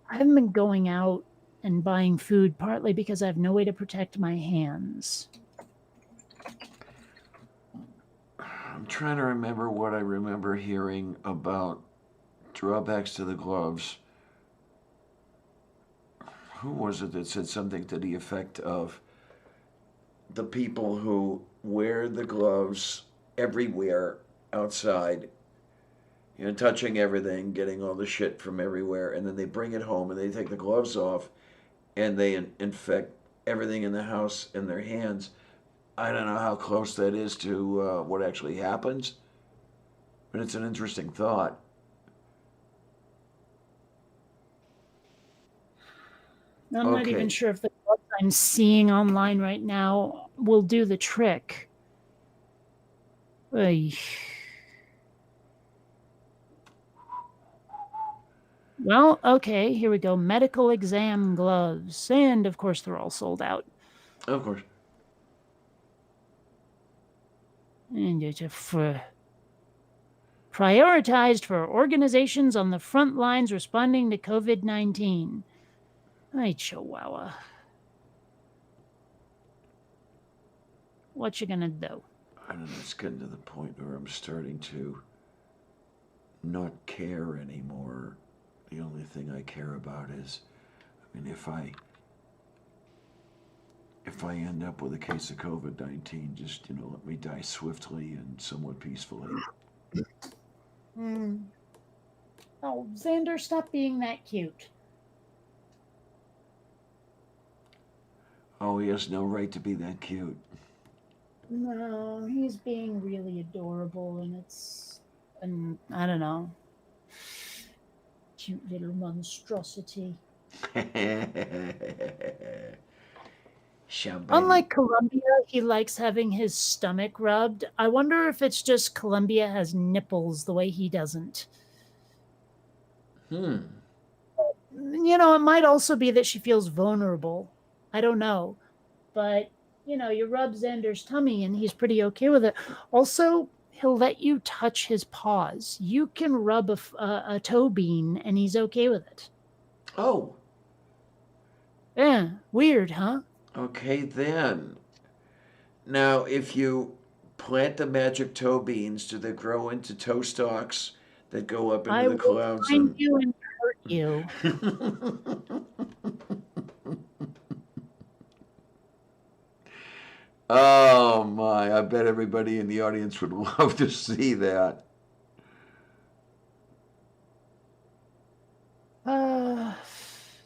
I haven't been going out and buying food partly because I have no way to protect my hands. I'm trying to remember what I remember hearing about drawbacks to the gloves. Who was it that said something to the effect of the people who wear the gloves everywhere outside, touching everything, getting all the shit from everywhere, and then they bring it home and they take the gloves off and they infect everything in the house in their hands. I don't know how close that is to what actually happens, but it's an interesting thought. I'm not even Okay. sure if the gloves I'm seeing online right now will do the trick. Oy. Well, okay, here we go. Medical exam gloves. And of course, they're all sold out. Of course. And it's prioritized for organizations on the front lines responding to COVID-19. Ay, chihuahua. What you gonna do? I don't know, it's getting to the point where I'm starting to not care anymore. The only thing I care about is, I mean, if I end up with a case of COVID-19, just, let me die swiftly and somewhat peacefully. Oh, Xander, stop being that cute. Oh, he has no right to be that cute. No, he's being really adorable, and I don't know, cute little monstrosity. Unlike Columbia, he likes having his stomach rubbed. I wonder if it's just Columbia has nipples the way he doesn't. It might also be that she feels vulnerable. I don't know. But, you rub Xander's tummy and he's pretty okay with it. Also, he'll let you touch his paws. You can rub a toe bean and he's okay with it. Oh. Yeah, weird, huh? Okay, then. Now, if you plant the magic toe beans, do they grow into toe stalks that go up into the clouds? I will find you and hurt you. Oh my, I bet everybody in the audience would love to see that.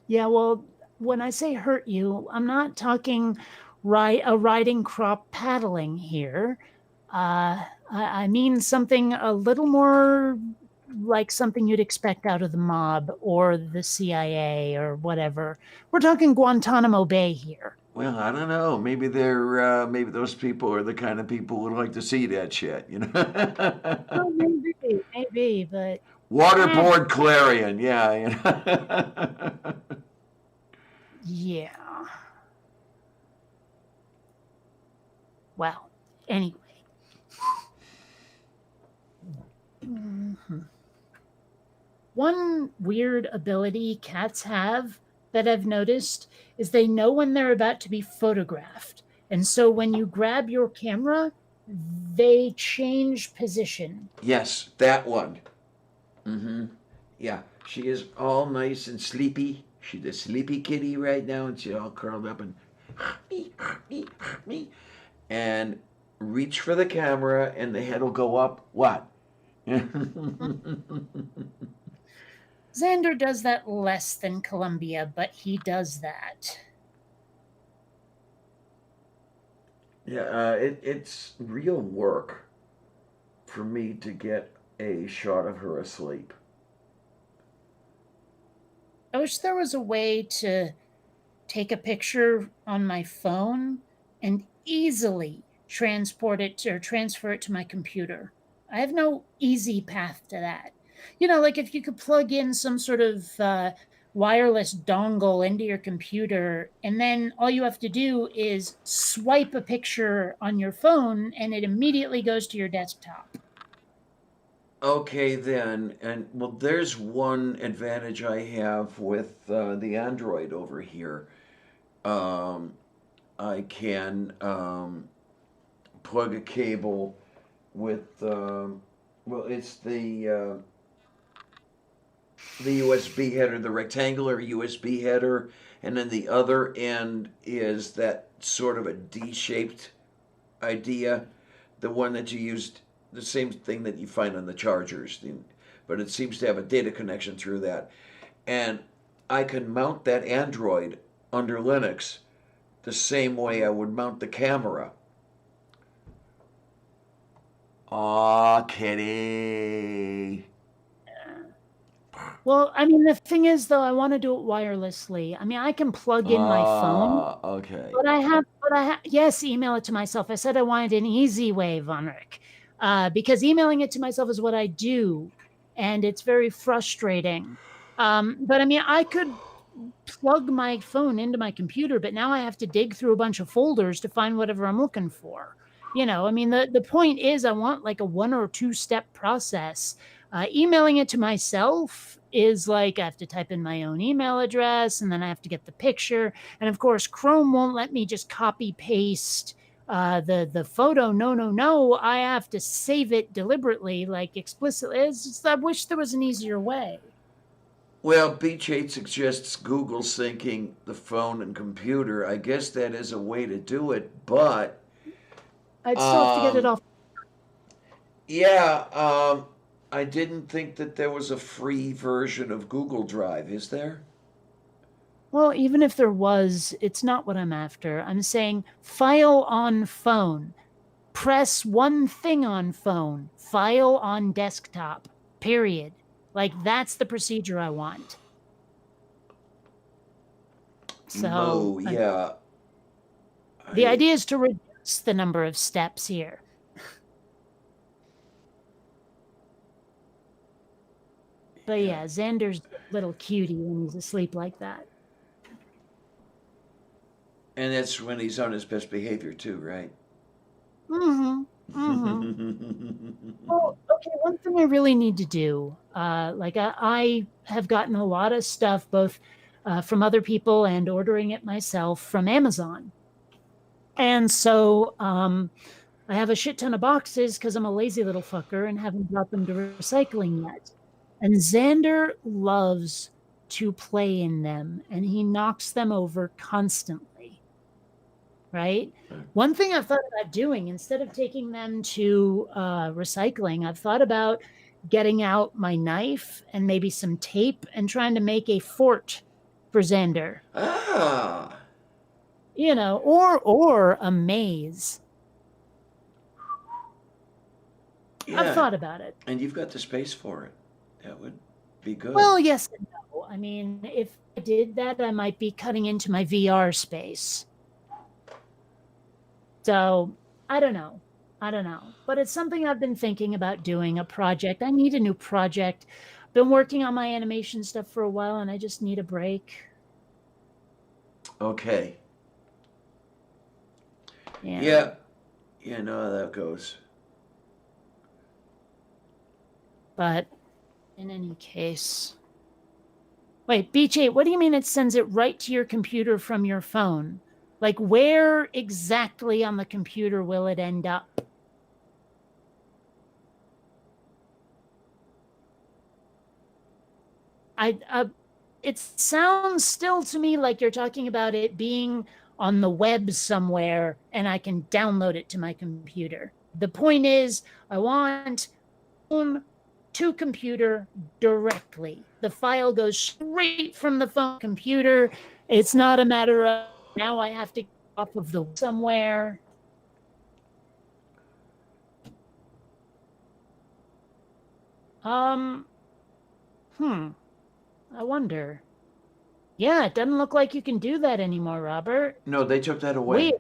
Yeah, well, when I say hurt you, I'm not talking a riding crop paddling here. I mean something a little more like something you'd expect out of the mob or the CIA or whatever. We're talking Guantanamo Bay here. Well, I don't know. Maybe maybe those people are the kind of people who would like to see that shit, Well, maybe, but waterboard Clarion, yeah. Yeah. Well, anyway. One weird ability cats have that I've noticed is they know when they're about to be photographed. And so when you grab your camera, they change position. Yes, that one. Yeah, she is all nice and sleepy. She's a sleepy kitty right now, and she's all curled up and me, and reach for the camera, and the head will go up. What? Xander does that less than Columbia, but he does that. Yeah, it's real work for me to get a shot of her asleep. I wish there was a way to take a picture on my phone and easily transport it or transfer it to my computer. I have no easy path to that. Like if you could plug in some sort of wireless dongle into your computer, and then all you have to do is swipe a picture on your phone and it immediately goes to your desktop. Okay, then, and well, there's one advantage I have with the Android over here. I can plug a cable with, well, it's the USB header, the rectangular USB header, and then the other end is that sort of a D-shaped idea, the one that you used, the same thing that you find on the chargers, but it seems to have a data connection through that. And I can mount that Android under Linux the same way I would mount the camera. Aw, kitty. Well, I mean, the thing is, though, I want to do it wirelessly. I mean, I can plug in my phone. Okay. Yes, email it to myself. I said I wanted an easy way, Vonrick, because emailing it to myself is what I do, and it's very frustrating. But I mean, I could plug my phone into my computer, but now I have to dig through a bunch of folders to find whatever I'm looking for. I mean, the point is I want like a 1 or 2 step process. Emailing it to myself is like I have to type in my own email address and then I have to get the picture. And of course, Chrome won't let me just copy paste the photo. No. I have to save it deliberately, like explicitly. I wish there was an easier way. Well, Beach 8 suggests Google syncing the phone and computer. I guess that is a way to do it, but I'd still have to get it off. yeah, I didn't think that there was a free version of Google Drive, is there? Well, even if there was, it's not what I'm after. I'm saying file on phone. Press one thing on phone. File on desktop. Period. Like, that's the procedure I want. So, yeah. The idea is to reduce the number of steps here. But yeah, Xander's a little cutie when he's asleep like that. And that's when he's on his best behavior too, right? Mm-hmm. Well, okay, one thing I really need to do, I have gotten a lot of stuff, both from other people and ordering it myself from Amazon. And so I have a shit ton of boxes because I'm a lazy little fucker and haven't brought them to recycling yet. And Xander loves to play in them, and he knocks them over constantly. Right? One thing I've thought about doing, instead of taking them to recycling, I've thought about getting out my knife and maybe some tape and trying to make a fort for Xander. Ah. Or a maze. Yeah. I've thought about it. And you've got the space for it. That would be good. Well, yes and no. I mean, if I did that, I might be cutting into my VR space. So, I don't know. But it's something I've been thinking about doing, a project. I need a new project. Been working on my animation stuff for a while, and I just need a break. Okay. Yeah. You know how that goes. But in any case... Wait, Beach 8, what do you mean it sends it right to your computer from your phone? Like, where exactly on the computer will it end up? It sounds still to me like you're talking about it being on the web somewhere and I can download it to my computer. The point is, I want phone to computer directly. The file goes straight from the phone computer. It's not a matter of now I have to get off of the somewhere. I wonder. Yeah, it doesn't look like you can do that anymore, Robert. No, they took that away.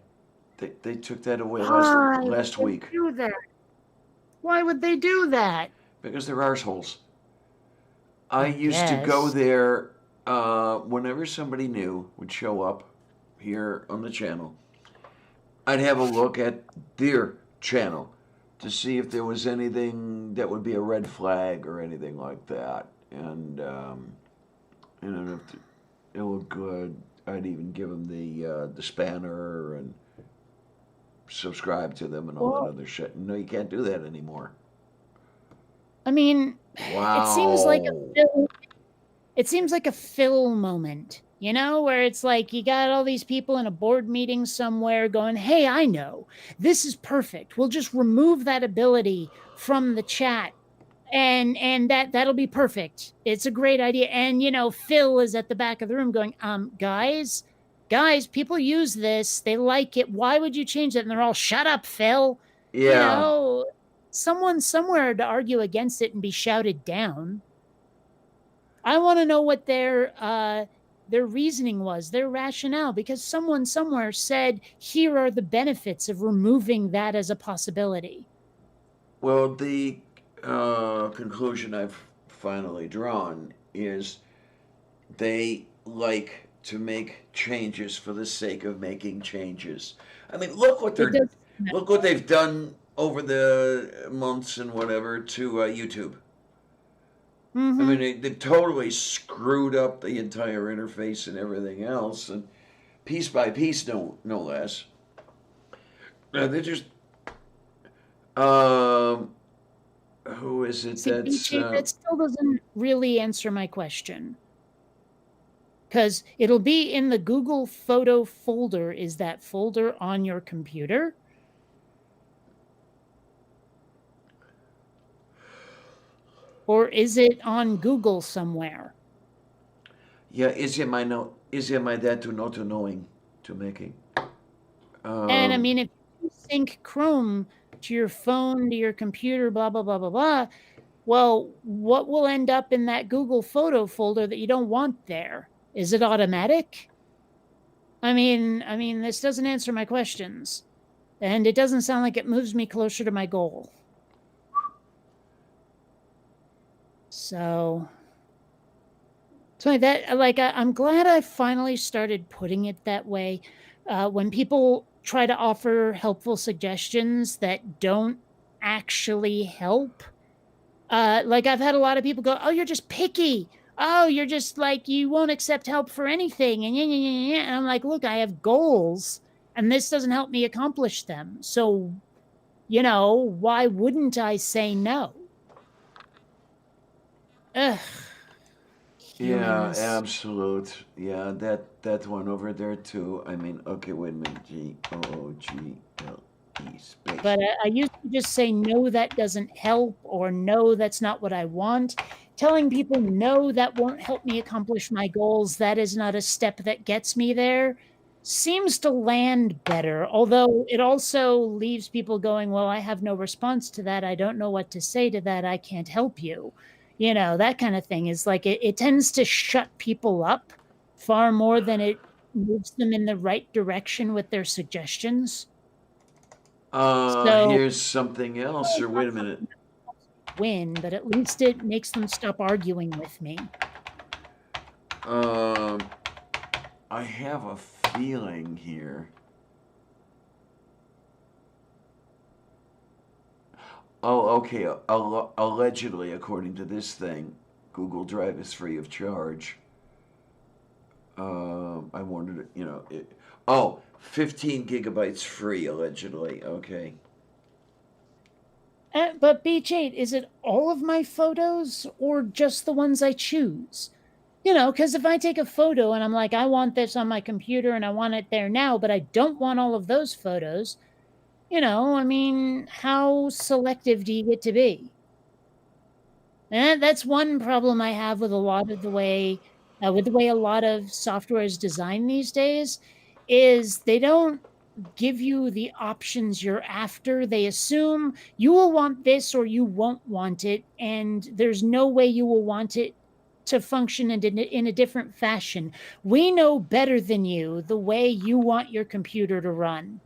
They took that away last week. Why would they do that? Why would they do that? Because they're arseholes. I used to go there whenever somebody new would show up here on the channel. I'd have a look at their channel to see if there was anything that would be a red flag or anything like that. And if it looked good, I'd even give them the spanner and subscribe to them and all that other shit. No, you can't do that anymore. I mean, wow. It seems like a Phil moment, where it's like you got all these people in a board meeting somewhere going, hey, I know, this is perfect. We'll just remove that ability from the chat and that'll be perfect. It's a great idea. And, Phil is at the back of the room going, guys, people use this. They like it. Why would you change that? And they're all, shut up, Phil. Yeah. Someone somewhere to argue against it and be shouted down. I want to know what their reasoning was, their rationale, because someone somewhere said, here are the benefits of removing that as a possibility. Well, the conclusion I've finally drawn is They like to make changes for the sake of making changes. I mean, look what It they're does. look what they've done over the months and whatever to YouTube. I mean, Mm-hmm. they've totally screwed up the entire interface and everything else, and piece by piece, no less. They're just um, who is it See, that's BJ, that still doesn't really answer my question. Because it'll be in the Google Photo folder. Is that folder on your computer? Or is it on Google somewhere? yeah, is it my that to not to knowing to making. And I Um, mean, if you sync Chrome to your phone, to your computer, blah, blah, blah, blah, blah, well, what will end up in that Google Photo folder that you don't want there? Is it automatic? I mean, this doesn't answer my questions. And it doesn't sound like it moves me closer to my goal. So that like I'm glad I finally started putting it that way. When people try to offer helpful suggestions that don't actually help, like I've had a lot of people go, "Oh, you're just picky. Oh, you're just like you won't accept help for anything." And and I'm like, "Look, I have goals, and this doesn't help me accomplish them. So, why wouldn't I say no?" Ugh, yeah, humans. absolute. Yeah, that one over there too. I mean, okay, wait a minute. Google space. But I used to just say, no, that doesn't help, or no, that's not what I want. Telling people, no, that won't help me accomplish my goals, that is not a step that gets me there, seems to land better. Although it also leaves people going, well, I have no response to that. I don't know what to say to that. I can't help you. That kind of thing is like it tends to shut people up far more than it moves them in the right direction with their suggestions. So Here's something else. Or wait a minute. win, but at least it makes them stop arguing with me. Um, I have a feeling here. Oh, okay. Allegedly, according to this thing, Google Drive is free of charge. I wondered, oh, 15 gigabytes free, allegedly. Okay. But BJ, is it all of my photos or just the ones I choose? Because if I take a photo and I'm like, I want this on my computer and I want it there now, but I don't want all of those photos, I mean, how selective do you get to be? And that's one problem I have with a lot of with the way a lot of software is designed these days, is they don't give you the options you're after. They assume you will want this or you won't want it, and there's no way you will want it to function in a different fashion. We know better than you the way you want your computer to run.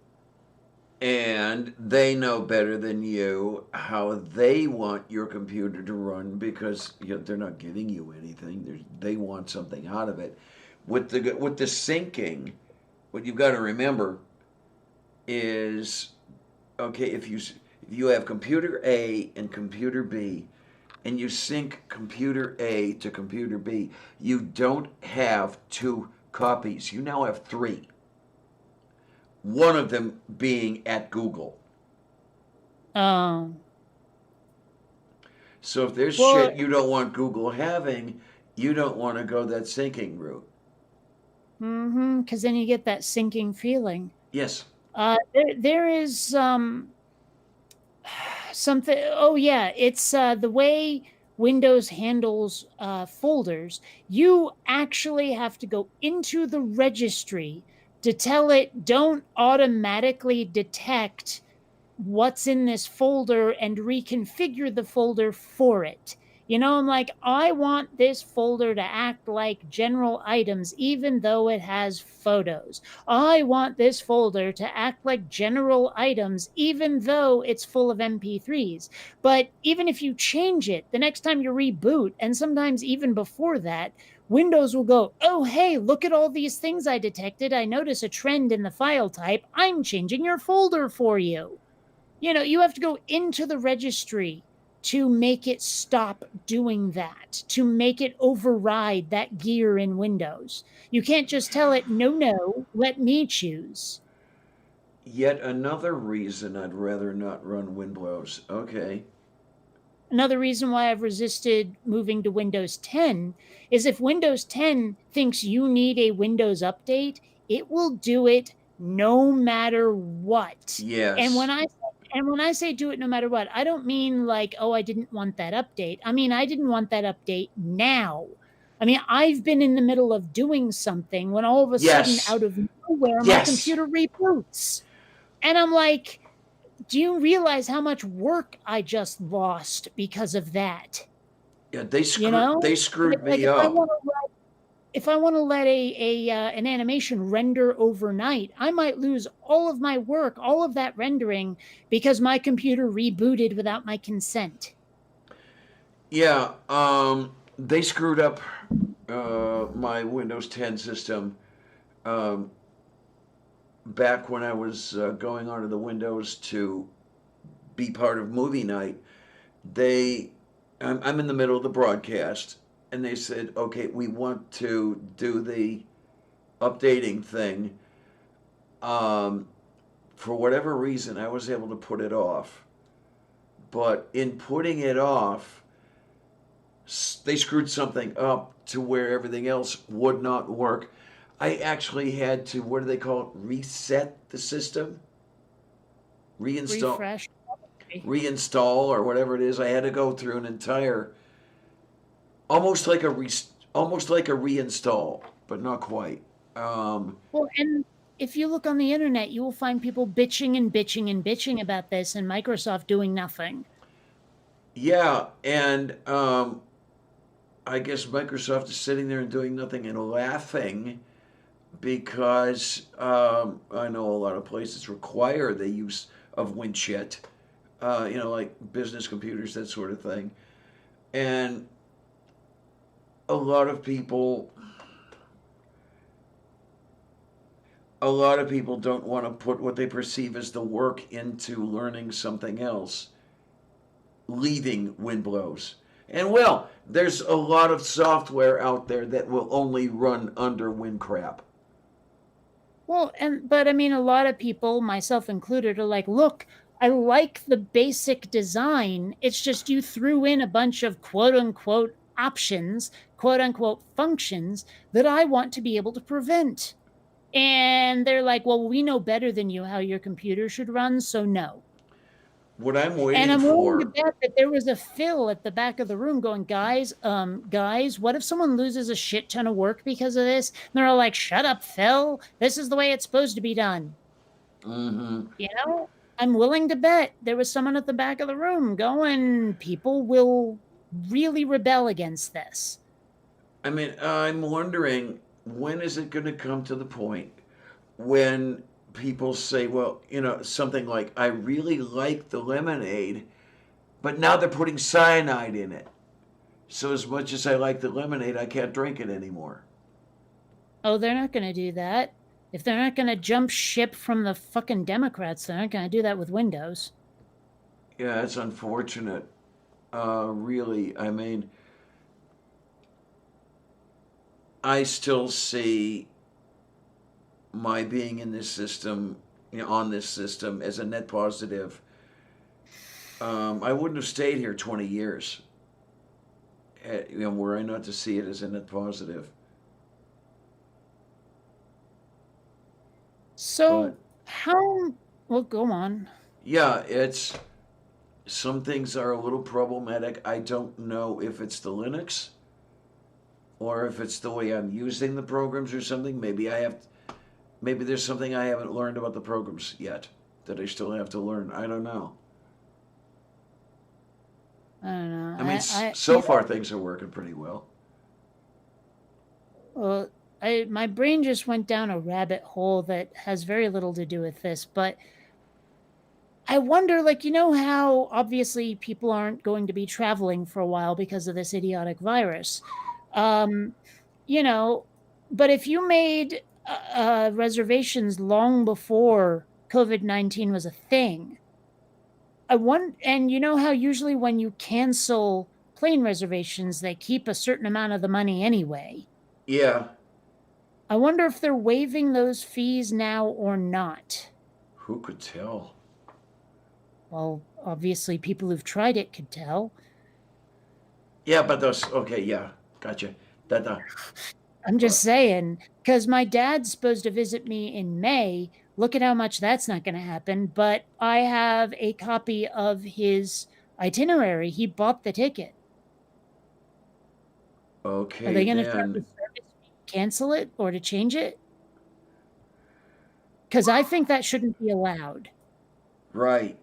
And they know better than you how they want your computer to run because they're not giving you anything. They want something out of it. With the syncing, what you've got to remember is okay if you have computer A and computer B and you sync computer A to computer B, you don't have two copies. You now have three. One of them being at Google. Um, So if there's well, shit you don't want Google having, you don't want to go that syncing route. because then you get that sinking feeling. Yes. There is something. Oh yeah, it's the way Windows handles folders. You actually have to go into the registry to tell it don't automatically detect what's in this folder and reconfigure the folder for it. I'm like, I want this folder to act like general items, even though it has photos. I want this folder to act like general items, even though it's full of MP3s. But even if you change it, the next time you reboot, and sometimes even before that, Windows will go, oh, hey, look at all these things I detected. I notice a trend in the file type. I'm changing your folder for you. You have to go into the registry to make it stop doing that, to make it override that gear in Windows. You can't just tell it, no, let me choose. Yet another reason I'd rather not run Windows. Okay. Another reason why I've resisted moving to Windows 10 is if Windows 10 thinks you need a Windows update, it will do it no matter what. And when Yes. I say do it no matter what, I don't mean like, oh, I didn't want that update. I mean, I didn't want that update now. I mean, I've been in the middle of doing something when all of a sudden, Yes. out of nowhere, my Yes. computer reboots. And I'm like, do you realize how much work I just lost because of that? Yeah, You know, they screwed like me up. if I want to let an animation render overnight, I might lose all of my work, all of that rendering, because my computer rebooted without my consent. Yeah, they screwed up my Windows 10 system um, back when I was going onto the Windows to be part of movie night. They, I'm in the middle of the broadcast, and they said, "Okay, we want to do the updating thing." Um, for whatever reason, I was able to put it off, but in putting it off, they screwed something up to where everything else would not work. I actually had to, what do they call it, reset the system, Refresh. reinstall, or whatever it is. I had to go through an entire, almost like a reinstall, but not quite. Well, and if you look on the internet, you will find people bitching and bitching and bitching about this, and Microsoft doing nothing. Yeah, and I guess Microsoft is sitting there and doing nothing and laughing because I know a lot of places require the use of WinChat, like business computers, that sort of thing. And a lot of people, a lot of people don't want to put what they perceive as the work into learning something else, leaving Windows. And well, there's a lot of software out there that will only run under WinCrap. Well, but I mean, a lot of people, myself included, are like, look, I like the basic design. It's just you threw in a bunch of quote unquote options, quote unquote functions that I want to be able to prevent. And they're like, well, we know better than you how your computer should run, so no. What I'm And waiting I'm willing to for, bet that there was a Phil at the back of the room going, guys, what if someone loses a shit ton of work because of this? And they're all like, shut up, Phil. This is the way it's supposed to be done. mm-hmm. I'm willing to bet there was someone at the back of the room going, people will really rebel against this. I mean, I'm wondering, when is it going to come to the point when people say, well, something like, I really like the lemonade, but now they're putting cyanide in it. So as much as I like the lemonade, I can't drink it anymore. Oh, they're not going to do that. If they're not going to jump ship from the fucking Democrats, they're not going to do that with Windows. Yeah, it's unfortunate. Really, I mean, I still see my being in this system, on this system, as a net positive. I wouldn't have stayed here 20 years, were I not to see it as a net positive. So, well, go on. Yeah, some things are a little problematic. I don't know if it's the Linux or if it's the way I'm using the programs or something. Maybe there's something I haven't learned about the programs yet that I still have to learn. I don't know. I don't know. I mean, so far things are working pretty well. Well, my brain just went down a rabbit hole that has very little to do with this, but I wonder, how obviously people aren't going to be traveling for a while because of this idiotic virus. you know, but if you made reservations long before COVID-19 was a thing, I want, and you know how usually when you cancel plane reservations, they keep a certain amount of the money anyway. Yeah. I wonder if they're waiving those fees now or not. Who could tell? Well, obviously, people who've tried it could tell. Yeah, but those. Okay, yeah, gotcha. That. I'm just saying, because my dad's supposed to visit me in May. Look at how much that's not going to happen. But I have a copy of his itinerary. He bought the ticket. Are Okay, they going to charge a then. service fee to cancel it or to change it? Because I think that shouldn't be allowed. Right.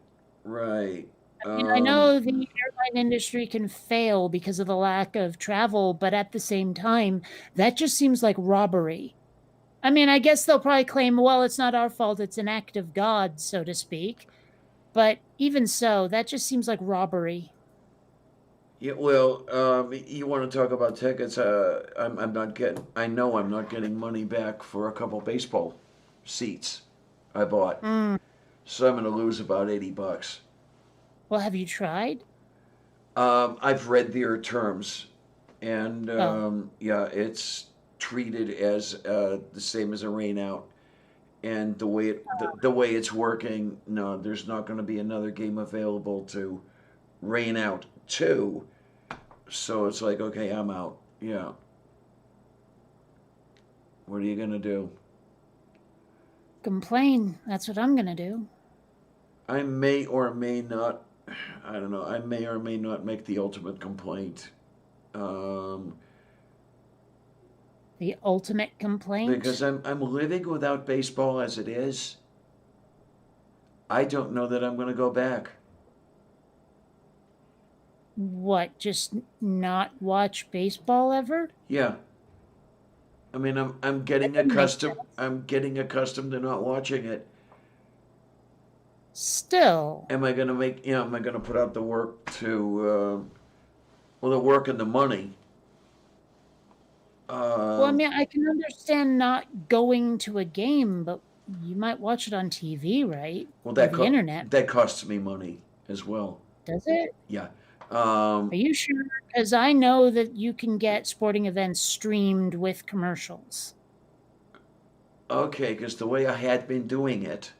Right. I mean, I know the airline industry can fail because of the lack of travel, but at the same time, that just seems like robbery. I mean, I guess they'll probably claim, well, it's not our fault, it's an act of God, so to speak. But even so, that just seems like robbery. Yeah, well, you want to talk about tickets? I'm not getting. I know I'm not getting money back for a couple baseball seats I bought, Mm. so I'm going to lose about $80. Well, have you tried? I've read their terms, and Oh, yeah, it's treated as the same as a rain out. And the way it's working, no, there's not going to be another game available to rain out to. So it's like, okay, I'm out. Yeah. What are you gonna do? complain. That's what I'm going to do. I may or may not. I don't know. I may or may not make the ultimate complaint. Um, The ultimate complaint. because I'm living without baseball as it is. I don't know that I'm gonna go back. What, just not watch baseball ever? Yeah. I mean, I'm That getting doesn't make accustomed. sense. I'm getting accustomed to not watching it. Still. Am I gonna make? You know, am I gonna put out the work to? Well, the work and the money. Well, I Um, mean, I can understand not going to a game, but you might watch it on TV, right? well, Or the internet. that costs me money as well. Does it? Yeah. Are you sure? Because I know that you can get sporting events streamed with commercials. Okay, because the way I had been doing it,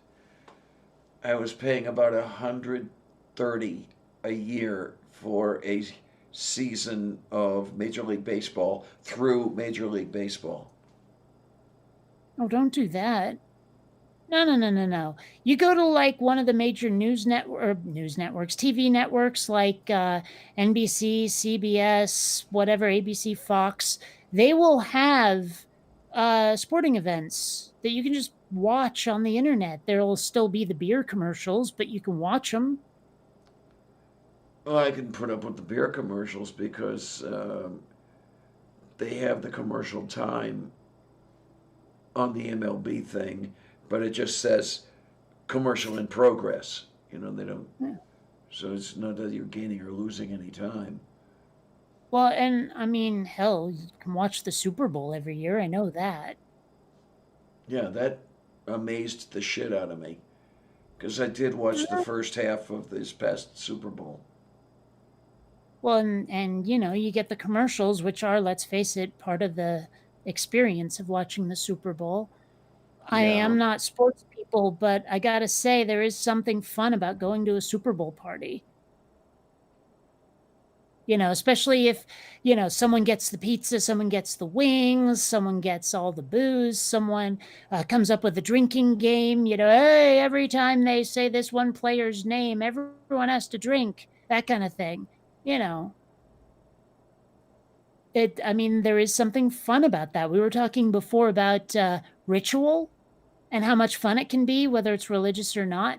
I was paying about 130 a year for a season of Major League Baseball through Major League Baseball. Oh, don't do that. No, no, no, no, no. You go to like one of the major news networks, TV networks like NBC, CBS, whatever, ABC, Fox. They will have sporting events that you can just watch on the internet. There'll still be the beer commercials, but you can watch them. Well, I can put up with the beer commercials because they have the commercial time on the MLB thing, but it just says commercial in progress. You know, they don't. Yeah. So it's not that you're gaining or losing any time. Well, and I mean, hell, you can watch the Super Bowl every year. I know that. Yeah, that amazed the shit out of me because I did watch the first half of this past Super Bowl. Well, and you know, you get the commercials, which are, let's face it, part of the experience of watching the Super Bowl. I Yeah. am not sports people, but I gotta say there is something fun about going to a Super Bowl party. You know, especially if, you know, someone gets the pizza, someone gets the wings, someone gets all the booze, someone comes up with a drinking game. You know, hey, every time they say this one player's name, everyone has to drink, that kind of thing. You know, I mean, there is something fun about that. We were talking before about ritual and how much fun it can be, whether it's religious or not.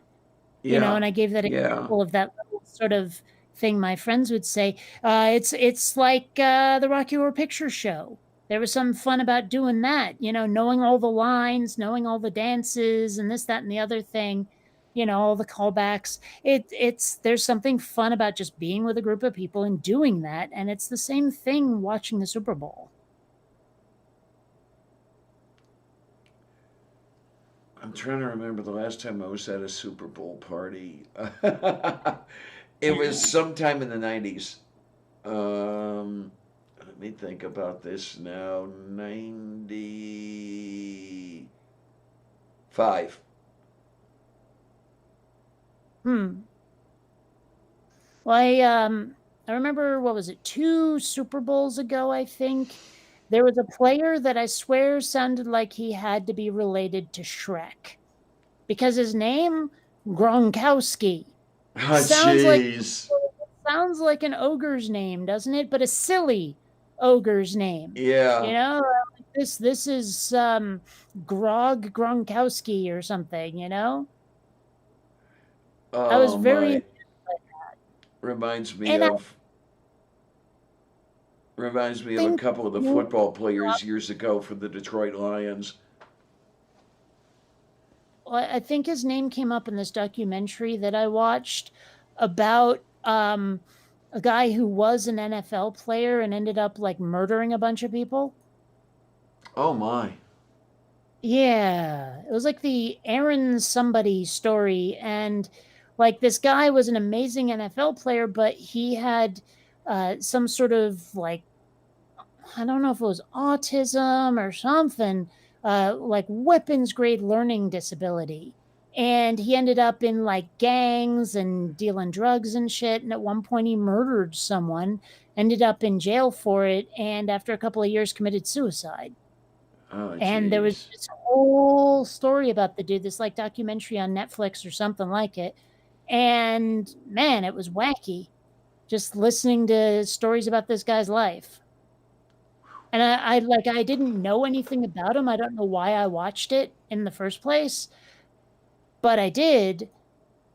You know, Yeah. and I gave that Yeah. example of that little sort of thing my friends would say. It's like the Rocky Horror Picture Show. There was some fun about doing that, you know, knowing all the lines, knowing all the dances, and this, that, and the other thing. You know, all the callbacks. It's there's something fun about just being with a group of people and doing that, and it's the same thing watching the Super Bowl. I'm trying to remember the last time I was at a Super Bowl party. It was sometime in the 90s. Let me think about this now. 95. Hmm. Well, I remember, what was it, 2 Super Bowls ago, I think. There was a player that I swear sounded like he had to be related to Shrek because his name, Gronkowski, Oh, sounds like jeez. sounds like an ogre's name, doesn't it? But a silly ogre's name. Yeah. Like this is Grog Gronkowski or something, I was Oh, very, my. Reminds me and I of reminds me of a think couple of the football players years ago for the Detroit Lions. well, I think his name came up in this documentary that I watched about a guy who was an NFL player and ended up like murdering a bunch of people. Oh my. Yeah, it was like the Aaron somebody story, and like this guy was an amazing NFL player, but he had some sort of like, I don't know if it was autism or something, like weapons grade learning disability. And he ended up in like gangs and dealing drugs and shit. And at one point, he murdered someone, ended up in jail for it, and after a couple of years, committed suicide. Oh And there was jeez. this whole story about the dude, this like documentary on Netflix or something like it. And man, it was wacky just listening to stories about this guy's life. And I didn't know anything about him. I don't know why I watched it in the first place, but I did.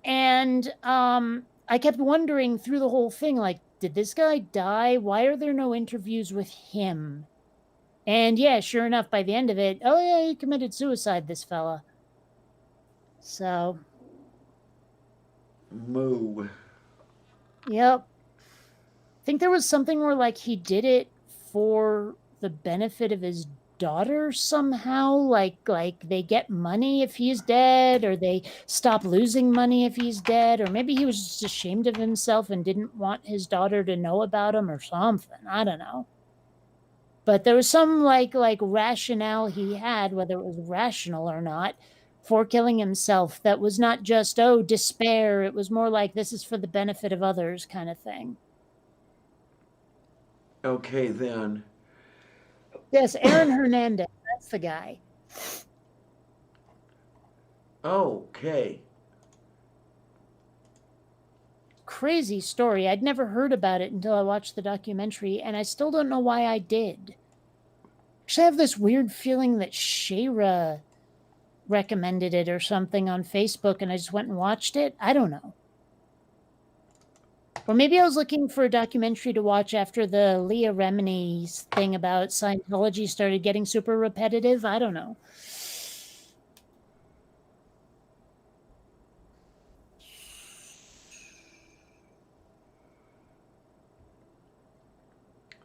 And I kept wondering through the whole thing, like, did this guy die? Why are there no interviews with him? And yeah, sure enough, by the end of it, oh yeah, he committed suicide, this fella. So, Moo. yep. I think there was something where like he did it for the benefit of his daughter somehow, like they get money if he's dead, or they stop losing money if he's dead, or maybe he was just ashamed of himself and didn't want his daughter to know about him or something. I don't know. But there was some like rationale he had, whether it was rational or not, for killing himself, that was not just, oh, despair. It was more like, this is for the benefit of others kind of thing. Okay then. Yes, Aaron Hernandez. That's the guy. Okay. Crazy story. I'd never heard about it until I watched the documentary, and I still don't know why I did. Actually, I have this weird feeling that Shayra recommended it or something on Facebook, and I just went and watched it. I don't know. Or maybe I was looking for a documentary to watch after the Leah Remini's thing about Scientology started getting super repetitive. I don't know.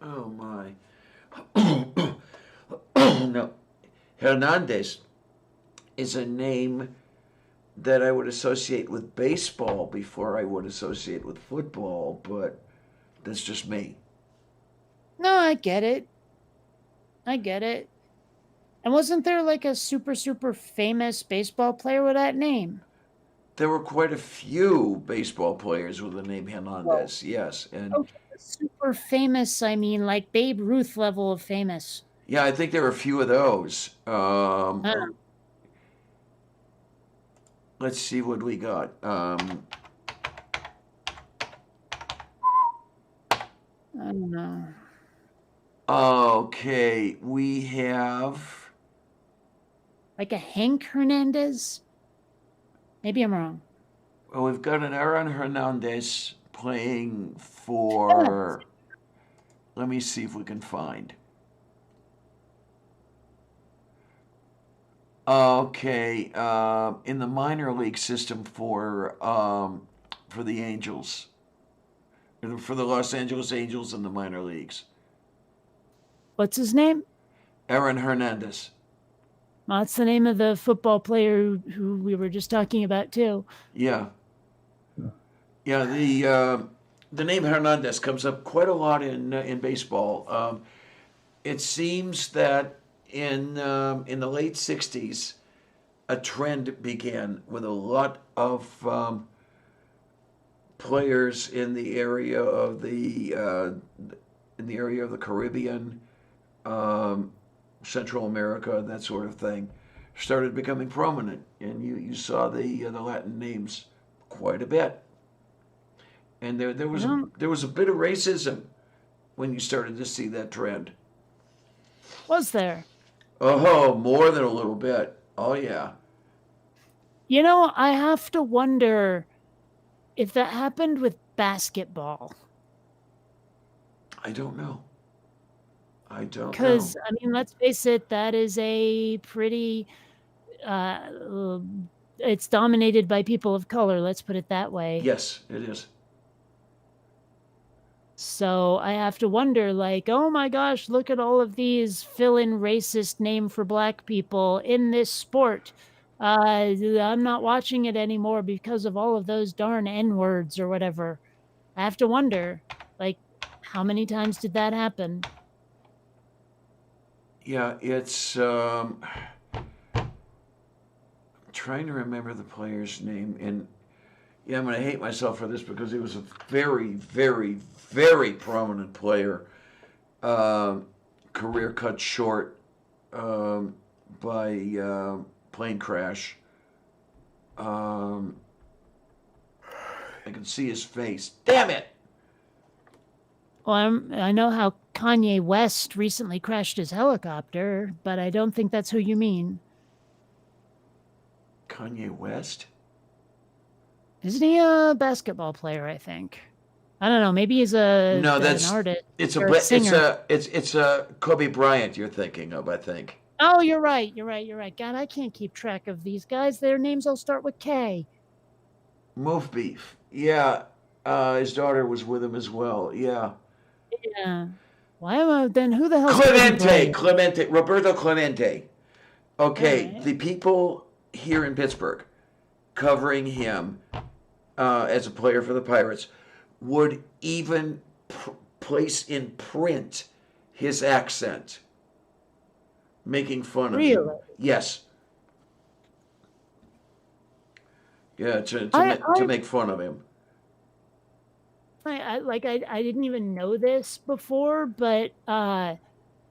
Oh my. No. Hernandez is a name that I would associate with baseball before I would associate with football, but that's just me. No, I get it. I get it. And wasn't there like a super, super famous baseball player with that name? There were quite a few baseball players with the name Well, Hernandez, yes. And okay, super famous, I mean, like Babe Ruth level of famous. yeah, I think there were a few of those. Huh. Let's see what we got. I don't know. Okay, we have. Like a Hank Hernandez? Maybe I'm wrong. Well, we've got an Aaron Hernandez playing Yeah. for. Let me see if we can find. Okay, in the minor league system for the Angels, for the Los Angeles Angels in the minor leagues, What's his name? Aaron Hernandez. That's the name of the football player who we were just talking about too. Yeah, yeah. The name Hernandez comes up quite a lot in baseball. It seems that in the late '60s, a trend began with a lot of players in the area of the Caribbean, um, Central America, that sort of thing, started becoming prominent, and you saw the Latin names quite a bit, and Well, there was a bit of racism when you started to see that trend. was there? Oh, more than a little bit. Oh yeah, I have to wonder if that happened with basketball. I don't know. I don't know. Because, I mean, let's face it, that is a pretty, uh, it's dominated by people of color, let's put it that way. Yes, it is. So I have to wonder, like, oh my gosh, look at all of these fill-in racist name for black people in this sport. I'm not watching it anymore because of all of those darn N-words or whatever. I have to wonder, like, how many times did that happen? Yeah, it's. Trying to remember the player's name, and yeah, I'm going to hate myself for this because he was a very, very, very prominent player. Um, Career cut short by plane crash. Um, I can see his face. Damn it! Well, I know how Kanye West recently crashed his helicopter, but I don't think that's who you mean. Kanye West? Isn't he a basketball player, I think? I don't know. Maybe he's No, an artist it's or a singer. it's a Kobe Bryant you're thinking of, I think. Oh, you're right. You're right. You're right. God, I can't keep track of these guys. Their names all start with K. Move Beef. Yeah, his daughter was with him as well. Yeah. Yeah. Why am I then? Who the hell's Kobe Bryant? Roberto Clemente. All Okay, right. the people here in Pittsburgh covering him as a player for the Pirates would even place in print his accent, making fun of him. Really? Yes. Yeah, I to I make fun of him. I didn't even know this before, but I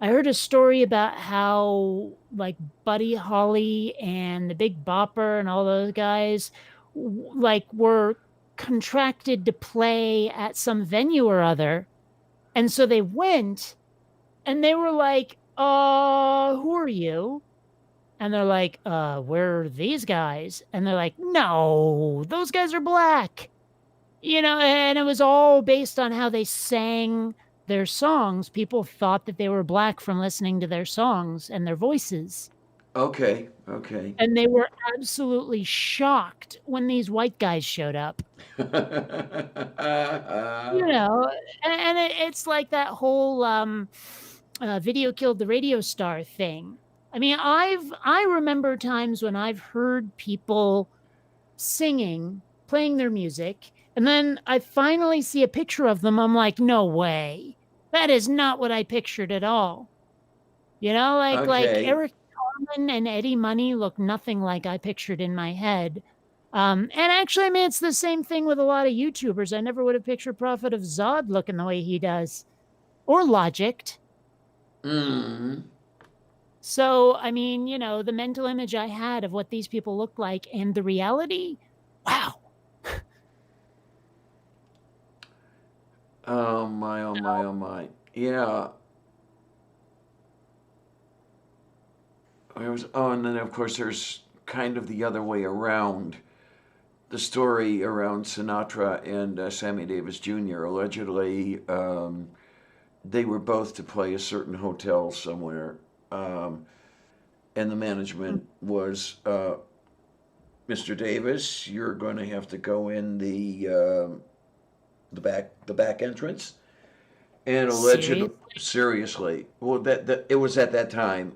heard a story about how like Buddy Holly and the Big Bopper and all those guys like were contracted to play at some venue or other. And so they went and they were like, who are you? And they're like, we're these guys. And they're like, no, those guys are black. And it was all based on how they sang their songs. People thought that they were black from listening to their songs and their voices. Okay, okay. And they were absolutely shocked when these white guys showed up. You know, and it's like that whole video killed the radio star thing. I mean, I remember times when I've heard people singing, playing their music, and then I finally see a picture of them. I'm like, no way. That is not what I pictured at all. Like Okay. Eric Carmen and Eddie Money look nothing like I pictured in my head. And actually, I mean, it's the same thing with a lot of YouTubers. I never would have pictured Prophet of Zod looking the way he does, or Logic. Mm. So, I mean, the mental image I had of what these people look like and the reality, wow. Oh my, oh my, oh my. Yeah. And then of course there's kind of the other way around. The story around Sinatra and Sammy Davis Jr. Allegedly, they were both to play a certain hotel somewhere, and the management was, Mr. Davis, you're going to have to go in the back entrance, and allegedly, Seriously? seriously, well, that it was at that time,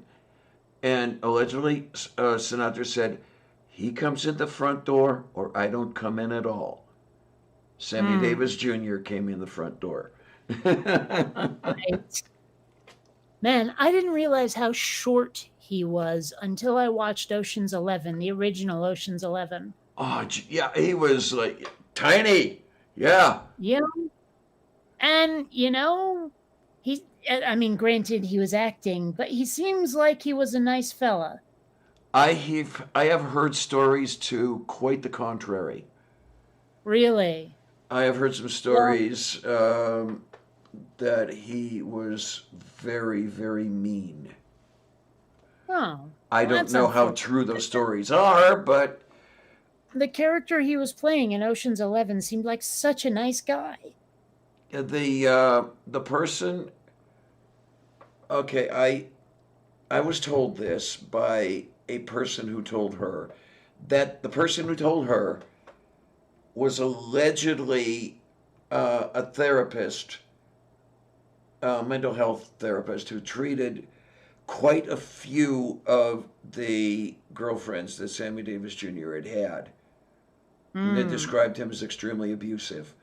And allegedly, Sinatra said, "He comes in the front door, or I don't come in at all." Sammy Hmm. Davis Jr. came in the front door. Right. Man, I didn't realize how short he was until I watched Ocean's 11, the original Ocean's 11. Oh, yeah, he was like tiny. Yeah, Yeah. And, I mean, granted, he was acting, but he seems like he was a nice fella. I have heard stories to quite the contrary. Really. I have heard some Well, stories that he was very, very mean. oh, I well, don't that's know how unfortunate. true those stories are, but The character he was playing in Ocean's 11 seemed like such a nice guy. the person. Okay, I was told this by a person who told her that the person who told her was allegedly a therapist, a mental health therapist who treated quite a few of the girlfriends that Sammy Davis Jr. had had. And they Hmm. described him as extremely abusive.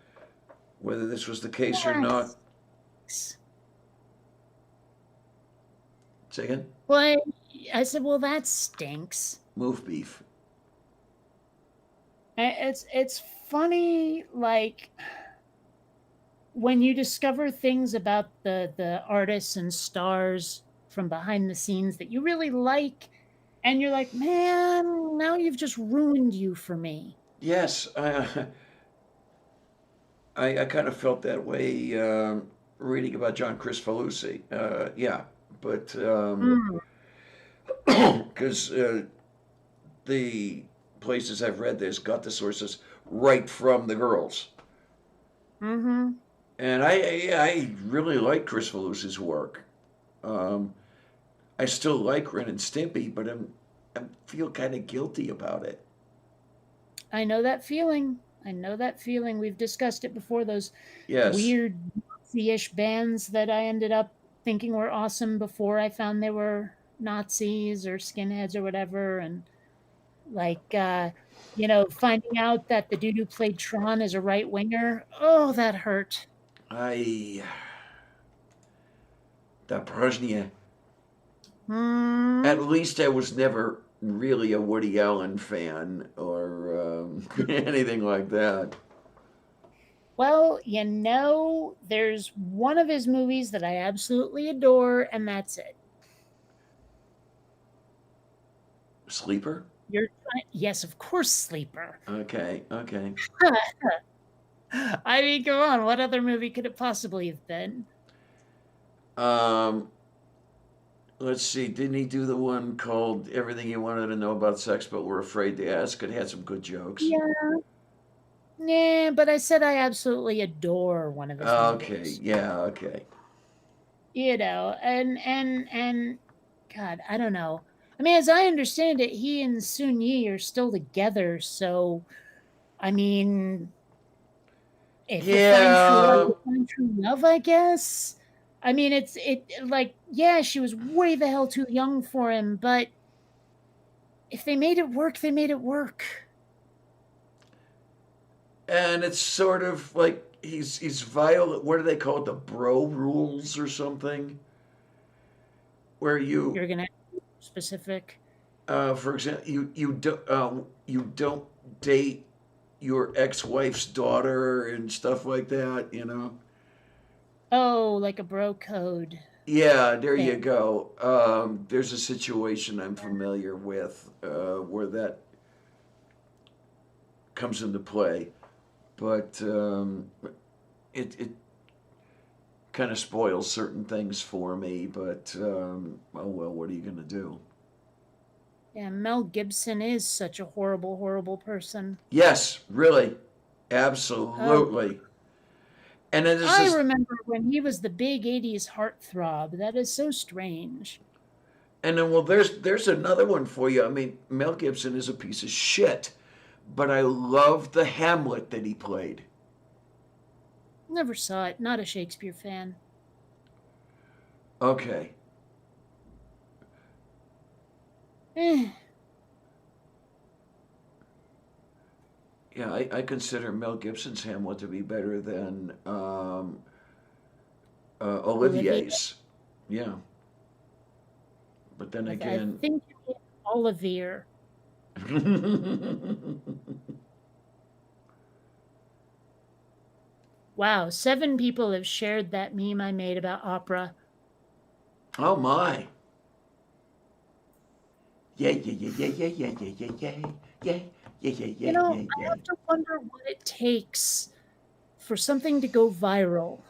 Whether this was the case or not, Yes. say again, Well, I said, well, that stinks. move beef. It's funny, like when you discover things about the artists and stars from behind the scenes that you really like, and you're like, man, now you've just ruined you for me. Yes, I kind of felt that way reading about John Cristofalusi. Yeah, but Mm, because the places I've read this got the sources right from the girls. mm-hmm. And I really like Chris Falusi's work. Um, I still like Ren and Stimpy, but I feel kind of guilty about it. I know that feeling. I know that feeling. We've discussed it before. Those Yes, weird Nazi-ish bands that I ended up thinking were awesome before I found they were Nazis or skinheads or whatever. And like, finding out that the dude who played Tron is a right winger. Oh, that hurt. I that Brozhnia. Hmm. At least I was never really a Woody Allen fan or anything like that. Well, there's one of his movies that I absolutely adore, and that's it. Sleeper? Yes, of course, Sleeper. Okay, okay. I mean, come on, what other movie could it possibly have been? Um, let's see. Didn't he do the one called "Everything You Wanted to Know About Sex But Were Afraid to Ask"? It had some good jokes. Yeah, nah, but I said I absolutely adore one of his Okay, movies. yeah, okay. And God, I don't know. I mean, as I understand it, he and Sun Yi are still together. So, I mean, if you find true love, Yeah, you find true love, I guess. I mean, like, yeah, she was way the hell too young for him, but if they made it work, they made it work. and it's sort of like he's violent. What do they call it? The bro rules or something? Where You're gonna have specific. for example, you don't date your ex-wife's daughter and stuff like that. Oh, like a bro code Yeah, there thing. you go. There's a situation I'm familiar with where that comes into play, but it kind of spoils certain things for me. But oh well, what are you gonna do? Yeah, Mel Gibson is such a horrible, horrible person. Yes, really, Oh, absolutely. And then this I is, remember when he was the big 80s heartthrob. That is so strange. and then well, there's another one for you. I mean, Mel Gibson is a piece of shit, but I love the Hamlet that he played. Never saw it. Not a Shakespeare fan. Okay, Eh, Yeah, I consider Mel Gibson's Hamlet to be better than Olivia, Olivier's. Yeah, but then I again, think you mean Olivier. Wow, 7 people have shared that meme I made about opera. oh my. Yeah, yeah, yeah, yeah, yeah, yeah, yeah, yeah, yeah, yeah, yeah, yeah, yeah, I yeah. have to wonder what it takes for something to go viral.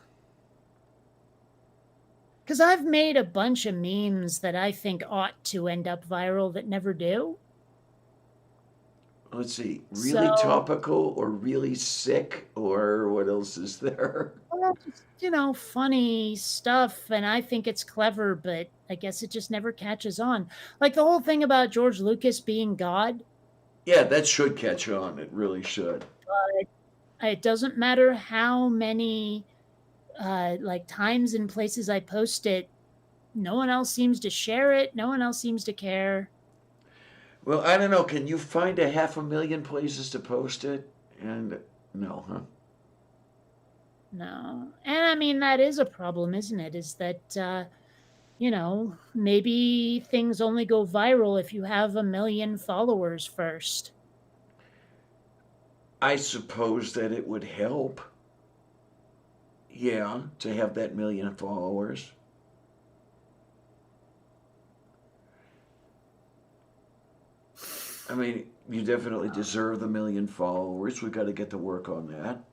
Because I've made a bunch of memes that I think ought to end up viral that never do. Let's see, really So, topical or really sick or what else is there? well, just, funny stuff. And I think it's clever, but I guess it just never catches on. Like the whole thing about George Lucas being God. Yeah, that should catch on. It really should. It doesn't matter how many like times and places I post it, no one else seems to share it. No one else seems to care. Well, I don't know. Can you find a 500,000 places to post it? And no, huh? No. And I mean, that is a problem, isn't it? Is that, maybe things only go viral if you have 1 million followers first. I suppose that it would help. Yeah, to have that million followers. I mean, you definitely deserve the million followers. We got to get to work on that.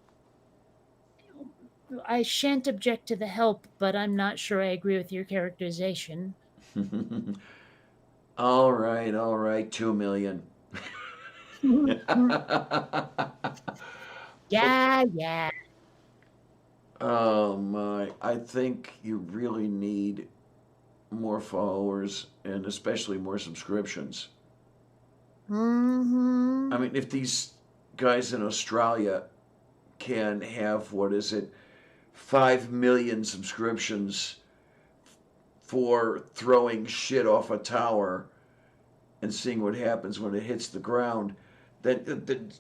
I shan't object to the help, but I'm not sure I agree with your characterization. All right, 2 million. Yeah, yeah. Oh my, I think you really need more followers and especially more subscriptions. Mm-hmm. I mean, if these guys in Australia can have, what is it, 5 million subscriptions for throwing shit off a tower and seeing what happens when it hits the ground, then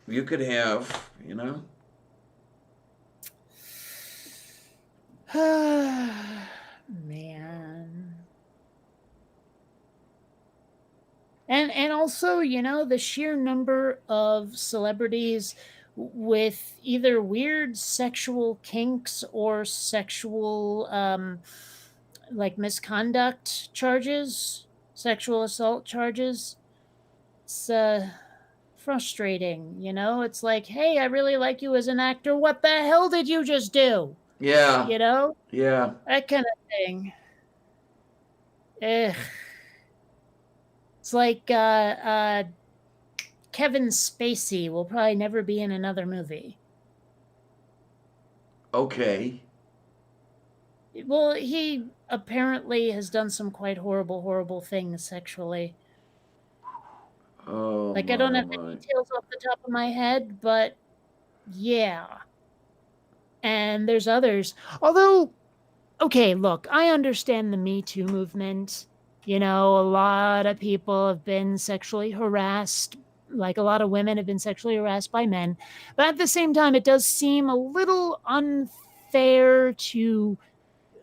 you could have, you know. Man. And also, the sheer number of celebrities with either weird sexual kinks or sexual like misconduct charges, sexual assault charges. It's frustrating, It's like, "Hey, I really like you as an actor. What the hell did you just do?" Yeah, You know? yeah. That kind of thing. Ugh. It's like Kevin Spacey will probably never be in another movie. Okay. Well, he apparently has done some quite horrible, horrible things sexually. Oh Like, I don't my, have the my. details off the top of my head, but yeah. And there's others. Although, okay, look, I understand the Me Too movement. A lot of people have been sexually harassed. Like a lot of women have been sexually harassed by men. But at the same time, it does seem a little unfair to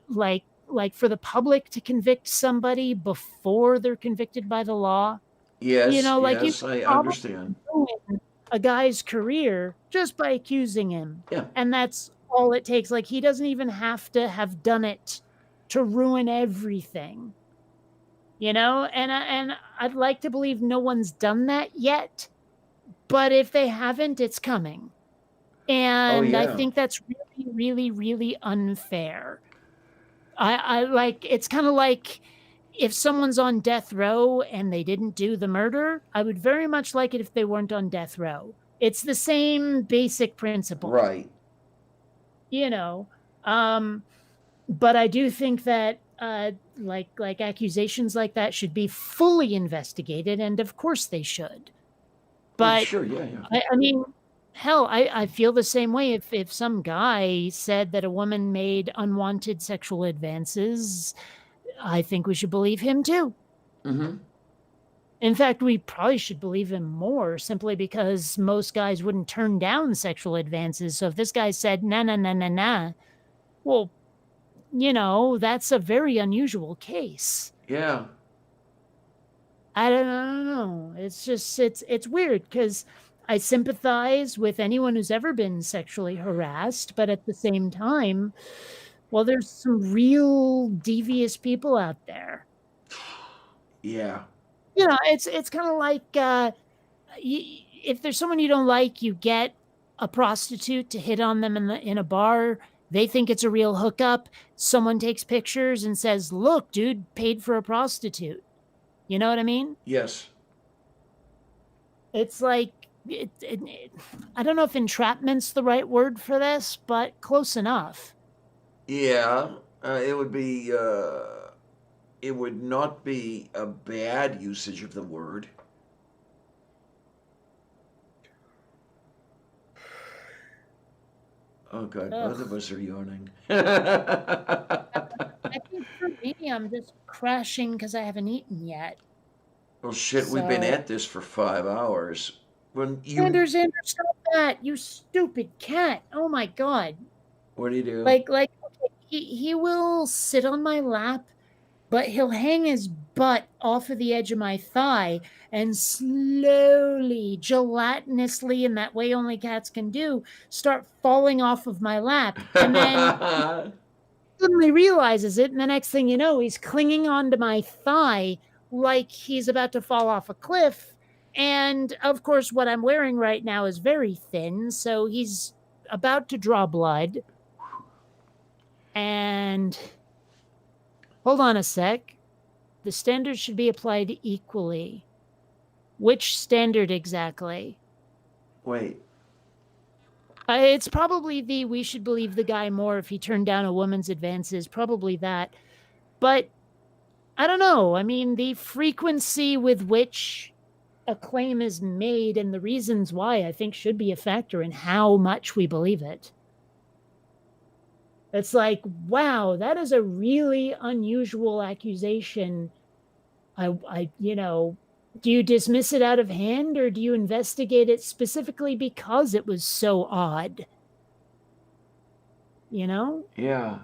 like for the public to convict somebody before they're convicted by the law. Yes, Like you yes, could I probably understand. ruin a guy's career just by accusing him. Yeah. And that's all it takes. Like he doesn't even have to have done it to ruin everything. And I'd like to believe no one's done that yet, but if they haven't, it's coming. Oh And I yeah. think that's really, really, really unfair. I like it's kind of like if someone's on death row and they didn't do the murder, I would very much like it if they weren't on death row. It's the same basic principle, Right. you know. Um, but I do think that like accusations like that should be fully investigated, and of course they should. Well, But sure, yeah, yeah. I mean, hell, I feel the same way if some guy said that a woman made unwanted sexual advances. I think we should believe him too. Mm-hmm. In fact, we probably should believe him more simply because most guys wouldn't turn down sexual advances. So if this guy said, nah, nah, nah, nah, nah, well, that's a very unusual case. Yeah. I don't know. It's just, it's weird because I sympathize with anyone who's ever been sexually harassed, but at the same time, well, there's some real devious people out there. Yeah. It's kind of like if there's someone you don't like, you get a prostitute to hit on them in a bar. They think it's a real hookup. Someone takes pictures and says, "Look, dude, paid for a prostitute." You know what I mean? Yes. It's like I don't know if entrapment's the right word for this, but close enough. Yeah. It would be. It would not be a bad usage of the word. Oh God, both of us are yawning. I think for me, I'm just crashing because I haven't eaten yet. Well, shit, we've been at this for 5 hours. When you, Anders, stop that! You stupid cat! Oh my God! what do you do? Like, okay, he will sit on my lap, but he'll hang his butt off of the edge of my thigh and slowly, gelatinously, in that way only cats can do, start falling off of my lap. And then suddenly realizes it, and the next thing you know, he's clinging onto my thigh like he's about to fall off a cliff. And of course, what I'm wearing right now is very thin, so he's about to draw blood. And hold on a sec. The standards should be applied equally. Which standard exactly? Wait. It's probably we should believe the guy more if he turned down a woman's advances. Probably that. But I don't know. I mean, the frequency with which a claim is made and the reasons why, I think, should be a factor in how much we believe it. It's like, wow, that is a really unusual accusation. Do you dismiss it out of hand or do you investigate it specifically because it was so odd? Yeah.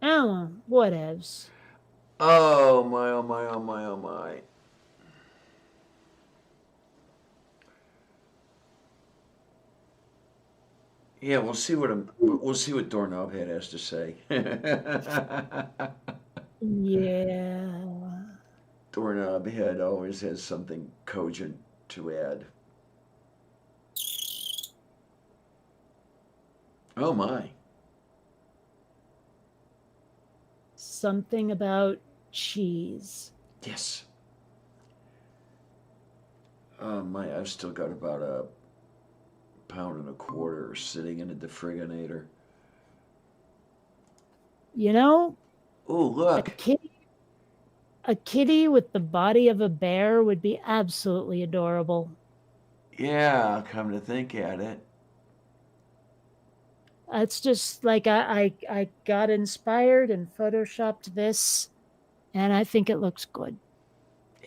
Oh, whatevs. Oh my, oh my, oh my, oh my. Yeah, we'll see what Doorknob Head has to say. Yeah. Doorknob Head always has something cogent to add. Oh my. Something about cheese. Yes. Oh my, I've still got about a pound and a quarter sitting in a defriginator. A Oh, look. kitty with the body of a bear would be absolutely adorable. Yeah, come to think at it. It's just like I got inspired and photoshopped this, and I think it looks good.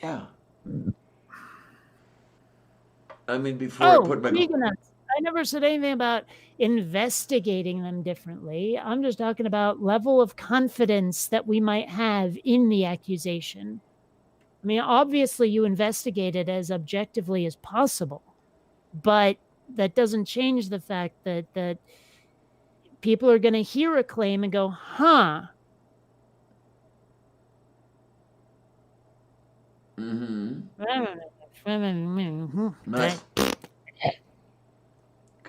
Yeah. I mean, before I put my... I never said anything about investigating them differently. I'm just talking about level of confidence that we might have in the accusation. I mean, obviously you investigate it as objectively as possible, but that doesn't change the fact that people are going to hear a claim and go, huh. Mm-hmm.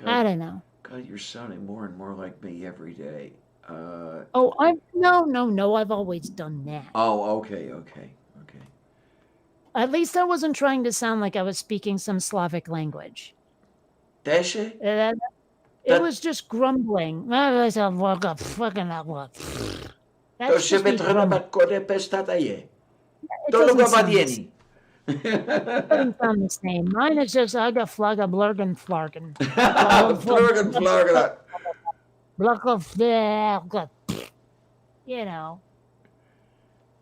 I don't know. God, you're sounding more and more like me every day. No. I've always done that. Oh, okay. At least I wasn't trying to sound like I was speaking some Slavic language. Deshe? It was just grumbling. That's just me grumbling. It doesn't sound the same. Mine is just aga flagga blurgen flargen. Flurgen.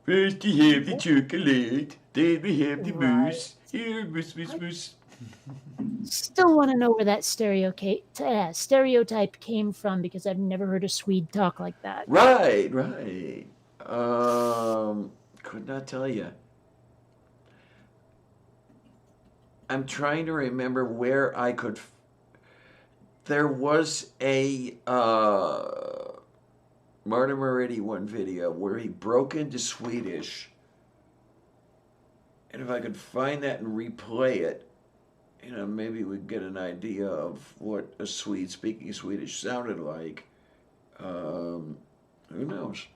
First we have the chocolate, then we have the Right. mousse. Here, mousse. Still want to know where that stereotype came from because I've never heard a Swede talk like that. Right. Could not tell you. I'm trying to remember where I could. There was a Martin Moretti one video where he broke into Swedish, and if I could find that and replay it, maybe we'd get an idea of what a Swede speaking Swedish sounded like. Who knows?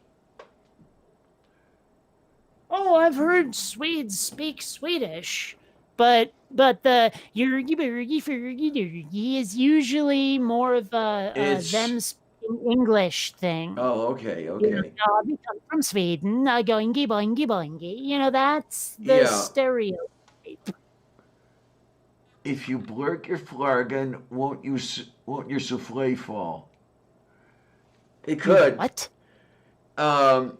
Oh, I've heard Swedes speak Swedish, but the is usually more of a It's them speaking English thing. oh, okay. You know, "Oh, we come from Sweden, goingy boingy boingy." You know, that's the Yeah. stereotype. If you blurk your flargen, won't your souffle fall? It could. What? As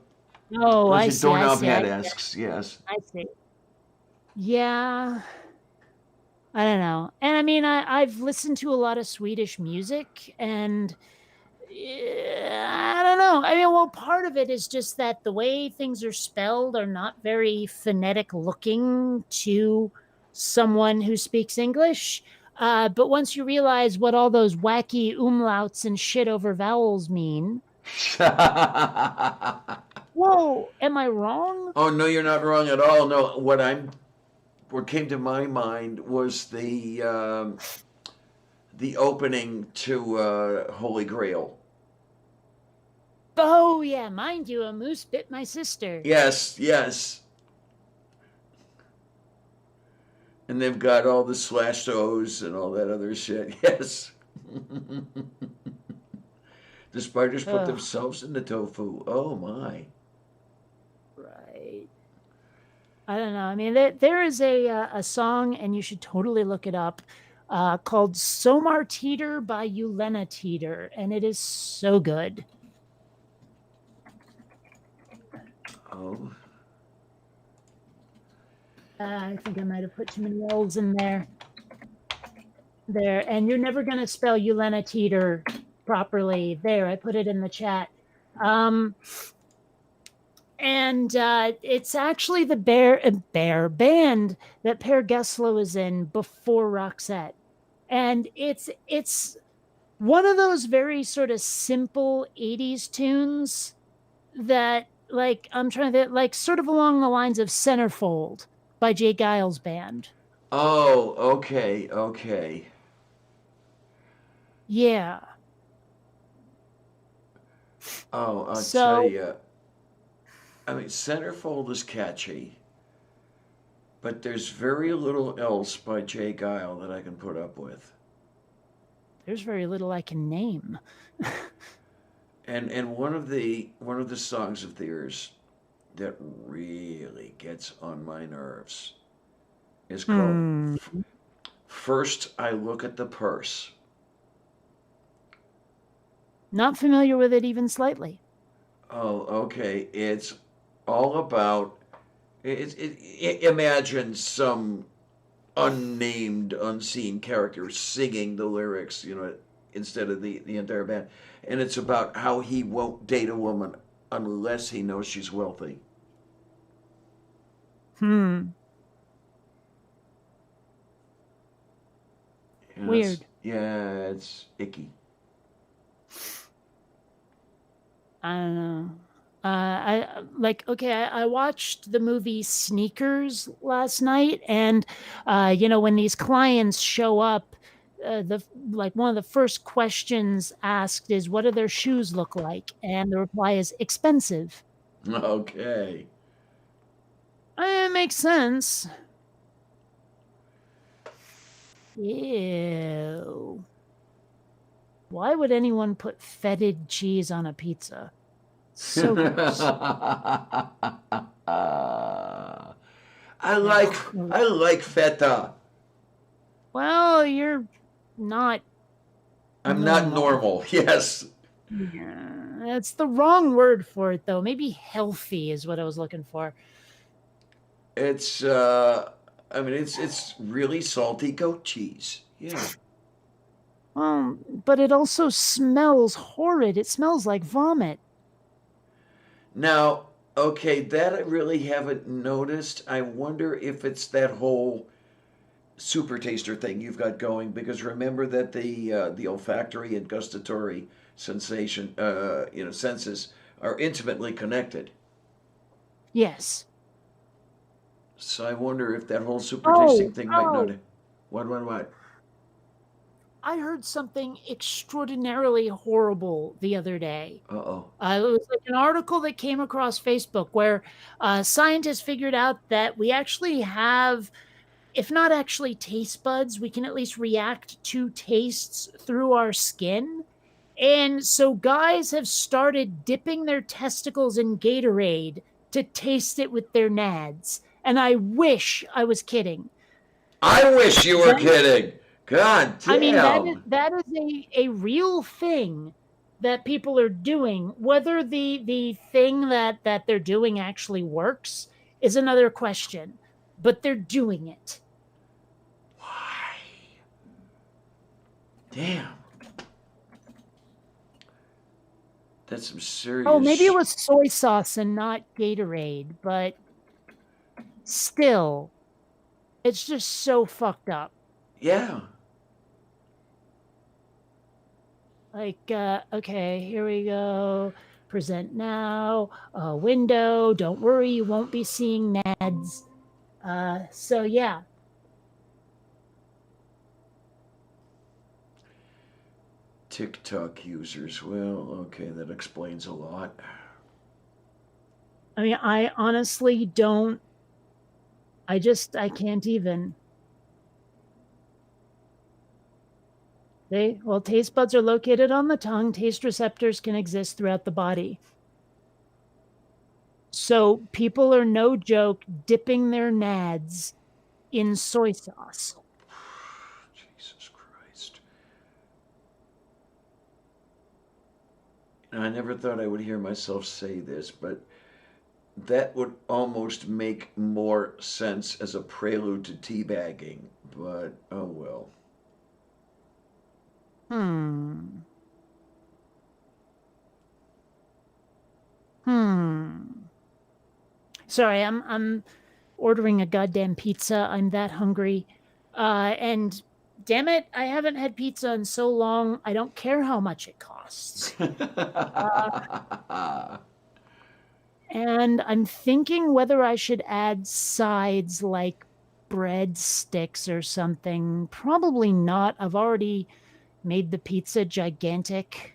Oh, I your see. I doorknob see. head I asks, yes. see. Yeah. I don't know. And I mean, I've listened to a lot of Swedish music, and I don't know. I mean, well, part of it is just that the way things are spelled are not very phonetic looking to someone who speaks English. But once you realize what all those wacky umlauts and shit over vowels mean, whoa, am I wrong? Oh no, you're not wrong at all. No, what came to my mind was the opening to Holy Grail. Oh, yeah, mind you, a moose bit my sister. Yes. And they've got all the slashed O's and all that other shit. Yes. The spiders put Ugh. themselves in the tofu. Oh my. Right. I don't know. I mean, there is a song, and you should totally look it up, called Somar Teeter by Yelena Teeter, and it is so good. Oh. I think I might have put too many L's in there. There, and you're never going to spell Yelena Teeter properly. There, I put it in the chat. And it's actually the bear band that Per Gessler was in before Roxette. And it's one of those very sort of simple 80s tunes that, like, I'm trying to, like, sort of along the lines of Centerfold by Jay Giles Band. Oh, okay. Yeah. Oh, I'll So- tell you. I mean, Centerfold is catchy, but there's very little else by Jay Guile that I can put up with. There's very little I can name. And one of the songs of theirs that really gets on my nerves is called First I Look at the Purse. Not familiar with it even slightly. Oh, okay. It's all about imagine some unnamed, unseen character singing the lyrics, instead of the entire band. And it's about how he won't date a woman unless he knows she's wealthy. Weird. Yeah, it's icky. I don't know. I watched the movie Sneakers last night, and when these clients show up, one of the first questions asked is, "What do their shoes look like?" And the reply is expensive. Okay. It makes sense. Ew. Why would anyone put fetid cheese on a pizza? So gross. I like feta. Well, you're not. I'm not normal. Yes. Yeah, that's the wrong word for it, though. Maybe healthy is what I was looking for. It's I mean it's really salty goat cheese. Yeah. But it also smells horrid. It smells like vomit. Now, okay, that I really haven't noticed. I wonder if it's that whole super taster thing you've got going, because remember that the olfactory and gustatory sensation senses are intimately connected. Yes. So I wonder if that whole super Oh, tasting thing might not. oh, What? I heard something extraordinarily horrible the other day. Uh oh. It was like an article that came across Facebook where scientists figured out that we actually have, if not actually taste buds, we can at least react to tastes through our skin. And so guys have started dipping their testicles in Gatorade to taste it with their nads. And I wish I was kidding. I wish you were Then, kidding. God I mean, damn. that is a real thing that people are doing. Whether the thing that they're doing actually works is another question, but they're doing it. Why? Damn. That's some Oh, maybe it serious. was soy sauce and not Gatorade, but still, it's just so fucked up. Yeah. Like, okay, here we go. Present now. Window. Don't worry, you won't be seeing nads. So yeah. TikTok users. Well, okay, that explains a lot. I mean, I honestly don't. I can't even. Taste buds are located on the tongue. Taste receptors can exist throughout the body. So people are, no joke, dipping their nads in soy sauce. Jesus Christ. I never thought I would hear myself say this, but that would almost make more sense as a prelude to teabagging. But oh well. Hmm. Hmm. Sorry, I'm ordering a goddamn pizza. I'm that hungry. And damn it, I haven't had pizza in so long. I don't care how much it costs. And I'm thinking whether I should add sides like breadsticks or something. Probably not. I've already made the pizza gigantic.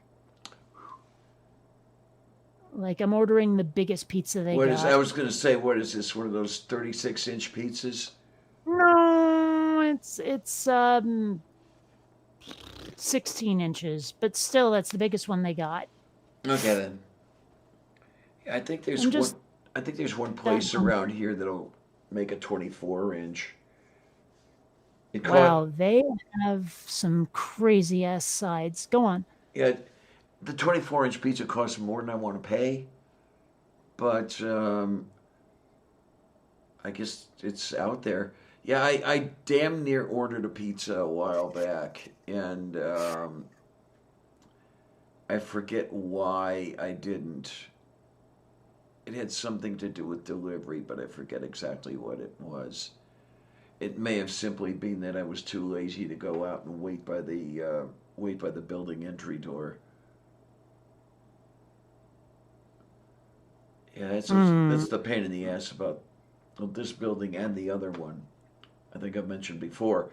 Like, I'm ordering the biggest pizza they What is? I got. was going to say, what is this? One of those 36-inch pizzas? No, it's 16 inches, but still that's the biggest one they got. Okay then. I think there's I'm one. just I think there's one that place around hungry. here that'll make a 24-inch. It caught. Wow, they have some crazy ass sides. Go on. Yeah, the 24-inch pizza costs more than I want to pay, but I guess it's out there. Yeah, I damn near ordered a pizza a while back, and I forget why I didn't. It had something to do with delivery, but I forget exactly what it was. It may have simply been that I was too lazy to go out and wait by the building entry door. Yeah, Hmm. that's the pain in the ass about this building and the other one. I think I've mentioned before.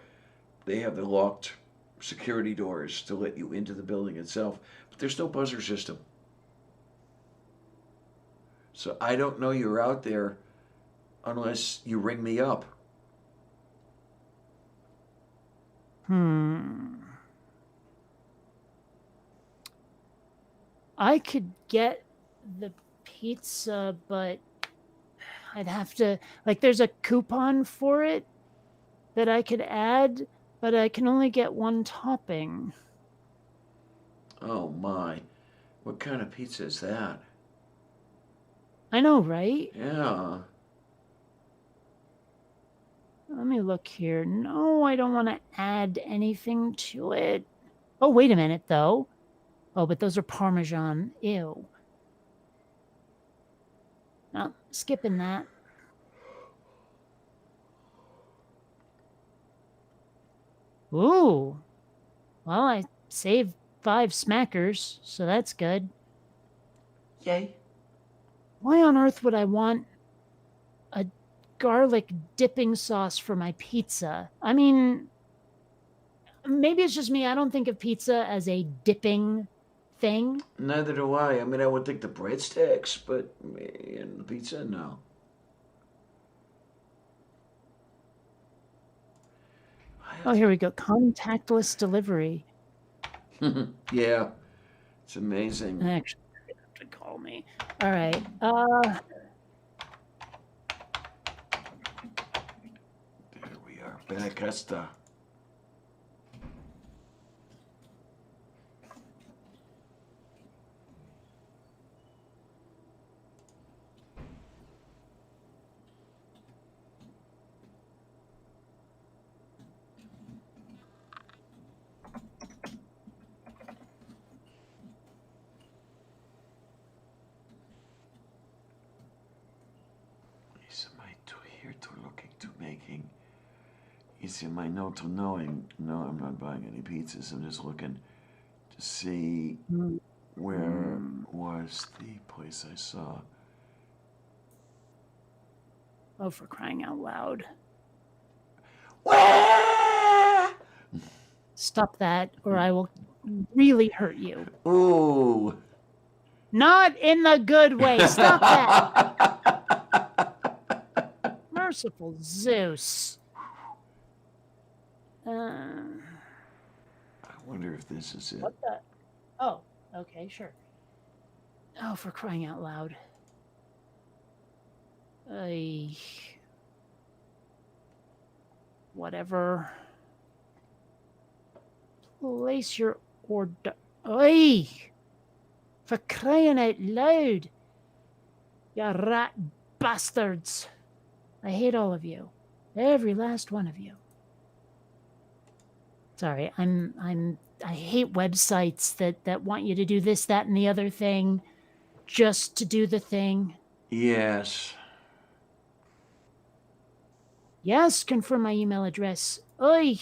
They have the locked security doors to let you into the building itself, but there's no buzzer system. So I don't know you're out there unless you ring me up. Hmm. I could get the pizza, but I'd have to, like, there's a coupon for it that I could add, but I can only get one topping. Oh my. What kind of pizza is that? I know, right? Yeah. Let me look here. No, I don't want to add anything to it. Oh, wait a minute, though. Oh, but those are Parmesan. Ew. No, skipping that. Ooh. Well, I saved 5 smackers, so that's good. Yay. Why on earth would I want a garlic dipping sauce for my pizza? I mean, maybe it's just me. I don't think of pizza as a dipping thing. Neither do I. I mean, I would think the breadsticks, but in the pizza, no. Oh, here we go. Contactless delivery. Yeah, it's amazing. Actually, you have to call me. All right. There we are. Back esta. Is in my note to knowing, no, I'm not buying any pizzas. I'm just looking to see where was the place I saw. Oh, for crying out loud. Stop that, or I will really hurt you. Ooh. Not in the good way. Stop that. Merciful Zeus. I wonder if this is it. What the? Oh, okay, sure. Oh, for crying out loud. Whatever. Place your order. Oi! For crying out loud. You rat bastards. I hate all of you. Every last one of you. Sorry, I hate websites that want you to do this, that, and the other thing just to do the thing. Yes. Yes, confirm my email address. Oy.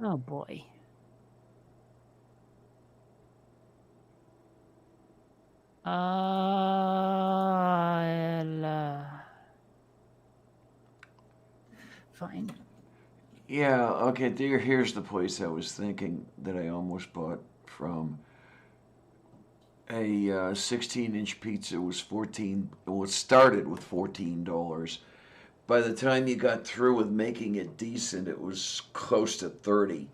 Oh boy. Fine. Yeah, okay, here's the place I was thinking that I almost bought from. A 16-inch pizza was it started with $14. By the time you got through with making it decent, it was close to 30.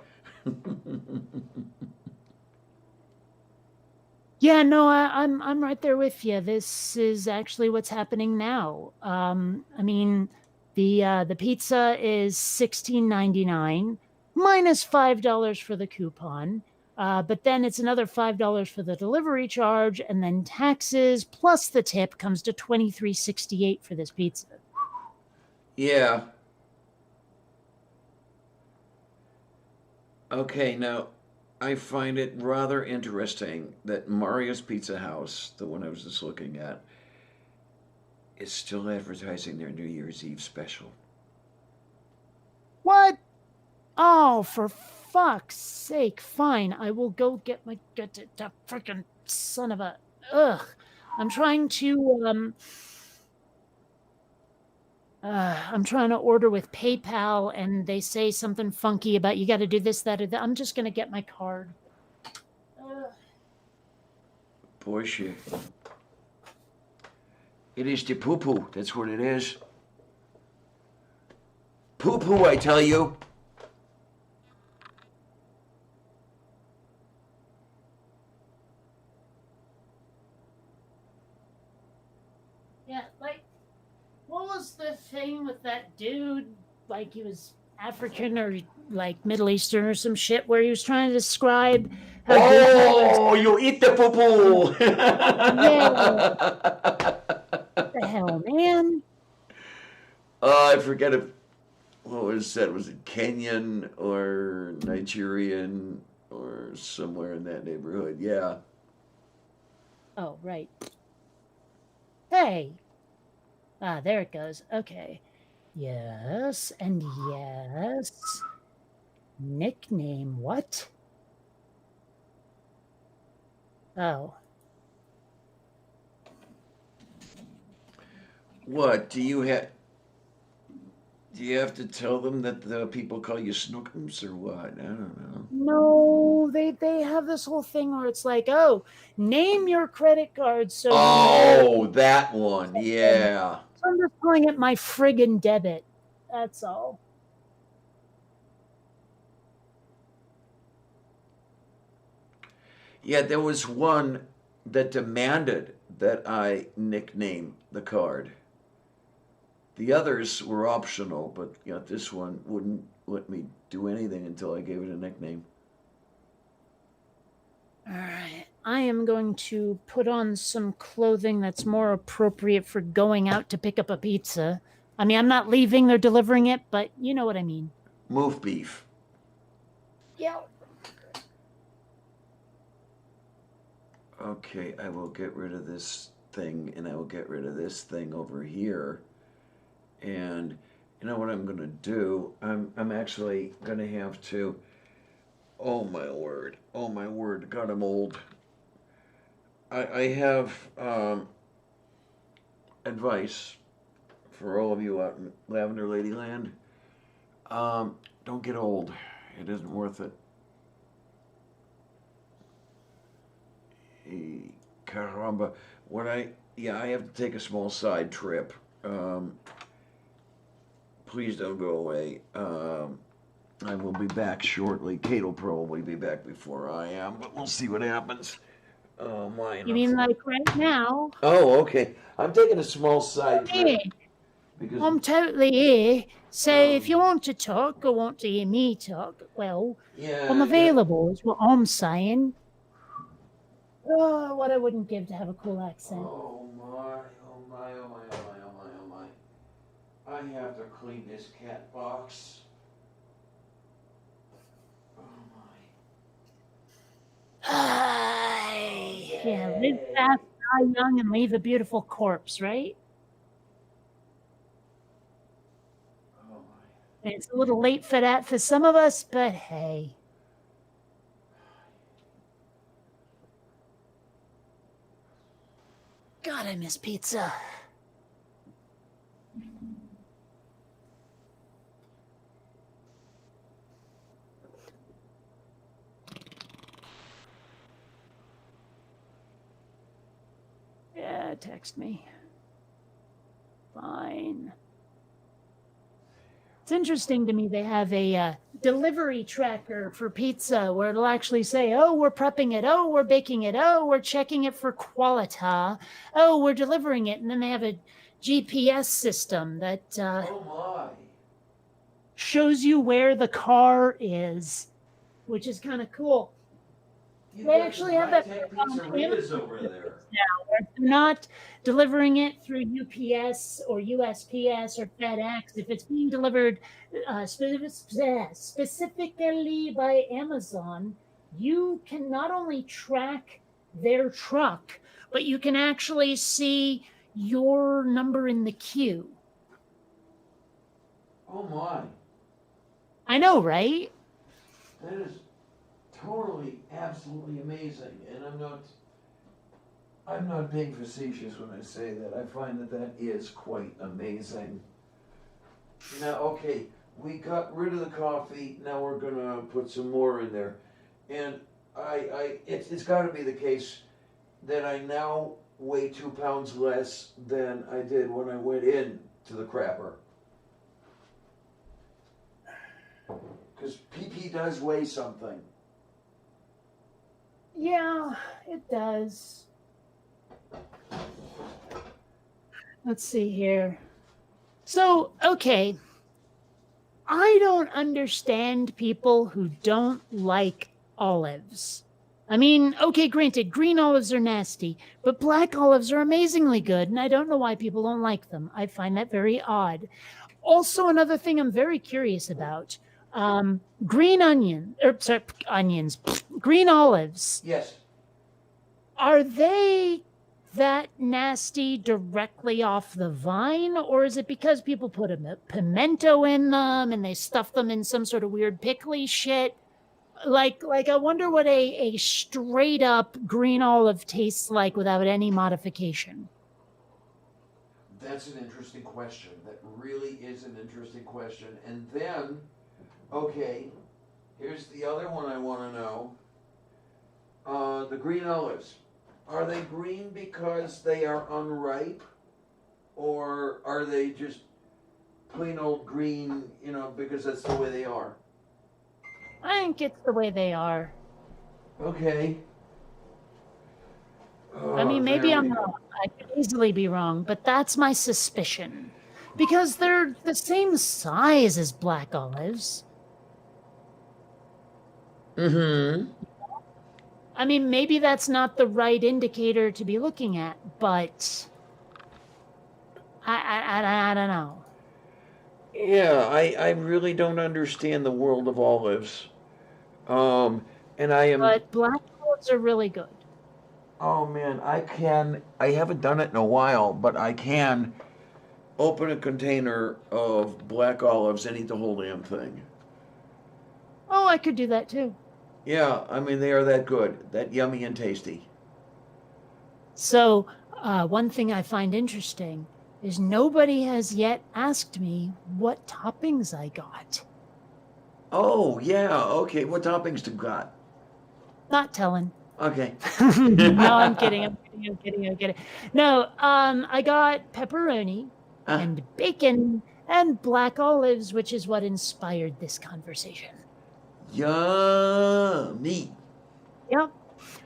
Yeah, no, I'm right there with you. This is actually what's happening now. I mean, the pizza is $16.99 minus $5 for the coupon. But then it's another $5 for the delivery charge, and then taxes plus the tip comes to $23.68 for this pizza. Yeah. Okay, now I find it rather interesting that Mario's Pizza House, the one I was just looking at, is still advertising their New Year's Eve special. What? Oh, for fuck's sake! Fine, I will go get my freaking son of a. Ugh, I'm trying to I'm trying to order with PayPal, and they say something funky about you got to do this, that, or that. I'm just gonna get my card. Bullshit. It is the poo-poo. That's what it is. Poo-poo, I tell you. Yeah, like, what was the thing with that dude? Like, he was African or like Middle Eastern or some shit, where he was trying to describe how good he was Oh, you eat the poo-poo. What the hell, man? I forget if, what was that? Was it Kenyan or Nigerian or somewhere in that neighborhood? Yeah. Oh, right. Hey. Ah, there it goes. Okay. Yes, and yes. Nickname what? Oh. What do you have to tell them that the people call you Snookums or what? I don't know. No, they have this whole thing where it's like, oh, name your credit card so we know. Oh, that one. Yeah. So I'm just calling it my friggin' debit. That's all. Yeah, there was one that demanded that I nickname the card. The others were optional, but this one wouldn't let me do anything until I gave it a nickname. All right. I am going to put on some clothing that's more appropriate for going out to pick up a pizza. I mean, I'm not leaving, they're delivering it, but you know what I mean. Move beef. Yeah. Okay, I will get rid of this thing and I will get rid of this thing over here. And you know what I'm gonna do? I'm actually gonna have to, oh my word. Oh my word. God, I'm old. I have advice for all of you out in Lavender Ladyland. Don't get old. It isn't worth it. Caramba. I have to take a small side trip. Please don't go away. I will be back shortly. Kate will probably be back before I am, but we'll see what happens. Oh my. You mean like right now? Oh, okay. I'm taking a small side Yeah, trip because I'm totally here. So if you want to talk or want to hear me talk, well, I'm yeah. available, is what I'm saying. Oh, what I wouldn't give to have a cool accent. Oh my, oh my, oh my, oh my, oh my, oh my. I have to clean this cat box. Oh my. Yeah, live fast, die young, and leave a beautiful corpse, right? Oh my. And it's a little late for that for some of us, but hey. God, I miss pizza. Yeah, text me. Fine. It's interesting to me they have a delivery tracker for pizza where it'll actually say, oh, we're prepping it. Oh, we're baking it. Oh, we're checking it for quality. Oh, we're delivering it. And then they have a GPS system that Oh my. shows you where the car is, which is kind of cool. They actually have that pizzerias over there. now, where they're not delivering it through UPS or USPS or FedEx. If it's being delivered specifically by Amazon, you can not only track their truck, but you can actually see your number in the queue. Oh my. I know, right? That is totally, absolutely amazing. And I'm not being facetious when I say that. I find that is quite amazing. Now, okay, we got rid of the coffee. Now we're gonna put some more in there, and it's got to be the case that I now weigh 2 pounds less than I did when I went in to the crapper. Because PP does weigh something. Yeah, it does. Let's see here. So, okay. I don't understand people who don't like olives. I mean, okay, granted, green olives are nasty, but black olives are amazingly good, and I don't know why people don't like them. I find that very odd. Also, another thing I'm very curious about, green onions, green olives. Yes. Are they that nasty directly off the vine, or is it because people put a pimento in them and they stuff them in some sort of weird pickly shit? Like I wonder what a straight up green olive tastes like without any modification. That's an interesting question. That really is an interesting question. And then, okay, here's the other one I want to know. The green olives. Are they green because they are unripe? Or are they just plain old green, because that's the way they are? I think it's the way they are. Okay. I mean, maybe there I'm we go. wrong. I could easily be wrong, but that's my suspicion. Because they're the same size as black olives. Mm-hmm. I mean, maybe that's not the right indicator to be looking at, but I don't know. Yeah, I really don't understand the world of olives. And I am, But black olives are really good. oh man, I haven't done it in a while, but I can open a container of black olives and eat the whole damn thing. Oh, I could do that too. Yeah, I mean, they are that good, that yummy and tasty. So, one thing I find interesting is nobody has yet asked me what toppings I got. Oh, yeah, okay. What toppings do you got? Not telling. Okay. No, I'm kidding. I'm kidding. No, I got pepperoni Huh? and bacon and black olives, which is what inspired this conversation. Yummy. Yep.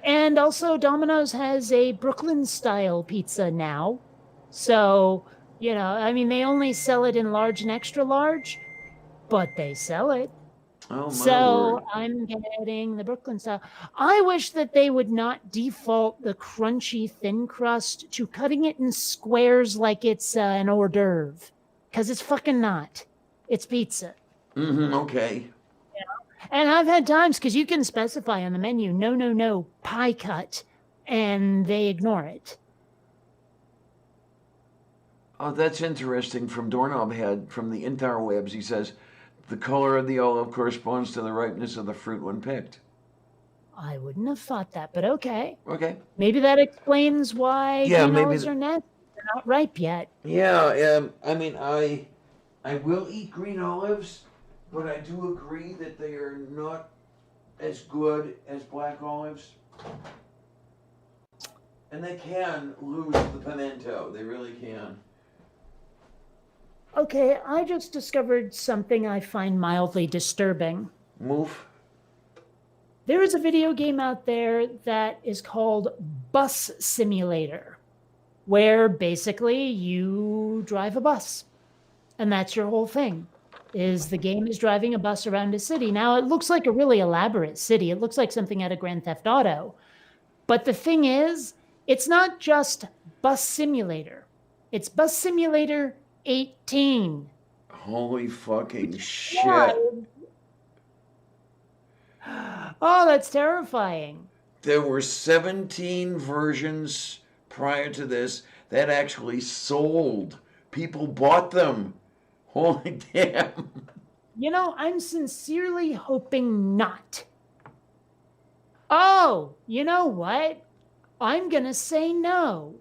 And also, Domino's has a Brooklyn style pizza now. So, I mean, they only sell it in large and extra large, but they sell it. Oh, my So word. I'm getting the Brooklyn style. I wish that they would not default the crunchy thin crust to cutting it in squares like it's an hors d'oeuvre, because it's fucking not. It's pizza. Mm-hmm, okay. And I've had times, because you can specify on the menu, no, pie cut, and they ignore it. Oh, that's interesting. From Doorknob Head, from the interwebs, he says, the color of the olive corresponds to the ripeness of the fruit when picked. I wouldn't have thought that, but okay. Okay. Maybe that explains why Yeah, green maybe olives are nasty. They're not ripe yet. Yeah, I mean, I will eat green olives, but I do agree that they are not as good as black olives. And they can lose the pimento. They really can. Okay, I just discovered something I find mildly disturbing. Move. There is a video game out there that is called Bus Simulator, where basically you drive a bus. And that's your whole thing. Is the game is driving a bus around a city. Now it looks like a really elaborate city. It looks like something out of Grand Theft Auto. But the thing is, it's not just Bus Simulator. It's Bus Simulator 18. Holy fucking Yeah. shit. Oh, that's terrifying. There were 17 versions prior to this that actually sold. People bought them. Holy damn. I'm sincerely hoping not. Oh, you know what? I'm going to say no.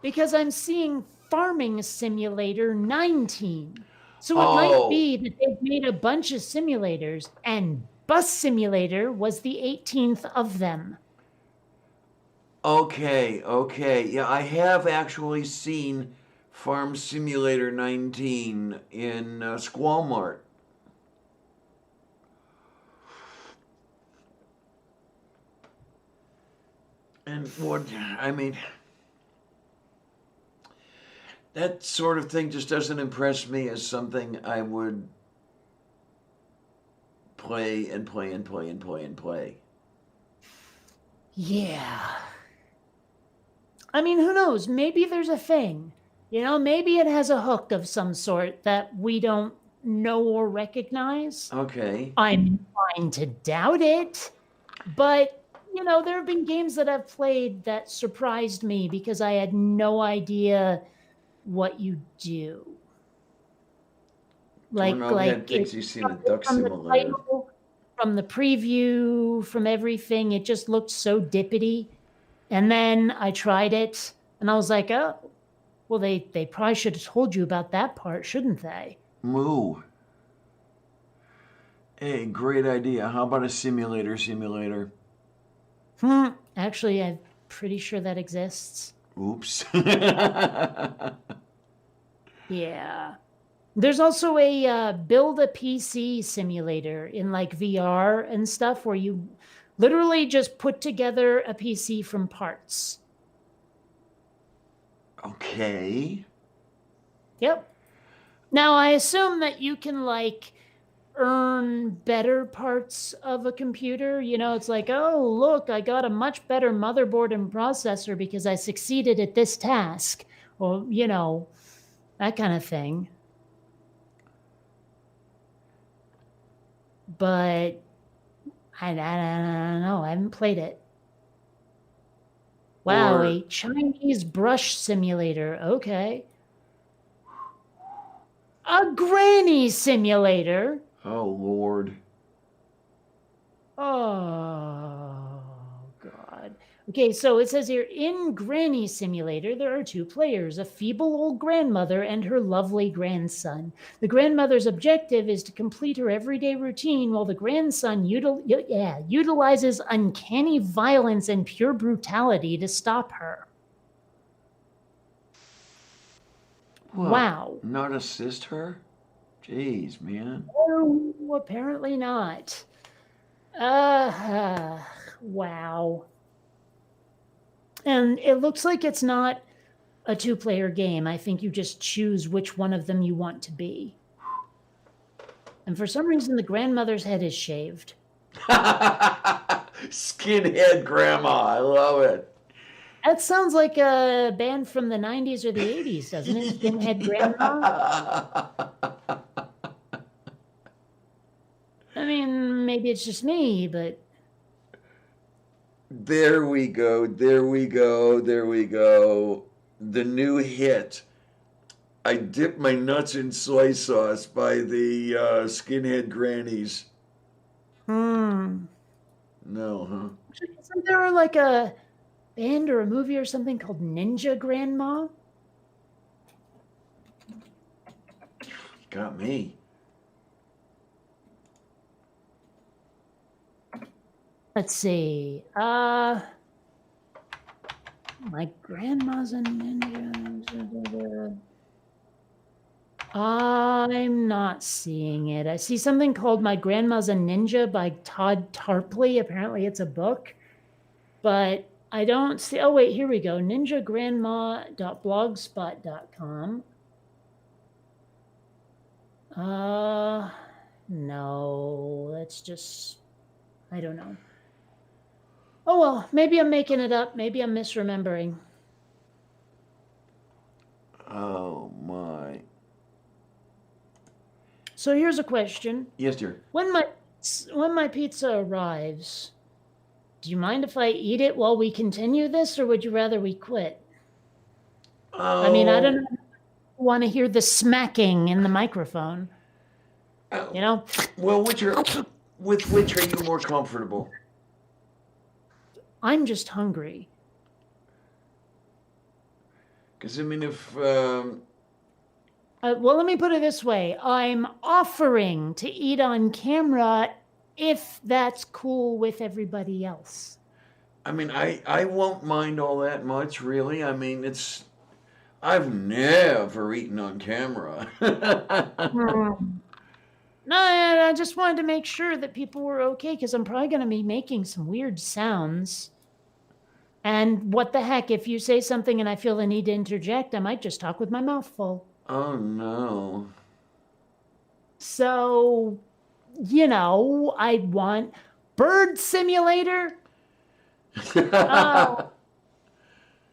Because I'm seeing Farming Simulator 19. So it might be that they've made a bunch of simulators, and Bus Simulator was the 18th of them. Okay. Yeah, I have actually seen Farm Simulator 19 in Squalmart. And that sort of thing just doesn't impress me as something I would play and play and play and play and play. Yeah. I mean, who knows? Maybe there's a thing. Maybe it has a hook of some sort that we don't know or recognize. Okay. I'm inclined to doubt it. But, there have been games that I've played that surprised me because I had no idea what you do. Doorknob head thinks he's seen a duck simulator. From the preview, from everything, it just looked so dippity. And then I tried it and I was like, oh, well, they probably should have told you about that part, shouldn't they? Moo. Hey, great idea. How about a simulator? Actually, I'm pretty sure that exists. Oops. Yeah. There's also a build a PC simulator in like VR and stuff where you literally just put together a PC from parts. Okay. Yep. Now, I assume that you can like earn better parts of a computer. It's like, oh, look, I got a much better motherboard and processor because I succeeded at this task, or, that kind of thing. But I don't know. I haven't played it. Wow, a Chinese brush simulator. Okay. A granny simulator. Oh, Lord. Oh, God. Okay, so it says here, in Granny Simulator, there are two players, a feeble old grandmother and her lovely grandson. The grandmother's objective is to complete her everyday routine while the grandson utilizes uncanny violence and pure brutality to stop her. What? Wow. Not assist her? Jeez, man. Oh, apparently not. Wow. And it looks like it's not a two-player game. I think you just choose which one of them you want to be. And for some reason, the grandmother's head is shaved. Skinhead grandma. I love it. That sounds like a band from the 90s or the 80s, doesn't it? Skinhead grandma? I mean, maybe it's just me, but... There we go. The new hit. I dip my nuts in soy sauce by the Skinhead Grannies. No, huh? Isn't there like a band or a movie or something called Ninja Grandma? Got me. Let's see. My grandma's a ninja. I'm not seeing it. I see something called My Grandma's a Ninja by Todd Tarpley. Apparently it's a book. But I don't see... Oh, wait, here we go. ninjagrandma.blogspot.com. No. That's just... I don't know. Oh, well, maybe I'm making it up. Maybe I'm misremembering. Oh, my. So here's a question. Yes, dear. When my pizza arrives, do you mind if I eat it while we continue this, or would you rather we quit? Oh. I mean, I don't know. I want to hear the smacking in the microphone. Well, with which are you more comfortable? I'm just hungry. Because, I mean, if... well, let me put it this way. I'm offering to eat on camera if that's cool with everybody else. I mean, I won't mind all that much, really. I mean, I've never eaten on camera. No, I just wanted to make sure that people were okay, because I'm probably going to be making some weird sounds. And what the heck, if you say something and I feel the need to interject, I might just talk with my mouth full. Oh, no. So, I want Bird Simulator. Oh,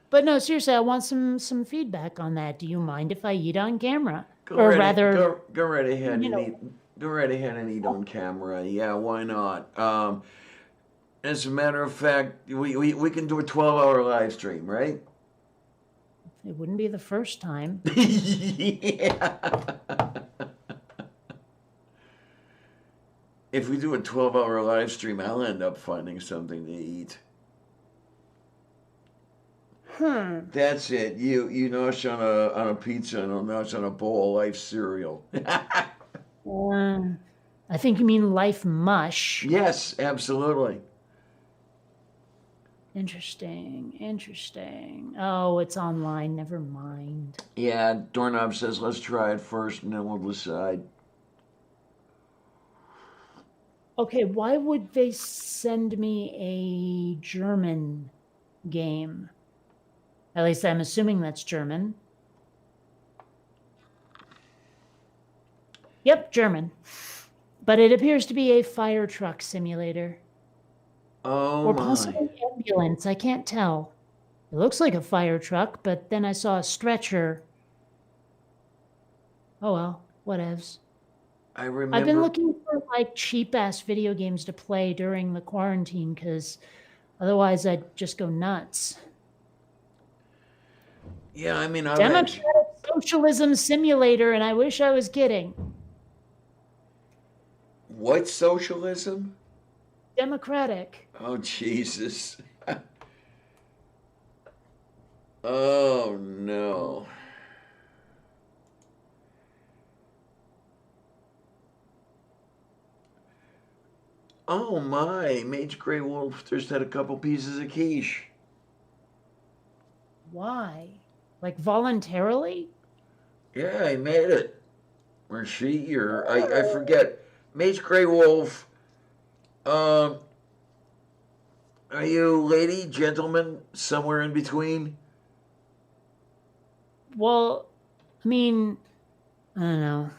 but no, seriously, I want some feedback on that. Do you mind if I eat on camera? Or rather, go right ahead you and know, eat. Go right ahead and eat on camera. Yeah, why not? As a matter of fact, we can do a 12-hour live stream, right? it wouldn't be the first time. Yeah. If we do a 12-hour live stream, I'll end up finding something to eat. That's it. You nosh on a pizza and I'll nosh on a bowl of life cereal. I think you mean life mush. Yes, absolutely. Interesting. Oh, it's online. Never mind. Yeah, Doorknob says let's try it first and then we'll decide. Okay, why would they send me a German game? At least I'm assuming that's German. Yep, German. But it appears to be a fire truck simulator. Oh Or my. possibly ambulance. I can't tell. It looks like a fire truck, but then I saw a stretcher. Oh well, whatevs. I remember. I've been looking for like cheap ass video games to play during the quarantine because otherwise I'd just go nuts. Yeah, I mean, Democratic Socialism Simulator, and I wish I was kidding. What socialism? Democratic. Oh, Jesus. Oh, no. Oh, my. Mage Grey Wolf just had a couple pieces of quiche. Why? Like voluntarily? Yeah, he made it. Or she, or I forget. Mage Grey Wolf. Are you lady, gentleman, somewhere in between? Well, I mean, I don't know.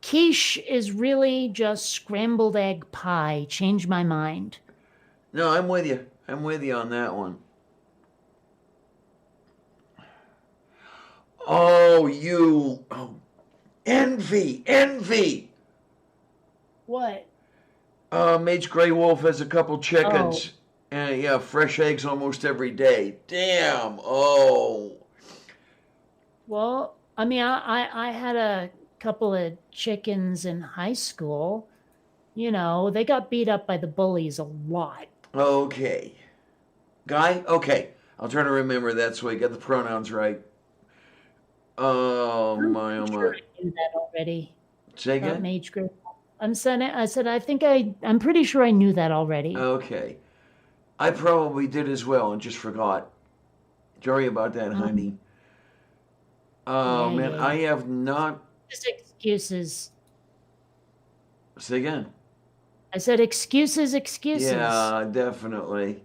Quiche is really just scrambled egg pie. Change my mind. No, I'm with you. I'm with you on that one. Oh, you. Oh, envy. What? Mage Grey Wolf has a couple chickens. And yeah, fresh eggs almost every day. Damn. Oh. Well, I mean, I had a couple of chickens in high school. You know, they got beat up by the bullies a lot. Okay. Guy? Okay. I'll try to remember that so I get the pronouns right. Oh my, oh Sure my. I knew that already. Say About again? Mage Group. I said, I'm pretty sure I knew that already. Okay. I probably did as well and just forgot. Sorry about that, honey. Oh, Yeah, man, yeah. I have not. Just excuses. Say again. I said excuses. Yeah, definitely.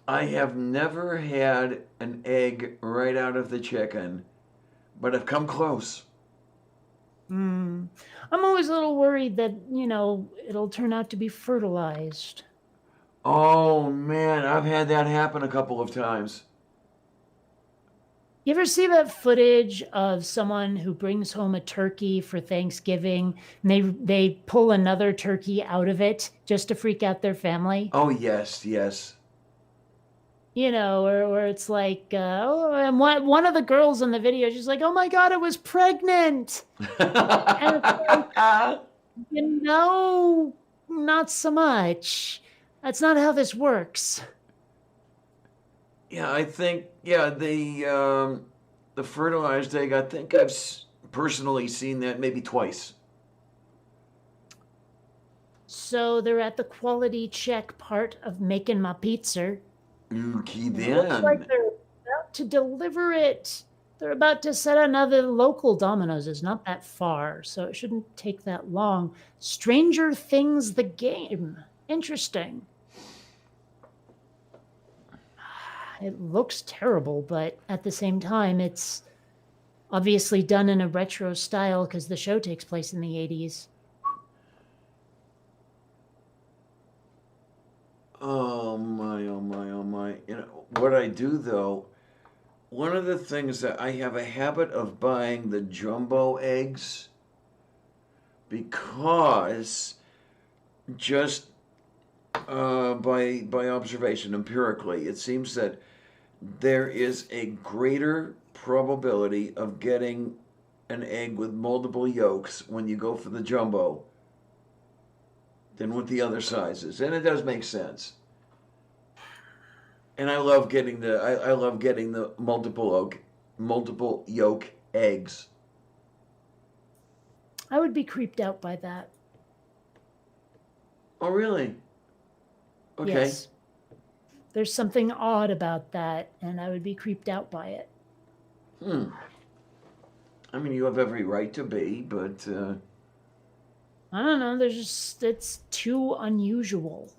I have never had an egg right out of the chicken, but I've come close. I'm always a little worried that, it'll turn out to be fertilized. Oh, man, I've had that happen a couple of times. You ever see that footage of someone who brings home a turkey for Thanksgiving and they pull another turkey out of it just to freak out their family? Oh, yes. Where it's like, and one of the girls in the video, she's like, "Oh my God, I was pregnant." And it's like, not so much. That's not how this works. Yeah, I think, the fertilized egg, I think I've personally seen that maybe twice. So they're at the quality check part of making my pizza. Okay, It looks like then. they're about to deliver it. They're about to set another local Domino's. Is not that far, so it shouldn't take that long. Stranger Things, the game. Interesting. It looks terrible, but at the same time, it's obviously done in a retro style because the show takes place in the 80s. Oh what I do though, one of the things that I have a habit of buying the jumbo eggs because just by observation, empirically, it seems that there is a greater probability of getting an egg with multiple yolks when you go for the jumbo than with the other sizes, and it does make sense. And I love getting I love getting the multiple yolk eggs. I would be creeped out by that. Oh, really? Okay. Yes. There's something odd about that, and I would be creeped out by it. I mean, you have every right to be, but I don't know. It's too unusual.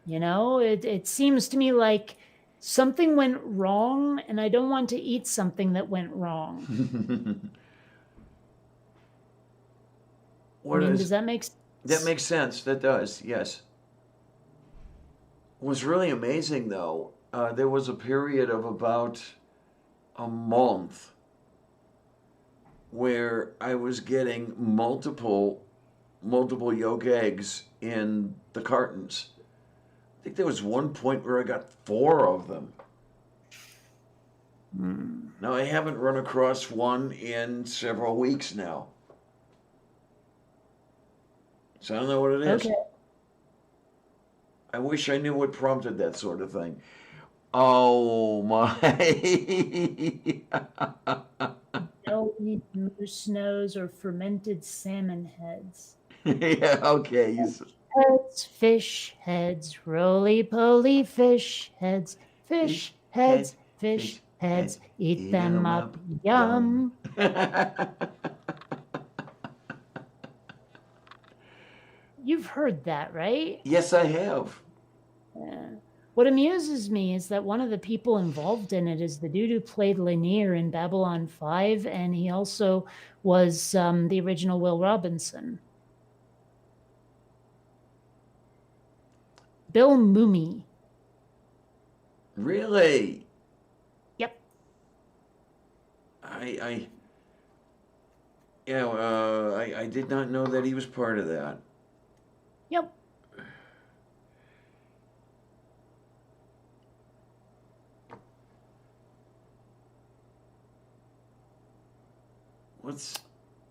You know, it seems to me like something went wrong, and I don't want to eat something that went wrong. Does that make sense? That makes sense. That does, yes. What was really amazing, though, there was a period of about a month where I was getting multiple yolk eggs in the cartons. I think there was one point where I got 4 of them. Now, I haven't run across one in several weeks now. So I don't know what it is. Okay. I wish I knew what prompted that sort of thing. Oh my. Don't eat moose nose or fermented salmon heads. Yeah, okay. Heads, fish heads, roly-poly fish heads, fish heads, fish heads, eat them up, yum. You've heard that, right? Yes, I have. Yeah. What amuses me is that one of the people involved in it is the dude who played Lanier in Babylon 5, and he also was the original Will Robinson. Bill Mumy. Really? Yep. I did not know that he was part of that. Yep.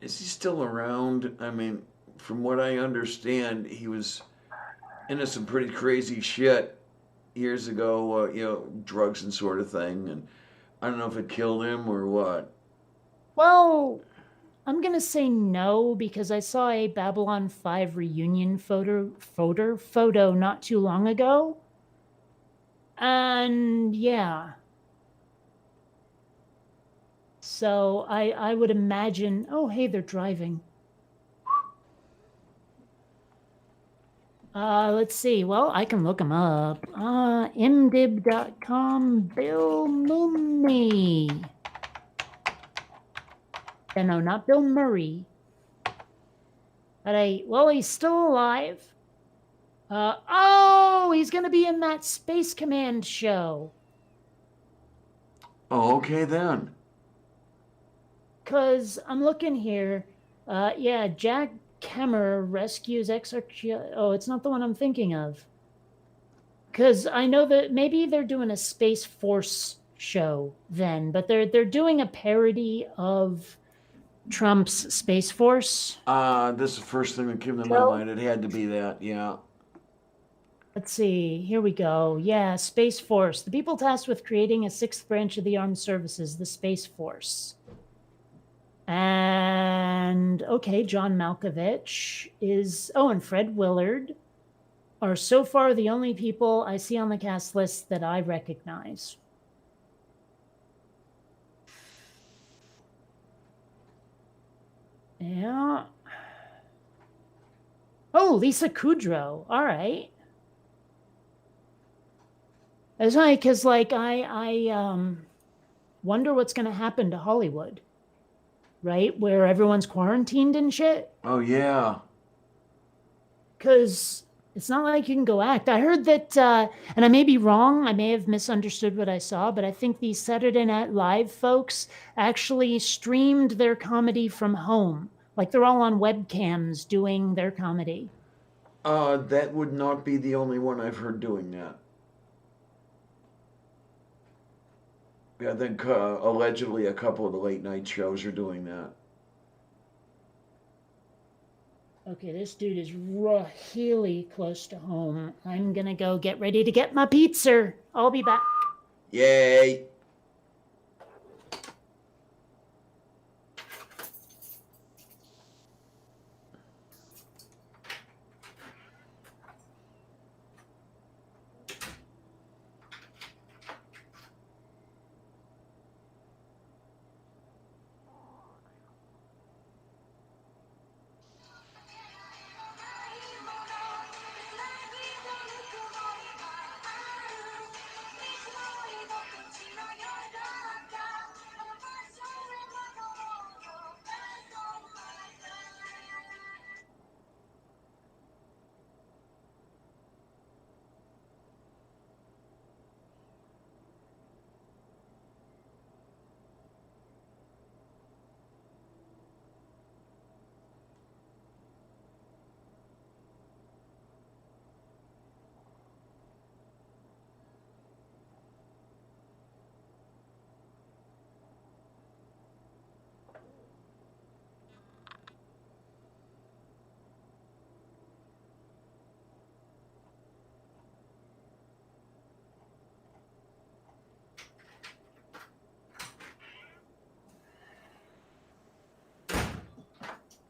Is he still around? I mean, from what I understand, he was into some pretty crazy shit years ago, drugs and sort of thing, and I don't know if it killed him or what. Well, I'm going to say no because I saw a Babylon 5 reunion photo not too long ago. And yeah. So I would imagine, oh, hey, they're driving. Let's see. Well, I can look them up. mdib.com, Bill Mooney. No, not Bill Murray. But he's still alive. He's going to be in that Space Command show. Oh, okay then. Because I'm looking here. Jack Kemmer rescues exarch. Oh, it's not the one I'm thinking of. Because I know that maybe they're doing a Space Force show then, but they're doing a parody of Trump's Space Force. This is the first thing that came to my mind. It had to be that, yeah. Let's see. Here we go. Yeah, Space Force. The people tasked with creating a 6th branch of the armed services, the Space Force. And, okay, John Malkovich and Fred Willard are so far the only people I see on the cast list that I recognize. Yeah. Oh, Lisa Kudrow. All right. That's funny because, I wonder what's going to happen to Hollywood, right? Where everyone's quarantined and shit. Oh, yeah. Because It's not like you can go act. I heard that, and I may be wrong. I may have misunderstood what I saw, but I think these Saturday Night Live folks actually streamed their comedy from home. Like they're all on webcams doing their comedy. That would not be the only one I've heard doing that. Yeah, I think allegedly a couple of the late night shows are doing that. Okay, this dude is really close to home. I'm gonna go get ready to get my pizza. I'll be back. Yay!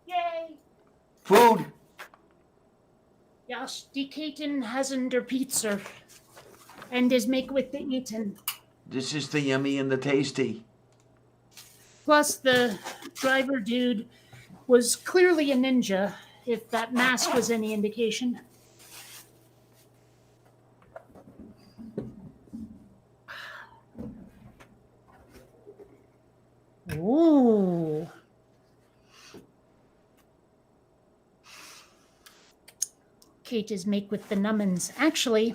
Yay! Food! Yes, die Katen hasen der Pizza. And is make with the eaten. This is the yummy and the tasty. Plus, the driver dude was clearly a ninja, if that mask was any indication. Ooh. Kate is make with the numbins. Actually,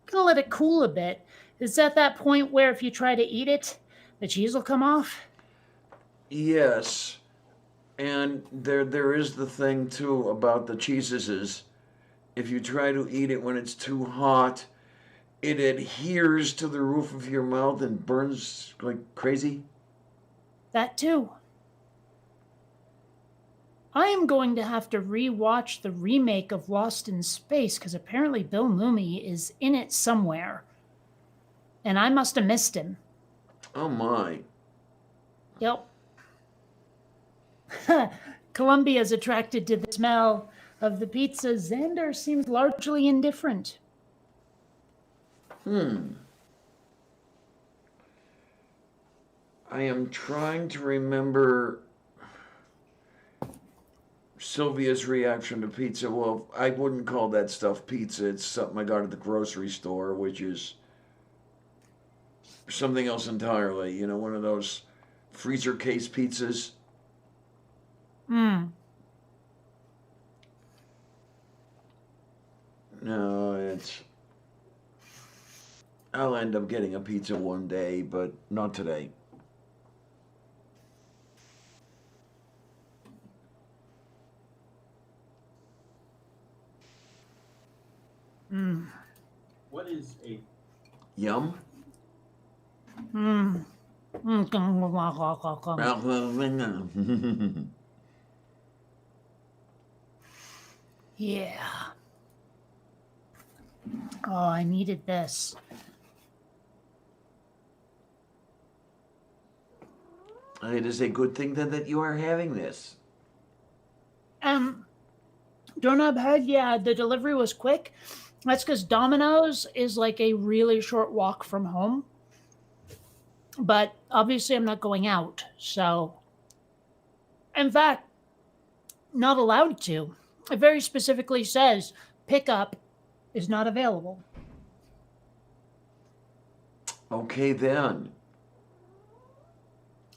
gonna let it cool a bit. It's at that point where if you try to eat it, the cheese will come off. Yes. And there is the thing too about the cheeses is if you try to eat it when it's too hot, it adheres to the roof of your mouth and burns like crazy. That too. I am going to have to rewatch the remake of Lost in Space because apparently Bill Mumy is in it somewhere. And I must have missed him. Oh my. Yep. Columbia's attracted to the smell of the pizza. Xander seems largely indifferent. I am trying to remember Sylvia's reaction to pizza. Well, I wouldn't call that stuff pizza. It's something I got at the grocery store, which is something else entirely. You know, one of those freezer case pizzas. Hmm. No, I'll end up getting a pizza one day, but not today. What is a Yum? Yeah. Oh, I needed this. It is a good thing then that you are having this. Doorknob head, yeah, the delivery was quick. That's because Domino's is like a really short walk from home. But obviously, I'm not going out. So, in fact, not allowed to. It very specifically says pickup is not available. Okay then.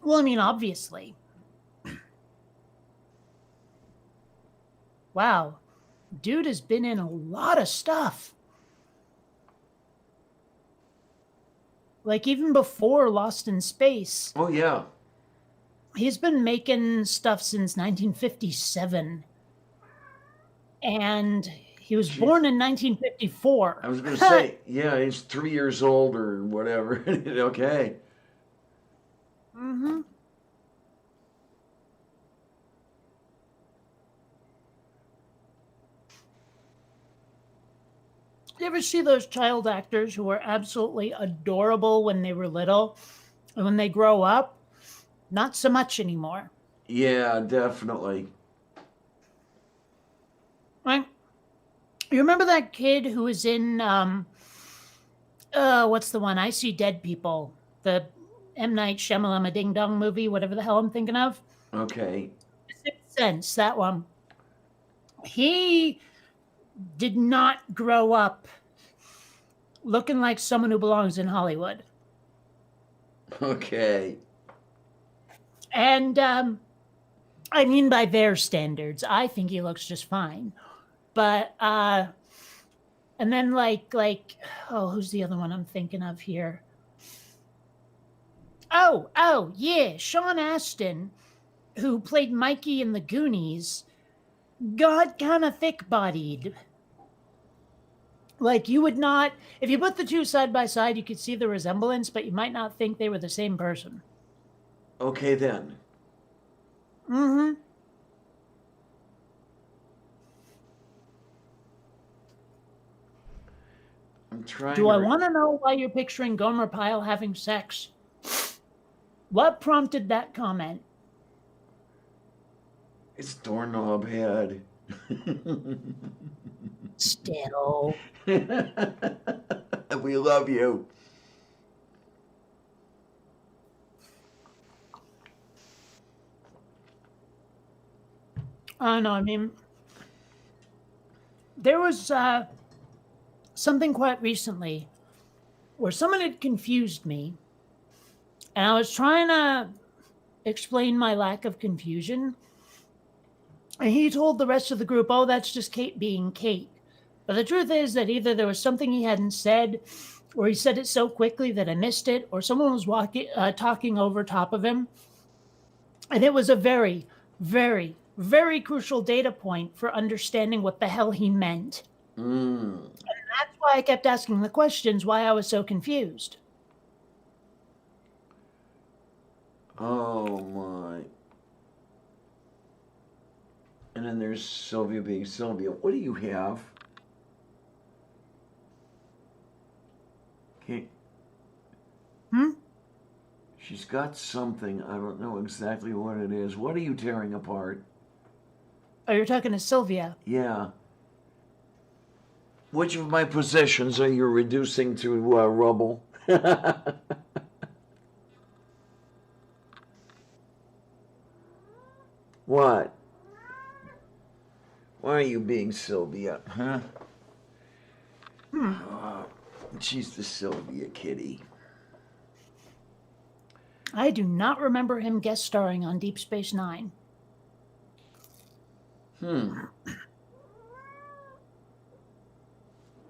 Well, I mean, obviously. Wow. Dude has been in a lot of stuff. Like even before Lost in Space, Oh, yeah. he's been making stuff since 1957. And he was Jeez. born in 1954. I was going to say, yeah, he's 3 years old or whatever. Okay. Mm-hmm. You ever see those child actors who were absolutely adorable when they were little, and when they grow up, not so much anymore? Yeah, definitely. Right? You remember that kid who was in what's the one? I See Dead People, the M. Night Shyamalan Ding Dong movie, whatever the hell I'm thinking of. Okay. Sixth Sense, that one. He did not grow up looking like someone who belongs in Hollywood. Okay. And I mean, by their standards, I think he looks just fine. But and then oh, who's the other one I'm thinking of here? Oh, yeah, Sean Astin, who played Mikey in the Goonies, got kind of thick-bodied. Like you would not, if you put the two side by side, you could see the resemblance, but you might not think they were the same person. Okay, then. Mm-hmm. I'm trying Do to... I want to know why you're picturing Gomer Pyle having sex? What prompted that comment? It's doorknob head. Still. We love you. I don't know. I mean, there was something quite recently where someone had confused me, and I was trying to explain my lack of confusion. And he told the rest of the group, oh, that's just Kate being Kate. But the truth is that either there was something he hadn't said, or he said it so quickly that I missed it, or someone was talking over top of him. And it was a very, very, very crucial data point for understanding what the hell he meant. Mm. And that's why I kept asking the questions, why I was so confused. Oh, my. And then there's Sylvia being Sylvia. What do you have? Okay. She's got something. I don't know exactly what it is. What are you tearing apart? Oh, you're talking to Sylvia. Yeah. Which of my possessions are you reducing to rubble? What? Why are you being Sylvia, huh? She's the Sylvia kitty. I do not remember him guest starring on Deep Space Nine.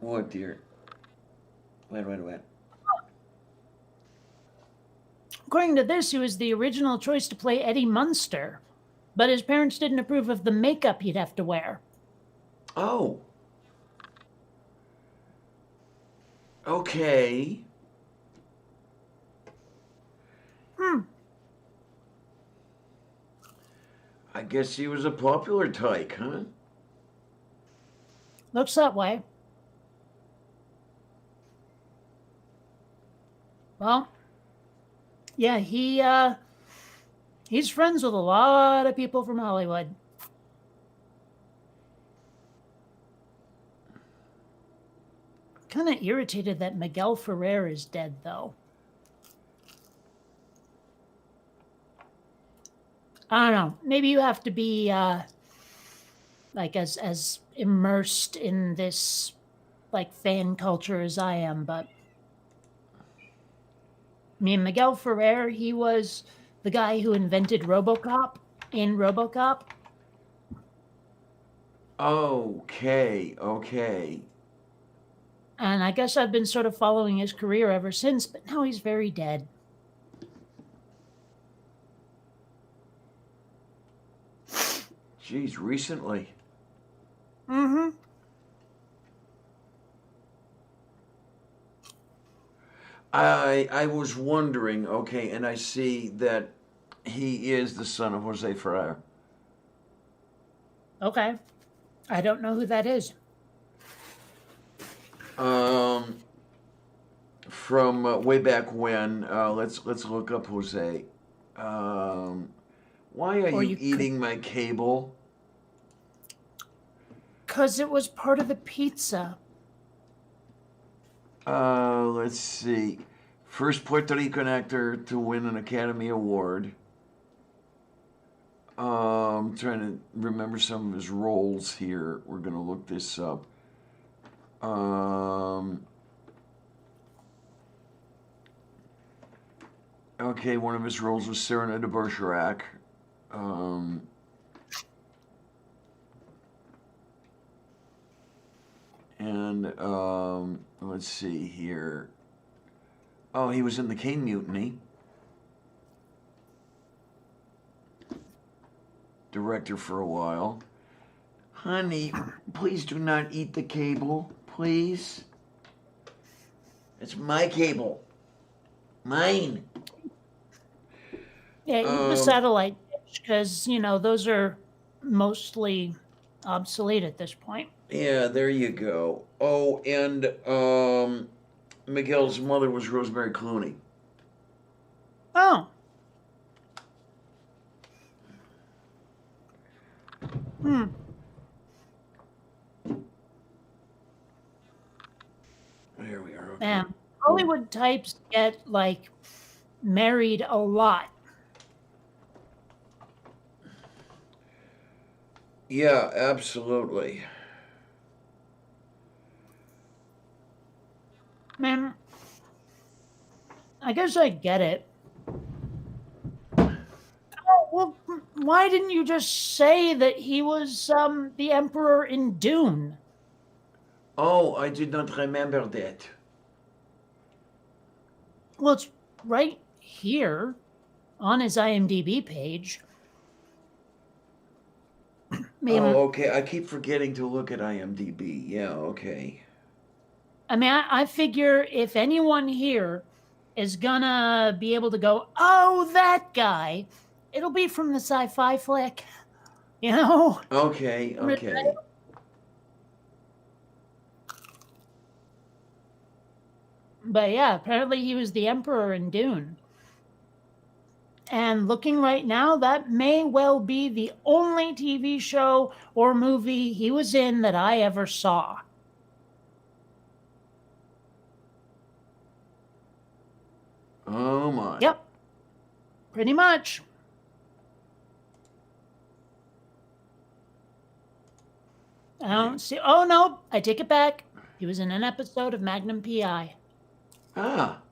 What, dear? Wait. According to this, he was the original choice to play Eddie Munster, but his parents didn't approve of the makeup he'd have to wear. Oh. Okay. I guess he was a popular tyke, huh? Looks that way. Well, yeah, he's friends with a lot of people from Hollywood. Kind of irritated that Miguel Ferrer is dead, though. I don't know. Maybe you have to be like as immersed in this like fan culture as I am, but I mean, Miguel Ferrer, he was the guy who invented RoboCop in RoboCop. Okay, okay. And I guess I've been sort of following his career ever since, but now he's very dead. Geez, recently. Mm-hmm. I was wondering, okay, and I see that he is the son of Jose Ferrer. Okay. I don't know who that is. Um, from way back when. Let's look up Jose. Um, why are Or you you could, eating my cable? because it was part of the pizza. Let's see. First Puerto Rican actor to win an Academy Award. Trying to remember some of his roles here. We're gonna look this up. Okay, one of his roles was Cyrano de Bergerac. Um, and let's see here. Oh, he was in the Cane Mutiny. Director for a while. Honey, please do not eat the cable, please. It's my cable. Mine. Yeah, eat the satellite dish, because, those are mostly obsolete at this point. Yeah, there you go. Oh, and Miguel's mother was Rosemary Clooney. Oh. Hmm. There we are. Okay. Man, Hollywood types get, married a lot. Yeah, absolutely. Man, I guess I get it. Oh, well, why didn't you just say that he was the Emperor in Dune? Oh, I did not remember that. Well, it's right here on his IMDb page. Oh, okay. I keep forgetting to look at IMDb. Yeah, okay. I mean, I figure if anyone here is gonna be able to go, oh, that guy, it'll be from the sci-fi flick, you know? Okay, okay. But yeah, apparently he was the Emperor in Dune. And looking right now, that may well be the only TV show or movie he was in that I ever saw. Oh my. Yep, pretty much. I don't see. Oh no, I take it back. He was in an episode of Magnum PI. Ah.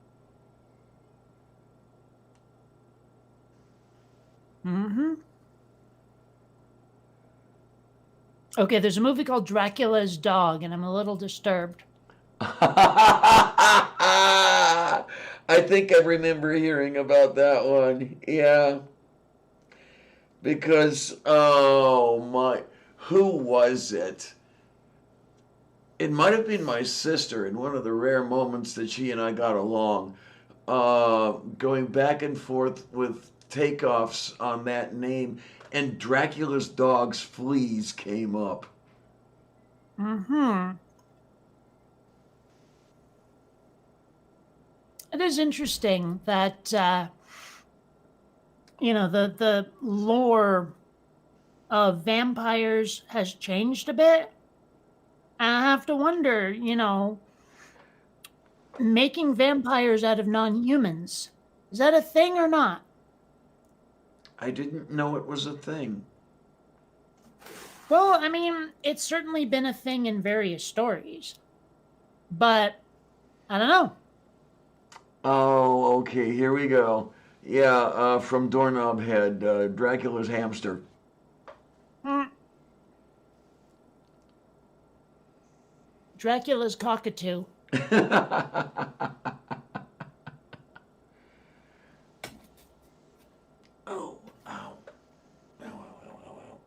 Mm-hmm. Okay, there's a movie called Dracula's Dog, and I'm a little disturbed. I think I remember hearing about that one. Yeah. Because, oh my, who was it? It might have been my sister in one of the rare moments that she and I got along, going back and forth with takeoffs on that name, and Dracula's Dog's Fleas came up. Mm-hmm. It is interesting that the lore of vampires has changed a bit. I have to wonder, making vampires out of non-humans, is that a thing or not? I didn't know it was a thing. Well, I mean, it's certainly been a thing in various stories, but I don't know. Oh, okay, here we go. Yeah, from Doorknob Head, Dracula's Hamster. Hmm. Dracula's cockatoo. Oh, ow. Ow, ow, ow, ow, ow.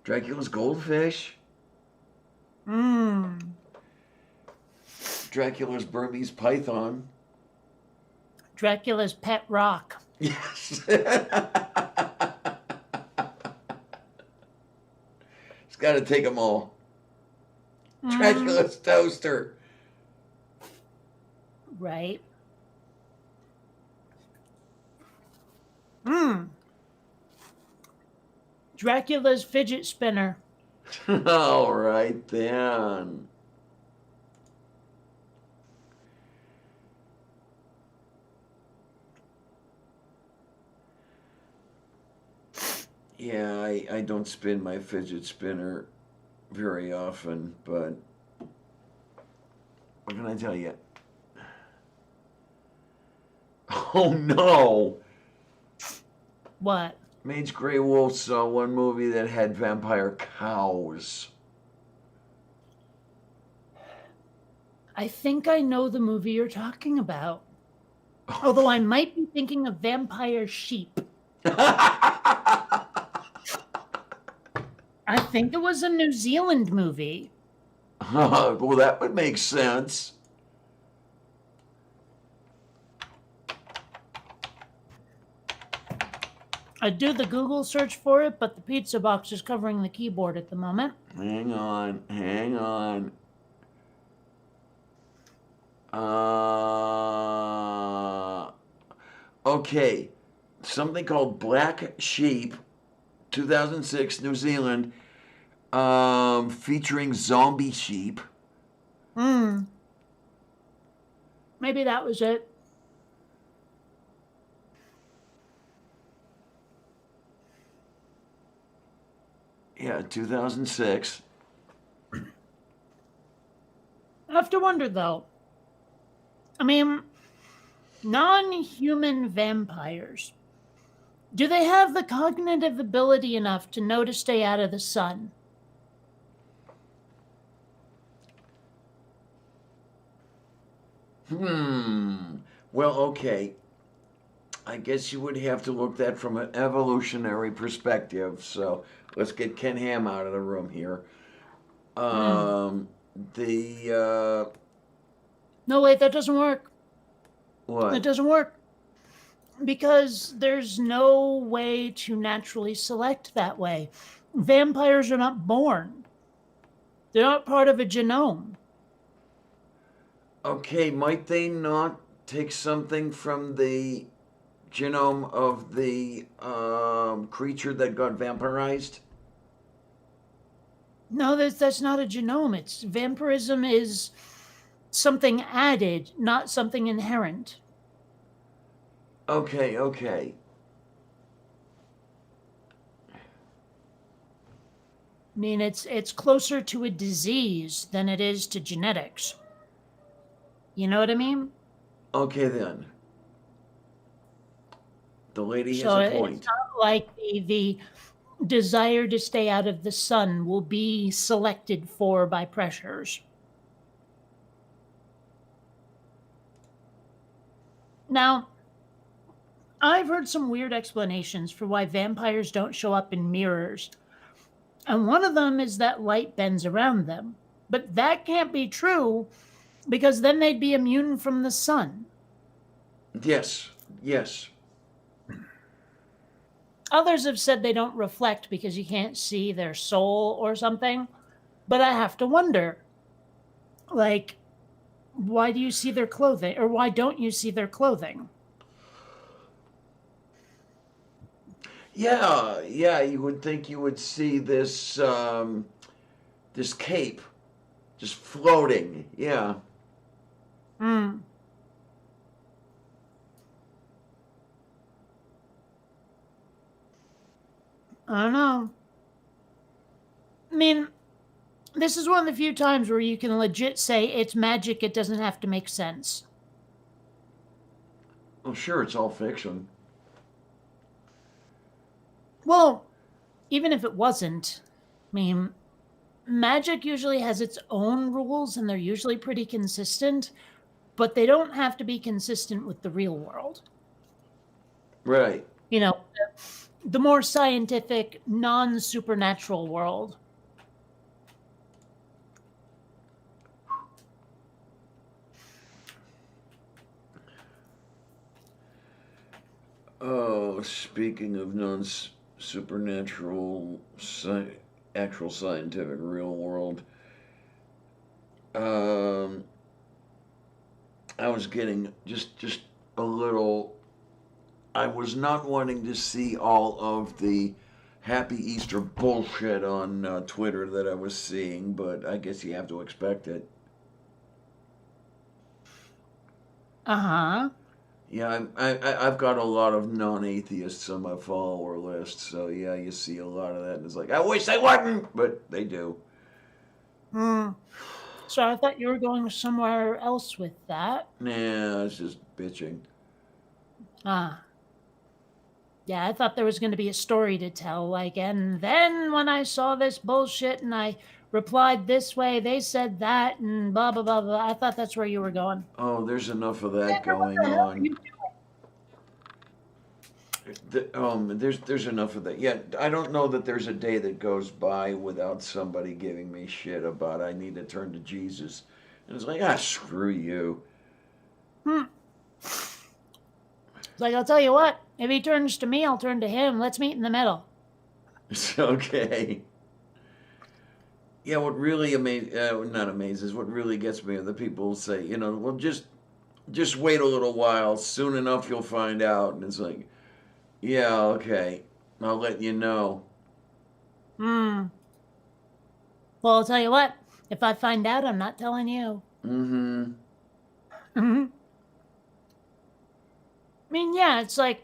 Dracula's goldfish. Mmm. Dracula's Burmese python. Dracula's pet rock. Yes. It's got to take them all. Dracula's toaster. Right. Mmm. Dracula's fidget spinner. All right then. Yeah, I don't spin my fidget spinner very often, but what can I tell you? Oh no! What? Mage Grey Wolf saw one movie that had vampire cows. I think I know the movie you're talking about. Although I might be thinking of vampire sheep. I think it was a New Zealand movie. Well, that would make sense. I'd do the Google search for it, but the pizza box is covering the keyboard at the moment. Hang on, hang on. Okay, something called Black Sheep, 2006, New Zealand, featuring zombie sheep. Maybe that was it. Yeah, 2006. I have to wonder, though. I mean, non-human vampires, do they have the cognitive ability enough to know to stay out of the sun? Well, okay. I guess you would have to look that from an evolutionary perspective. So let's get Ken Ham out of the room here. The No, wait, that doesn't work. what? It doesn't work. Because there's no way to naturally select that way. Vampires are not born. They're not part of a genome. Okay, might they not take something from the genome of the creature that got vampirized? No, that's not a genome. It's vampirism is something added, not something inherent. Okay, okay. I mean, it's closer to a disease than it is to genetics. You know what I mean? Okay then. The lady has So a it's point. not like the desire to stay out of the sun will be selected for by pressures. Now, I've heard some weird explanations for why vampires don't show up in mirrors. And one of them is that light bends around them. But that can't be true because then they'd be immune from the sun. Yes, yes. Others have said they don't reflect because you can't see their soul or something. But I have to wonder, like, why do you see their clothing? Or why don't you see their clothing? Yeah, yeah, you would think you would see this this cape just floating. Yeah. Hmm. I don't know. I mean, this is one of the few times where you can legit say it's magic, it doesn't have to make sense. Well, sure, it's all fiction. Well, even if it wasn't, I mean, magic usually has its own rules and they're usually pretty consistent, but they don't have to be consistent with the real world. Right. You know, the more scientific, non-supernatural world. Oh, speaking of supernatural, actual scientific real world, um, I was getting just a little. I was not wanting to see all of the Happy Easter bullshit on Twitter that I was seeing, but I guess you have to expect it. Uh-huh. Yeah, I've got a lot of non-atheists on my follower list, so yeah, you see a lot of that, and it's like, I wish they wouldn't, but they do. Hmm. So I thought you were going somewhere else with that. Nah, it's just bitching. Ah. Yeah, I thought there was going to be a story to tell, like, and then when I saw this bullshit and I replied this way, they said that, and blah, blah, blah, blah. I thought that's where you were going. Oh, there's enough of that Xander, what going the hell are on. you There's enough of that. Yeah, I don't know that there's a day that goes by without somebody giving me shit about I need to turn to Jesus, and it's like, screw you. doing? It's like, I'll tell you what, if he turns to me, I'll turn to him. Let's meet in the middle. It's okay. Yeah, what really not amazes, what really gets me are the people who say, well, just wait a little while. Soon enough, you'll find out. And it's like, yeah, okay, I'll let you know. Well, I'll tell you what, if I find out, I'm not telling you. Mm-hmm. I mean, yeah, it's like,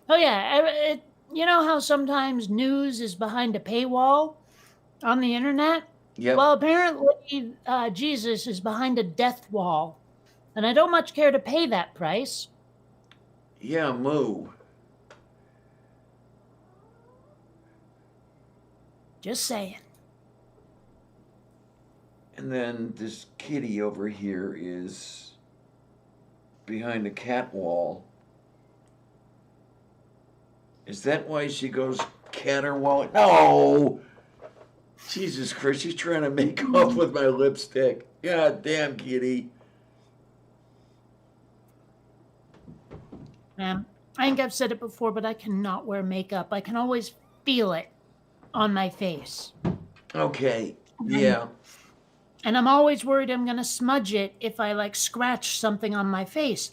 oh yeah, you know how sometimes news is behind a paywall on the internet? Yep. Well, apparently Jesus is behind a death wall, and I don't much care to pay that price. Yeah, moo. Just saying. And then this kitty over here is behind a cat wall. Is that why she goes caterwauling? No! Jesus Christ, she's trying to make off with my lipstick. God damn, kitty. Man, I think I've said it before, but I cannot wear makeup. I can always feel it on my face. Okay, yeah. And I'm always worried I'm going to smudge it if I like scratch something on my face.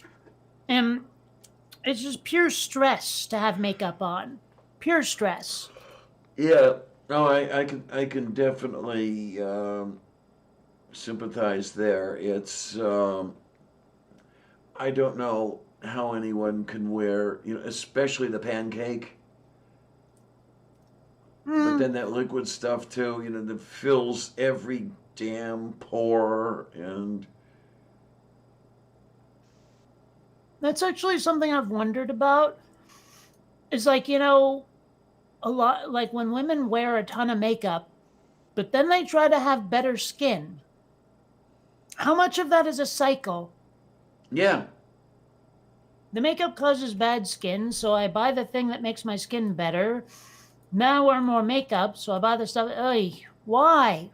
And it's just pure stress to have makeup on. Pure stress. Yeah. No, I can definitely sympathize there. It's I don't know how anyone can wear, especially the pancake. But then that liquid stuff too, that fills every damn pore, and That's actually something I've wondered about. It's like, a lot like when women wear a ton of makeup, but then they try to have better skin. How much of that is a cycle? yeah. The makeup causes bad skin, so I buy the thing that makes my skin better. Now I wear more makeup, so I buy the stuff. Ugh, why?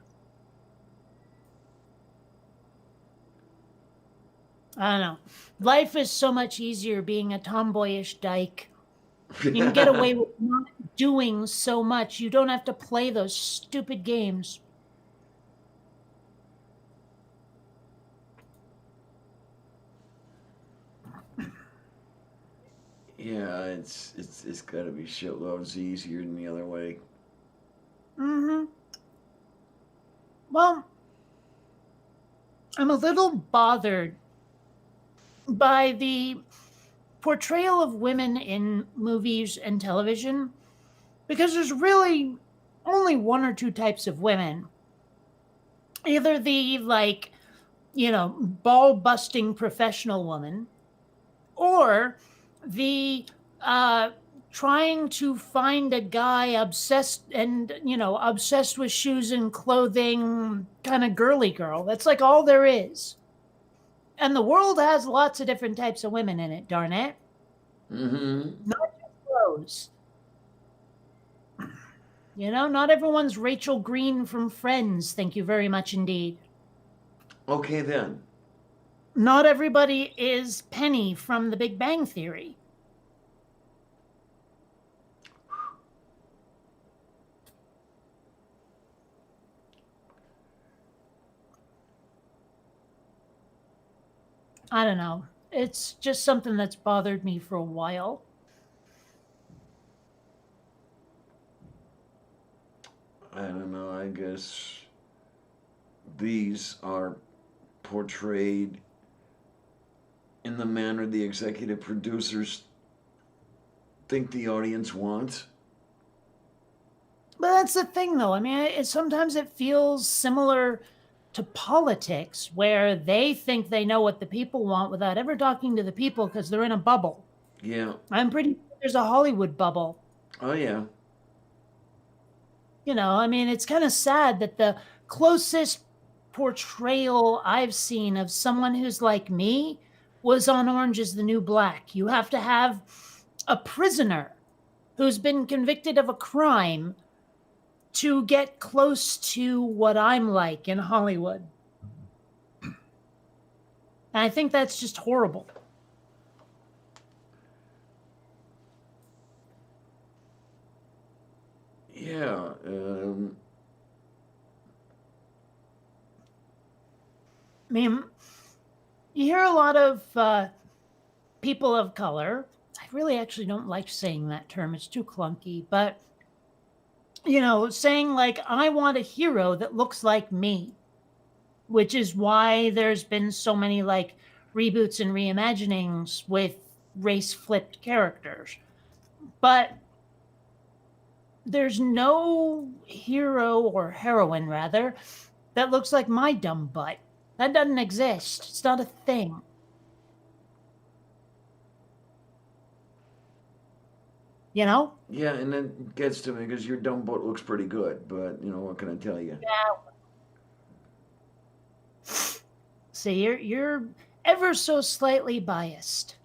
I don't know. Life is so much easier being a tomboyish dyke. You can get away with not doing so much. You don't have to play those stupid games. Yeah, it's got to be shitloads easier than the other way. Well, I'm a little bothered by the portrayal of women in movies and television because there's really only one or two types of women. Either the ball busting professional woman, or the trying to find a guy obsessed with shoes and clothing, kind of girly girl. That's like all there is. And the world has lots of different types of women in it, darn it. Mm-hmm. Not just those. Not everyone's Rachel Green from Friends. Thank you very much indeed. Okay, then. Not everybody is Penny from The Big Bang Theory. I don't know. It's just something that's bothered me for a while. I don't know. I guess these are portrayed in the manner the executive producers think the audience wants. But that's the thing, though. I mean, sometimes it feels similar to politics, where they think they know what the people want without ever talking to the people because they're in a bubble. Yeah. I'm pretty sure there's a Hollywood bubble. Oh, yeah. I mean, it's kind of sad that the closest portrayal I've seen of someone who's like me was on Orange is the New Black. You have to have a prisoner who's been convicted of a crime to get close to what I'm like in Hollywood. And I think that's just horrible. Yeah. I mean, you hear a lot of people of color. I really actually don't like saying that term. It's too clunky. But, saying like, I want a hero that looks like me, which is why there's been so many like reboots and reimaginings with race flipped characters. But there's no hero or heroine, rather, that looks like my dumb butt. That doesn't exist. It's not a thing. Yeah, and it gets to me because your dumb butt looks pretty good, but what can I tell you? Yeah. See, you're ever so slightly biased.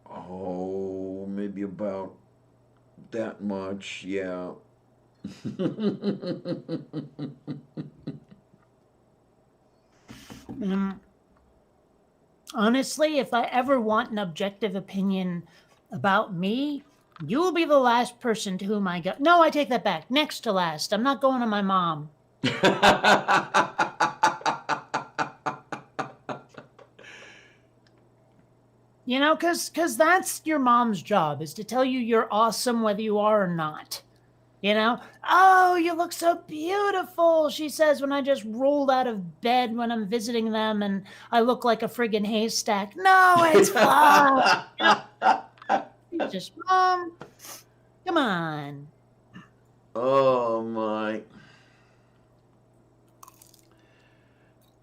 Oh, maybe about that much, yeah. Honestly, if I ever want an objective opinion about me, you will be the last person to whom I go. No, I take that back. Next to last. I'm not going to my mom. Because that's your mom's job, is to tell you you're awesome whether you are or not. Oh, you look so beautiful, she says when I just rolled out of bed when I'm visiting them and I look like a friggin' haystack. No, it's fine. Just, Mom, come on. Oh, my.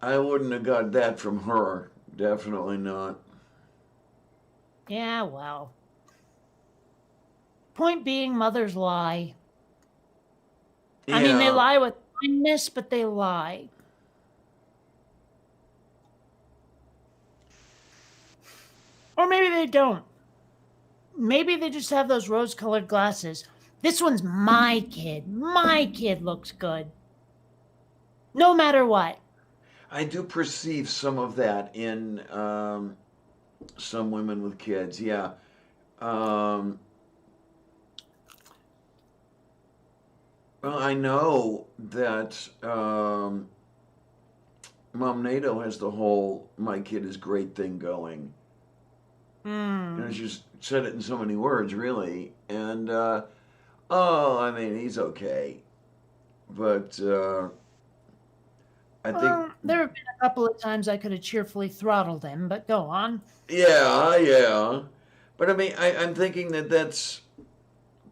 I wouldn't have got that from her. Definitely not. Yeah, well. Point being, mothers lie. Yeah. I mean, they lie with kindness, but they lie. Or maybe they don't. Maybe they just have those rose-colored glasses. This one's my kid. My kid looks good. No matter what. I do perceive some of that in some women with kids, yeah. Well, I know that Mom NATO has the whole "my kid is great" thing going. And she just said it in so many words, really. And I mean, he's okay, but I think there have been a couple of times I could have cheerfully throttled him, but go on. yeah. But I mean, I'm thinking that that's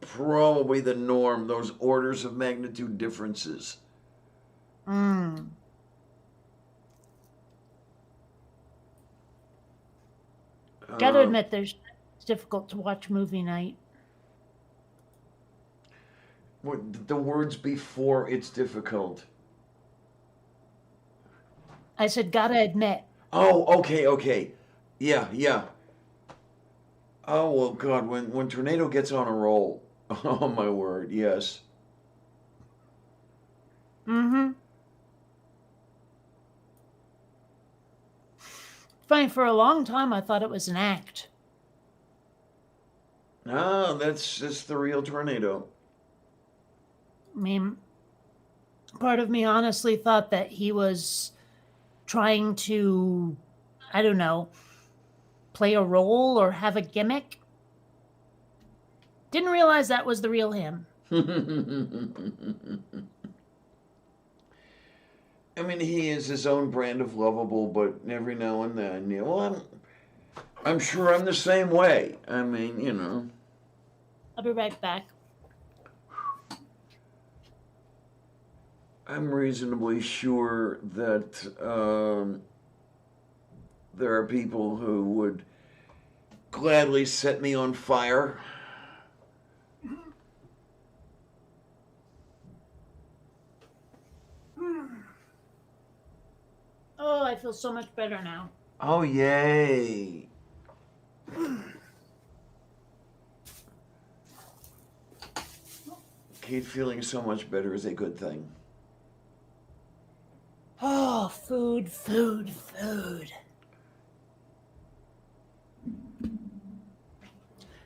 probably the norm. Those orders of magnitude differences. Gotta admit, it's difficult to watch movie night. What, the words before it's difficult. I said, gotta admit. Oh, okay, okay. Yeah, yeah. Oh, well, God, when Tornado gets on a roll. Oh, my word, yes. Mm-hmm. Funny, for a long time, I thought it was an act. Ah, that's the real Tornado. I mean, part of me honestly thought that he was trying to, I don't know, play a role or have a gimmick. Didn't realize that was the real him. I mean, he is his own brand of lovable, but every now and then, you know, well, I'm sure I'm the same way. I mean, you know. I'll be right back. I'm reasonably sure that there are people who would gladly set me on fire. Oh, I feel so much better now. Oh, yay. Kate feeling so much better is a good thing. Oh, food, food, food.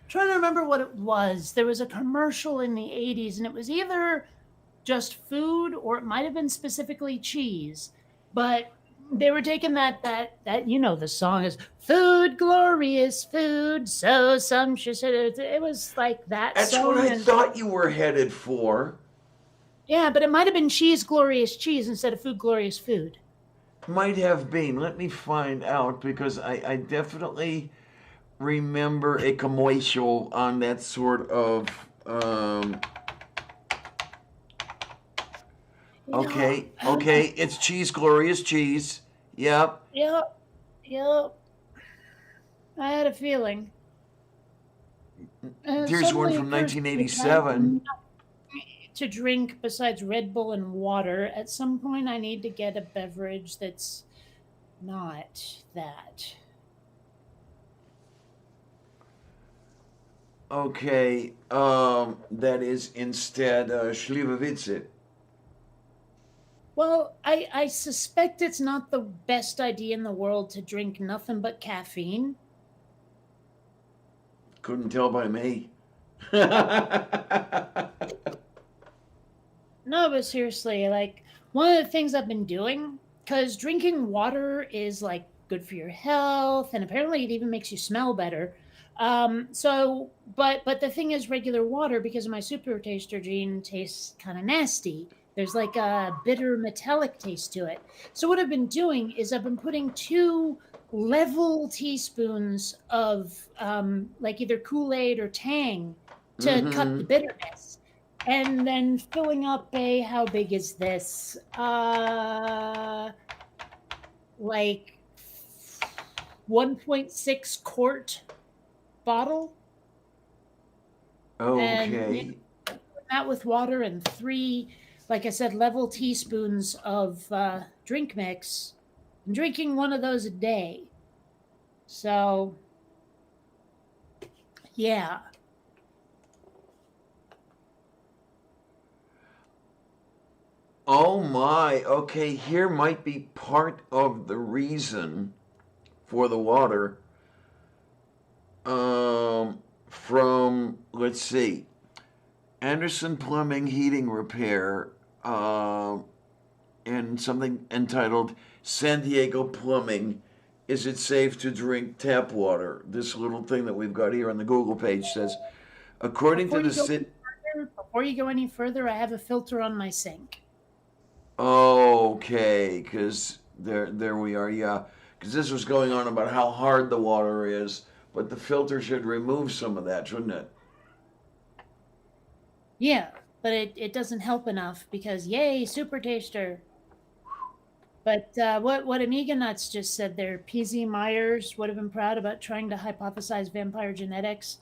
Trying to remember what it was. There was a commercial in the 80s, and it was either just food or it might have been specifically cheese. But they were taking that you know the song is food glorious food so sumptuous. It was like that That's song. what I And thought you were headed for. yeah, but it might have been cheese glorious cheese instead of food glorious food. Might have been. Let me find out because I definitely remember a commercial on that sort of. Okay, okay, it's cheese, glorious cheese. Yep. Yep. Yep. I had a feeling. Here's one Suddenly from occurs to me that I 1987. to drink besides Red Bull and water. At some point, I need to get a beverage that's not that. Okay, that is instead Schlieverwitze. Well, I suspect it's not the best idea in the world to drink nothing but caffeine. Couldn't tell by me. No, but seriously, like one of the things I've been doing, because drinking water is like good for your health, and apparently it even makes you smell better. But the thing is, regular water, because of my super taster gene, tastes kind of nasty. There's like a bitter metallic taste to it. So what I've been doing is I've been putting 2 level teaspoons of like either Kool-Aid or Tang to cut the Mm-hmm. bitterness, and then filling up a, how big is this? Like 1.6 quart bottle, and Okay. that with water and 3, like I said, level teaspoons of drink mix. I'm drinking one of those a day. So, yeah. Oh my. Okay, here might be part of the reason for the water. From let's see, Anderson Plumbing Heating Repair, and something entitled San Diego Plumbing. Is it safe to drink tap water? This little thing that we've got here on the Google page says, according to Before the you go city. before you go any further, I have a filter on my sink. Okay, because there we are. Yeah, because this was going on about how hard the water is, but the filter should remove some of that, shouldn't it? Yeah, but it doesn't help enough because yay, super taster. But what Amiga Nuts just said there, PZ Myers would have been proud about trying to hypothesize vampire genetics.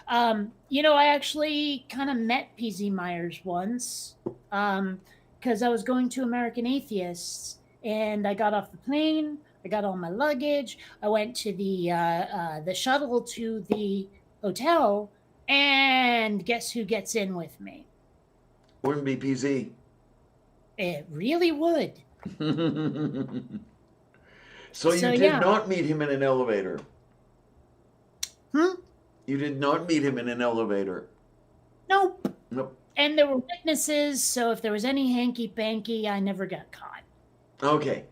I actually kind of met PZ Myers once because I was going to American Atheists, and I got off the plane. I got all my luggage. I went to the shuttle to the hotel, and guess who gets in with me? Wouldn't be PZ. It really would. So you So, did yeah. not meet him in an elevator. Hmm? You did not meet him in an elevator. Nope. Nope. And there were witnesses, so if there was any hanky panky, I never got caught. Okay.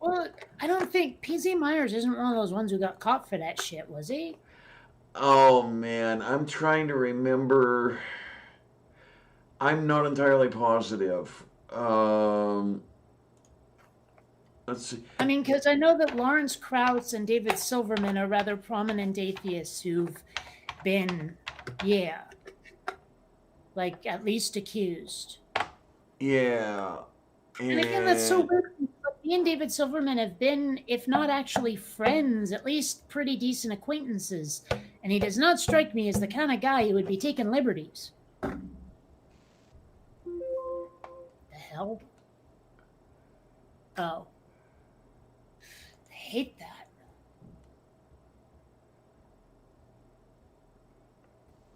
Well, I don't think PZ Myers isn't one of those ones who got caught for that shit, was he? Oh man, I'm trying to remember. I'm not entirely positive. Let's see. I mean, because I know that Lawrence Krauss and David Silverman are rather prominent atheists who've been, like at least accused. Yeah. And again, that's so weird. But me and David Silverman have been, if not actually friends, at least pretty decent acquaintances. And he does not strike me as the kind of guy who would be taking liberties. The hell? Oh. I hate that.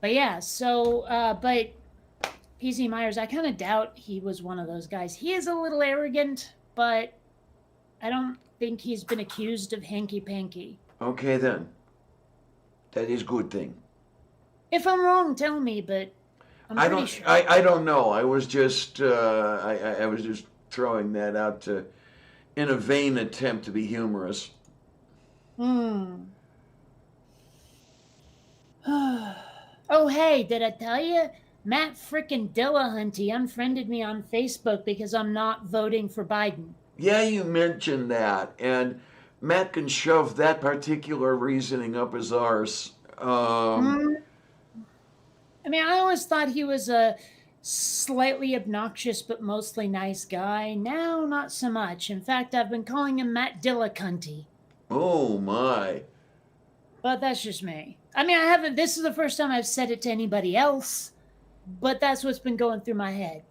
But yeah, so, but PZ Myers, I kind of doubt he was one of those guys. He is a little arrogant, but I don't think he's been accused of hanky-panky. Okay then. That is good thing. If I'm wrong, tell me, but I'm I pretty don't. sure. I don't know. I was just. I was just throwing that out to, in a vain attempt to be humorous. Oh, hey, did I tell you? Matt frickin' Dillahunty unfriended me on Facebook because I'm not voting for Biden. Yeah, you mentioned that, and Matt can shove that particular reasoning up his arse. I mean, I always thought he was a slightly obnoxious but mostly nice guy. Now, not so much. In fact, I've been calling him Matt Dillahunty. Oh my. But that's just me. I mean, I haven't. This is the first time I've said it to anybody else, but that's what's been going through my head.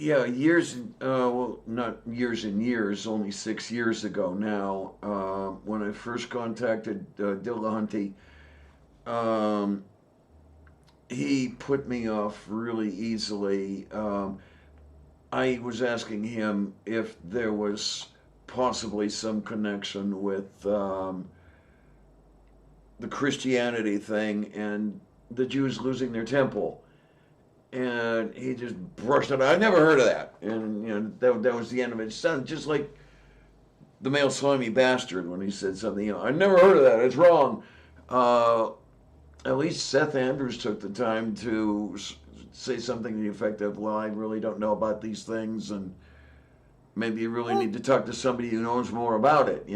Yeah, well, not years and years, only 6 years ago now, when I first contacted Dillahunty, um, he put me off really easily. I was asking him if there was possibly some connection with the Christianity thing and the Jews losing their temple. And he just brushed it. I never heard of that, and that was the end of it. It sounded just like the male slimy bastard when he said something. I never heard of that. It's wrong. At least Seth Andrews took the time to say something to the effect of, "Well, I really don't know about these things, and maybe you really need to talk to somebody who knows more about it."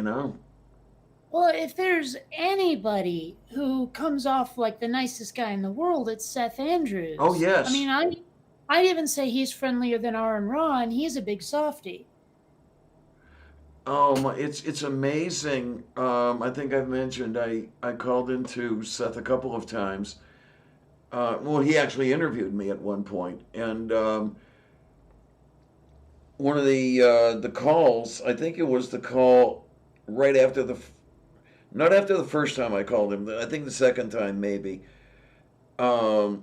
Well, if there's anybody who comes off like the nicest guy in the world, it's Seth Andrews. Oh yes. I mean, I'd even say he's friendlier than Aaron Ron. He's a big softie. Oh my! It's amazing. I think I've mentioned I called into Seth a couple of times. Well, he actually interviewed me at one point, and one of the calls, I think it was the call right after not after the first time I called him. I think the second time maybe. Hi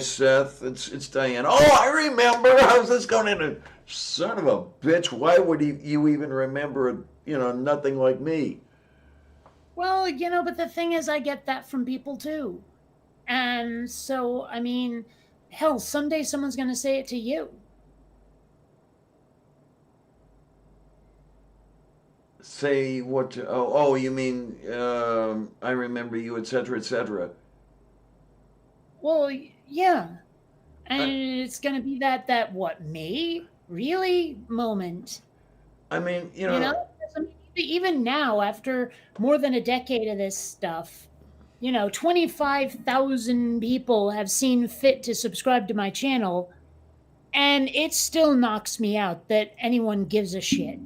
Seth, it's Diane. Oh, I remember. How's this going in? Son of a bitch! Why would you even remember? Nothing like me. Well, but the thing is, I get that from people too. And so, I mean, hell, someday someone's going to say it to you. Say what? Oh, you mean I remember you, etc., etc. Well, yeah. And it's going to be that what, me? Really? Moment. I mean, I mean, even now, after more than a decade of this stuff, 25,000 people have seen fit to subscribe to my channel, and it still knocks me out that anyone gives a shit.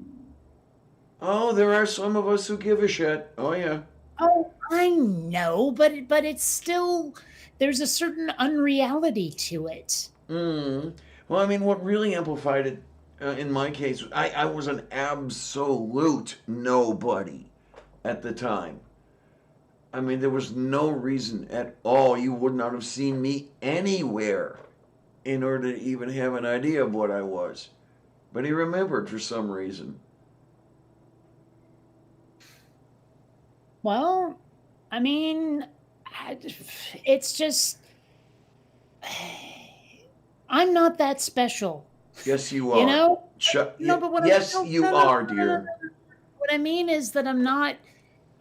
Oh, there are some of us who give a shit. Oh, yeah. Oh, I know, but it's still, there's a certain unreality to it. Mm. Well, I mean, what really amplified it in my case, I was an absolute nobody at the time. I mean, there was no reason at all. You would not have seen me anywhere in order to even have an idea of what I was. But he remembered for some reason. Well, I mean, it's just, I'm not that special, Yes, you you are. know? Shut. No, but what Yes, I'm, you no, are, no, no, dear. what I mean is that I'm not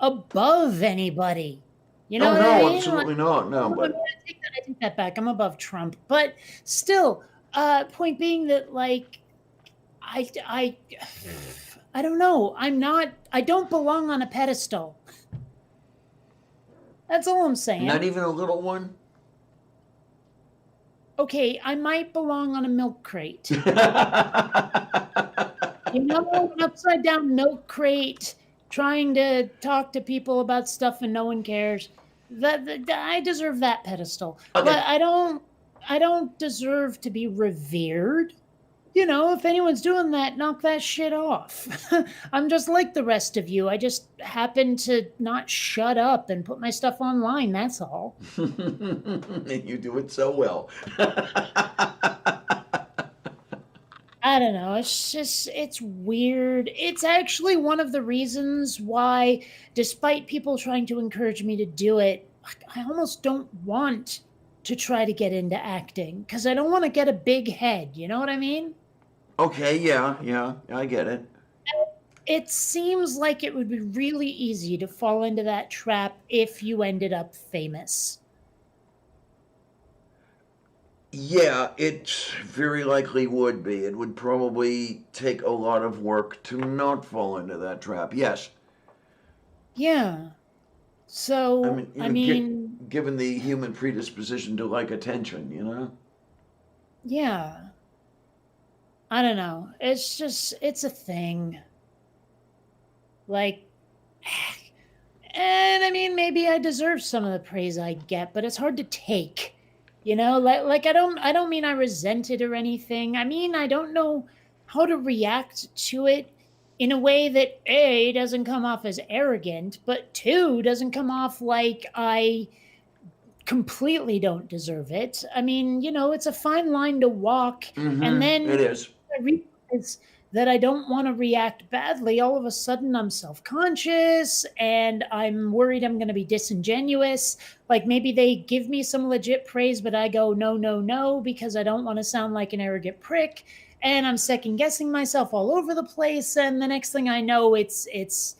above anybody. You know Oh what I no, mean? Like, absolutely not. No, I but take that back. I'm above Trump, but still, point being that like I I don't know. I'm not. I don't belong on a pedestal. That's all I'm saying. not even a little one. Okay, I might belong on a milk crate. Okay. An upside down milk crate, trying to talk to people about stuff and no one cares. That I deserve that pedestal, but I don't. I don't deserve to be revered. If anyone's doing that, knock that shit off. I'm just like the rest of you. I just happen to not shut up and put my stuff online. That's all. And you do it so well. I don't know. It's weird. It's actually one of the reasons why, despite people trying to encourage me to do it, I almost don't want to try to get into acting because I don't want to get a big head. You know what I mean? Okay, yeah, I get it. It seems like it would be really easy to fall into that trap if you ended up famous. Yeah, it very likely would be. It would probably take a lot of work to not fall into that trap. Yes. Yeah. So, I mean, given the human predisposition to like attention, you know? yeah. I don't know. It's a thing. Like, and I mean, maybe I deserve some of the praise I get, but it's hard to take. Like I don't mean I resent it or anything. I mean, I don't know how to react to it in a way that A, doesn't come off as arrogant, but two, doesn't come off like I completely don't deserve it. I mean, it's a fine line to walk. And Mm-hmm. then It is. I realize that I don't want to react badly. All of a sudden, I'm self conscious and I'm worried I'm going to be disingenuous. Like maybe they give me some legit praise, but I go, no, no, no, because I don't want to sound like an arrogant prick. And I'm second guessing myself all over the place. And the next thing I know, it's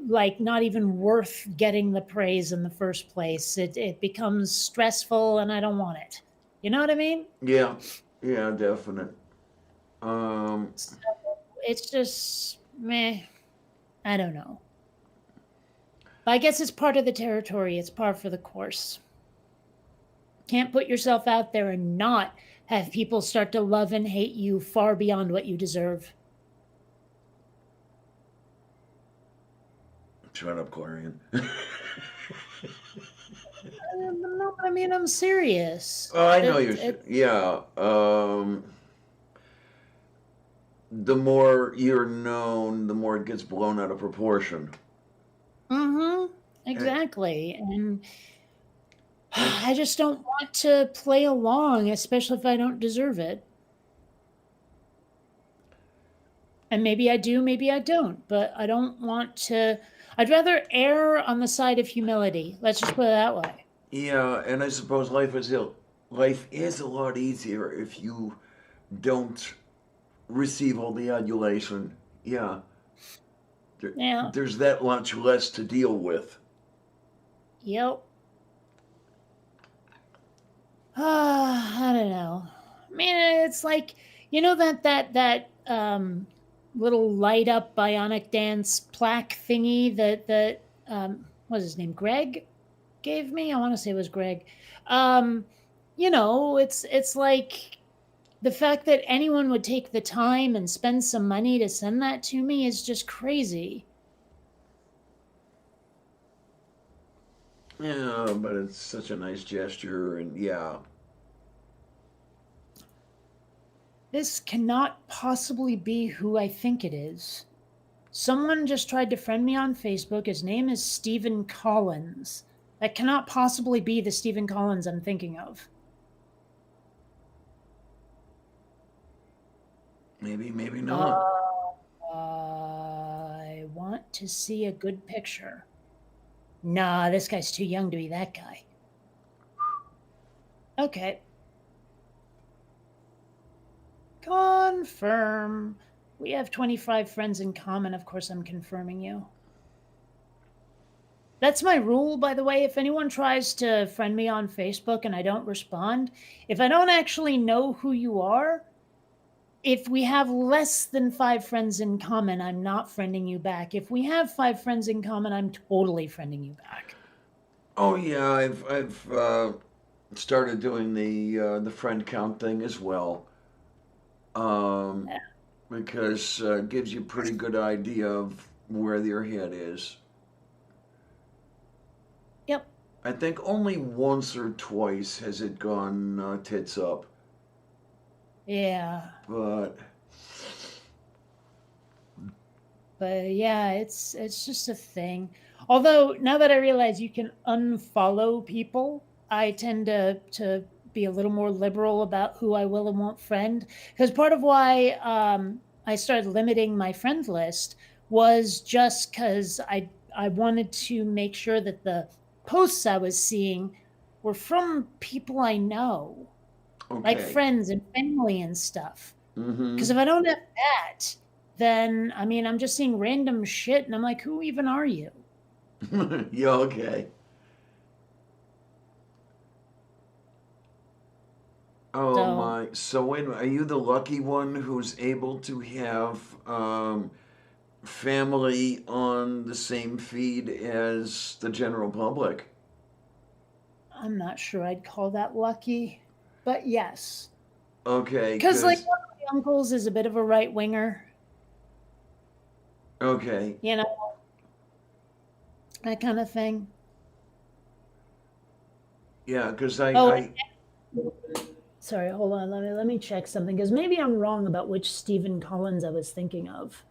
like not even worth getting the praise in the first place. It becomes stressful and I don't want it. You know what I mean? Yeah, yeah, definite. Um, So it's just meh. I don't know. But I guess it's part of the territory. It's par for the course. Can't put yourself out there and not have people start to love and hate you far beyond what you deserve. shut up, Clarion. No, I mean, I'm serious. Oh, I know yeah. The more you're known, the more it gets blown out of proportion. Mm-hmm. Exactly. And I just don't want to play along, especially if I don't deserve it. And maybe I do, maybe I don't, but I don't want to. I'd rather err on the side of humility. Let's just put it that way. Yeah, and I suppose life is a lot easier if you don't receive all the adulation. Yeah. Yeah. There's that much less to deal with. Yep. I don't know. I mean, it's like that little light up bionic dance plaque thingy that what's his name, Greg? gave me. I want to say it was Greg. Um, it's like the fact that anyone would take the time and spend some money to send that to me is just crazy. Yeah, but it's such a nice gesture, and yeah. This cannot possibly be who I think it is. Someone just tried to friend me on Facebook. His name is Stephen Collins. That cannot possibly be the Stephen Collins I'm thinking of. Maybe, maybe Uh, not. I want to see a good picture. Nah, this guy's too young to be that guy. Okay. Confirm. We have 25 friends in common. Of course, I'm confirming you. That's my rule, by the way. If anyone tries to friend me on Facebook and I don't respond, if I don't actually know who you are, if we have less than 5 friends in common, I'm not friending you back. If we have 5 friends in common, I'm totally friending you back. Oh yeah, I've started doing the friend count thing as well. Um, Yeah. because it gives you a pretty good idea of where your head is. Yep. I think only once or twice has it gone tits up, Yeah. but But yeah, it's just a thing. Although now that I realize you can unfollow people, I tend to be a little more liberal about who I will and won't friend. Because part of why I started limiting my friend list was just because I wanted to make sure that the posts I was seeing were from people I know, like okay. friends and family and stuff. Because Mm-hmm. if I don't have that, then I mean, I'm just seeing random shit, and I'm like, who even are you? Yeah, okay. Oh So my. So wait, are you the lucky one who's able to have family on the same feed as the general public? I'm not sure I'd call that lucky, but yes, Okay, because like because one of my uncles is a bit of a right winger, okay, you know, that kind of thing. yeah, because Oh, I sorry, hold on, let me check something because maybe I'm wrong about which Stephen Collins I was thinking of.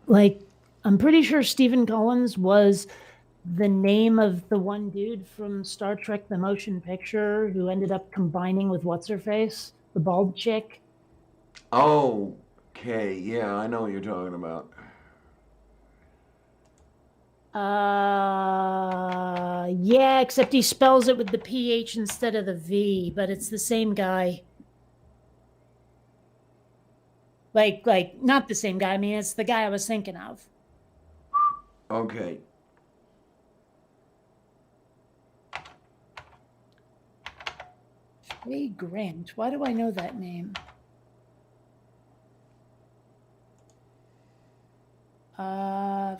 Like, I'm pretty sure Stephen Collins was the name of the one dude from Star Trek the Motion Picture who ended up combining with what's her face, the bald chick. oh, okay, yeah, I know what you're talking about. Yeah, except he spells it with the PH instead of the V, but it's the same guy. Like not the same guy. I mean, it's the guy I was thinking of. Okay, Ray Grant. Why do I know that name?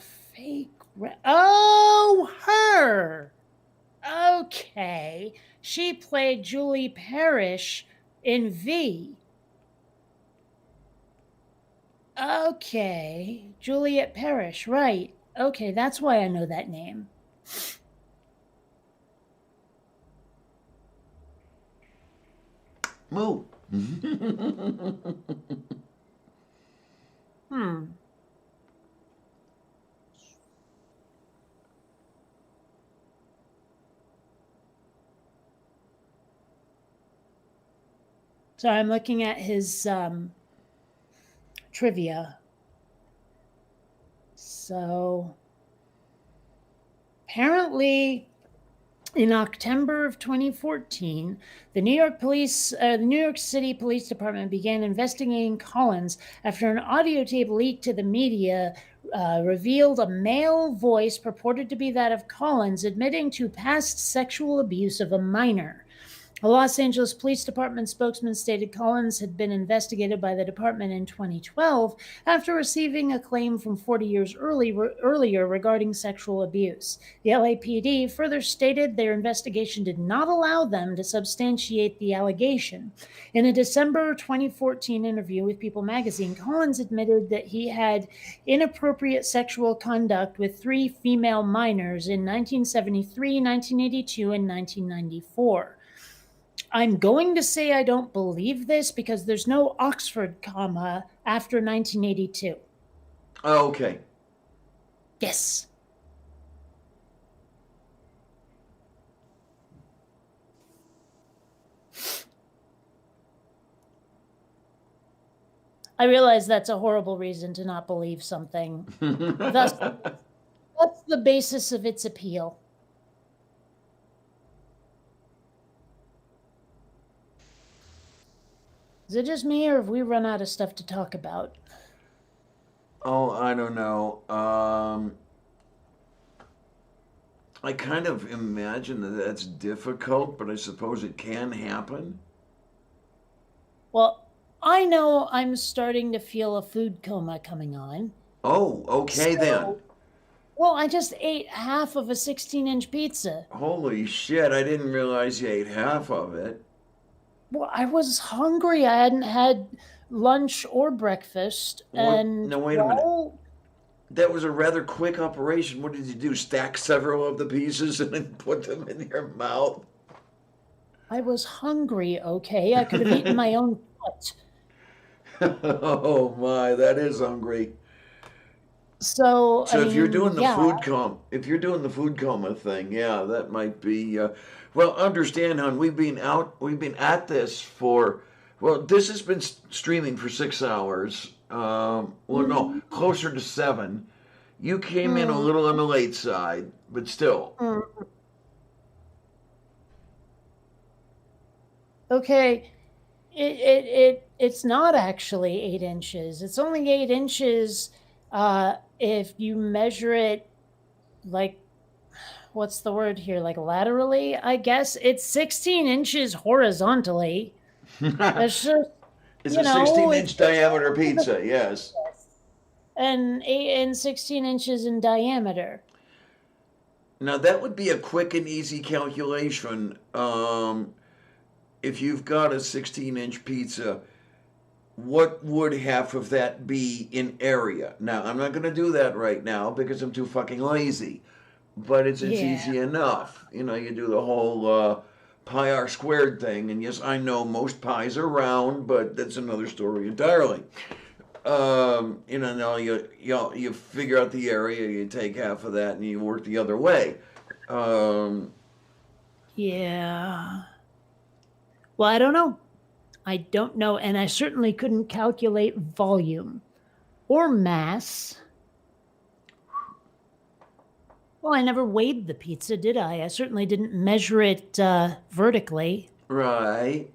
Fake. Oh, her. Okay. She played Julie Parrish in V. Okay. Juliet Parrish, right. Okay, that's why I know that name. moo. Hmm. So I'm looking at his trivia. So apparently, in October of 2014, the New York City Police Department began investigating Collins after an audio tape leaked to the media revealed a male voice purported to be that of Collins admitting to past sexual abuse of a minor. A Los Angeles Police Department spokesman stated Collins had been investigated by the department in 2012 after receiving a claim from 40 years earlier regarding sexual abuse. The LAPD further stated their investigation did not allow them to substantiate the allegation. In a December 2014 interview with People magazine, Collins admitted that he had inappropriate sexual conduct with 3 female minors in 1973, 1982, and 1994. I'm going to say I don't believe this because there's no Oxford comma after 1982. Oh, okay. Yes. I realize that's a horrible reason to not believe something. Thus, that's the basis of its appeal. Is it just me, or have we run out of stuff to talk about? Oh, I don't know. I kind of imagine that that's difficult, but I suppose it can happen. Well, I know I'm starting to feel a food coma coming on. Oh, okay then. Well, I just ate half of a 16-inch pizza. Holy shit, I didn't realize you ate half of it. Well, I was hungry. I hadn't had lunch or breakfast. And now, wait a minute. That was a rather quick operation. What did you do? Stack several of the pieces and then put them in your mouth? I was hungry, okay? I could have eaten my own foot. Oh my, that is hungry. So if you're doing the food coma thing, yeah, that might be. Well, understand, hon, we've been at this for. Well, this has been streaming for 6 hours. No, closer to 7. You came in a little on the late side, but still. Okay, it's not actually 8 inches. It's only 8 inches if you measure it like, what's the word here? Like laterally, I guess. It's 16 inches horizontally. It's just, it's a 16-inch diameter pizza, yes. And 8 and 16 inches in diameter. Now that would be a quick and easy calculation. If you've got a 16-inch pizza, what would half of that be in area? Now, I'm not going to do that right now because I'm too fucking lazy. But it's easy enough. You know, you do the whole pi r squared thing. And yes, I know most pies are round, but that's another story entirely. Now you figure out the area, you take half of that, and you work the other way. Yeah. Well, I don't know. And I certainly couldn't calculate volume or mass. Well, I never weighed the pizza, did I? I certainly didn't measure it vertically. Right.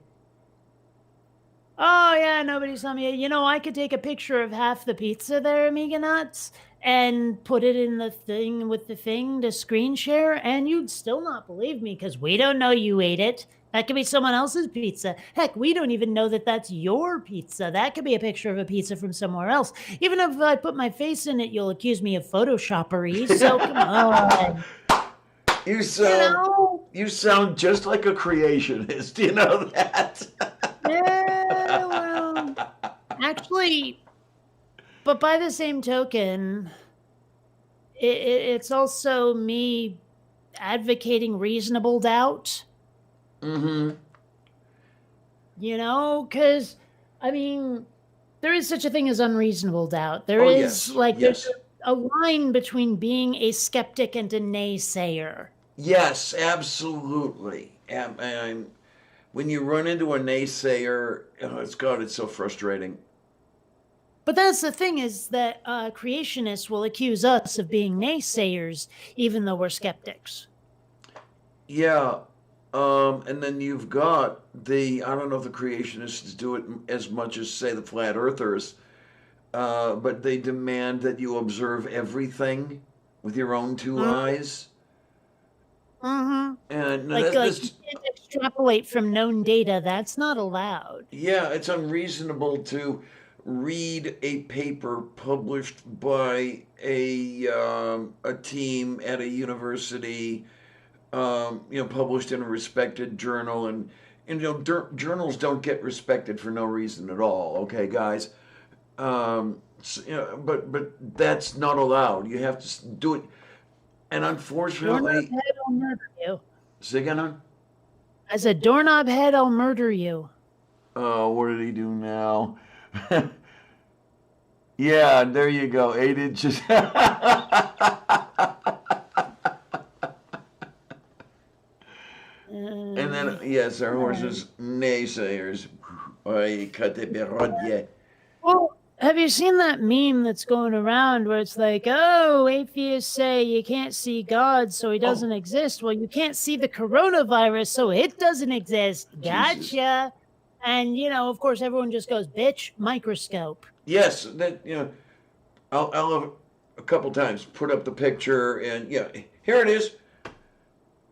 Oh, yeah, nobody saw me. You know, I could take a picture of half the pizza there, Amiga Nuts, and put it in the thing with the thing to screen share, and you'd still not believe me because we don't know you ate it. That could be someone else's pizza. Heck, we don't even know that that's your pizza. That could be a picture of a pizza from somewhere else. Even if I put my face in it, you'll accuse me of photoshoppery. So come on. You sound just like a creationist. You know that? Yeah, well, actually, but by the same token, it's also me advocating reasonable doubt. Mm-hmm. You know, because, I mean, there is such a thing as unreasonable doubt. There's a line between being a skeptic and a naysayer. Yes, absolutely. And when you run into a naysayer, it's so frustrating. But that's the thing, is that creationists will accuse us of being naysayers, even though we're skeptics. Yeah. And then you've got I don't know if the creationists do it as much as, say, the flat earthers, but they demand that you observe everything with your own two eyes. Mm-hmm. And like extrapolate from known data. That's not allowed. Yeah, it's unreasonable to read a paper published by a team at a university, published in a respected journal, and journals don't get respected for no reason at all. Okay, guys, but that's not allowed. You have to do it, and Doorknob unfortunately, head, I'll murder you. say again, hon? As a doorknob head, I'll murder you. Oh, what did he do now? Yeah, there you go. 8 inches. And then, yes, our horses, naysayers. Oy, categorie. Well, have you seen that meme that's going around where it's like, oh, atheists say you can't see God, so he doesn't exist. Well, you can't see the coronavirus, so it doesn't exist. Jesus. Gotcha. And, of course, everyone just goes, bitch, microscope. Yes, I'll have a couple times put up the picture, and yeah, here it is.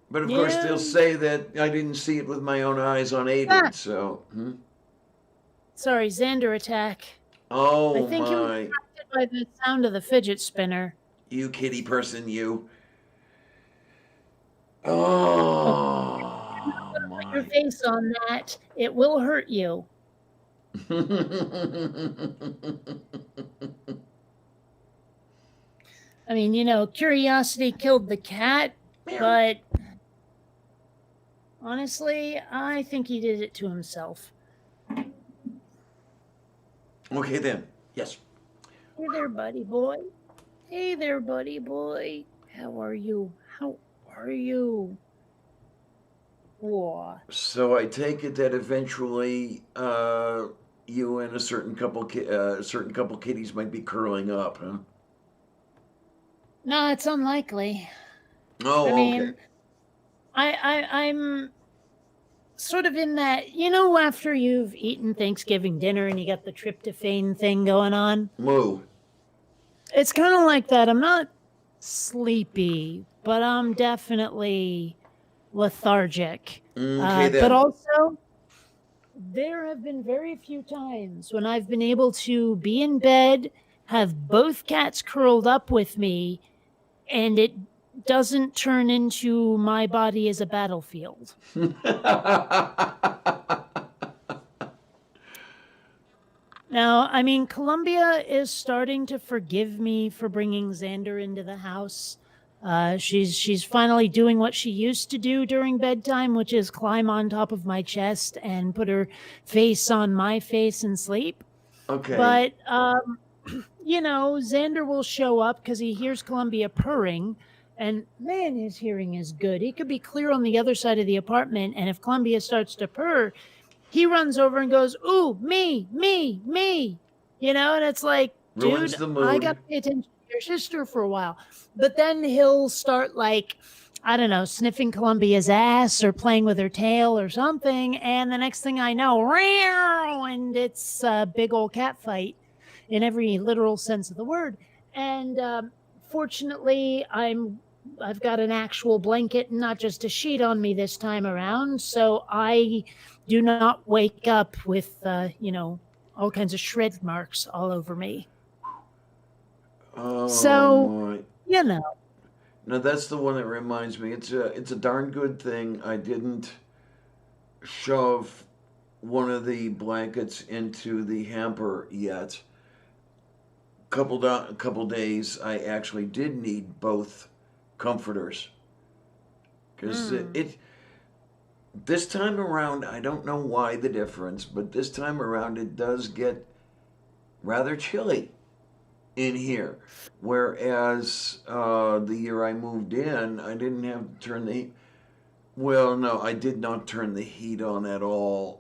But of course, Yeah. they'll say that I didn't see it with my own eyes unaided. So, Sorry, Xander attack. oh I think he was my, attracted by the sound of the fidget spinner. you kitty person, you. Oh Put your my. face on that. It will hurt you. I mean, curiosity killed the cat, but honestly, I think he did it to himself. Okay then. Yes. Hey there, buddy boy. Hey there, buddy boy. How are you? How are you? Whoa. So I take it that eventually, you and a certain couple kitties might be curling up, huh? No, it's unlikely. Oh, I mean, okay. I'm sort of in that, after you've eaten Thanksgiving dinner and you got the tryptophan thing going on. Moo. It's kind of like that. I'm not sleepy, but I'm definitely lethargic. Okay then. But also, there have been very few times when I've been able to be in bed, have both cats curled up with me, and it doesn't turn into my body as a battlefield. Now, I mean, Columbia is starting to forgive me for bringing Xander into the house. She's finally doing what she used to do during bedtime, which is climb on top of my chest and put her face on my face and sleep. Okay. But Xander will show up because he hears Columbia purring, and man, his hearing is good. He could be clear on the other side of the apartment, and if Columbia starts to purr, he runs over and goes, "Ooh, me," and it's like, Ruins dude, the mood. I got to pay attention to your sister for a while. But then he'll start, like, I don't know, sniffing Columbia's ass or playing with her tail or something, and the next thing I know, and it's a big old cat fight in every literal sense of the word. And fortunately, I've got an actual blanket and not just a sheet on me this time around, so I do not wake up with all kinds of shred marks all over me. Oh So, my. Now that's the one that reminds me. It's a darn good thing I didn't shove one of the blankets into the hamper yet. Couple days, I actually did need both comforters because it this time around, I don't know why the difference, but this time around it does get rather chilly in here. Whereas the year I moved in, I didn't have to turn the heat. Well, no, I did not turn the heat on at all.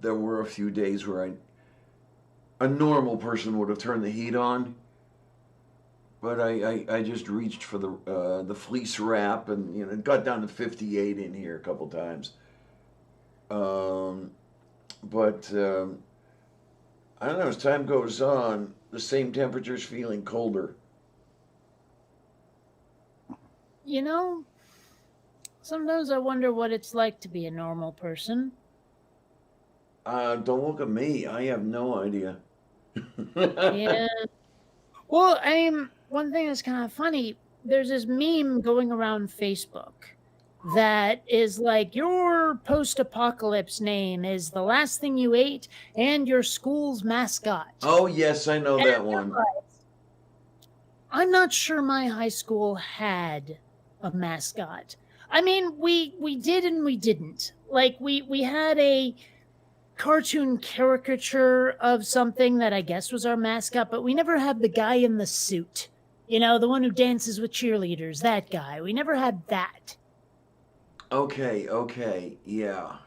There were a few days where a normal person would have turned the heat on, but I just reached for the fleece wrap, and it got down to 58 in here a couple times. But I don't know. As time goes on, the same temperature's feeling colder. Sometimes I wonder what it's like to be a normal person. Don't look at me. I have no idea. Yeah. Well, one thing that's kind of funny, there's this meme going around Facebook that is like your post apocalypse name is the last thing you ate and your school's mascot. Oh, yes, I know And that one. I'm not sure my high school had a mascot. I mean, we did and we didn't. Like we had a cartoon caricature of something that I guess was our mascot, but we never had the guy in the suit. You know, the one who dances with cheerleaders, that guy. We never had that. Okay, yeah.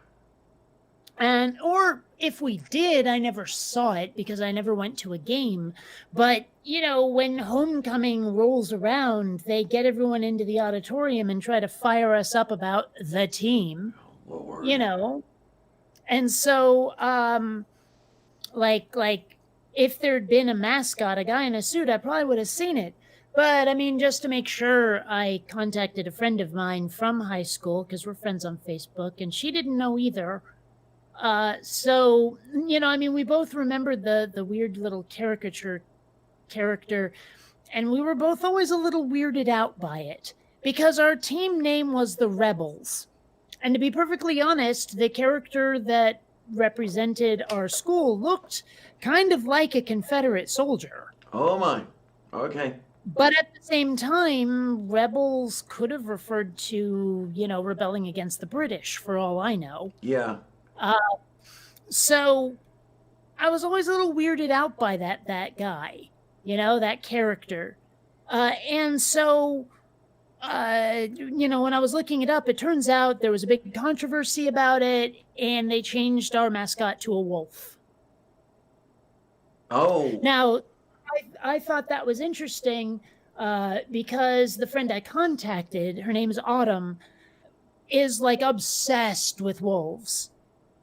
And or if we did, I never saw it because I never went to a game. But, you know, when homecoming rolls around, they get everyone into the auditorium and try to fire us up about the team, Lord. you know. And so like if there'd been a mascot, a guy in a suit, I probably would have seen it. But I mean, just to make sure, I contacted a friend of mine from high school because we're friends on Facebook, and she didn't know either. So you know, I mean, we both remembered the weird little caricature character, and we were both always a little weirded out by it because our team name was the Rebels. And to be perfectly honest, the character that represented our school looked kind of like a Confederate soldier. Oh, my. Okay. But at the same time, rebels could have referred to, you know, rebelling against the British, for all I know. Yeah. So I was always a little weirded out by that guy, you know, that character. And so you know, when I was looking it up, it turns out there was a big controversy about it, and they changed our mascot to a wolf. Oh. Now, I thought that was interesting because the friend I contacted, her name's Autumn, is like obsessed with wolves.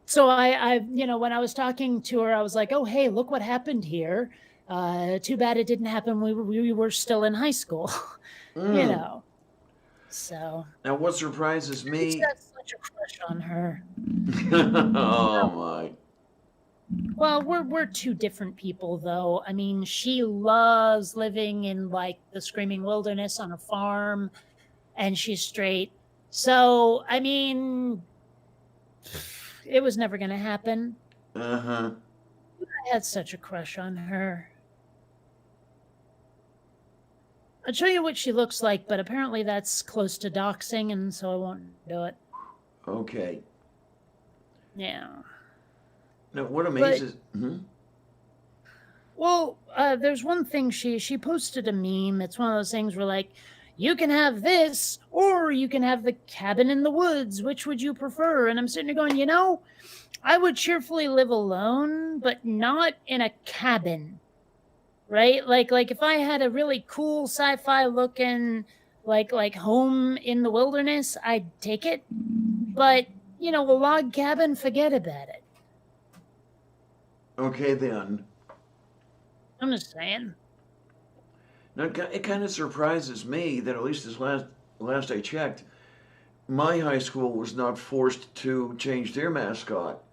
So you know, when I was talking to her, I was like, "Oh, hey, look what happened here. Too bad it didn't happen. We were still in high school, you know." So Now, what surprises I me? got such a crush on her. Oh, my. Well, we're two different people, though. I mean, she loves living in like the screaming wilderness on a farm, and she's straight. So, I mean, it was never going to happen. Uh-huh. I had such a crush on her. I'll show you what she looks like, but apparently that's close to doxing, and so I won't do it. Okay. Yeah. Now, what amazes... Well, there's one thing she posted a meme. It's one of those things where like, you can have this, or you can have the cabin in the woods. Which would you prefer? And I'm sitting there going, you know, I would cheerfully live alone, but not in a cabin, right? Like if I had a really cool sci-fi looking like home in the wilderness, I'd take it. But you know, a log cabin, forget about it. Okay, then. I'm just saying. Now, it kind of surprises me that at least last I checked, my high school was not forced to change their mascot.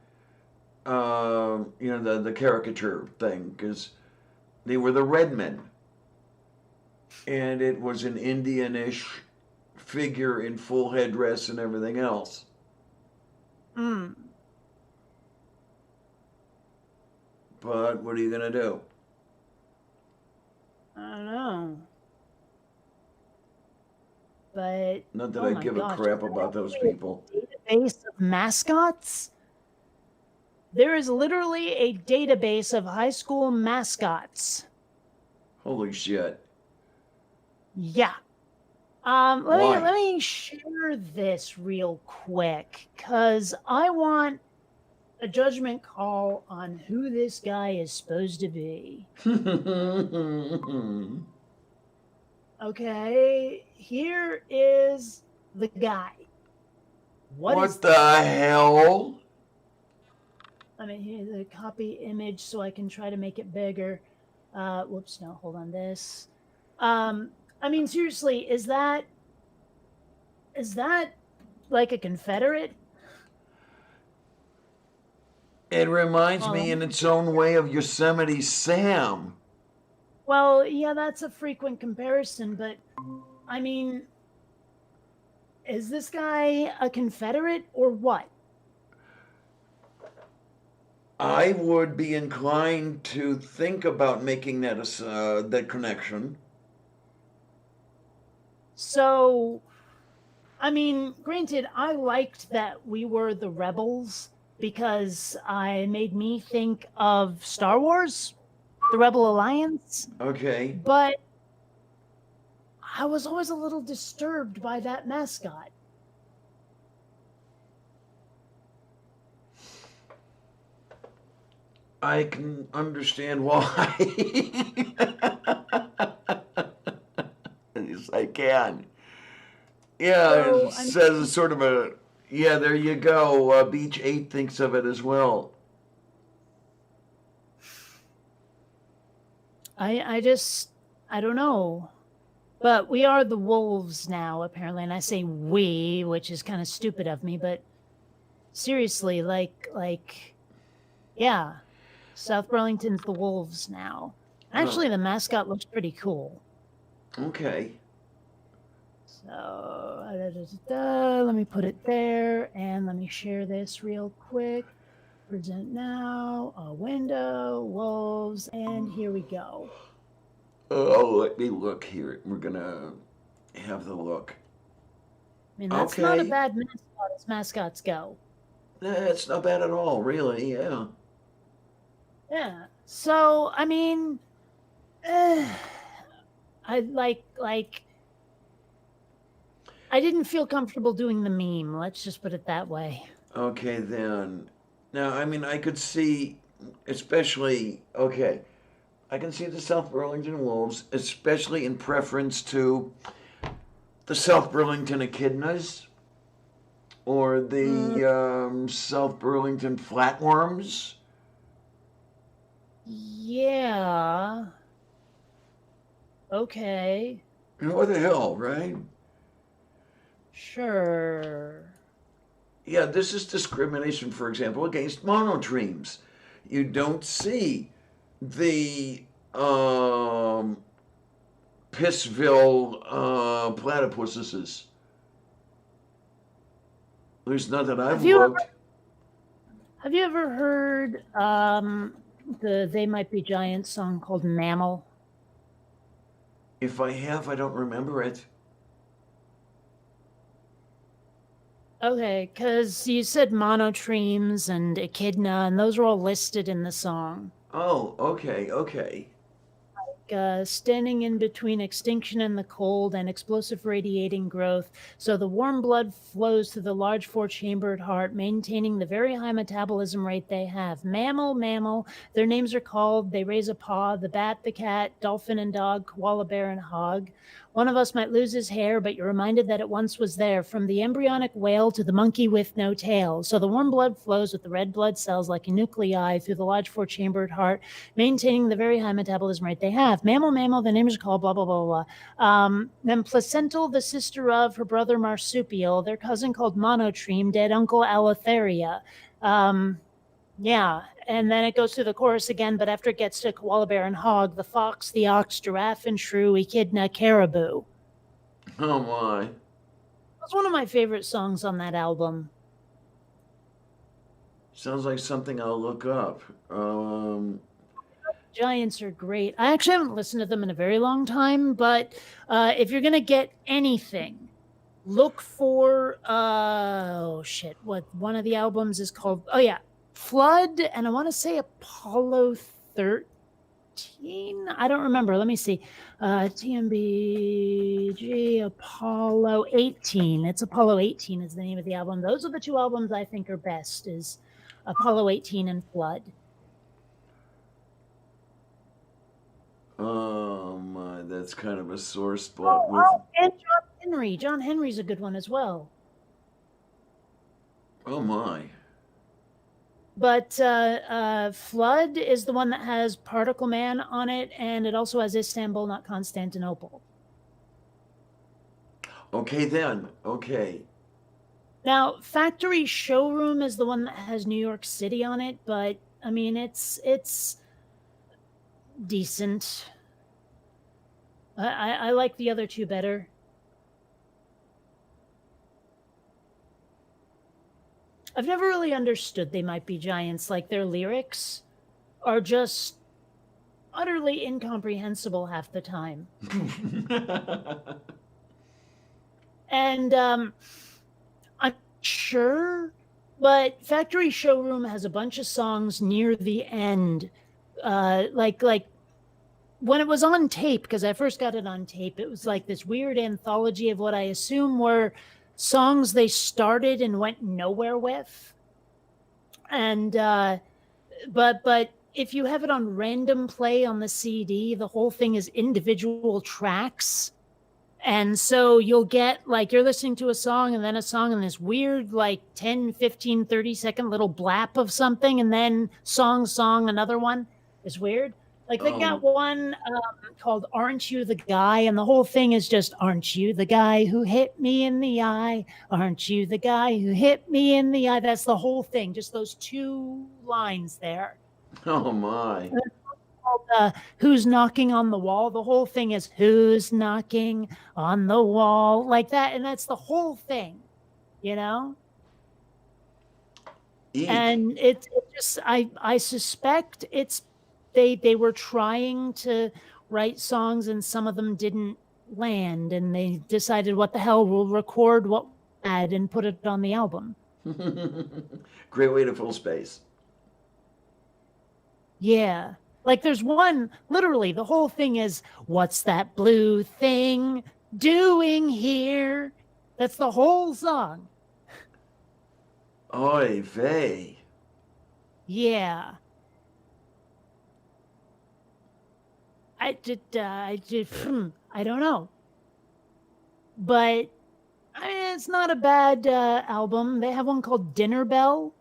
You know, the caricature thing, because they were the Redmen. And it was an Indian-ish figure in full headdress and everything else. Hmm. But what are you going to do? I don't know. But Not that oh I my give gosh, a crap there's about those actually people. a database of mascots. There is literally a database of high school mascots. Holy shit. Yeah. Why? Let me share this real quick because I want a judgment call on who this guy is supposed to be. Okay, here is the guy. What the hell? I mean, here's a copy image so I can try to make it bigger. Whoops, no, hold on this. I mean, seriously, is that like a Confederate? It reminds Well, me in its own way of Yosemite Sam. well, yeah, that's a frequent comparison, but I mean, is this guy a Confederate or what? I would be inclined to think about making that connection. So, I mean, granted, I liked that we were the rebels because I made me think of Star Wars, the Rebel Alliance, Okay. but I was always a little disturbed by that mascot. I can understand why. Yes, I can. Yeah, So, it says it's sort of a. Yeah, there you go. Beach 8 thinks of it as well. I don't know. But we are the wolves now, apparently. And I say we, which is kind of stupid of me, but seriously, yeah, South Burlington's the wolves now. Actually, the mascot looks pretty cool. Okay. So, let me put it there, and let me share this real quick. Present now, a window, wolves, and here we go. Oh, let me look here. We're gonna have the look. I mean, that's not a Okay. bad mascot as mascots go. It's not bad at all, really. Yeah. Yeah. So, I mean, I I didn't feel comfortable doing the meme. Let's just put it that way. Okay, then. Now, I mean, I could see, especially, okay, I can see the South Burlington Wolves, especially in preference to the South Burlington Echidnas or the South Burlington Flatworms. Yeah. Okay. You know, what the hell, right? Sure. Yeah, this is discrimination, for example, against monotremes. You don't see the Pissville platypuses. At least not that I've looked. Have you ever heard the They Might Be Giants song called Mammal? If I have, I don't remember it. Okay, because you said monotremes and echidna, and those are all listed in the song. Oh, okay, okay. Standing in between extinction and the cold and explosive radiating growth, so the warm blood flows through the large four-chambered heart, maintaining the very high metabolism rate they have. Mammal, mammal, their names are called, they raise a paw, the bat, the cat, dolphin and dog, koala bear and hog. One of us might lose his hair, but you're reminded that it once was there, from the embryonic whale to the monkey with no tail. So the warm blood flows with the red blood cells like a nuclei through the large four-chambered heart, maintaining the very high metabolism rate they have. Mammal, mammal, the names are called blah, blah, blah, blah. Then placental, the sister of her brother marsupial, their cousin called monotreme, dead uncle Allotheria. Yeah, and then it goes through the chorus again, but after it gets to koala bear and hog, the fox, the ox, giraffe and shrew, echidna, caribou. Oh my. That's one of my favorite songs on that album. Sounds like something I'll look up. Giants are great. I actually haven't listened to them in a very long time, but if you're gonna get anything, look for what one of the albums is called. Oh yeah, Flood, and I want to say Apollo 13. I don't remember. Let me see. TMBG Apollo 18. It's Apollo 18 is the name of the album. Those are the two albums I think are best. Is Apollo 18 and Flood. Oh my, that's kind of a sore spot with. And John Henry. John Henry's a good one as well. Oh my. But Flood is the one that has Particle Man on it, and it also has Istanbul, not Constantinople. Okay then. Okay. Now, Factory Showroom is the one that has New York City on it, but I mean, it's decent. I like the other two better. I've never really understood They Might Be Giants. Like, their lyrics are just utterly incomprehensible half the time. And I'm sure, but Factory Showroom has a bunch of songs near the end. Like when it was on tape, because I first got it on tape, it was like this weird anthology of what I assume were songs they started and went nowhere with. And but if you have it on random play on the CD, the whole thing is individual tracks. And so you'll get like you're listening to a song and then a song and this weird like 10, 15, 30-second little blap of something and then song, another one. It's weird. Like they got one called Aren't You the Guy? And the whole thing is just, aren't you the guy who hit me in the eye? Aren't you the guy who hit me in the eye? That's the whole thing. Just those two lines there. Oh my. Called, Who's Knocking on the Wall? The whole thing is who's knocking on the wall, like that. And that's the whole thing, you know? Eek. And it just, I suspect it's, they were trying to write songs and some of them didn't land and they decided, what the hell, we'll record what we had and put it on the album. Great way to fill space. Yeah. Like there's one, literally the whole thing is, what's that blue thing doing here? That's the whole song. Oy vey. Yeah. I don't know. But I mean, it's not a bad album. They have one called Dinner Bell,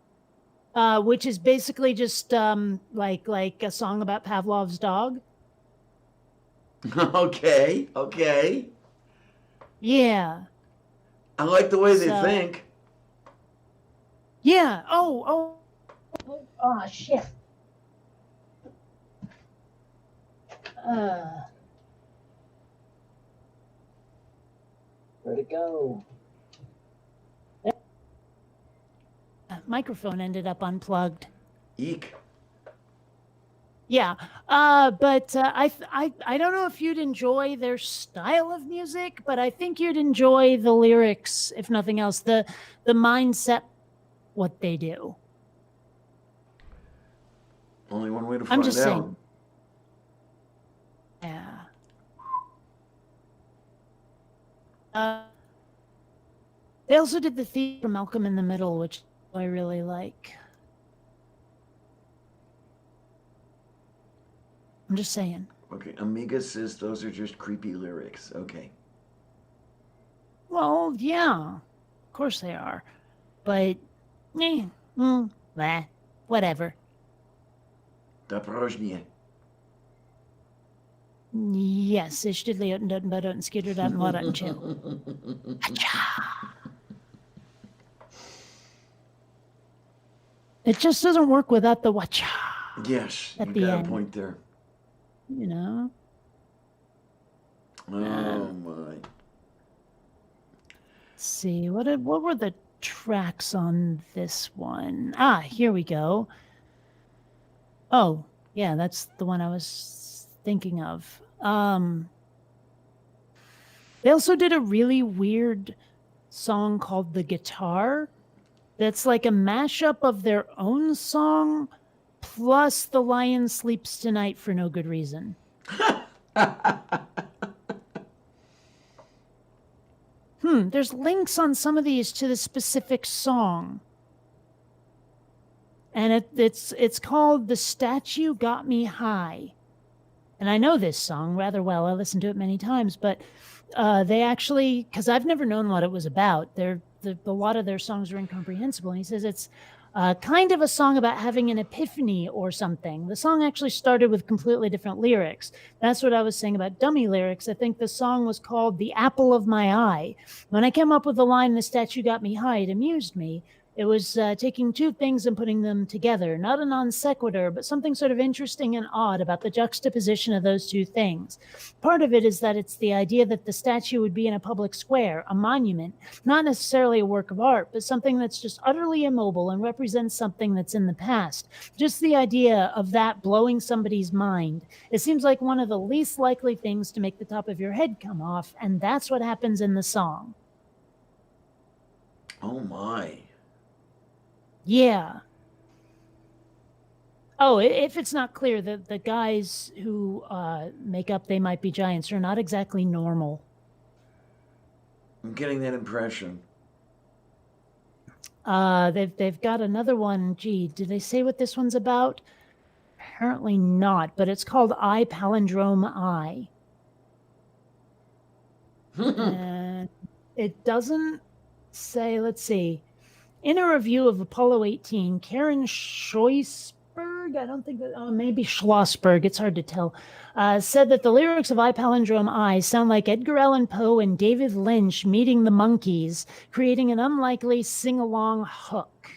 which is basically just like a song about Pavlov's dog. Okay. Yeah. I like the way they think. Yeah. Oh, shit. Where'd it go? Microphone ended up unplugged. Eek. Yeah, but I don't know if you'd enjoy their style of music, but I think you'd enjoy the lyrics, if nothing else, the mindset, what they do. Only one way to find I'm just out. saying. Yeah. They also did the theme for Malcolm in the Middle, which I really like. I'm just saying. Okay, Amiga says those are just creepy lyrics. Okay. Well, yeah, of course they are. But, whatever. Doprožně. Yes, ich did lay out and but and skitter that and what and chill. It just doesn't work without the wacha. Yes, at you the got end. a point there. You know? Oh my. Let's see, what were the tracks on this one? Here we go. Oh, yeah, that's the one I was thinking of. They also did a really weird song called The Guitar that's like a mashup of their own song plus The Lion Sleeps Tonight for no good reason. There's links on some of these to the specific song. And it's called The Statue Got Me High. And I know this song rather well. I listened to it many times, but they actually, because I've never known what it was about. A lot of their songs are incomprehensible. And he says it's kind of a song about having an epiphany or something. The song actually started with completely different lyrics. That's what I was saying about dummy lyrics. I think the song was called The Apple of My Eye. When I came up with the line, "The statue got me high," it amused me. It was taking two things and putting them together, not a non sequitur, but something sort of interesting and odd about the juxtaposition of those two things. Part of it is that it's the idea that the statue would be in a public square, a monument, not necessarily a work of art, but something that's just utterly immobile and represents something that's in the past. Just the idea of that blowing somebody's mind. It seems like one of the least likely things to make the top of your head come off, and that's what happens in the song. Oh my. Yeah. Oh, if it's not clear, the guys who make up They Might Be Giants are not exactly normal. I'm getting that impression. They've got another one. Gee, did they say what this one's about? Apparently not, but it's called I Palindrome I. And it doesn't say, let's see. In a review of Apollo 18, Karen Schlossberg, I don't think that, maybe Schlossberg, it's hard to tell, said that the lyrics of I Palindrome I sound like Edgar Allan Poe and David Lynch meeting the Monkees, creating an unlikely sing-along hook.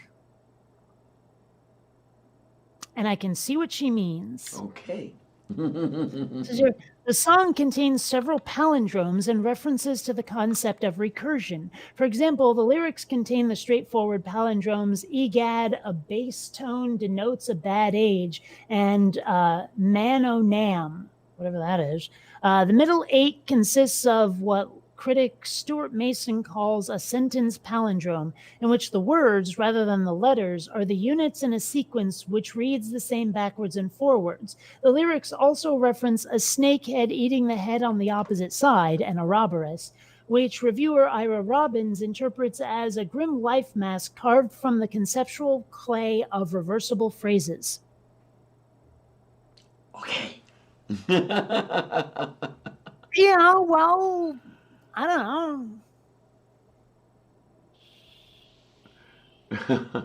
And I can see what she means. Okay. The song contains several palindromes and references to the concept of recursion. For example, the lyrics contain the straightforward palindromes, "Egad, a bass tone denotes a bad age," and "man o' nam," whatever that is. The middle 8 consists of what critic Stuart Mason calls a sentence palindrome, in which the words, rather than the letters, are the units in a sequence which reads the same backwards and forwards. The lyrics also reference a snakehead eating the head on the opposite side, an Ouroboros, which reviewer Ira Robbins interprets as a grim life mask carved from the conceptual clay of reversible phrases. Okay. Yeah, well, I don't know.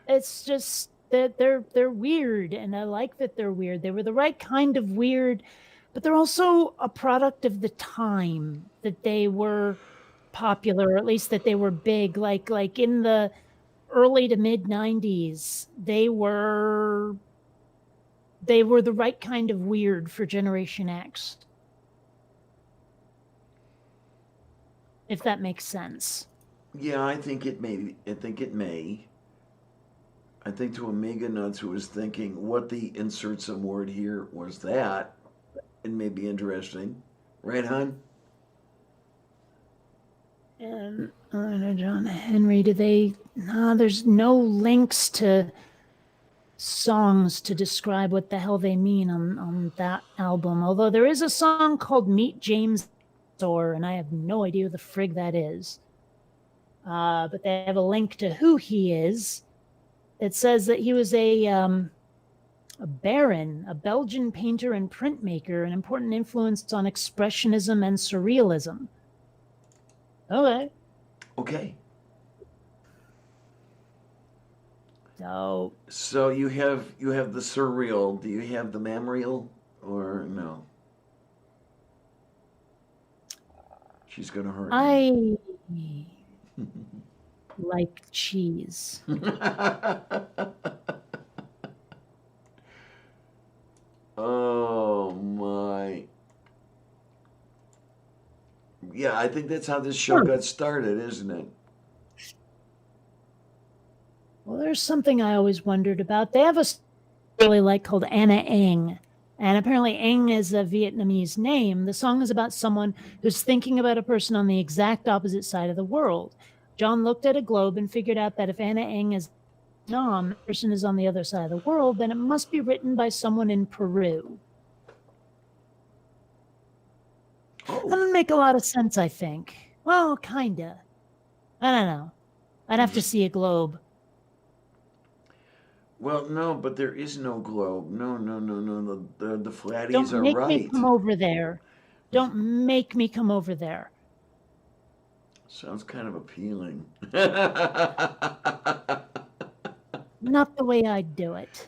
It's just that they're weird, and I like that they're weird. They were the right kind of weird, but they're also a product of the time that they were popular, or at least that they were big. Like in the early to mid 90s, they were the right kind of weird for Generation X. If that makes sense. Yeah, I think it may. I think it may. I think to Omega Nuts, who was thinking what the insert some word here was that, it may be interesting. Right, hon? And John Henry, do they? No, there's no links to songs to describe what the hell they mean on that album. Although there is a song called Meet James Or, and I have no idea who the frig that is. But they have a link to who he is. It says that he was a baron, a Belgian painter and printmaker, an important influence on Expressionism and Surrealism. Okay. Okay. So you have the surreal. Do you have the memorial or no? She's gonna hurt I like cheese. Oh my. Yeah, I think that's how this show got started, isn't it? Well, there's something I always wondered about. They have a really like called Anna Eng. And apparently Eng is a Vietnamese name. The song is about someone who's thinking about a person on the exact opposite side of the world. John looked at a globe and figured out that if Anna Eng is Vietnam, the person is on the other side of the world, then it must be written by someone in Peru. Oh. That doesn't make a lot of sense, I think. Well, kinda. I don't know. I'd have to see a globe. Well, no, but there is no globe. No. The flatties Don't are make right. me come over there. Don't make me come over there. Sounds kind of appealing. Not the way I'd do it.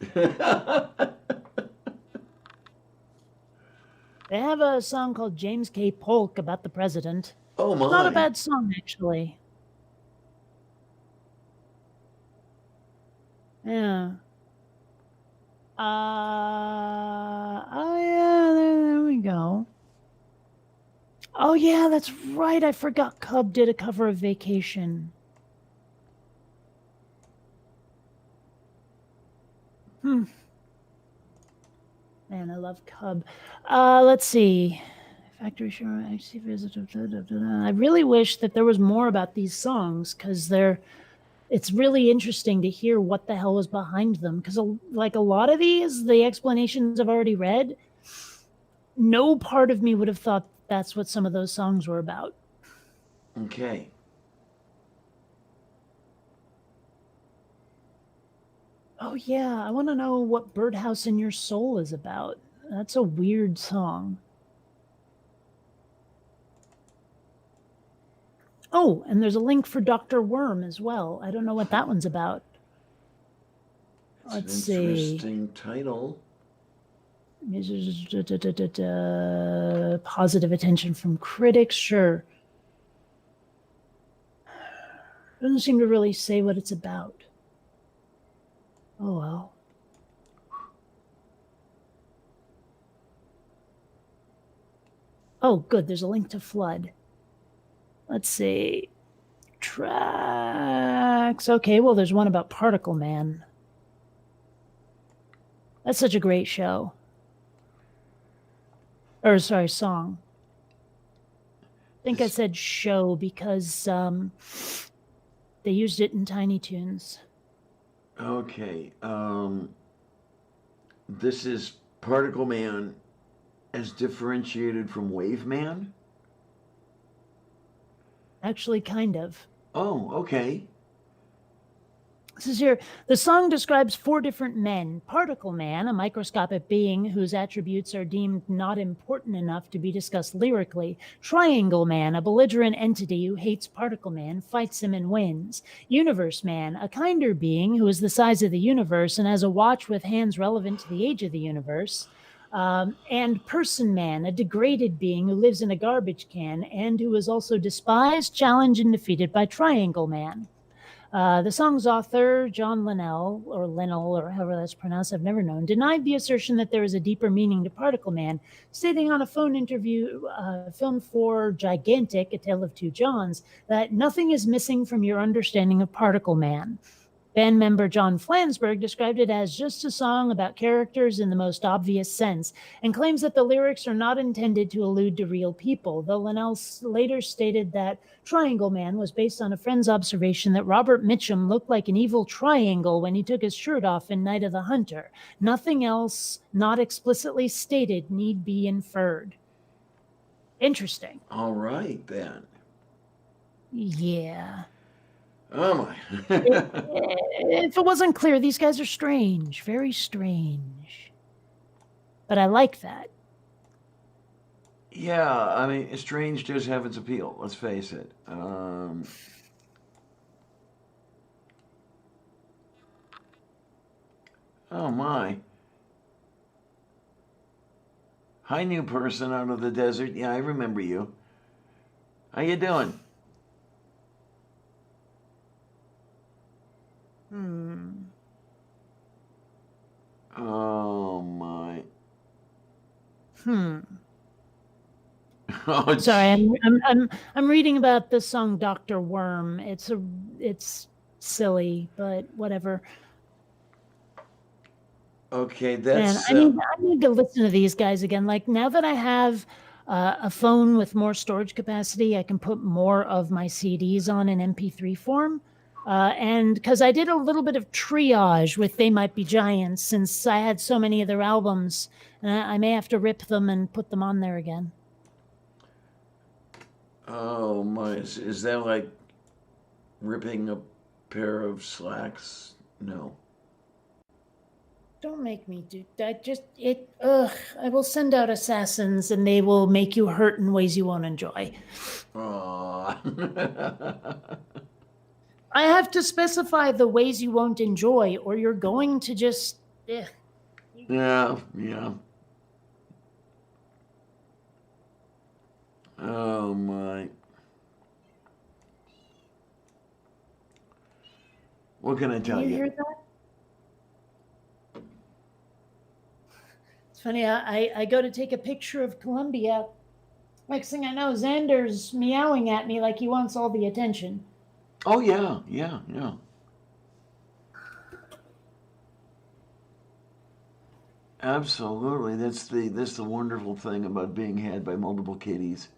They have a song called James K. Polk about the president. Oh my. It's not a bad song, actually. Yeah. Oh yeah, there we go. Oh yeah, that's right. I forgot Cub did a cover of Vacation. Man, I love Cub. Let's see. Factory Show, actually visited. I really wish that there was more about these songs because it's really interesting to hear what the hell was behind them. Because like a lot of these, the explanations I've already read, no part of me would have thought that's what some of those songs were about. Okay. Oh yeah, I want to know what Birdhouse in Your Soul is about. That's a weird song. Oh, and there's a link for Dr. Worm as well. I don't know what that one's about. Let's see. Interesting title. Positive attention from critics, sure. Doesn't seem to really say what it's about. Oh well. Oh, good. There's a link to Flood. Let's see. Tracks. Okay, well, there's one about Particle Man. That's such a great show. Or, sorry, song. I think I said show because they used it in Tiny Toons. Okay. This is Particle Man as differentiated from Wave Man? Actually, kind of. Oh, okay. This is here. The song describes 4 different men. Particle Man, a microscopic being whose attributes are deemed not important enough to be discussed lyrically. Triangle Man, a belligerent entity who hates Particle Man, fights him and wins. Universe Man, a kinder being who is the size of the universe and has a watch with hands relevant to the age of the universe. And Person Man, a degraded being who lives in a garbage can and who is also despised, challenged, and defeated by Triangle Man. The song's author, John Linnell, or however that's pronounced, I've never known, denied the assertion that there is a deeper meaning to Particle Man, stating on a phone interview filmed for Gigantic, A Tale of Two Johns, that nothing is missing from your understanding of Particle Man. Band member John Flansburgh described it as just a song about characters in the most obvious sense, and claims that the lyrics are not intended to allude to real people, though Linnell later stated that Triangle Man was based on a friend's observation that Robert Mitchum looked like an evil triangle when he took his shirt off in Night of the Hunter. Nothing else, not explicitly stated, need be inferred. Interesting. All right, then. Yeah. Oh my. If it wasn't clear, these guys are strange, very strange. But I like that. Yeah, I mean, strange does have its appeal, let's face it. Oh my. Hi, new person out of the desert. Yeah, I remember you. How you doing? Oh my. Oh, Sorry, I'm reading about the song Dr. Worm. It's silly, but whatever. okay, Man, that's. I need to listen to these guys again. Like now that I have a phone with more storage capacity, I can put more of my CDs on in MP3 form. And because I did a little bit of triage with They Might Be Giants, since I had so many of their albums, I may have to rip them and put them on there again. Oh my, is that like ripping a pair of slacks? No. Don't make me do that. I will send out assassins and they will make you hurt in ways you won't enjoy. Aw. I have to specify the ways you won't enjoy, or you're going to just. Yeah. Oh my. What can I Can tell you you? hear that? It's funny. I go to take a picture of Columbia. Next thing I know, Xander's meowing at me like he wants all the attention. Oh yeah. Absolutely. That's the wonderful thing about being had by multiple kitties.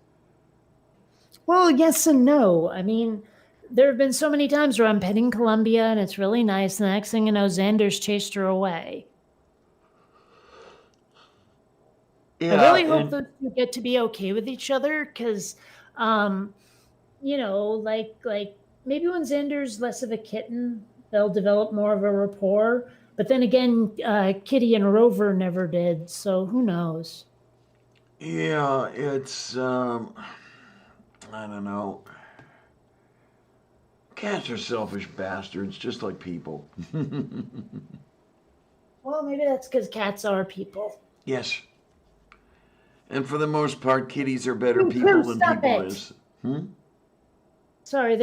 Well, yes and no. I mean, there have been so many times where I'm petting Columbia and it's really nice. And the next thing you know, Xander's chased her away. I Yeah, really hope and those two get to be okay with each other because, um, like maybe when Xander's less of a kitten, they'll develop more of a rapport. But then again, Kitty and Rover never did, so who knows? yeah, it's I don't know. Cats are selfish bastards, just like people. Well, maybe that's because cats are people. Yes. And for the most part, kitties are better You people too, than stop people it. is. Hmm? Sorry,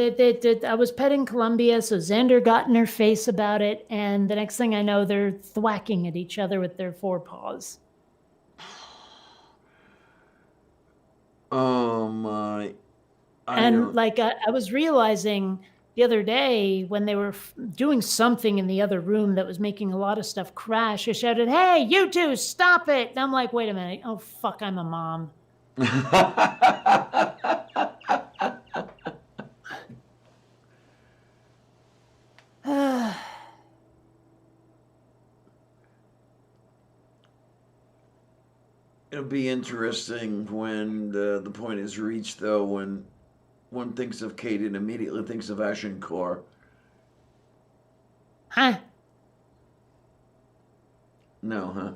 I was petting Columbia, so Xander got in her face about it, and the next thing I know, they're thwacking at each other with their forepaws. Oh my. I And don't. like I was realizing the other day when they were doing something in the other room that was making a lot of stuff crash, I shouted, "Hey, you two, stop it!" And I'm like, "Wait a minute! Oh fuck, I'm a mom." It'll be interesting when the point is reached, though, when one thinks of Kate and immediately thinks of Ashenkor. Huh? No, huh?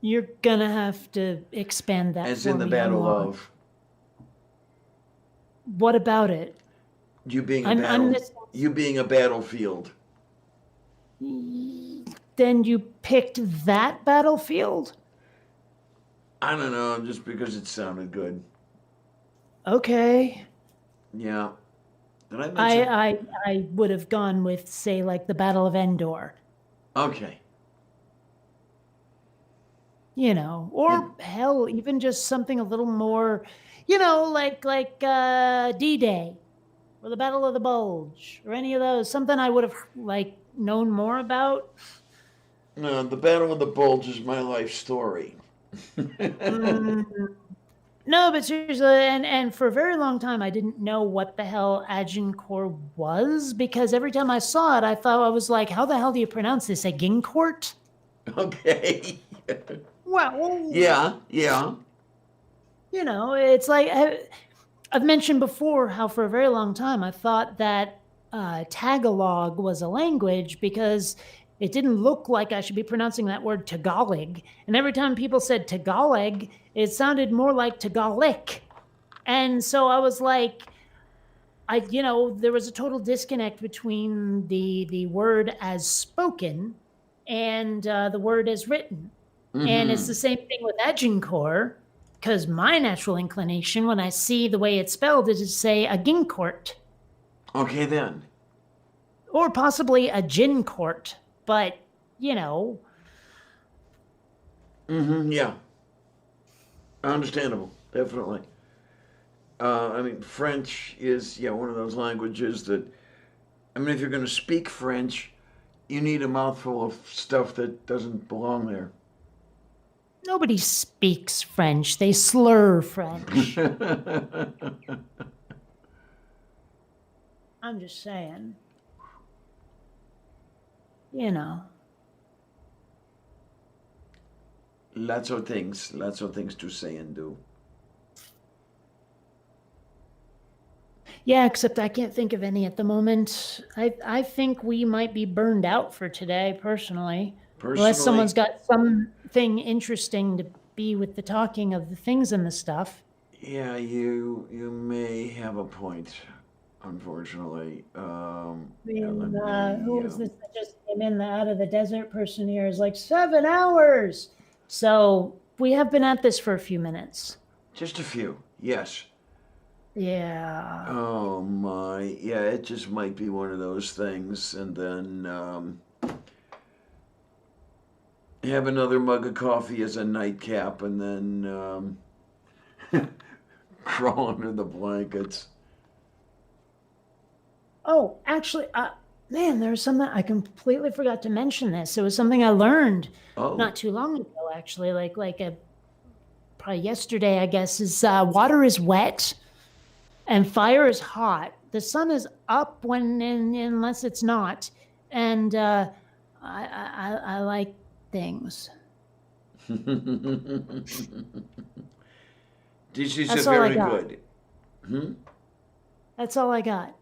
You're gonna have to expand that As for in the me. I'm Battle lost. of. What about it? You being a I'm battle. You being a battlefield. Then you picked that battlefield? I don't know, just because it sounded good. Okay. Yeah. Did I I mention? I I would have gone with, say, like the Battle of Endor. Okay. Or And hell, even just something a little more, like D-Day or the Battle of the Bulge or any of those. Something I would have like known more about. the Battle of the Bulge is my life story. Mm, no, but seriously, and for a very long time, I didn't know what the hell Agincourt was because every time I saw it, I was like, "How the hell do you pronounce this? Agincourt?" Okay. Well, Yeah. it's like I've mentioned before how for a very long time I thought that Tagalog was a language because it didn't look like I should be pronouncing that word Tagalog. And every time people said Tagalog, it sounded more like Tagalog. And so I was like, there was a total disconnect between the word as spoken and the word as written. And it's the Mm-hmm. same thing with Agincourt, because my natural inclination when I see the way it's spelled is to say Agincourt Okay then. or possibly a Gincourt. But, you know, Mm-hmm. Yeah. Understandable. Definitely. I mean, French is one of those languages that. I mean, if you're going to speak French, you need a mouthful of stuff that doesn't belong there. nobody speaks French, they slur French. I'm just saying, you know. Lots of things to say and do. Yeah, except I can't think of any at the moment. I think we might be burned out for today, personally. Unless someone's Personally, got something interesting to be with the talking of the things and the stuff. yeah, you may have a point. unfortunately. I mean, who let was me, this that just came in? The out of the desert person here is like 7 hours. So we have been at this for a few minutes. just a few. Yes. Yeah. Oh my. Yeah, it just might be one of those things. And then have another mug of coffee as a nightcap, and then crawl under the blankets. Oh, actually, man, there was something I completely forgot to mention. This. It was something I learned Oh. not too long ago. Actually, probably yesterday, I guess. Is water is wet and fire is hot. The sun is up unless it's not, and I like things. This is a That's all I very got. good. Hmm? That's all I got.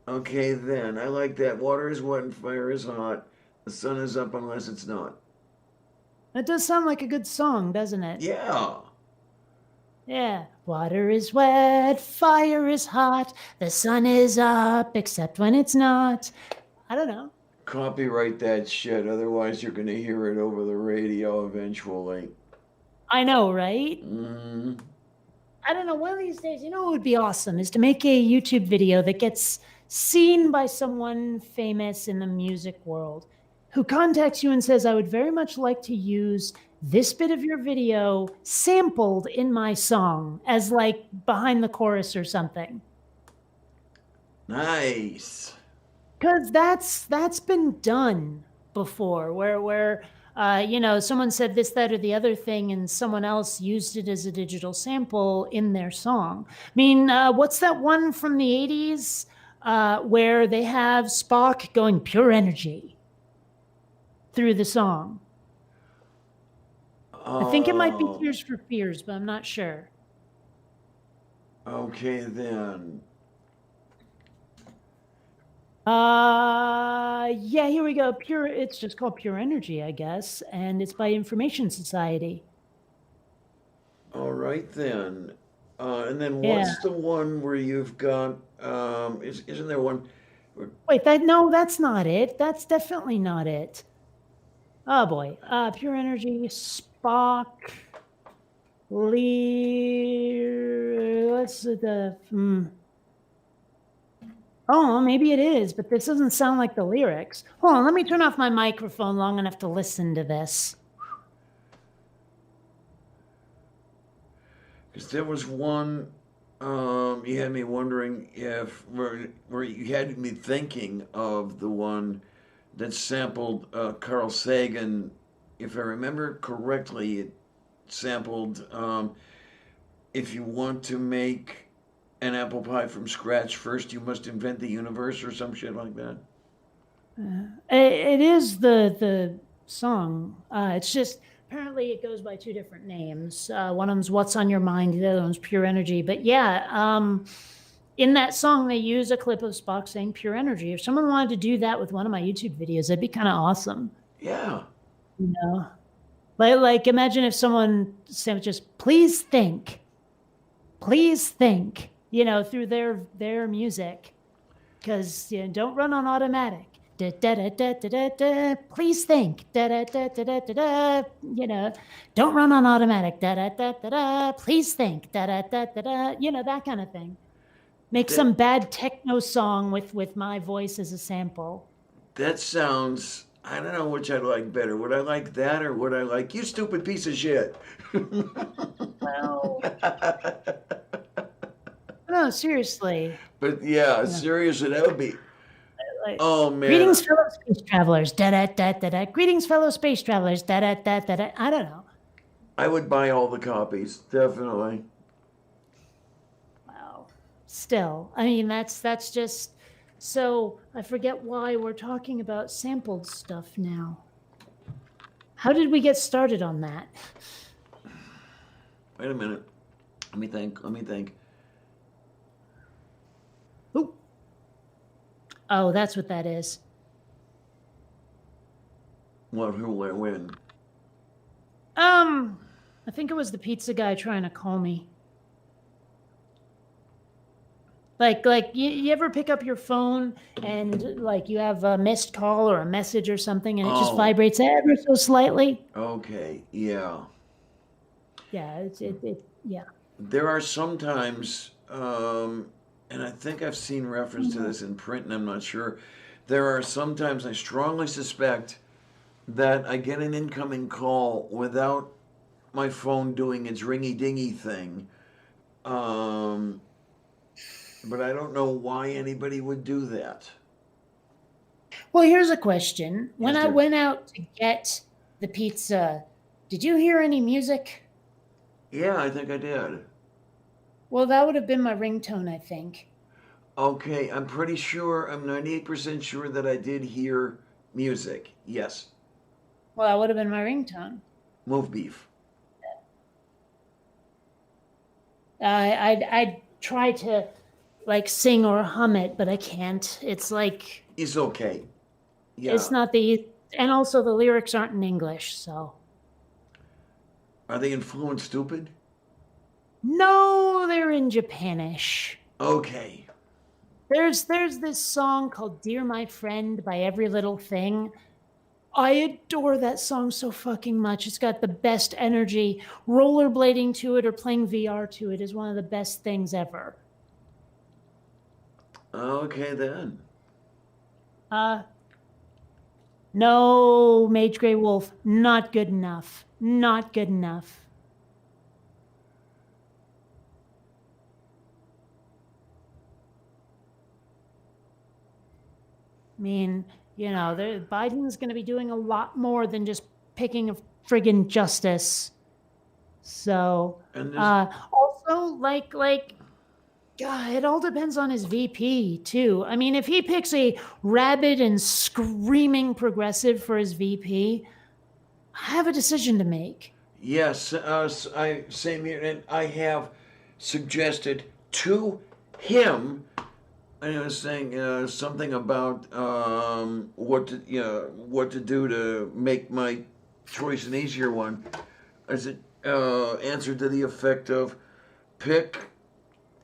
Okay, then. I like that. Water is wet and fire is hot. The sun is up unless it's not. That does sound like a good song, doesn't it? Yeah. Yeah. Water is wet, fire is hot, the sun is up, except when it's not. I don't know. Copyright that shit, otherwise you're gonna hear it over the radio eventually. I know, right? Mm. I don't know. One of these days, you know what would be awesome is to make a YouTube video that gets seen by someone famous in the music world who contacts you and says, I would very much like to use this bit of your video sampled in my song as like behind the chorus or something. Nice. Because that's been done before where someone said this, that, or the other thing, and someone else used it as a digital sample in their song. I mean, what's that one from the 80s where they have Spock going pure energy through the song? I think it might be Oh, Tears for Fears, but I'm not sure. okay then. Yeah, here we go. It's just called Pure Energy, I guess, and it's by Information Society. All right then. And then Yeah. what's the one where you've got isn't there one Wait, that's not it. That's definitely not it. Oh boy. Pure Energy, Spock, what's the Oh, maybe it is, but this doesn't sound like the lyrics. Hold on, let me turn off my microphone long enough to listen to this. because there was one you had me wondering if where you had me thinking of the one that sampled Carl Sagan. If I remember correctly, it sampled if you want to make an apple pie from scratch, first you must invent the universe or some shit like that. It is the song. It's just apparently it goes by two different names. One of them's "What's on Your Mind," the other one's "Pure Energy." But yeah, in that song they use a clip of Spock saying "Pure Energy." If someone wanted to do that with one of my YouTube videos, that'd be kind of awesome. Yeah. You know, like imagine if someone said just "Please think," through their music, because don't run on automatic. Da, da, da, da, da, da, da. Please think. Da, da, da, da, da, da, da. Don't run on automatic. Da, da, da, da, da. Please think. Da, da, da, da, da. That kind of thing. Make That- some bad techno song with my voice as a sample. That sounds. I don't know which I like better. Would I like that or would I like you, stupid piece of shit? Well, no, seriously. But yeah, seriously, that would be. Like, Oh man, greetings, fellow space travelers. Da da da da da. Greetings, fellow space travelers. Da da da da da. I don't know. I would buy all the copies, definitely. Wow. Still, I mean, that's just. So I forget why we're talking about sampled stuff now. How did we get started on that? Wait a minute. Let me think. Let me think. Ooh. Oh, that's what that is. What? Who? Where? When? I think it was the pizza guy trying to call me. Like you ever pick up your phone and like you have a missed call or a message or something and it just Oh, vibrates ever so slightly? okay, yeah. Yeah, yeah. There are sometimes, and I think I've seen reference to this in print, and I'm not sure. There are sometimes I strongly suspect that I get an incoming call without my phone doing its ringy dingy thing. Um, but I don't know why anybody would do that. Well, here's a question. When Yes, I dear. went out to get the pizza, did you hear any music? Yeah, I think I did. Well, that would have been my ringtone, I think. Okay, I'm pretty sure, I'm 98% sure that I did hear music. Yes. Well, that would have been my ringtone. Move beef. I'd try to like sing or hum it, but I can't. It's like It's okay. Yeah. it's not the and also the lyrics aren't in English, so Are they in fluent stupid? no, they're in Japanish. Okay. There's this song called "Dear My Friend" by Every Little Thing. I adore that song so fucking much. It's got the best energy. Rollerblading to it or playing VR to it is one of the best things ever. Okay then. Uh, no, Mage Grey Wolf, not good enough. Not good enough. I mean, Biden's going to be doing a lot more than just picking a friggin' justice. So, And this, also, God, it all depends on his VP too. I mean, if he picks a rabid and screaming progressive for his VP, I have a decision to make. yes, I same here, and I have suggested to him. I was saying something about what to do to make my choice an easier one. I said answer to the effect of pick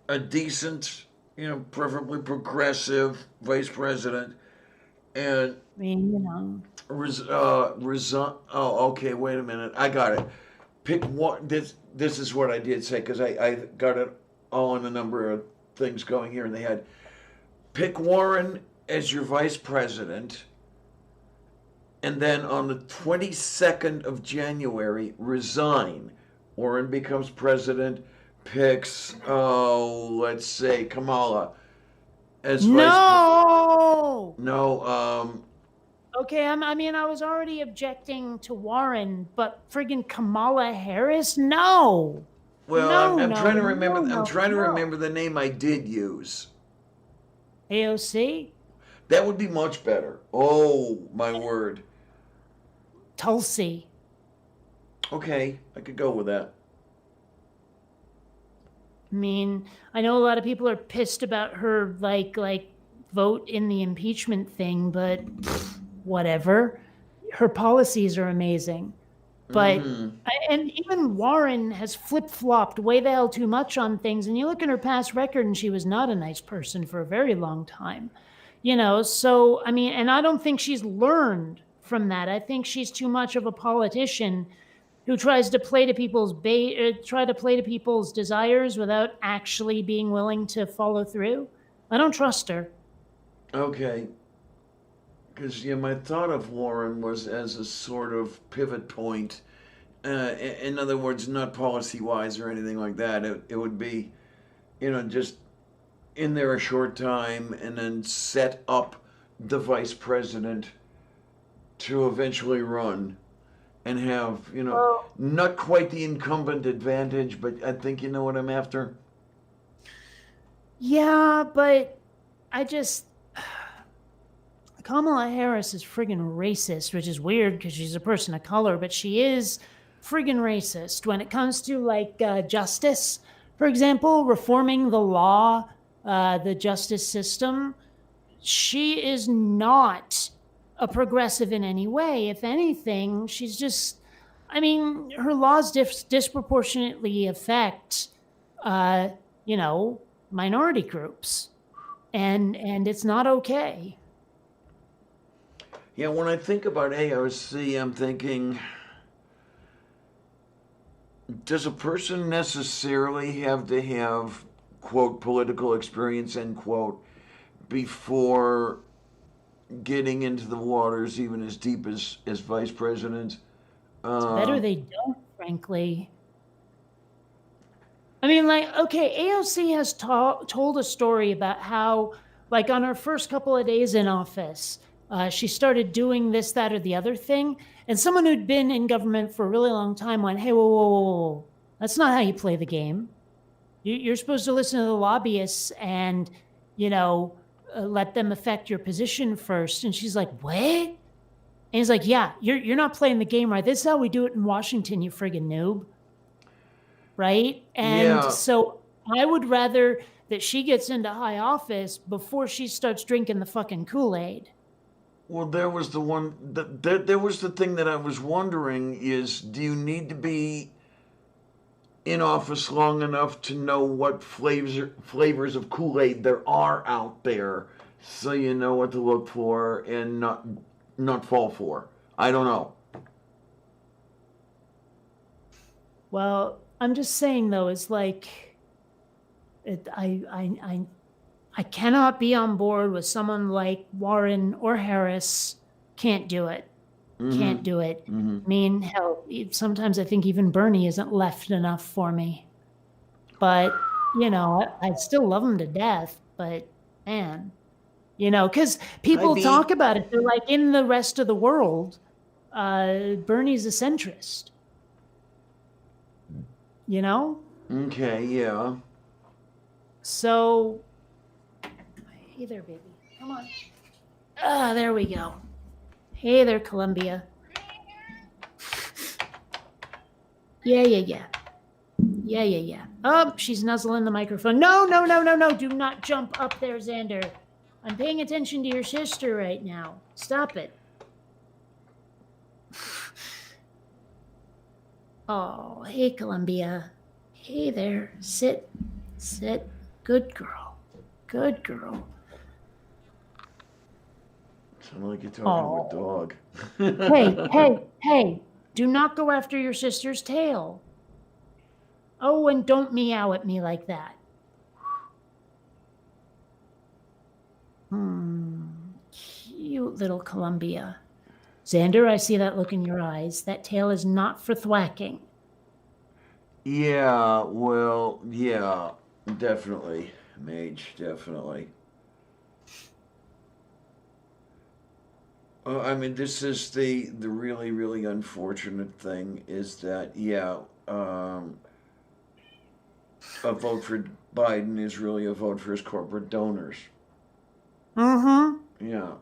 a decent, preferably progressive vice president, and I mean, Oh, okay. Wait a minute. I got it. Pick one. This is what I did say because I got it all on a number of things going here in the head. Pick Warren as your vice president, and then on the 22nd of January, resign. Warren becomes president. Picks, let's say Kamala as vice. no. No. Okay, I was already objecting to Warren, but friggin' Kamala Harris? No. Well, No, I'm no, trying to remember. no, I'm trying to no. remember the name I did use. AOC? That would be much better. Oh my word. Tulsi. Okay, I could go with that. I mean, I know a lot of people are pissed about her like vote in the impeachment thing, but whatever. Her policies are amazing. But and even Warren has flip-flopped way the hell too much on things, and you look at her past record and she was not a nice person for a very long time. So I mean, and I don't think she's learned from that. I think she's too much of a politician who tries to play to people's desires without actually being willing to follow through. I don't trust her. Okay. Because my thought of Warren was as a sort of pivot point. In other words, not policy wise or anything like that. It would be, just in there a short time and then set up the vice president to eventually run and have, not quite the incumbent advantage, but I think you know what I'm after. Yeah, but Kamala Harris is friggin' racist, which is weird because she's a person of color, but she is friggin' racist when it comes to justice, for example, reforming the law, the justice system. She is not a progressive in any way. If anything, she's just, her laws disproportionately affect, minority groups, and it's not okay. Yeah, when I think about AOC, I'm thinking, does a person necessarily have to have, quote, political experience, end quote, before getting into the waters even as deep as vice president? It's better they don't, frankly. I mean, like, okay, AOC has told a story about how, like, on her first couple of days in office, she started doing this, that, or the other thing. And someone who'd been in government for a really long time went, hey, whoa, whoa, whoa, whoa. That's not how you play the game. You're supposed to listen to the lobbyists and, let them affect your position first. And she's like, what? And he's like, yeah, you're not playing the game right. This is how we do it in Washington, you friggin' noob. Right? And Yeah. so I would rather that she gets into high office before she starts drinking the fucking Kool-Aid. Well, there was the one, there was the thing that I was wondering is, do you need to be in office long enough to know what flavors of Kool-Aid there are out there, so you know what to look for and not fall for? I don't know. Well, I'm just saying though, it's like I cannot be on board with someone like Warren or Harris. Can't do it. Can't do it. I mean, hell, sometimes I think even Bernie isn't left enough for me. But, I still love him to death. But, man, because people talk about it. They're like, in the rest of the world, Bernie's a centrist. Okay, yeah. So, hey there, baby. Come on. Ah, there we go. Hey there, Columbia. Yeah. Oh, she's nuzzling the microphone. No. Do not jump up there, Xander. I'm paying attention to your sister right now. Stop it. Oh, hey, Columbia. Hey there. Sit. Good girl. Sound like you're talking to a dog. Hey. Do not go after your sister's tail. Oh, and don't meow at me like that. Cute little Columbia. Xander, I see that look in your eyes. That tail is not for thwacking. Yeah, well, yeah, definitely, Mage, definitely. I mean, this is the really, really unfortunate thing is that, yeah, a vote for Biden is really a vote for his corporate donors. Yeah.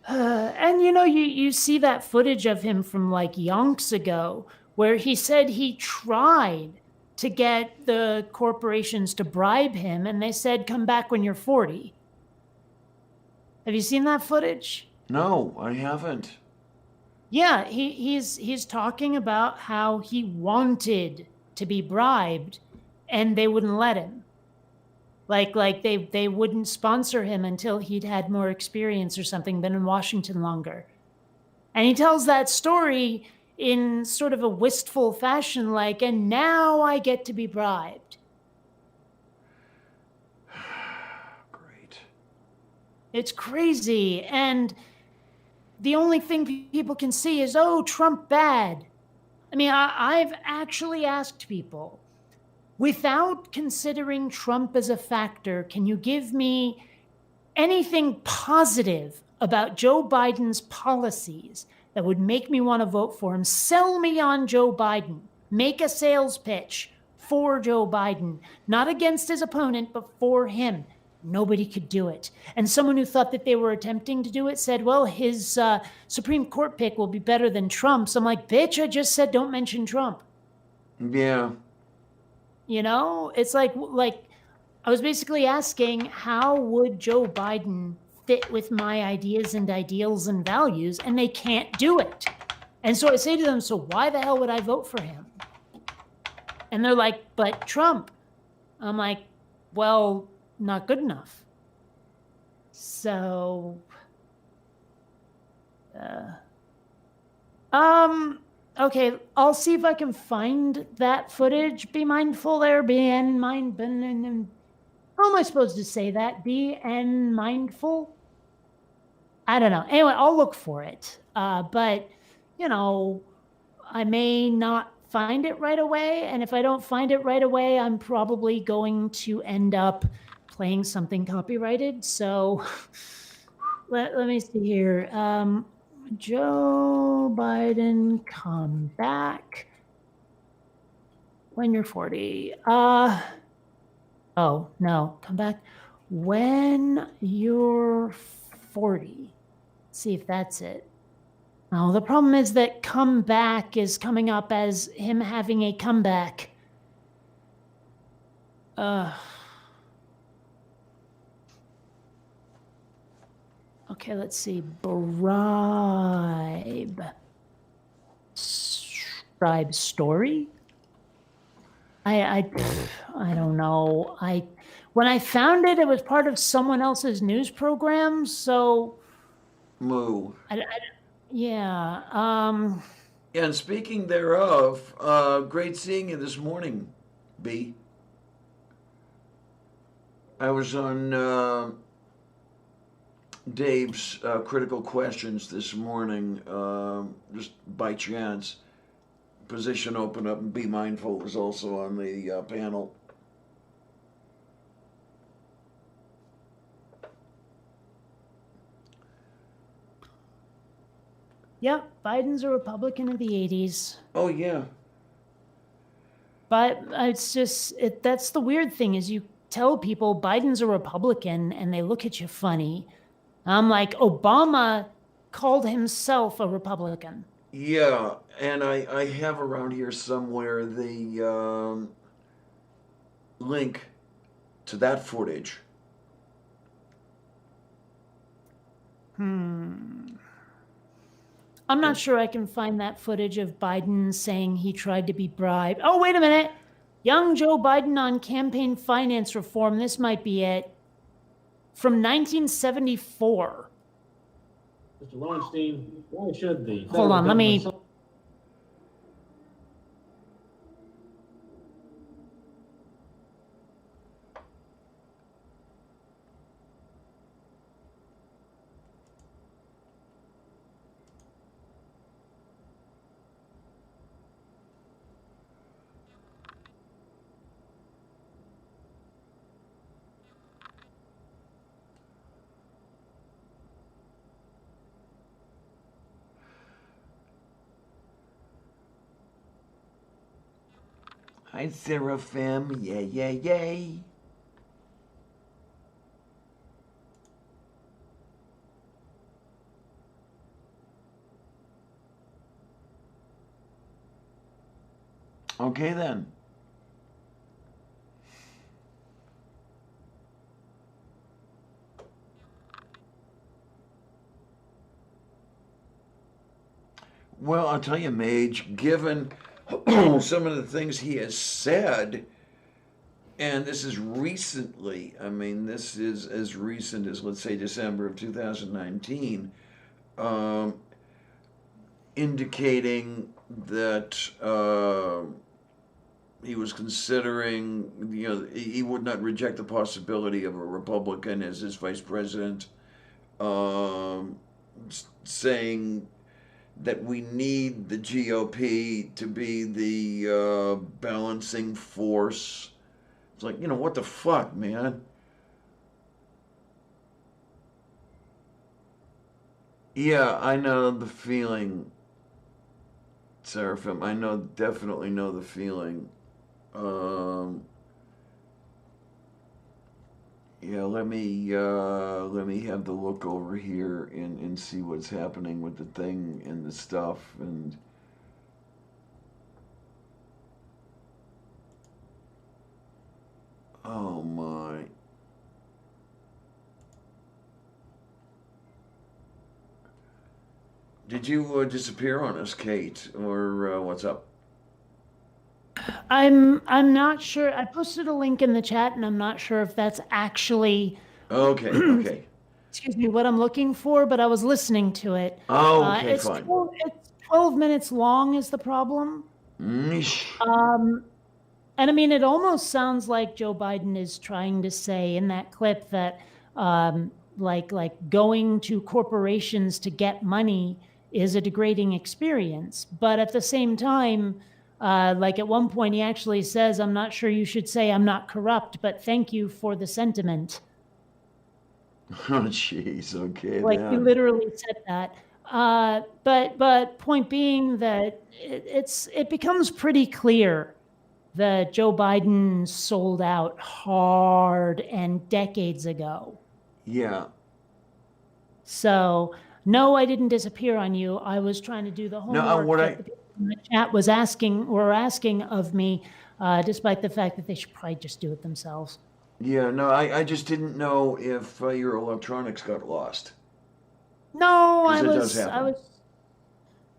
And you see that footage of him from like yonks ago where he said he tried to get the corporations to bribe him and they said, come back when you're 40. Have you seen that footage? No, I haven't. Yeah, he's talking about how he wanted to be bribed and they wouldn't let him. Like they wouldn't sponsor him until he'd had more experience or something, been in Washington longer. And he tells that story in sort of a wistful fashion, like, and now I get to be bribed. Great. It's crazy. And the only thing people can see is, oh, Trump bad. I mean, I've actually asked people, without considering Trump as a factor, can you give me anything positive about Joe Biden's policies that would make me want to vote for him? Sell me on Joe Biden. Make a sales pitch for Joe Biden, not against his opponent, but for him. Nobody could do it. And someone who thought that they were attempting to do it said, well, his Supreme Court pick will be better than Trump's. I'm like, bitch, I just said don't mention Trump. Yeah. It's like I was basically asking, how would Joe Biden fit with my ideas and ideals and values? And they can't do it. And so I say to them, so why the hell would I vote for him? And they're like, but Trump. I'm like, well, not good enough. So, okay, I'll see if I can find that footage. Be mindful there, how am I supposed to say that? Be mindful? I don't know. Anyway, I'll look for it. But, I may not find it right away. And if I don't find it right away, I'm probably going to end up playing something copyrighted. So let me see here. Joe Biden, come back when you're 40. Oh, no, come back when you're 40. Let's see if that's it. No, the problem is that comeback is coming up as him having a comeback. Okay, let's see. Bribe story? I don't know. When I found it, it was part of someone else's news program, so Moo. Yeah. And speaking thereof, great seeing you this morning, B. I was on Dave's critical questions this morning, just by chance. Position open up, and Be Mindful was also on the panel. Yep, Biden's a Republican of the 80s. Oh, yeah. But it's just, that's the weird thing is you tell people Biden's a Republican and they look at you funny. I'm like, Obama called himself a Republican. Yeah, and I have around here somewhere the link to that footage. I'm not sure I can find that footage of Biden saying he tried to be bribed. Oh, wait a minute. Young Joe Biden on campaign finance reform. This might be it. From 1974. Mr. Lowenstein, why should the Hold on, let me. Hi, Seraphim. Yay, yay, yay. Okay, then. Well, I'll tell you, Mage, given some of the things he has said, and this is recently, I mean, this is as recent as, let's say, December of 2019, indicating that he was considering, he would not reject the possibility of a Republican as his vice president, saying that we need the GOP to be the balancing force. It's like, what the fuck, man? Yeah, I know the feeling, Seraphim. I definitely know the feeling. Yeah, let me have the look over here and see what's happening with the thing and the stuff and oh my. Did you disappear on us, Kate, or what's up? I'm not sure. I posted a link in the chat, and I'm not sure if that's actually Okay, okay. excuse me, what I'm looking for, but I was listening to it. Okay, It's fine. 12 minutes long is the problem. Yeesh. And I mean, it almost sounds like Joe Biden is trying to say in that clip that, like going to corporations to get money is a degrading experience. But at the same time, like at one point, he actually says, "I'm not sure you should say I'm not corrupt, but thank you for the sentiment." Oh, jeez. Okay, Like he then. literally said that. But point being that it becomes pretty clear that Joe Biden sold out hard and decades ago. Yeah. So no, I didn't disappear on you. I was trying to do the No, homework what that I the people in the chat were asking of me, despite the fact that they should probably just do it themselves. yeah, no, I just didn't know if your electronics got lost. No, Because it does I happen. was.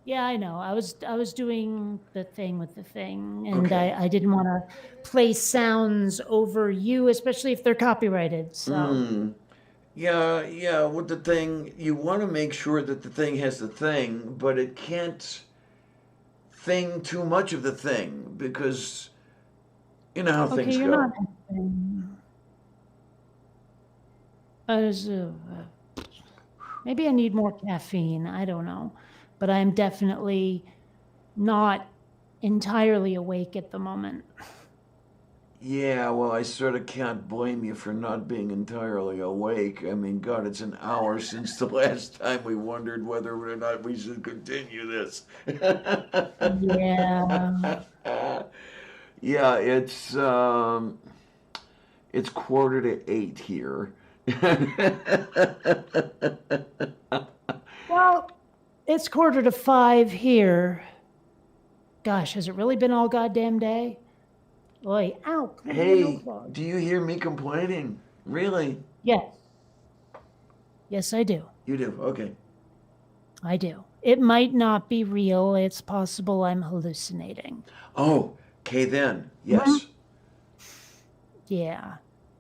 Yeah, I know. I was doing the thing with the thing, and Okay. I didn't want to play sounds over you, especially if they're copyrighted. So Mm. Yeah, yeah, with the thing, you want to make sure that the thing has the thing, but it can't thing too much of the thing because you know how okay, things you're not. go. As, maybe I need more caffeine. I don't know, but I'm definitely not entirely awake at the moment. Yeah, well, I sort of can't blame you for not being entirely awake. I mean, God, it's an hour since the last time we wondered whether or not we should continue this. Yeah. Yeah, it's 7:45 here. Well, it's 4:45 here. Gosh, has it really been all goddamn day? Boy, ow, come on, no Hey, claws. do you hear me complaining? Really? Yes. Yes, I do. You do? Okay. I do. It might not be real. It's possible I'm hallucinating. Oh, okay then. Mhm. Yes. Yeah.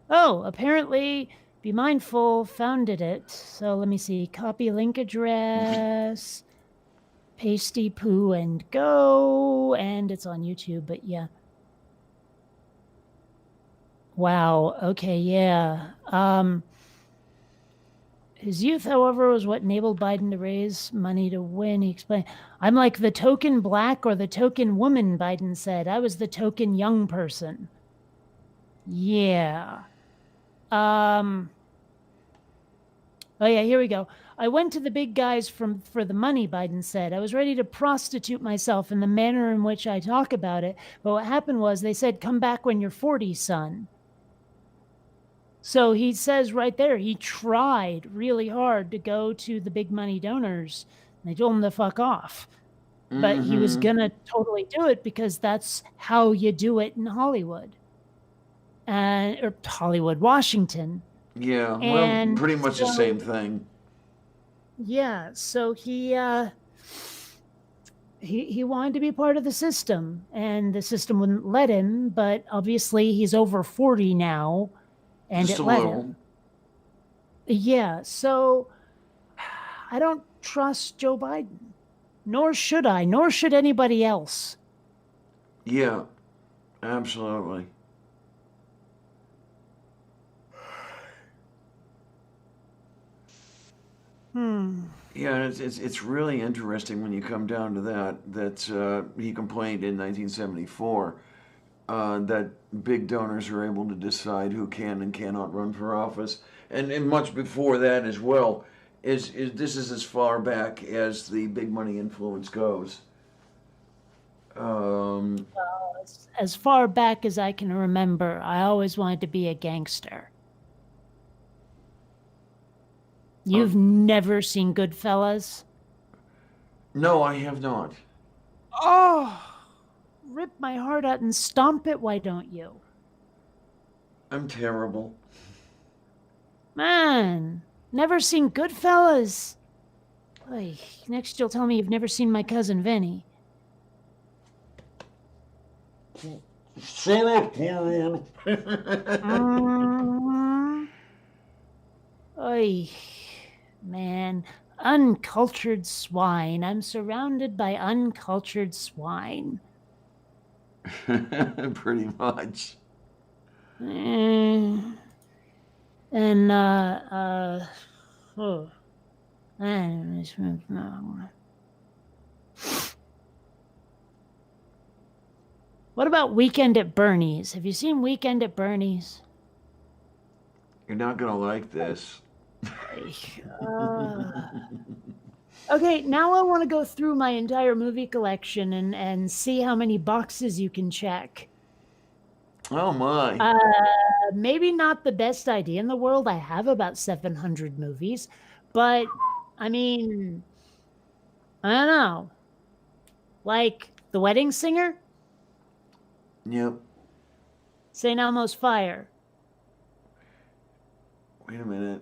Oh, apparently, be mindful founded it. So let me see. Copy link address, pasty poo and go. And it's on YouTube, but yeah. Wow. Okay. Yeah. His youth, however, was what enabled Biden to raise money to win. He explained, "I'm like the token black or the token woman," Biden said. "I was the token young person." Yeah. Oh yeah, here we go. "I went to the big guys for the money," Biden said. "I was ready to prostitute myself in the manner in which I talk about it. But what happened was they said, 'Come back when you're 40, son.'" So he says right there, he tried really hard to go to the big money donors. And they told him to fuck off. But he was Mm-hmm. going to totally do it because that's how you do it in Hollywood. Or Hollywood, Washington. Yeah, well, And pretty much the so, same thing. yeah, so he wanted to be part of the system, and the system wouldn't let him, but obviously he's over 40 now, and Just it a let little. him. Yeah, so I don't trust Joe Biden, nor should I, nor should anybody else. Yeah, absolutely. Yeah, it's really interesting when you come down to that he complained in 1974 that big donors are able to decide who can and cannot run for office, and much before that as well. Is this is as far back as the big money influence goes. Um, As far back as I can remember, I always wanted to be a gangster. You've never seen Goodfellas? no, I have not. Oh, rip my heart out and stomp it, why don't you? I'm terrible. Man, never seen Goodfellas? Oy, next you'll tell me you've never seen My Cousin Vinny. Say that again. Oy, man. Uncultured swine. I'm surrounded by uncultured swine. Pretty much. And oh. What about Weekend at Bernie's? Have you seen Weekend at Bernie's? You're not gonna like this. Okay, now I want to go through my entire movie collection and see how many boxes you can check. Oh my. Maybe not the best idea in the world. I have about 700 movies, but I mean, I don't know. Like The Wedding Singer, Yep. St. Elmo's Fire. Wait a minute.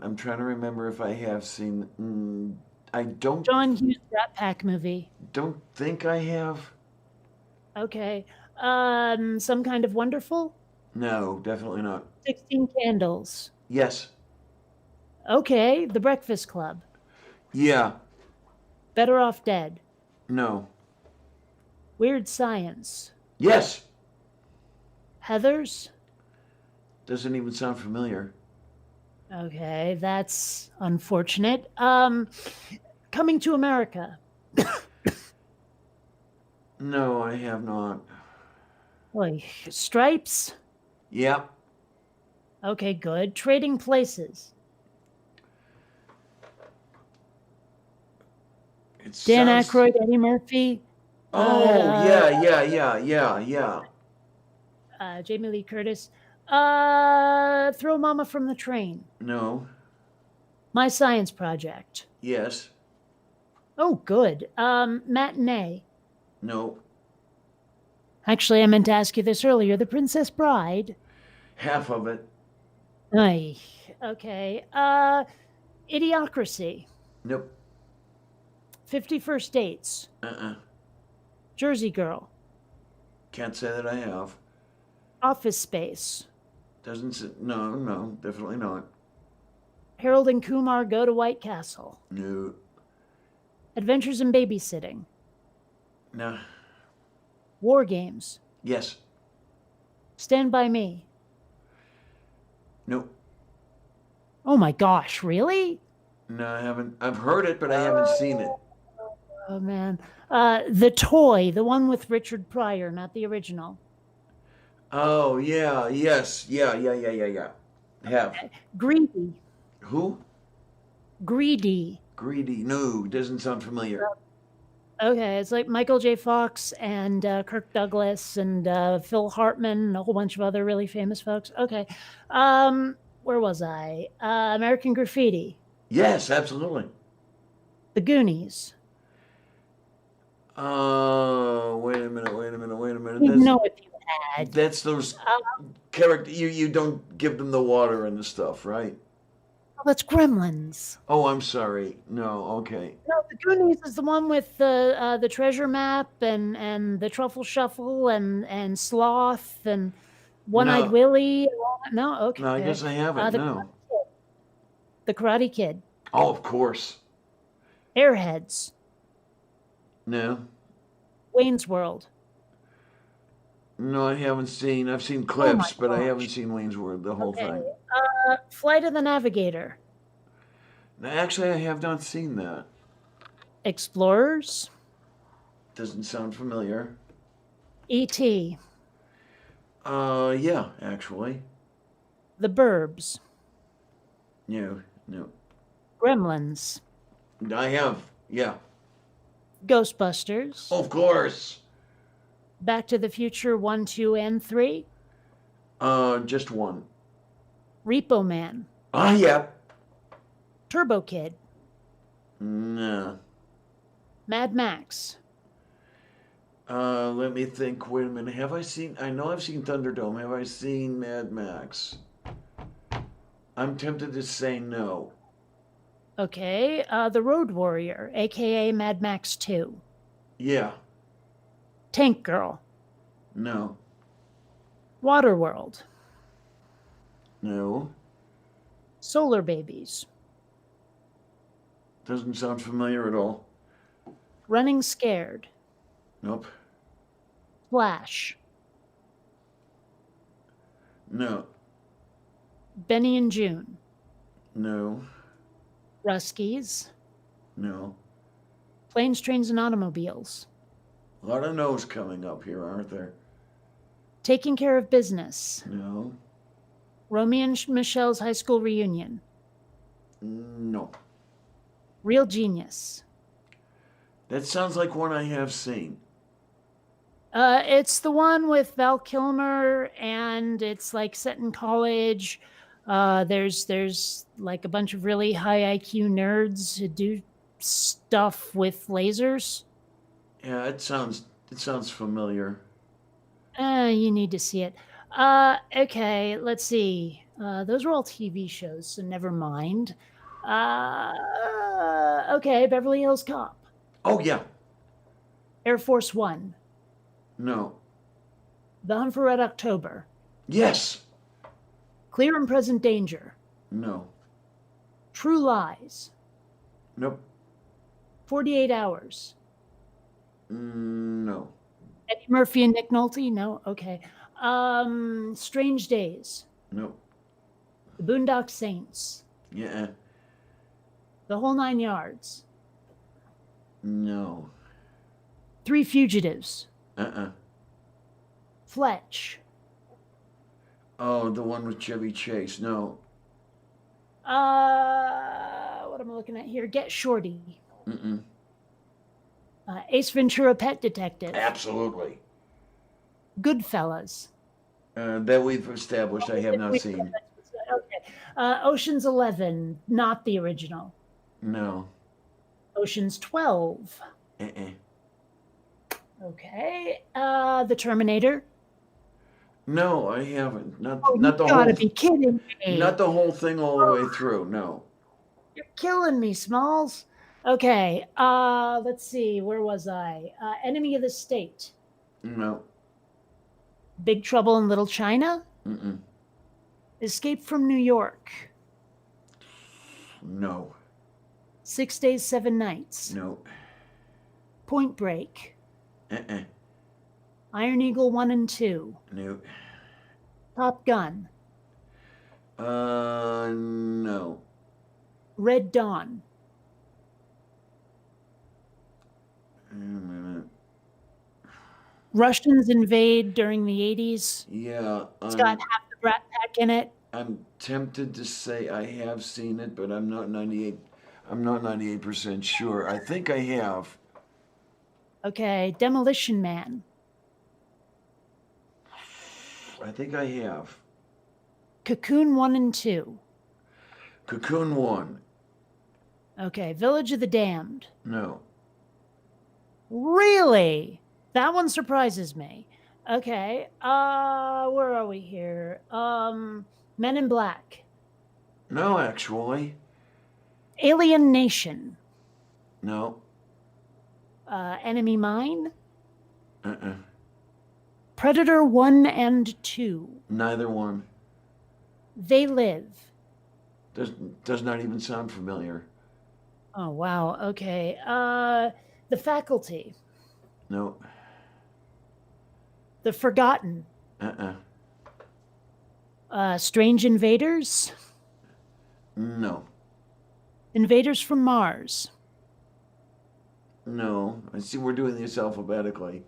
I'm trying to remember if I have seen. I don't John Hughes Rat Pack movie. don't think I have. Okay. Some Kind of Wonderful. No, definitely not. 16 Candles. Yes. Okay. The Breakfast Club. Yeah. Better Off Dead. No. Weird Science. Yes. Heathers. Doesn't even sound familiar. Okay, that's unfortunate. Coming to America. No, I have not. Like Stripes. Yeah. Okay, good. Trading Places. It Dan sounds... Aykroyd, Eddie Murphy. Oh, yeah. Jamie Lee Curtis. Throw Mama from the Train. No. My Science Project. Yes. Oh, good. Matinee. No. Actually, I meant to ask you this earlier. The Princess Bride. Half of it. Aye. Okay. Idiocracy. Nope. 50 First Dates. Jersey Girl. Can't say that I have. Office Space. No, definitely not. Harold and Kumar Go to White Castle. No. Adventures in Babysitting. No. War Games. Yes. Stand By Me. Nope. Oh my gosh, really? No, I haven't. I've heard it, but I haven't seen it. Oh man. The Toy, the one with Richard Pryor, not the original. Oh, yeah, yes. Yeah. Have. Greedy. Who? Greedy. Greedy. No, doesn't sound familiar. Okay, it's like Michael J. Fox and Kirk Douglas and Phil Hartman and a whole bunch of other really famous folks. Okay. Where was I? American Graffiti. Yes, absolutely. The Goonies. Wait a minute. You know if you had. That's those character. You don't give them the water and the stuff, right? Oh, that's Gremlins. Oh, I'm sorry. No, okay. No, the Goonies is the one with the treasure map and the truffle shuffle and sloth and one-eyed No. Willie. And all that. No, okay. No, I guess I haven't. No. The Karate Kid. Oh, of course. Airheads. No. Wayne's World. No, I haven't seen. I've seen clips, but I gosh. haven't seen Wayne's World, the whole thing. Flight of the Navigator. No, actually, I have not seen that. Explorers. Doesn't sound familiar. E.T. Yeah, actually. The Burbs. No. Gremlins. I have. Yeah. Ghostbusters. Of course. Back to the Future 1, 2, and 3. Just one. Repo Man. Yeah. Turbo Kid. No. Mad Max. Let me think. Wait a minute. Have I seen? I know I've seen Thunderdome. Have I seen Mad Max? I'm tempted to say no. Okay. The Road Warrior, aka Mad Max 2. Yeah. Tank Girl. No. Waterworld. No. Solar Babies. Doesn't sound familiar at all. Running Scared. Nope. Flash. No. Benny and June. No. Ruskies. No. Planes, Trains, and Automobiles. A lot of no's coming up here, aren't there? Taking Care of Business. No. Romeo and Michelle's High School Reunion. No. Real Genius. That sounds like one I have seen. It's the one with Val Kilmer, and it's like set in college. There's like a bunch of really high IQ nerds who do stuff with lasers. Yeah, it sounds familiar. You need to see it. Okay, let's see. Those were all TV shows, so never mind. Okay, Beverly Hills Cop. Oh yeah. Air Force One. No. The Hunt for Red October. Yes. Clear and Present Danger. No. True Lies. Nope. 48 Hours. No. Eddie Murphy and Nick Nolte? No? Okay. Strange Days. Nope. The Boondock Saints. Yeah. The Whole Nine Yards. No. Three Fugitives. Uh-uh. Fletch. Oh, the one with Chevy Chase. No. What am I looking at here? Get Shorty. Mm-mm. Ace Ventura Pet Detective. Absolutely. Goodfellas. That we've established I have not seen. Okay. Ocean's 11, not the original. No. Ocean's 12. Uh-uh. Okay. The Terminator. No, I haven't. Not Oh, not the you gotta whole be kidding me. not the whole thing all the way through. No. You're killing me, Smalls. Okay. Let's see. Where was I? Enemy of the State. No. Big Trouble in Little China. Mm-mm. Escape from New York. No. 6 Days, 7 Nights. No. Point Break. Uh-uh. Iron Eagle 1 and 2. No. Top Gun. No. Red Dawn. Wait a minute. Russians invade during the 80s. Yeah. It's got half the Brat Pack in it. I'm tempted to say I have seen it, but I'm not 98% sure. I think I have. Okay. Demolition Man. I think I have. Cocoon 1 and 2. Cocoon 1. Okay. Village of the Damned. No. Really? That one surprises me. Okay. Where are we here? Men in Black. No, actually. Alien Nation. No. Enemy Mine. Uh-uh. Predator 1 and 2. Neither one. They Live. Does not even sound familiar. Oh, wow. Okay. The Faculty. No. The Forgotten. Uh-uh. Strange Invaders. No. Invaders from Mars. No. I see we're doing this alphabetically.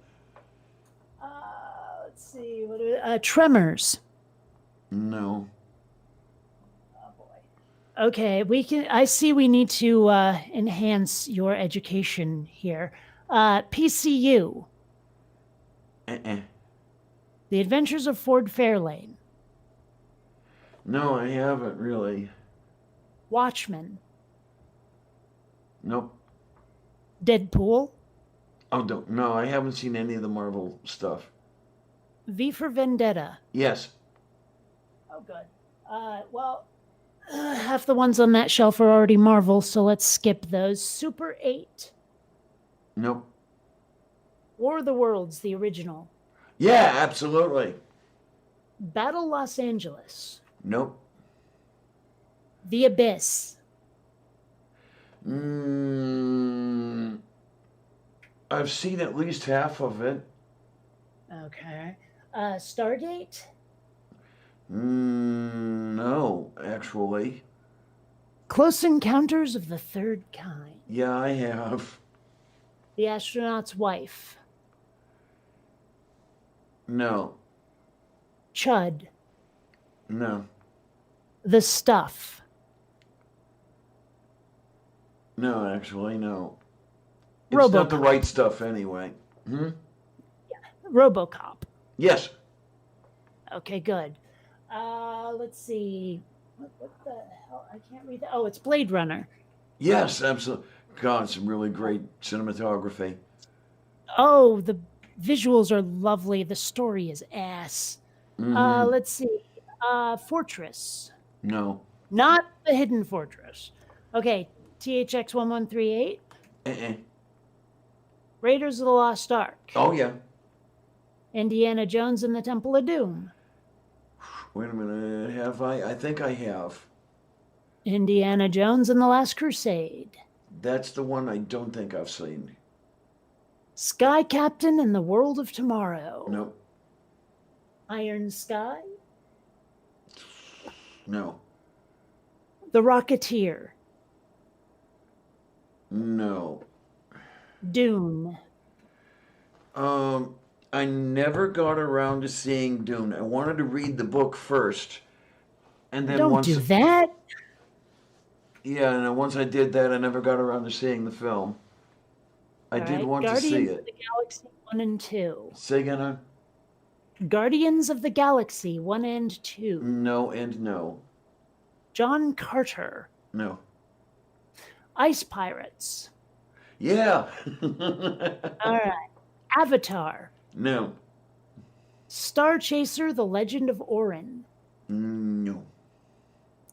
Let's see. Tremors. No. Oh boy. Okay, I see we need to enhance your education here. PCU. Uh-uh. The Adventures of Ford Fairlane. No, I haven't really. Watchmen. Nope. Deadpool. Oh, no, I haven't seen any of the Marvel stuff. V for Vendetta. Yes. Oh, good. Half the ones on that shelf are already Marvel, so let's skip those. Super 8. Nope. War of the Worlds, the original. Yeah, absolutely. Battle Los Angeles. Nope. The Abyss. I've seen at least half of it. Okay. Stargate. No, actually. Close Encounters of the Third Kind. Yeah, I have. The Astronaut's Wife. No. Chud. No. The Stuff. No, actually, no. It's not the RoboCop. right stuff anyway. RoboCop. Yes. Okay, good. Let's see. What the hell? I can't read that. Oh, it's Blade Runner. Yes, absolutely. God, some really great cinematography. Oh, the visuals are lovely. The story is ass. Mhm. Let's see. Fortress. No. Not the Hidden Fortress. Okay, THX 1138. Uh-uh. Raiders of the Lost Ark. Oh, yeah. Indiana Jones and the Temple of Doom. Wait a minute. Have I? I think I have. Indiana Jones and the Last Crusade. That's the one I don't think I've seen. Sky Captain and the World of Tomorrow. Nope. Iron Sky. No. The Rocketeer. No. Dune. I never got around to seeing Dune. I wanted to read the book first, and then Don't once, do that. yeah, and then once I did that, I never got around to seeing the film. I All did right, want to Guardians see of it. the Galaxy 1 and 2. Say again, huh? Guardians of the Galaxy 1 and 2. No and no. John Carter. No. Ice Pirates. Yeah. All right. Avatar. No. Star Chaser, The Legend of Orin. No.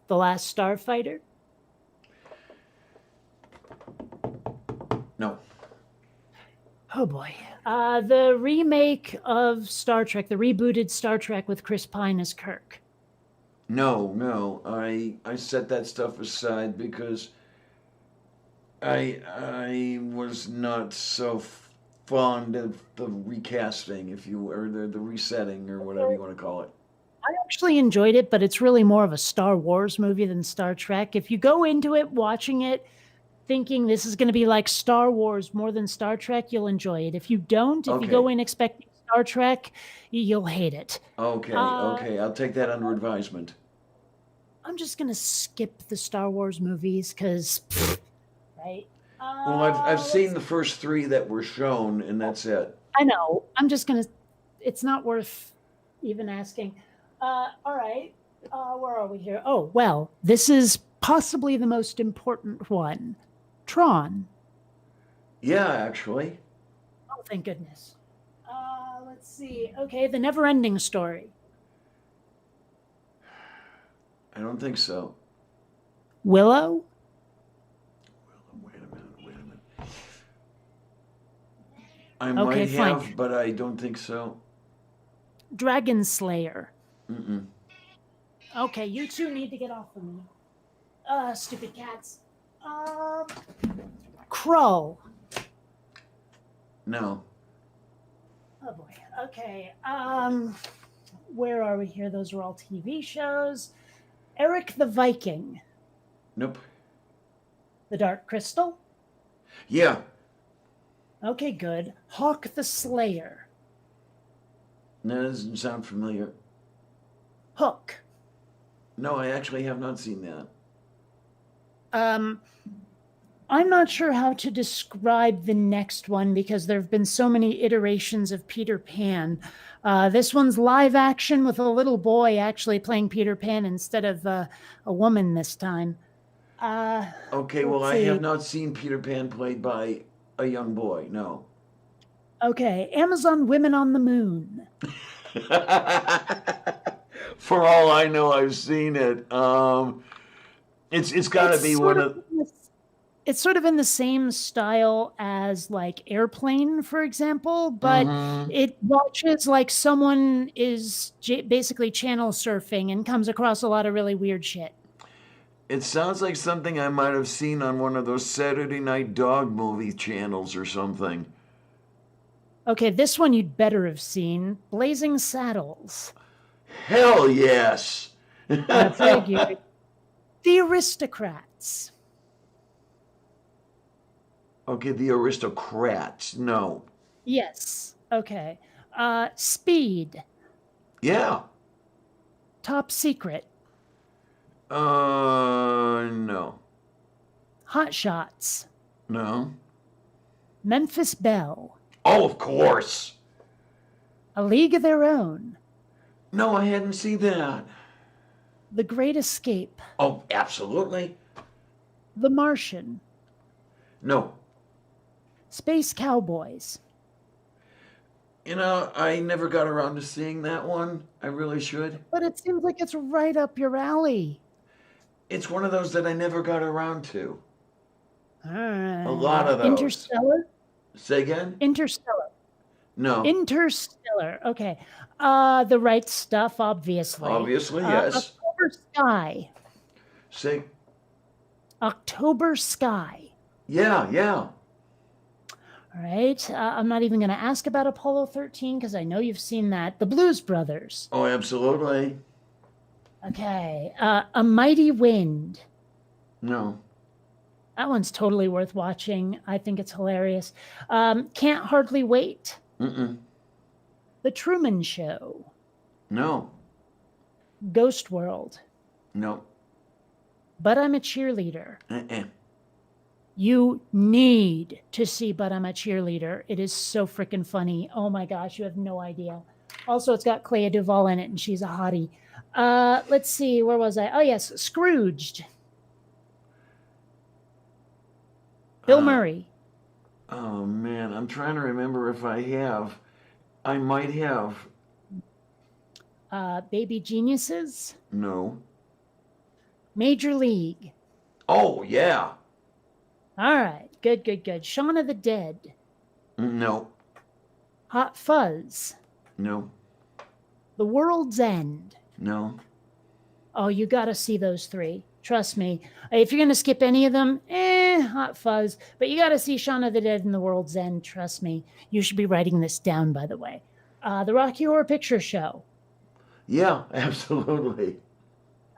The Last Starfighter. No. Oh boy. The remake of Star Trek, the rebooted Star Trek with Chris Pine as Kirk. No. I set that stuff aside because I was not so fond of the recasting, if you or the resetting or whatever you want to call it. I actually enjoyed it, but it's really more of a Star Wars movie than Star Trek. If you go into it watching it thinking this is going to be like Star Wars more than Star Trek, you'll enjoy it. If you don't, if you go Okay. in expecting Star Trek, you'll hate it. Okay, Uh, okay, I'll take that under advisement. I'm just going to skip the Star Wars movies because, right? Well, I've seen let's- the first three that were shown, and that's it. I know. I'm just going to, it's not worth even asking. All right. Where are we here? Oh, well, this is possibly the most important one. Tron. Yeah, actually. Oh, thank goodness. Let's see. Okay, The Never-Ending Story. I don't think so. Willow. Wait a minute. I Okay, might have, fine. but I don't think so. Dragon Slayer. Mm-mm. Okay, you two need to get off of me. Stupid cats. Crow. No. Oh boy. Okay. Where are we here? Those are all TV shows. Eric the Viking. Nope. The Dark Crystal. Yeah. Okay, good. Hawk the Slayer. No, that doesn't sound familiar. Hook. No, I actually have not seen that. I'm not sure how to describe the next one because there have been so many iterations of Peter Pan. This one's live action with a little boy actually playing Peter Pan instead of a woman this time. Okay, well, Let's I have see. not seen Peter Pan played by a young boy, no. Okay, Amazon Women on the Moon. For all I know, I've seen it. It's got to It's be sort one of. it's sort of in the same style as like Airplane, for example, but Mhm. it watches like someone is basically channel surfing and comes across a lot of really weird shit. It sounds like something I might have seen on one of those Saturday Night Dog movie channels or something. Okay, this one you'd better have seen, Blazing Saddles. Hell yes. I figured. The Aristocrats. Okay, the Aristocrats. No. Yes. Okay. Speed. Yeah. Top Secret. No. Hot Shots. No. Memphis Belle. Oh, of course. A League of Their Own. No, I hadn't seen that. The Great Escape. Oh, absolutely. The Martian. No. Space Cowboys. You know, I never got around to seeing that one. I really should. But it seems like it's right up your alley. It's one of those that I never got around to. A lot of those. Interstellar. Say again? Interstellar. No. Interstellar. Okay. The Right Stuff, obviously. Obviously, yes. October Sky. Say, October Sky. yeah, yeah. All right. I'm not even going to ask about Apollo 13 because I know you've seen that. The Blues Brothers. Oh, absolutely. Okay. A Mighty Wind. No. That one's totally worth watching. I think it's hilarious. Can't Hardly Wait. Mm-mm. The Truman Show. No. Ghost World. No. But I'm a Cheerleader. Uh-uh. You need to see But I'm a Cheerleader. It is so freaking funny. Oh my gosh, you have no idea. Also, it's got Clea Duvall in it, and she's a hottie. Let's see, where was I? Oh, yes, Scrooged. Bill Murray. Oh, man. I'm trying to remember if I have. I might have. Baby Geniuses. No. Major League. Oh, yeah. All right, good, good, good. Shaun of the Dead. No. Hot Fuzz. No. The World's End. No. Oh, you got to see those three. Trust me. If you're going to skip any of them, Hot Fuzz. But you got to see Shaun of the Dead and The World's End. Trust me. You should be writing this down, by the way. The Rocky Horror Picture Show. Yeah, absolutely.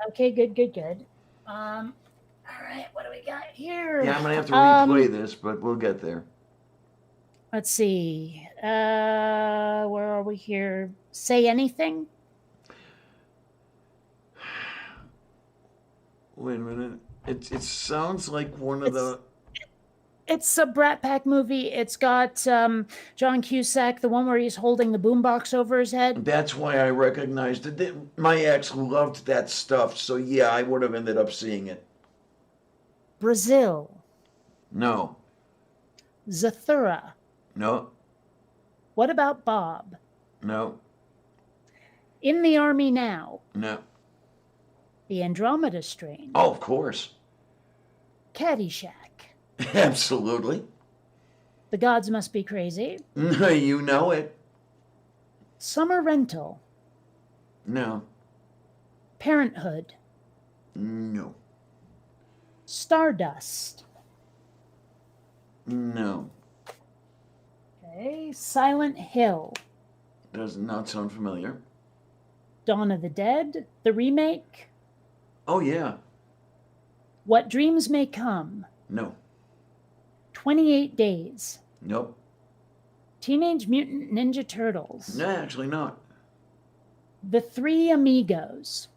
Okay, good, good, good. All right, what do we got here? Yeah, I'm going to have to replay this, but we'll get there. Let's see. Where are we here? Say Anything? Wait a minute. It sounds like one of the... It's a Brat Pack movie. It's got John Cusack, the one where he's holding the boombox over his head. That's why I recognized it. My ex loved that stuff, so yeah, I would have ended up seeing it. Brazil. No. Zathura. No. What About Bob? No. In the Army Now. No. The Andromeda Strain. Oh, of course. Caddyshack. Absolutely. The Gods Must Be Crazy. You know it. Summer Rental. No. Parenthood. No. Stardust. No. Okay. Silent Hill. Does not sound familiar. Dawn of the Dead. The remake. Oh, yeah. What Dreams May Come. No. 28 Days. Nope. Teenage Mutant Ninja Turtles. No, actually not. The Three Amigos.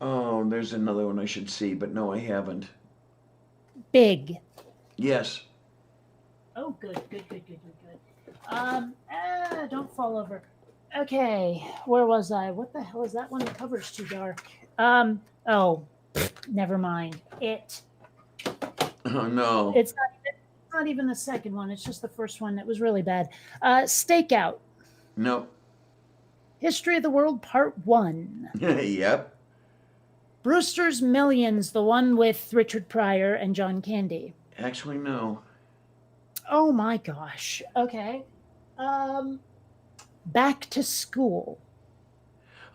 Oh, there's another one I should see, but no, I haven't. Big. Yes. Oh, good, good, good, good, good, good. Don't fall over. Okay, where was I? What the hell is that one? The cover's too dark. Never mind. Oh, no. It's not even the second one. It's just the first one. It was really bad. Stakeout. No. History of the World Part 1. Yep. Brewster's Millions, the one with Richard Pryor and John Candy. Actually, no. Oh my gosh. Okay. Back to School.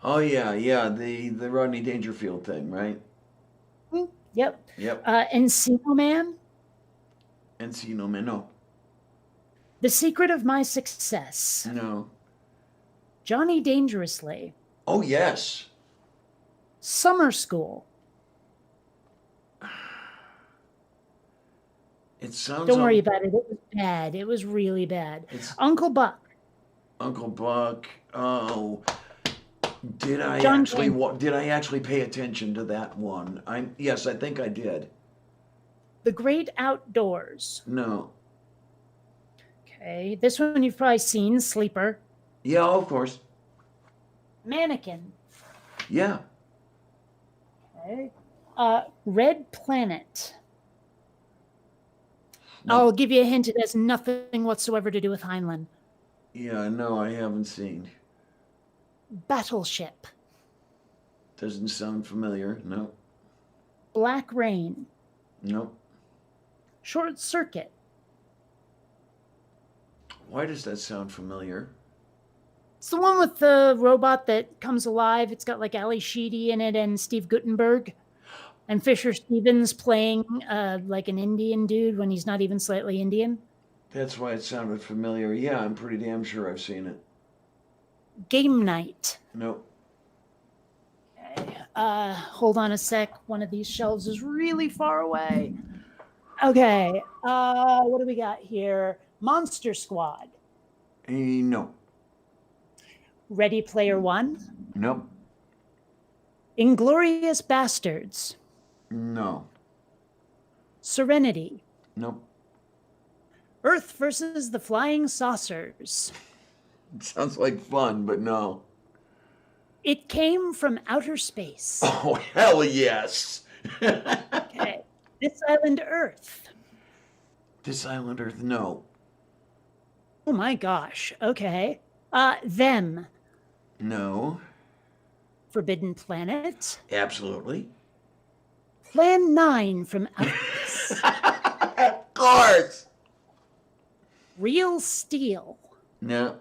Oh yeah, the Rodney Dangerfield thing, right? Yep. Yep. Encino Man. Encino Man, no. The Secret of My Success. No. Johnny Dangerously. Oh yes. Summer School. It sounds. Don't worry about it. It was bad. It was really bad. It's Uncle Buck. Uncle Buck. Oh, did I John actually? Candy. Did I actually pay attention to that one? Yes, I think I did. The Great Outdoors. No. Okay. This one you've probably seen. Sleeper. Yeah, of course. Mannequin. Yeah. Okay. Red Planet. No. I'll give you a hint. It has nothing whatsoever to do with Heinlein. Yeah, no, I haven't seen. Battleship. Doesn't sound familiar. No. Black Rain. No. Short Circuit. Why does that sound familiar? It's the one with the robot that comes alive. It's got like Ali Sheedy in it and Steve Guttenberg. And Fisher Stevens playing like an Indian dude when he's not even slightly Indian. That's why it sounded familiar. Yeah, I'm pretty damn sure I've seen it. Game Night. Nope. Okay. Hold on a sec. One of these shelves is really far away. Okay. What do we got here? Monster Squad. No. Ready Player One. Nope. Inglorious Bastards. No. Serenity. Nope. Earth versus the Flying Saucers. Sounds like fun, but no. It Came from Outer Space. Oh, hell yes. Okay. This Island Earth. This Island Earth, no. Oh my gosh. Okay. Them. No. Forbidden Planet. Absolutely. Plan 9 from Outer Space. Of course. Real Steel. No.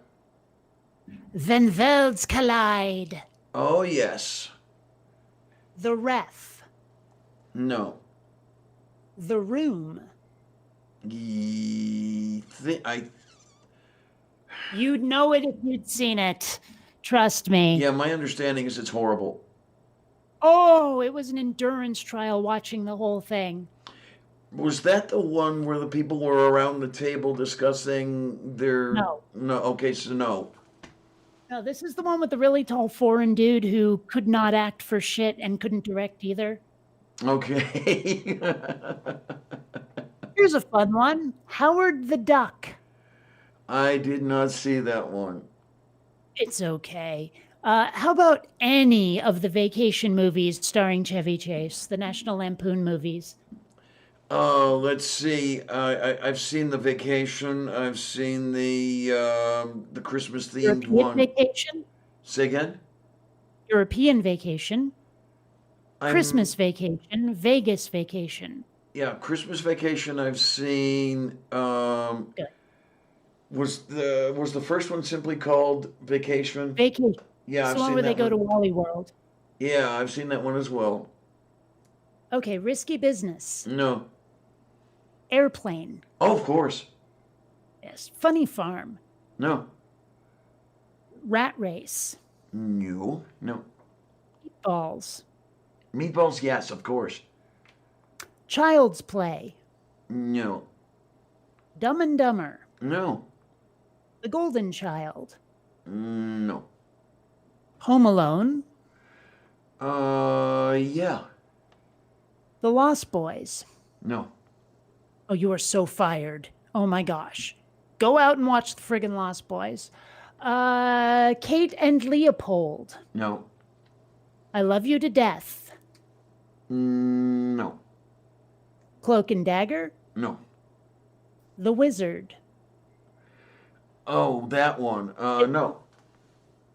When Worlds Collide. Oh, yes. The Ref. No. The Room. I You'd know it if you'd seen it. Trust me. Yeah, my understanding is it's horrible. Oh, it was an endurance trial watching the whole thing. Was that the one where the people were around the table discussing their... No. No, okay, so no. No, this is the one with the really tall foreign dude who could not act for shit and couldn't direct either. Okay. Here's a fun one. Howard the Duck. I did not see that one. It's okay. How about any of the vacation movies starring Chevy Chase, the National Lampoon movies? Let's see. I've seen The Vacation. I've seen the Christmas themed European one. Vacation? Say again? European Vacation. I'm- Christmas Vacation. Vegas Vacation. Yeah, Christmas Vacation. I've seen. Good. Was the first one simply called Vacation? Vacation. Yeah, It's I've the one seen where they that go to one. Wally World. Yeah, I've seen that one as well. Okay, Risky Business. No. Airplane. Oh, of course. Yes. Funny Farm. No. Rat Race. No. No. Meatballs. Meatballs, yes, of course. Child's Play. No. Dumb and Dumber. No. The Golden Child. No. Home Alone. Yeah. The Lost Boys. No. Oh, you are so fired. Oh my gosh. Go out and watch the friggin' Lost Boys. Kate and Leopold. No. I Love You to Death. No. Cloak and Dagger. No. The Wizard. Oh, that one. No.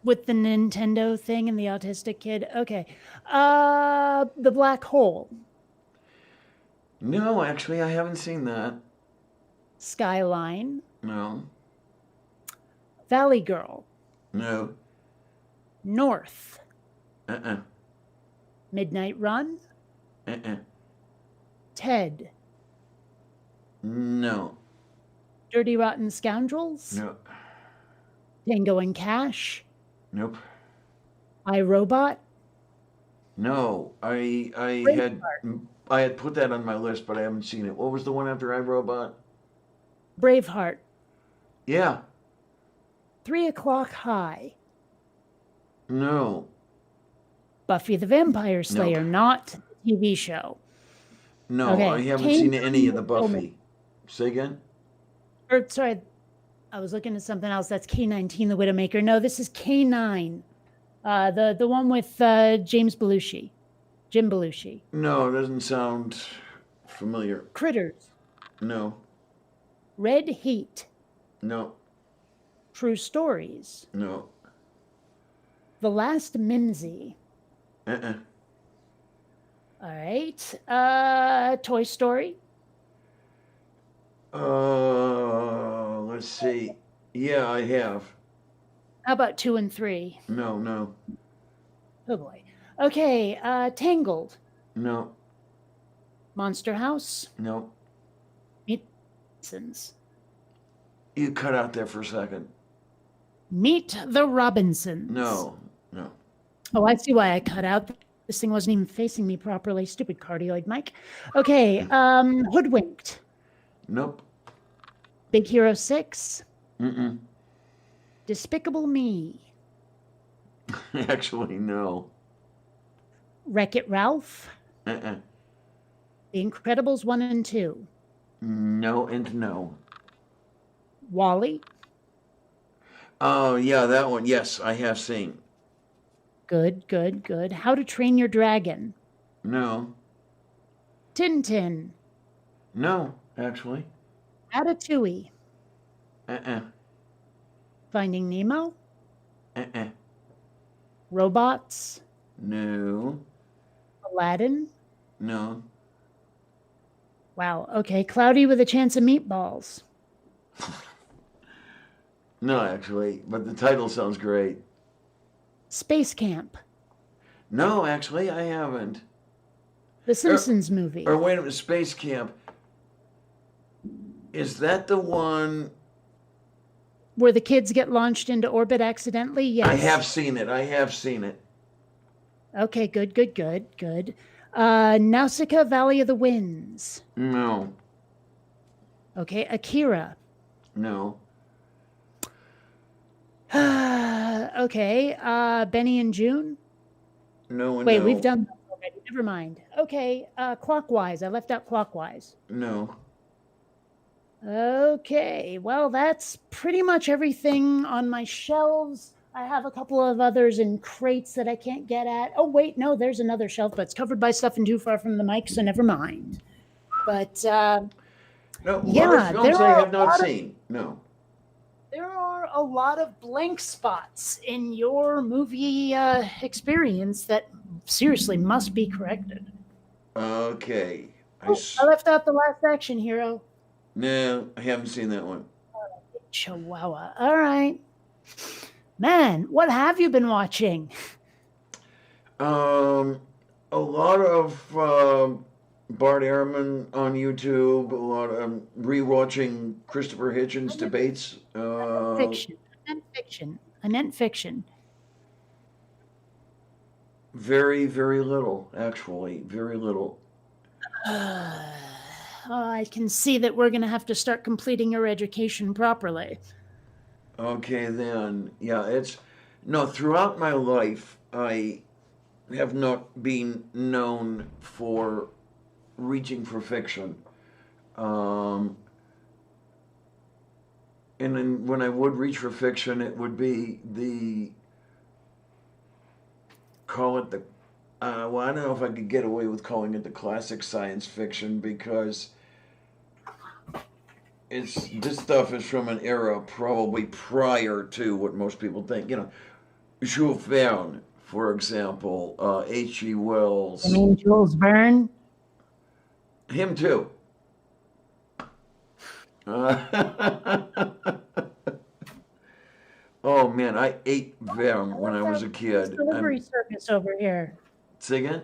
with the Nintendo thing and the autistic kid. Okay. The Black Hole. No, actually, I haven't seen that. Skyline. No. Valley Girl. No. North. Uh-uh. Midnight Run. Uh-uh. Ted. No. Dirty Rotten Scoundrels. No. Tango and Cash. Nope. iRobot. No. I had put that on my list, but I haven't seen it. What was the one after iRobot? Braveheart. Yeah. 3 O'Clock High. No. Buffy the Vampire Slayer, not the TV show. No, Okay, I haven't Kane seen any of the Bowman. Buffy. Say again? Or sorry, I was looking at something else. That's K-19, the Widowmaker. No, this is K-9. The one with Jim Belushi. No, it doesn't sound familiar. Critters. No. Red Heat. No. True Stories. No. The Last Mimsy. Uh-uh. All right. Toy Story. Let's see. Yeah, I have. How about 2 and 3? No. Oh boy. Okay. Tangled. No. Monster House. No. Robinsons. You cut out there for a second. Meet the Robinsons. No. Oh, I see why I cut out. This thing wasn't even facing me properly. Stupid cardioid mic. Okay. Hoodwinked. Nope. Big Hero 6. Mm-mm. Despicable Me. Actually, no. Wreck-It Ralph. Uh-uh. The Incredibles 1 and 2. No and no. Wall-E. Oh, yeah, that one. Yes, I have seen. Good. How to Train Your Dragon. No. Tintin. No, actually. Ratatouille. Uh-uh. Finding Nemo. Uh-uh. Robots. No. Aladdin. No. Wow. Okay. Cloudy with a Chance of Meatballs. No, actually, but the title sounds great. Space Camp. No, actually, I haven't. The Simpsons movie. Or wait a minute, Space Camp. Is that the one? Where the kids get launched into orbit accidentally? Yes. I have seen it. Okay, good. Nausicaa, Valley of the Winds. No. Okay, Akira. No. Okay, Benny and June. No and Wait, no. we've done that already. Never mind. Okay, Clockwise. I left out Clockwise. No. Okay, well, that's pretty much everything on my shelves. I have a couple of others in crates that I can't get at. Oh, wait, no, there's another shelf, but it's covered by stuff and too far from the mic, so never mind. But, No, yeah, horror films there I are have a not lot of- seen. No. there are a lot of blank spots in your movie experience that seriously must be corrected. Okay. Oh, I left out The Last Action Hero. No, I haven't seen that one. Chihuahua. All right. Man, what have you been watching? A lot of Bart Ehrman on YouTube. A lot of rewatching Christopher Hitchens debates. Fiction. I meant fiction. Very, very little, actually. Very little. I can see that we're going to have to start completing your education properly. Okay, then. Yeah, throughout my life, I have not been known for reaching for fiction. And then when I would reach for fiction, it would be well, I don't know if I could get away with calling it the classic science fiction because this stuff is from an era probably prior to what most people think. Jules Verne, for example, H.G. Wells. I mean, Jules Verne. Him too. Oh man, I ate Verne when I was a kid. Delivery service over here. Say again?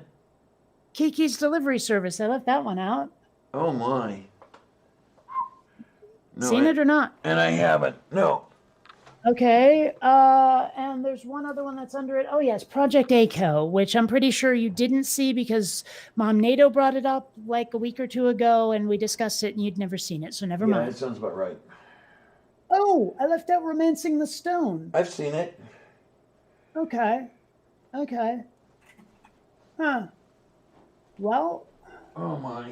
Kiki's Delivery Service. I left that one out. Oh my. No, Seen it or not? And I haven't. No. Okay. And there's one other one that's under it. Oh yes, Project ACO, which I'm pretty sure you didn't see because Mom NATO brought it up like a week or two ago, and we discussed it, and you'd never seen it, so never Yeah, mind. that sounds about right. Oh, I left out Romancing the Stone. I've seen it. Okay. Huh. Well, Oh my.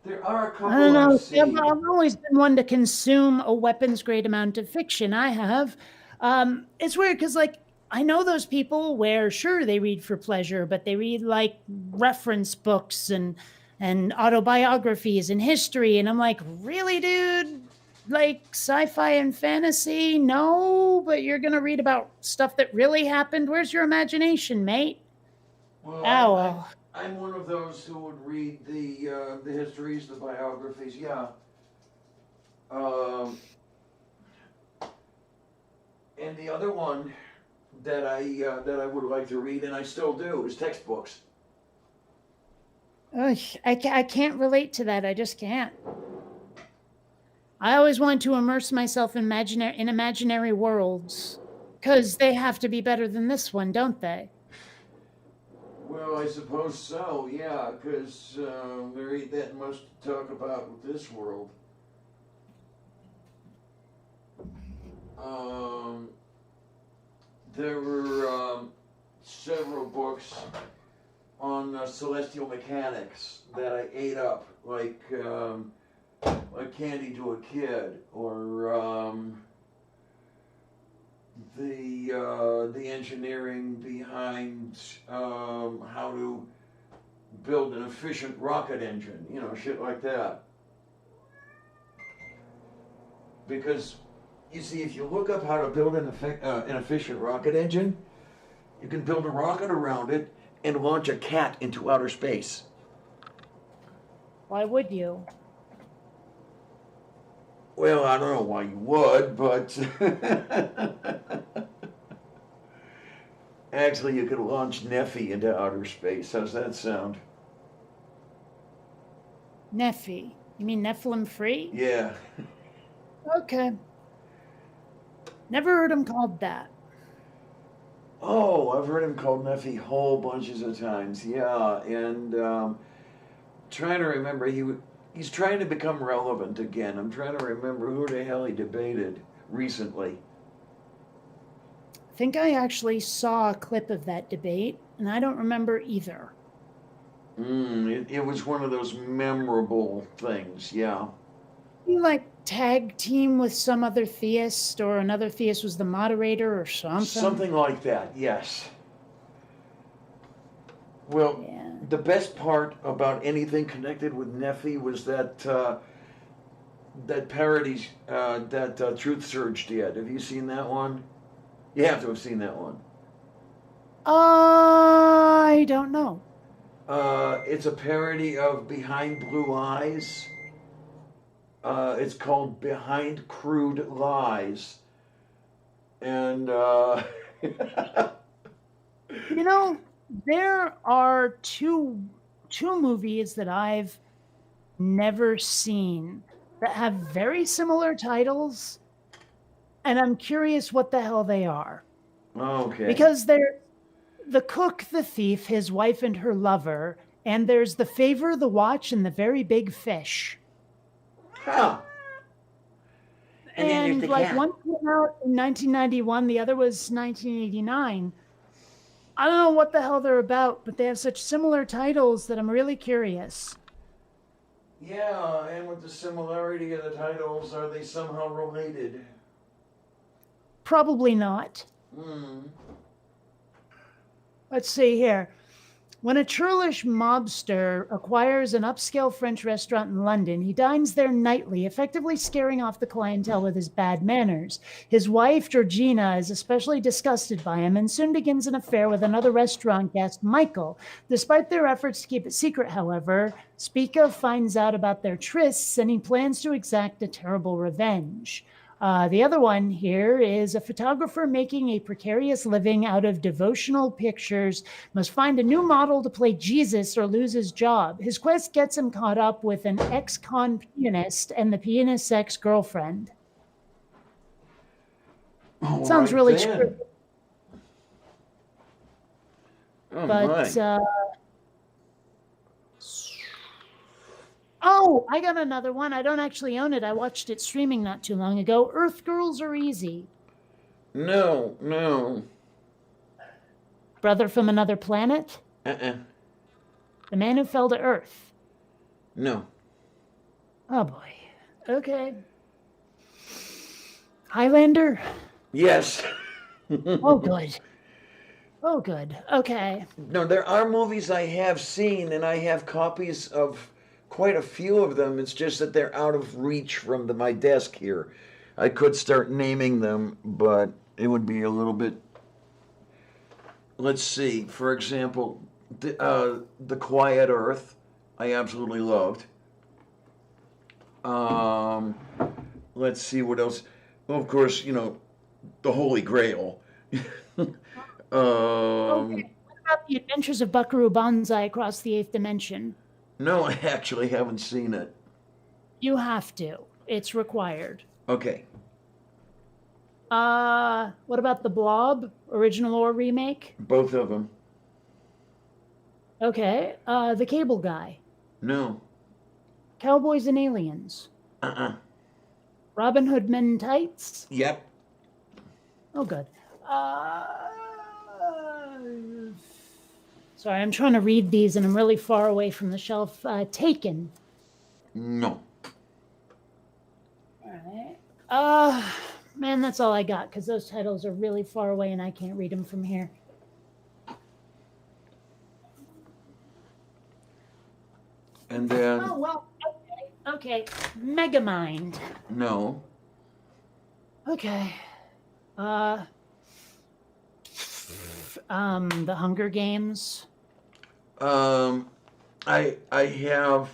There are a couple I don't know. I've seen. I've always been one to consume a weapons grade amount of fiction. I have. It's weird because, like, I know those people where, sure, they read for pleasure, but they read like reference books and autobiographies and history, and I'm like, really, dude? Like sci-fi and fantasy? No, but you're gonna read about stuff that really happened. Where's your imagination, mate? Well, Oh, I'm one of those who would read the histories, the biographies. Yeah. And the other one that I would like to read, and I still do, is textbooks. ugh, I can't relate to that. I just can't. I always want to immerse myself in imaginary worlds because they have to be better than this one, don't they? Well, I suppose so. Yeah, because there ain't that much to talk about with this world. There were several books on celestial mechanics that I ate up, like candy to a kid, or the engineering behind how to build an efficient rocket engine, shit like that. Because you see, if you look up how to build an efficient rocket engine, you can build a rocket around it and launch a cat into outer space. Why would you? Well, I don't know why you would, but actually you could launch Neffy into outer space. How's that sound? Nephi. You mean Nephilim free? Yeah. Okay. Never heard him called that. Oh, I've heard him called Neffy whole bunches of times. Yeah, and trying to remember, he's trying to become relevant again. I'm trying to remember who the hell he debated recently. I think I actually saw a clip of that debate, and I don't remember either. It was one of those memorable things, yeah. You like tag team with some other theist, or another theist was the moderator or something? Something like that, yes. Well, Yeah. the best part about anything connected with Neffy was that that parody that Truth Surge did. Have you seen that one? You have to have seen that one. I don't know. It's a parody of Behind Blue Eyes. It's called Behind Crude Lies. And You know, there are two movies that I've never seen that have very similar titles, and I'm curious what the hell they are. okay. Because they're The Cook, the Thief, His Wife and Her Lover, and there's The Favor, the Watch, and The Very Big Fish. Huh. And then there's And the like cat. one came out in 1991, the other was 1989. I don't know what the hell they're about, but they have such similar titles that I'm really curious. Yeah, and with the similarity of the titles, are they somehow related? Probably not. Hmm. Let's see here. When a churlish mobster acquires an upscale French restaurant in London, he dines there nightly, effectively scaring off the clientele with his bad manners. His wife, Georgina, is especially disgusted by him and soon begins an affair with another restaurant guest, Michael. Despite their efforts to keep it secret, however, Spica finds out about their trysts and he plans to exact a terrible revenge. The other one here is a photographer making a precarious living out of devotional pictures must find a new model to play Jesus or lose his job. His quest gets him caught up with an ex-con pianist and the pianist's ex-girlfriend. Sounds really true. Oh, But I got another one. I don't actually own it. I watched it streaming not too long ago. Earth Girls Are Easy. No. Brother from Another Planet. Uh-uh. The Man Who Fell to Earth. No. Oh boy. Okay. Highlander. Yes. Oh good. Oh good. Okay. No, there are movies I have seen, and I have copies of quite a few of them. It's just that they're out of reach from my desk here. I could start naming them, but it would be a little bit. Let's see. For example, The Quiet Earth, I absolutely loved. Let's see what else. Well, of course, The Holy Grail. Okay. What about The Adventures of Buckaroo Banzai Across the Eighth Dimension? No, I actually haven't seen it. You have to. It's required. Okay. What about The Blob, original or remake? Both of them. Okay. The Cable Guy. No. Cowboys and Aliens. Uh-uh. Robin Hood Men in Tights. Yep. Oh, good. Sorry, I'm trying to read these and I'm really far away from the shelf. Taken. No. All right. Man, that's all I got because those titles are really far away and I can't read them from here. And then. Oh, well, okay. Megamind. No. Okay. The Hunger Games. I have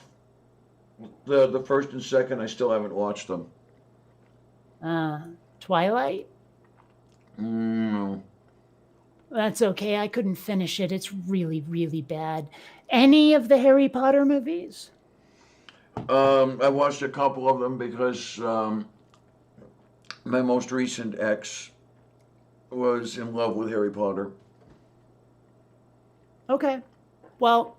the first and second. I still haven't watched them. Twilight. No. That's okay. I couldn't finish it. It's really, really bad. Any of the Harry Potter movies? I watched a couple of them because my most recent ex was in love with Harry Potter. Okay. Well,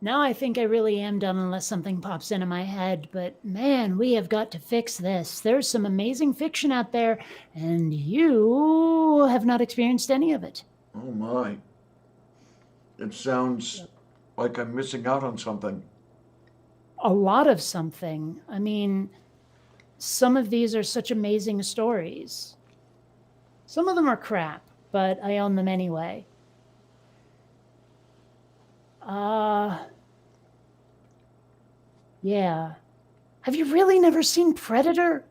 now I think I really am done unless something pops into my head. But man, we have got to fix this. There's some amazing fiction out there, and you have not experienced any of it. Oh my. It sounds like I'm missing out on something. A lot of something. I mean, some of these are such amazing stories. Some of them are crap, but I own them anyway. Yeah. Have you really never seen Predator?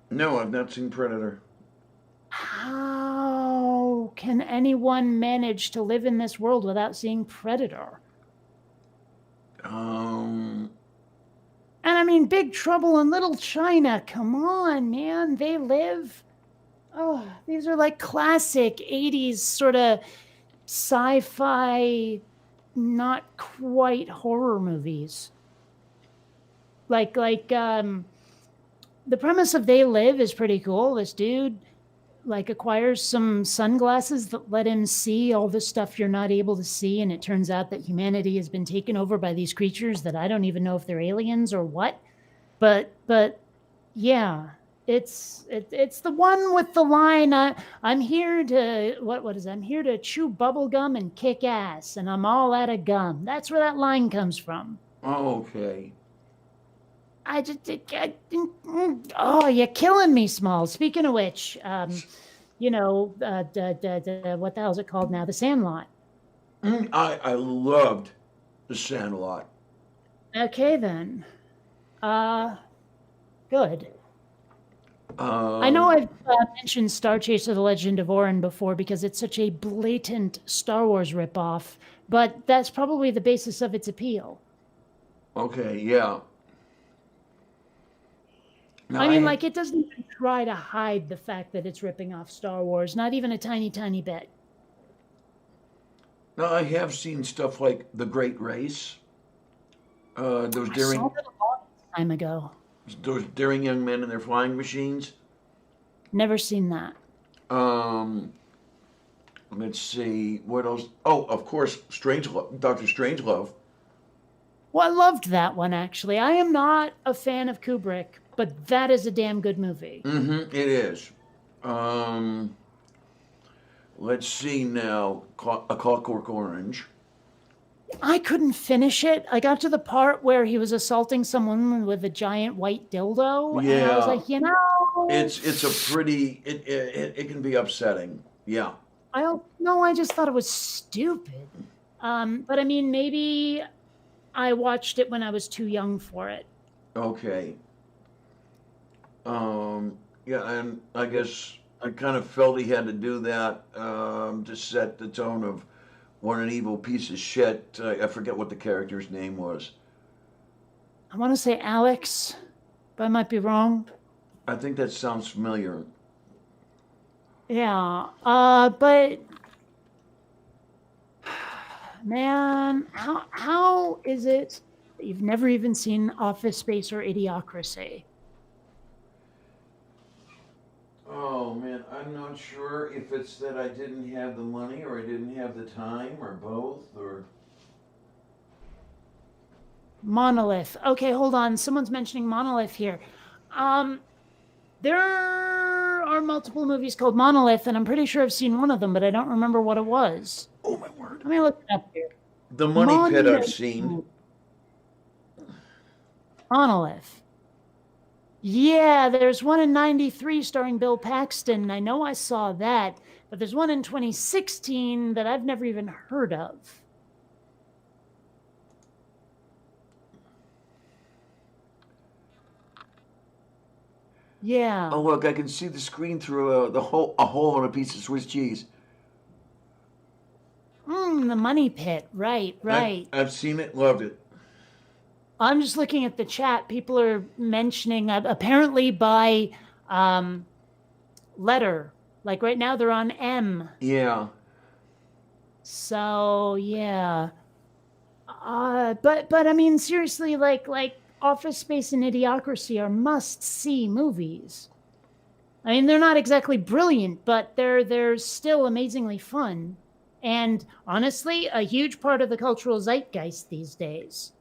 No, I've not seen Predator. How can anyone manage to live in this world without seeing Predator? And I mean, Big Trouble in Little China. Come on, man. They live. Oh, these are like classic 80s sort of sci-fi, not quite horror movies. Like the premise of They Live is pretty cool. This dude acquires some sunglasses that let him see all the stuff you're not able to see, and it turns out that humanity has been taken over by these creatures that I don't even know if they're aliens or what. But yeah, it's the one with the line, I'm here to what is it? I'm here to chew bubble gum and kick ass, and I'm all out of gum. That's where that line comes from. Oh, okay. Oh, you're killing me, Small. Speaking of which, what the hell is it called now? The Sandlot. I loved The Sandlot. Okay, then. Good. I know I've mentioned Star Chaser: The Legend of Orin before because it's such a blatant Star Wars ripoff, but that's probably the basis of its appeal. Okay, yeah. Now, I mean, like, it doesn't even try to hide the fact that it's ripping off Star Wars, not even a tiny, tiny bit. now I have seen stuff like The Great Race. Those I saw daring, that a long time ago. those daring young men in their flying machines. Never seen that. Um, let's see what else. Oh, of course, Strangelove, Doctor Strangelove. Well, I loved that one, actually. I am not a fan of Kubrick, but that is a damn good movie. Mm-hmm. It is. Let's see now. A Clockwork Orange. I couldn't finish it. I got to the part where he was assaulting someone with a giant white dildo, and I was Yeah, like, you know, it's a pretty. It can be upsetting. Yeah. I don't know. I just thought it was stupid. But I mean, maybe I watched it when I was too young for it. Okay. Yeah, and I guess I kind of felt he had to do that to set the tone of what an evil piece of shit. I forget what the character's name was. I want to say Alex, but I might be wrong. I think that sounds familiar. Yeah. But man, how is it that you've never even seen Office Space or Idiocracy? Oh man, I'm not sure if it's that I didn't have the money or I didn't have the time or both or. Monolith. Okay, hold on. Someone's mentioning Monolith here. There are multiple movies called Monolith, and I'm pretty sure I've seen one of them, but I don't remember what it was. Oh my word. Let me look it up here. The Money Pit I've seen. Monolith. Yeah, there's one in 93 starring Bill Paxton. I know I saw that, but there's one in 2016 that I've never even heard of. Yeah. Oh look, I can see the screen through a hole in a piece of Swiss cheese. The Money Pit. Right, right. I've seen it, loved it. I'm just looking at the chat. People are mentioning apparently by letter. Like right now they're on M. Yeah. So yeah. But I mean seriously, like Office Space and Idiocracy are must-see movies. I mean they're not exactly brilliant, but they're still amazingly fun. And honestly, a huge part of the cultural zeitgeist these days.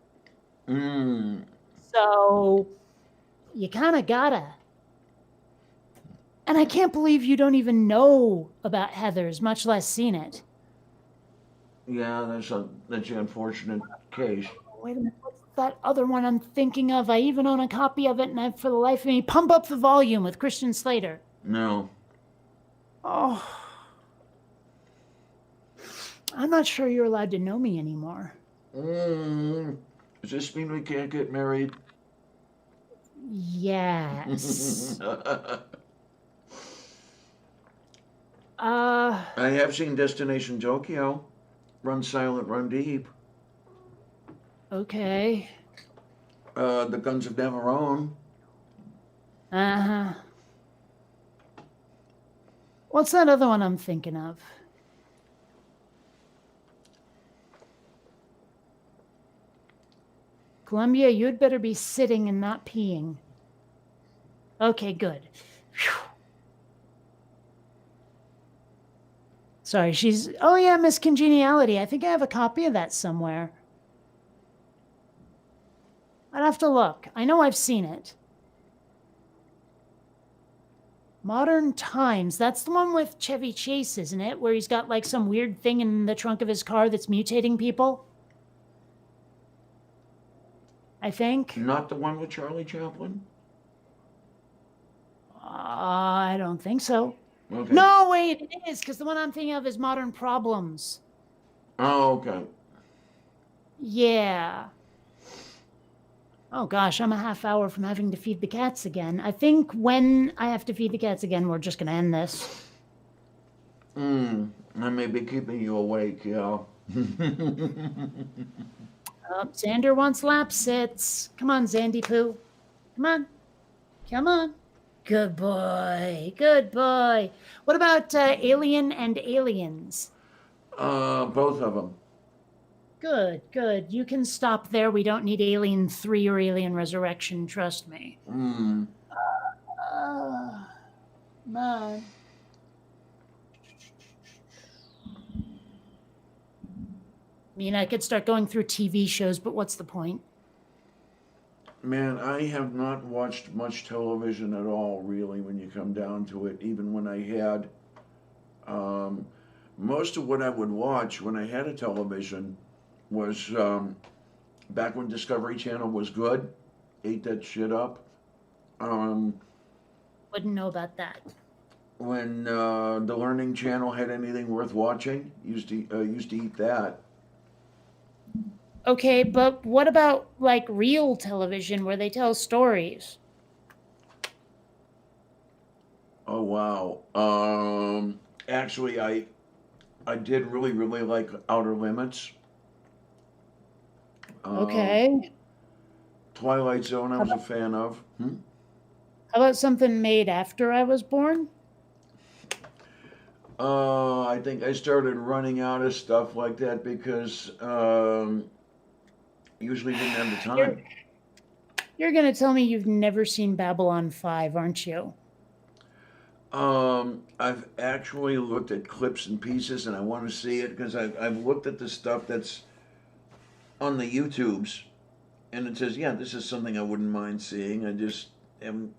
So you kind of gotta. And I can't believe you don't even know about Heathers, much less seen it. Yeah, that's an unfortunate case. Wait a minute, what's that other one I'm thinking of? I even own a copy of it, and for the life of me, Pump Up the Volume with Christian Slater. No. Oh. I'm not sure you're allowed to know me anymore. Does this mean we can't get married? Yes. I have seen Destination Tokyo. Run Silent, Run Deep. Okay. The Guns of Navarone. Uh-huh. What's that other one I'm thinking of? Columbia, you'd better be sitting and not peeing. Okay, good. Whew. Sorry, oh yeah, Miss Congeniality. I think I have a copy of that somewhere. I'd have to look. I know I've seen it. Modern Times. That's the one with Chevy Chase, isn't it? Where he's got like some weird thing in the trunk of his car that's mutating people? I think. Not the one with Charlie Chaplin? I don't think so. Okay. No, wait, it is, because the one I'm thinking of is Modern Problems. Oh, okay. Yeah. Oh gosh, I'm a half hour from having to feed the cats again. I think when I have to feed the cats again, we're just going to end this. I may be keeping you awake, yeah. Oh, Xander wants lap sits. Come on, Zandy Poo. Come on. Come on. Good boy. Good boy. What about Alien and Aliens? Both of them. Good, good. You can stop there. We don't need Alien 3 or Alien Resurrection, trust me. Man. I mean, I could start going through TV shows, but what's the point? Man, I have not watched much television at all, really, when you come down to it. Even when I had, most of what I would watch when I had a television was back when Discovery Channel was good. Ate that shit up. Um, Wouldn't know about that. when the Learning Channel had anything worth watching, used to eat that. Okay, but what about like real television where they tell stories? Oh wow. Actually, I did really like Outer Limits. Okay. Twilight Zone, I was a fan of. How about something made after I was born? I think I started running out of stuff like that because usually didn't have the time. You're going to tell me you've never seen Babylon 5, aren't you? I've actually looked at clips and pieces, and I want to see it because I've looked at the stuff that's on the YouTubes, and it says, yeah, this is something I wouldn't mind seeing. I just haven't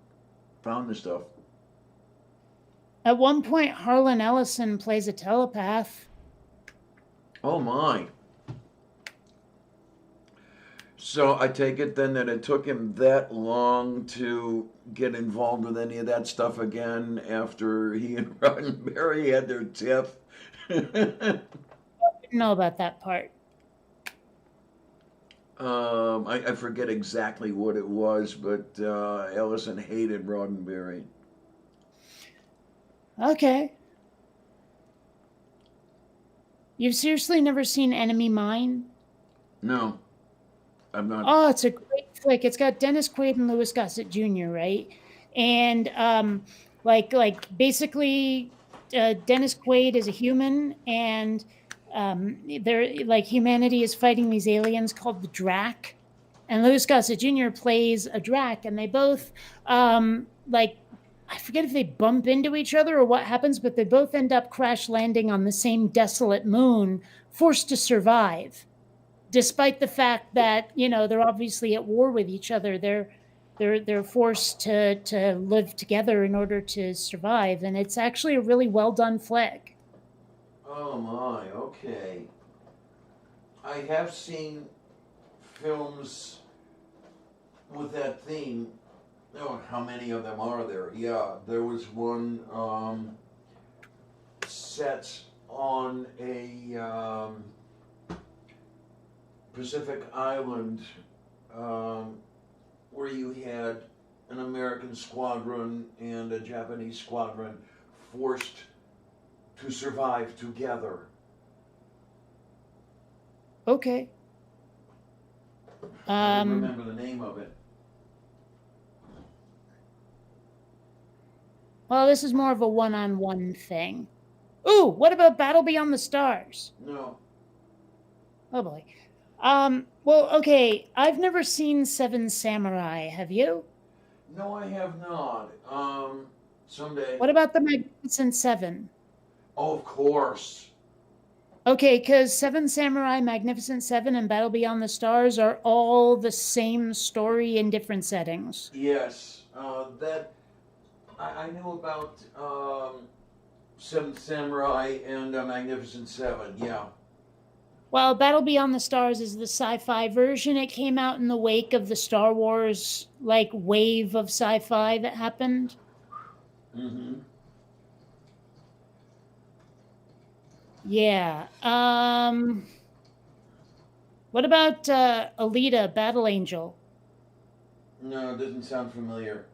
found the stuff. At one point, Harlan Ellison plays a telepath. Oh my. So I take it then that it took him that long to get involved with any of that stuff again after he and Roddenberry had their tiff. Didn't know about that part. I forget exactly what it was, but Ellison hated Roddenberry. Okay. You've seriously never seen Enemy Mine? No, I'm not. Oh, it's a great flick. It's got Dennis Quaid and Louis Gossett Jr., right? And basically, Dennis Quaid is a human, and they're like humanity is fighting these aliens called the Drac, and Louis Gossett Jr. plays a Drac, and they both I forget if they bump into each other or what happens, but they both end up crash landing on the same desolate moon, forced to survive despite the fact that they're obviously at war with each other. They're forced to live together in order to survive, and it's actually a really well done flick. Oh my, okay. I have seen films with that theme. Oh, how many of them are there? Yeah, there was one set on a Pacific island where you had an American squadron and a Japanese squadron forced to survive together. Okay. I don't remember the name of it. Well, this is more of a one-on-one thing. Ooh, what about Battle Beyond the Stars? No. Oh boy. Well, okay, I've never seen Seven Samurai. Have you? No, I have not. Someday. What about the Magnificent Seven? Oh, of course. Okay, because Seven Samurai, Magnificent Seven, and Battle Beyond the Stars are all the same story in different settings. Yes. That I knew about Seventh Samurai and Magnificent Seven. Yeah. Well, Battle Beyond the Stars is the sci-fi version. It came out in the wake of the Star Wars wave of sci-fi that happened. Mm-hmm. Yeah. What about Alita, Battle Angel? No, it doesn't sound familiar.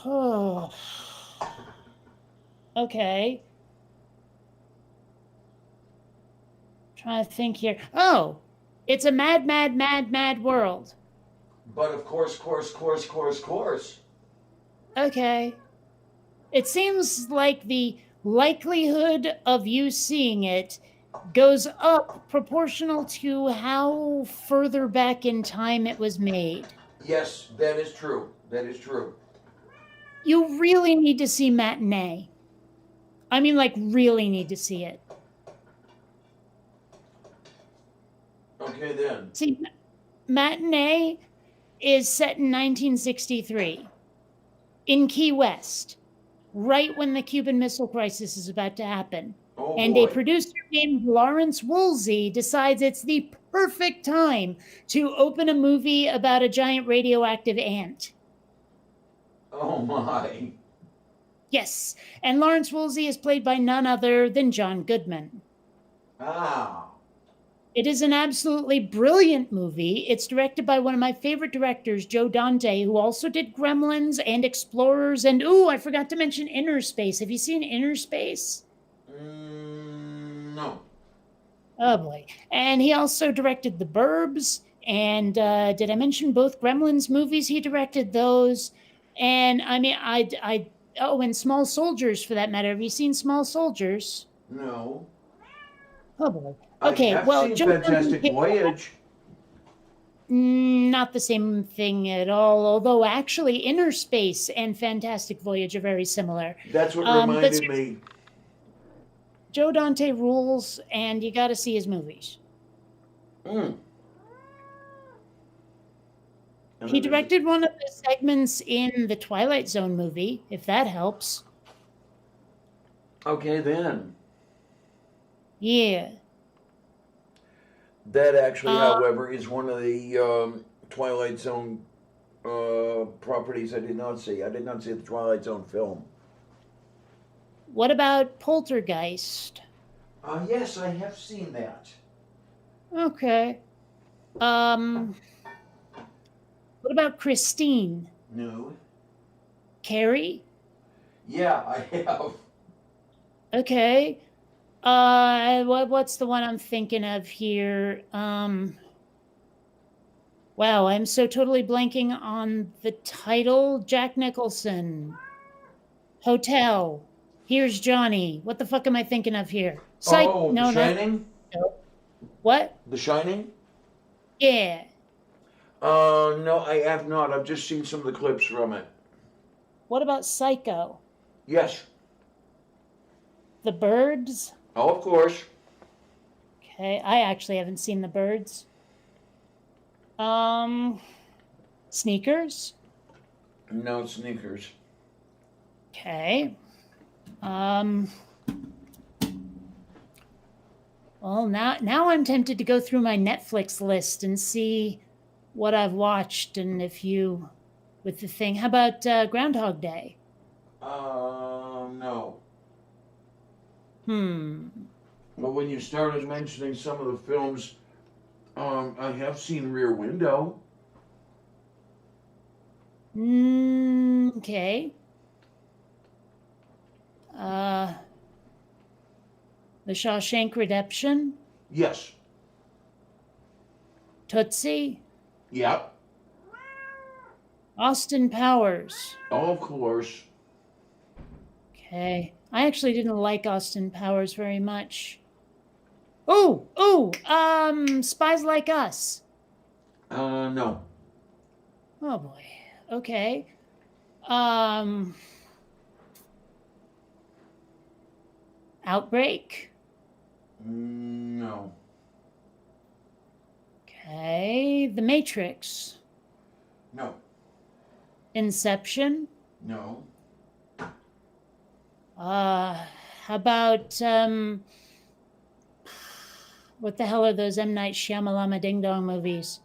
Oh. Okay. Trying to think here. Oh, it's a mad, mad, mad, mad world. But of course. Okay. It seems like the likelihood of you seeing it goes up proportional to how further back in time it was made. Yes, that is true. That is true. You really need to see Matinee. I mean, like, really need to see it. Okay then. See, Matinee is set in 1963 in Key West, right when the Cuban Missile Crisis is about to happen. Oh And a boy. producer named Lawrence Woolsey decides it's the perfect time to open a movie about a giant radioactive ant. Oh my. Yes, and Lawrence Woolsey is played by none other than John Goodman. Ah. It is an absolutely brilliant movie. It's directed by one of my favorite directors, Joe Dante, who also did Gremlins and Explorers. And, ooh, I forgot to mention Inner Space. Have you seen Inner Space? No. Oh, boy. And he also directed The Burbs. And did I mention both Gremlins movies? He directed those. And, I mean, oh, and Small Soldiers, for that matter. Have you seen Small Soldiers? No. Oh, boy. I Okay, have well, seen Joe Fantastic Dante, Voyage. not the same thing at all, although actually Inner Space and Fantastic Voyage are very similar. That's what But reminded me. Joe Dante rules, and you got to see his movies. Mm. And He then there's- directed one of the segments in the Twilight Zone movie, if that helps. Okay then. Yeah. That actually, Uh, however, is one of the Twilight Zone properties I did not see. I did not see the Twilight Zone film. What about Poltergeist? Yes, I have seen that. Okay. What about Christine? No. Carrie? Yeah, I have. Okay. What's the one I'm thinking of here? Wow, I'm so totally blanking on the title. Jack Nicholson. Hotel. Here's Johnny. What the fuck am I thinking of here? Oh, No, The Shining? no. What? The Shining? Yeah. No, I have not. I've just seen some of the clips from it. What about Psycho? Yes. The Birds? Oh, of course. Okay, I actually haven't seen The Birds. Sneakers? No, Sneakers. Okay. Well, now I'm tempted to go through my Netflix list and see what I've watched and if you with the thing. How about Groundhog Day? No. But when you started mentioning some of the films, I have seen Rear Window. Okay. The Shawshank Redemption? Yes. Tootsie? Yep. Austin Powers? Oh, of course. Okay. I actually didn't like Austin Powers very much. Spies Like Us. No. Oh boy. Okay. Outbreak. No. Okay. The Matrix. No. Inception. No. How about what the hell are those M. Night Shyamalan Ding Dong movies?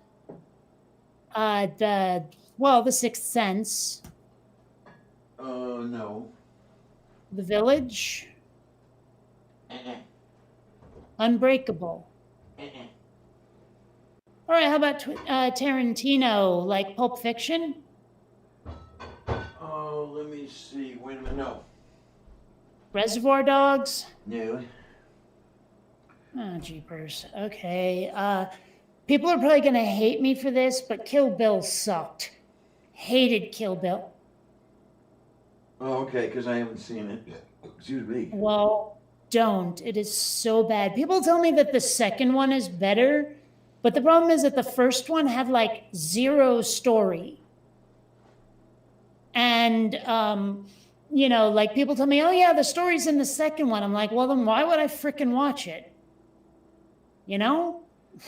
The Sixth Sense. No. The Village. Unbreakable. All right, how about Tarantino, like Pulp Fiction? Oh, let me see. Wait a minute. No. Reservoir Dogs? No. Oh, jeepers. Okay. People are probably going to hate me for this, but Kill Bill sucked. Hated Kill Bill. Oh, okay, because I haven't seen it. Excuse me. Well, don't. It is so bad. People tell me that the second one is better, but the problem is that the first one had like zero story. And, you know, like people tell me, oh yeah, the story's in the second one. I'm like, well, then why would I frickin' watch it? You know?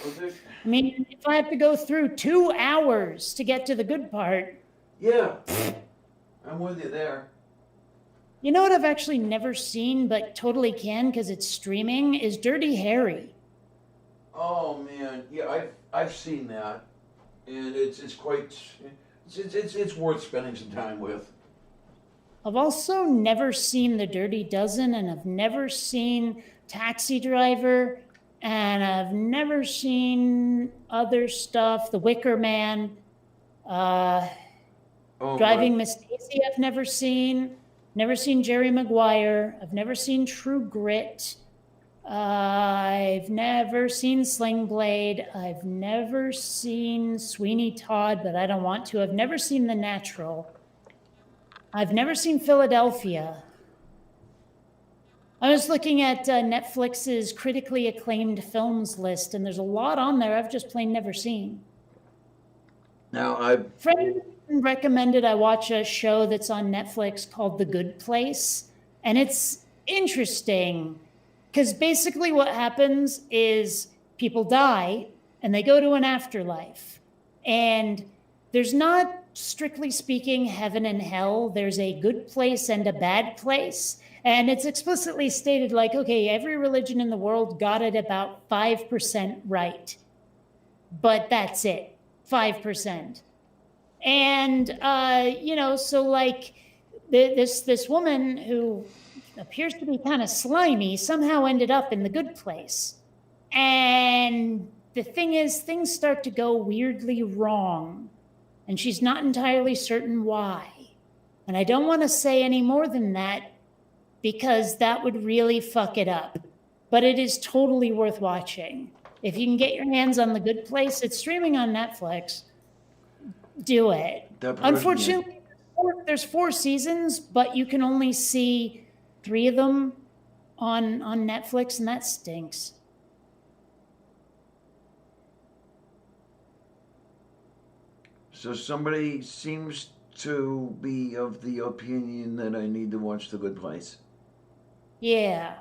Okay. I mean, if I have to go through 2 hours to get to the good part. Yeah. I'm with you there. You know what I've actually never seen, but totally can because it's streaming, is Dirty Harry. Oh man, yeah, I've seen that, and it's quite it's worth spending some time with. I've also never seen The Dirty Dozen, and I've never seen Taxi Driver, and I've never seen other stuff. The Wicker Man, Oh, Driving Miss Daisy. I've never seen. Never seen Jerry Maguire. I've never seen True Grit. I've never seen Sling Blade. I've never seen Sweeney Todd, but I don't want to. I've never seen The Natural. I've never seen Philadelphia. I was looking at Netflix's critically acclaimed films list, and there's a lot on there I've just plain never seen. Now I've Friend recommended I watch a show that's on Netflix called The Good Place, and it's interesting because basically what happens is people die and they go to an afterlife, and there's not, strictly speaking, heaven and hell. There's a good place and a bad place, and it's explicitly stated like, okay, every religion in the world got it about 5% right, but that's it, 5%. And, you know, so like this woman who appears to be kind of slimy somehow ended up in the good place. And the thing is, things start to go weirdly wrong. And she's not entirely certain why. And I don't want to say any more than that because that would really fuck it up. But it is totally worth watching. If you can get your hands on The Good Place, it's streaming on Netflix. Do it. Unfortunately, there's 4 seasons, but you can only see 3 of them on Netflix, and that stinks. So somebody seems to be of the opinion that I need to watch The Good Place. Yeah.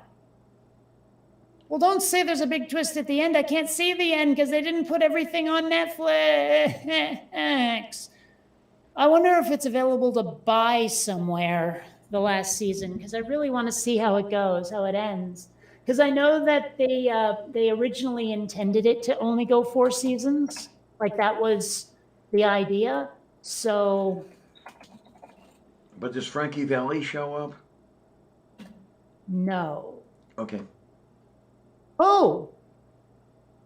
Well, don't say there's a big twist at the end. I can't see the end because they didn't put everything on Netflix. I wonder if it's available to buy somewhere, the last season, because I really want to see how it goes, how it ends. Because I know that they originally intended it to only go 4 seasons. Like that was the idea. So. But does Frankie Valli show up? No. Okay. Oh,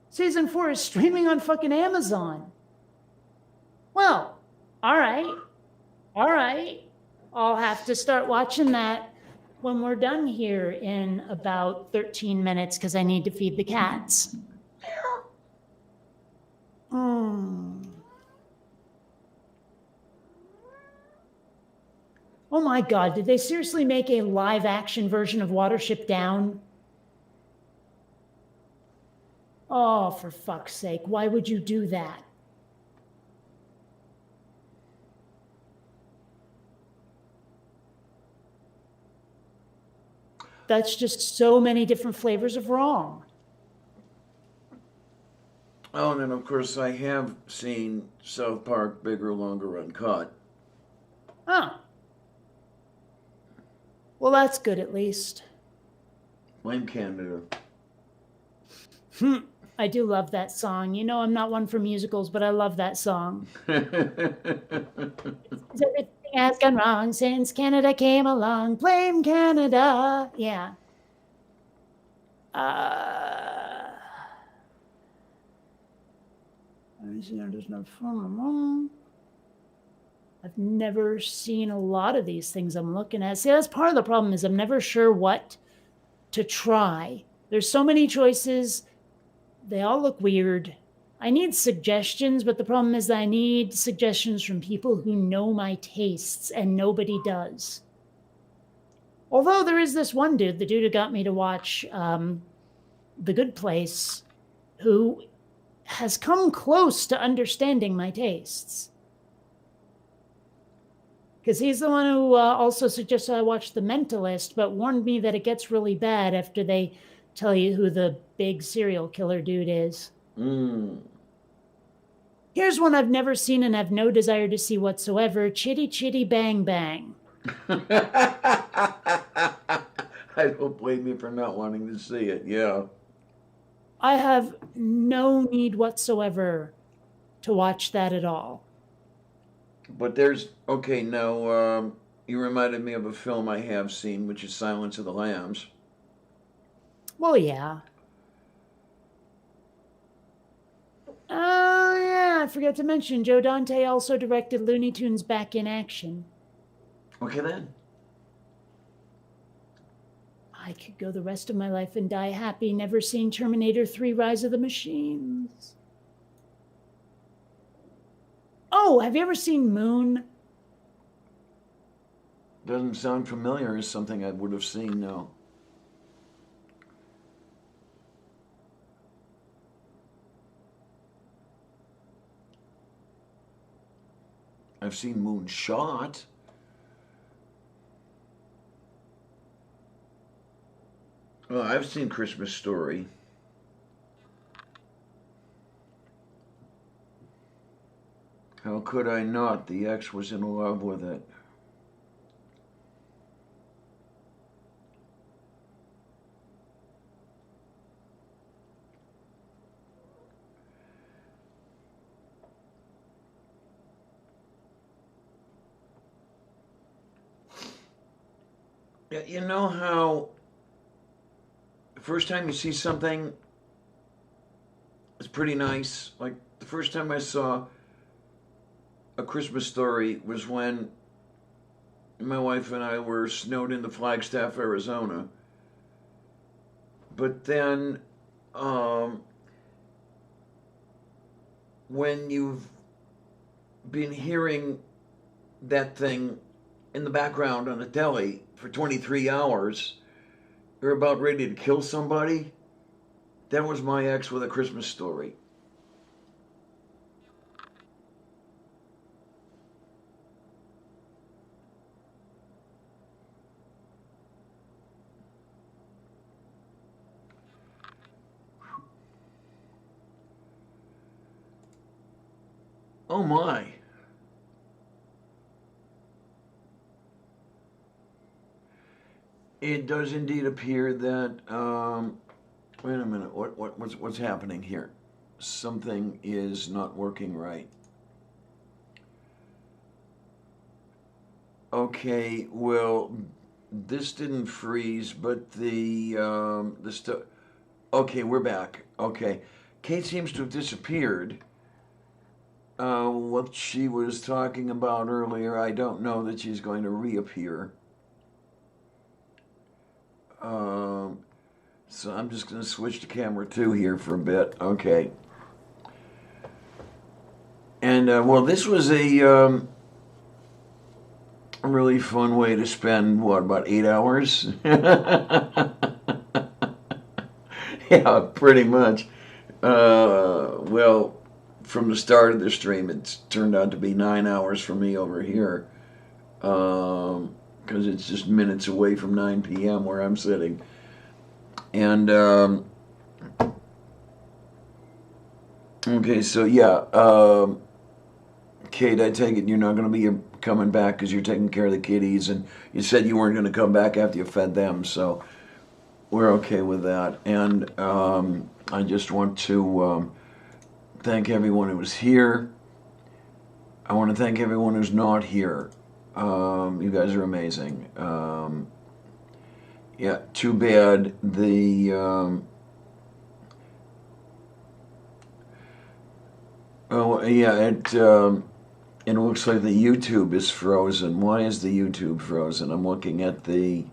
season 4 is streaming on fucking Amazon. Well, all right. I'll have to start watching that when we're done here in about 13 minutes because I need to feed the cats. Oh my God, did they seriously make a live action version of Watership Down? Oh, for fuck's sake, why would you do that? That's just so many different flavors of wrong. Oh, and then of course I have seen South Park Bigger, Longer, Uncut. Huh. Well, that's good at least. Blame Canada. I do love that song. You know, I'm not one for musicals, but I love that song. Everything has gone wrong since Canada came along. Blame Canada. Yeah. I've never seen a lot of these things I'm looking at. See, that's part of the problem is I'm never sure what to try. There's so many choices. They all look weird. I need suggestions, but the problem is that I need suggestions from people who know my tastes, and nobody does. Although there is this one dude, the dude who got me to watch The Good Place, who has come close to understanding my tastes. Because he's the one who also suggested I watch The Mentalist, but warned me that it gets really bad after they tell you who the big serial killer dude is. Here's one I've never seen and have no desire to see whatsoever, Chitty Chitty Bang Bang. I don't blame you for not wanting to see it, yeah. I have no need whatsoever to watch that at all. But there's, okay, now, you reminded me of a film I have seen, which is Silence of the Lambs. Well, yeah. Oh, yeah, I forgot to mention, Joe Dante also directed Looney Tunes Back in Action. Okay, then. I could go the rest of my life and die happy, never seeing Terminator 3 Rise of the Machines. Oh, have you ever seen Moon? Doesn't sound familiar as something I would have seen, no. I've seen Moonshot. Oh, I've seen Christmas Story. How could I not? The ex was in love with it. Yeah, you know how the first time you see something, it's pretty nice. Like the first time I saw A Christmas Story was when my wife and I were snowed into Flagstaff, Arizona. But then, when you've been hearing that thing in the background on the telly for 23 hours, you're about ready to kill somebody. That was my ex with A Christmas Story. Oh my. It does indeed appear that, wait a minute, what's happening here? Something is not working right. Okay, well, this didn't freeze, but the stuff. Okay, we're back. Okay, Kate seems to have disappeared. What she was talking about earlier, I don't know that she's going to reappear. So I'm just going to switch to camera 2 here for a bit. Okay. And, well, this was a really fun way to spend, what, about 8 hours? Yeah, pretty much. Well, from the start of the stream, it's turned out to be 9 hours for me over here. Because it's just minutes away from 9 p.m. where I'm sitting. And, okay, so yeah, Kate, I take it you're not going to be coming back because you're taking care of the kitties, and you said you weren't going to come back after you fed them, so we're okay with that. And I just want to thank everyone who was here. I want to thank everyone who's not here. You guys are amazing. Yeah, too bad Oh, yeah, it looks like the YouTube is frozen. Why is the YouTube frozen? I'm looking at the.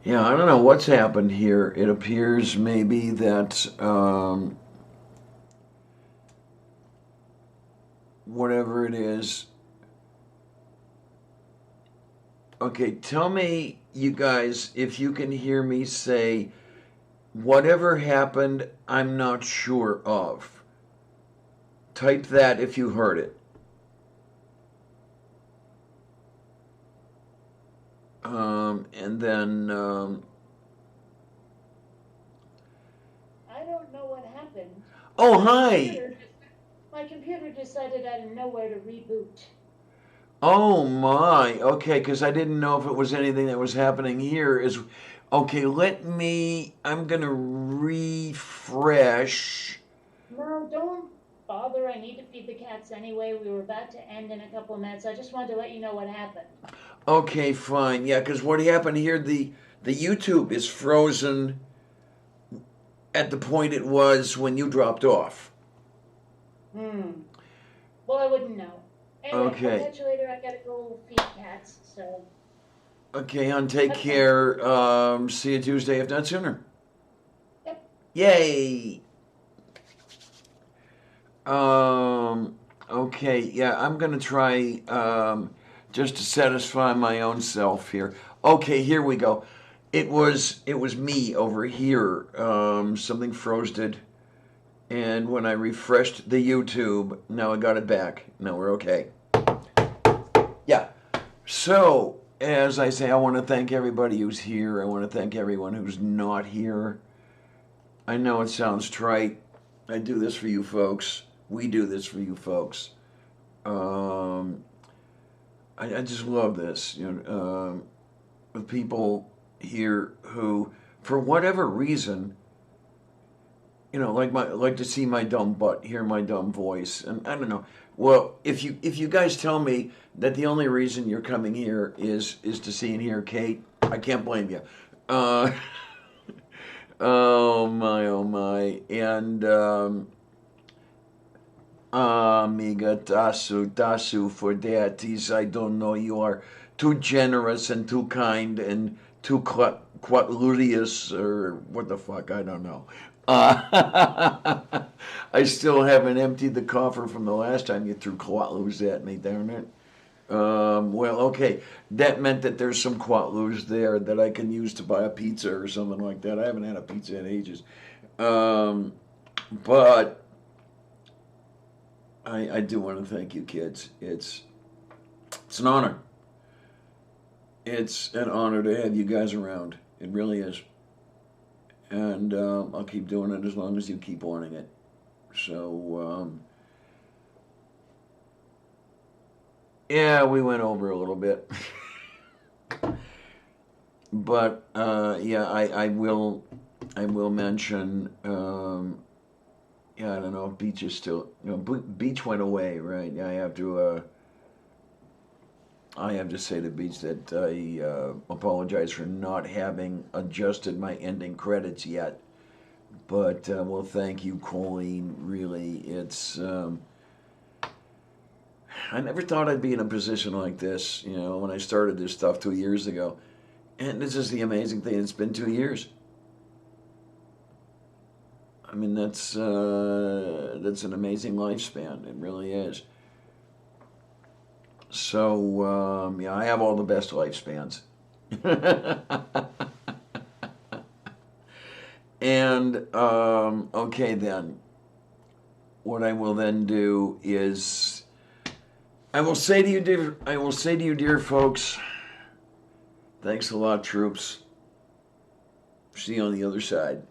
Yeah, I don't know what's happened here. It appears maybe that whatever it is. Okay, tell me, you guys, if you can hear me say, whatever happened, I'm not sure of. Type that if you heard it. And then, I don't know what happened. oh, My hi. computer- My computer decided out of nowhere to reboot. Oh my. Okay, because I didn't know if it was anything that was happening here. Okay, I'm gonna refresh. No, don't bother. I need to feed the cats anyway. We were about to end in a couple of minutes. I just wanted to let you know what happened. Okay, fine. Yeah, because what happened here, the YouTube is frozen at the point it was when you dropped off. Well, I wouldn't know. Anyway, Okay. I'll catch you later. I gotta go feed cats, so. Okay, hon, take Okay. care. See you Tuesday, if not sooner. Yep. Yay! Okay, yeah, I'm gonna try just to satisfy my own self here. Okay, here we go. It was me over here. Something froze it, and when I refreshed the YouTube, now I got it back. Now we're okay. Yeah. So, as I say, I want to thank everybody who's here. I want to thank everyone who's not here. I know it sounds trite. I do this for you folks. We do this for you folks. I just love this. With people here who, for whatever reason, like to see my dumb butt, hear my dumb voice, and I don't know. Well, if you guys tell me that the only reason you're coming here is to see and hear Kate, I can't blame you. Oh my, oh my, and amiga tasu for that is, I don't know. You are too generous and too kind and too quatlurious, or what the fuck, I don't know. I still haven't emptied the coffer from the last time you threw quatloos at me, darn it. Well, okay, that meant that there's some quatloos there that I can use to buy a pizza or something like that. I haven't had a pizza in ages. But I do want to thank you, kids. It's an honor. It's an honor to have you guys around. It really is. And I'll keep doing it as long as you keep wanting it. So, yeah, we went over a little bit. But, yeah, I will mention, yeah, I don't know if Beach is still, Beach went away, right? Yeah, I have to say to Beach that I apologize for not having adjusted my ending credits yet. But, well, thank you, Colleen. Really, it's, I never thought I'd be in a position like this, when I started this stuff 2 years ago. And this is the amazing thing. It's been 2 years. I mean, that's an amazing lifespan. It really is. So, yeah, I have all the best lifespans. And, okay then. What I will then do is, I will say to you, dear folks, thanks a lot, troops. See you on the other side.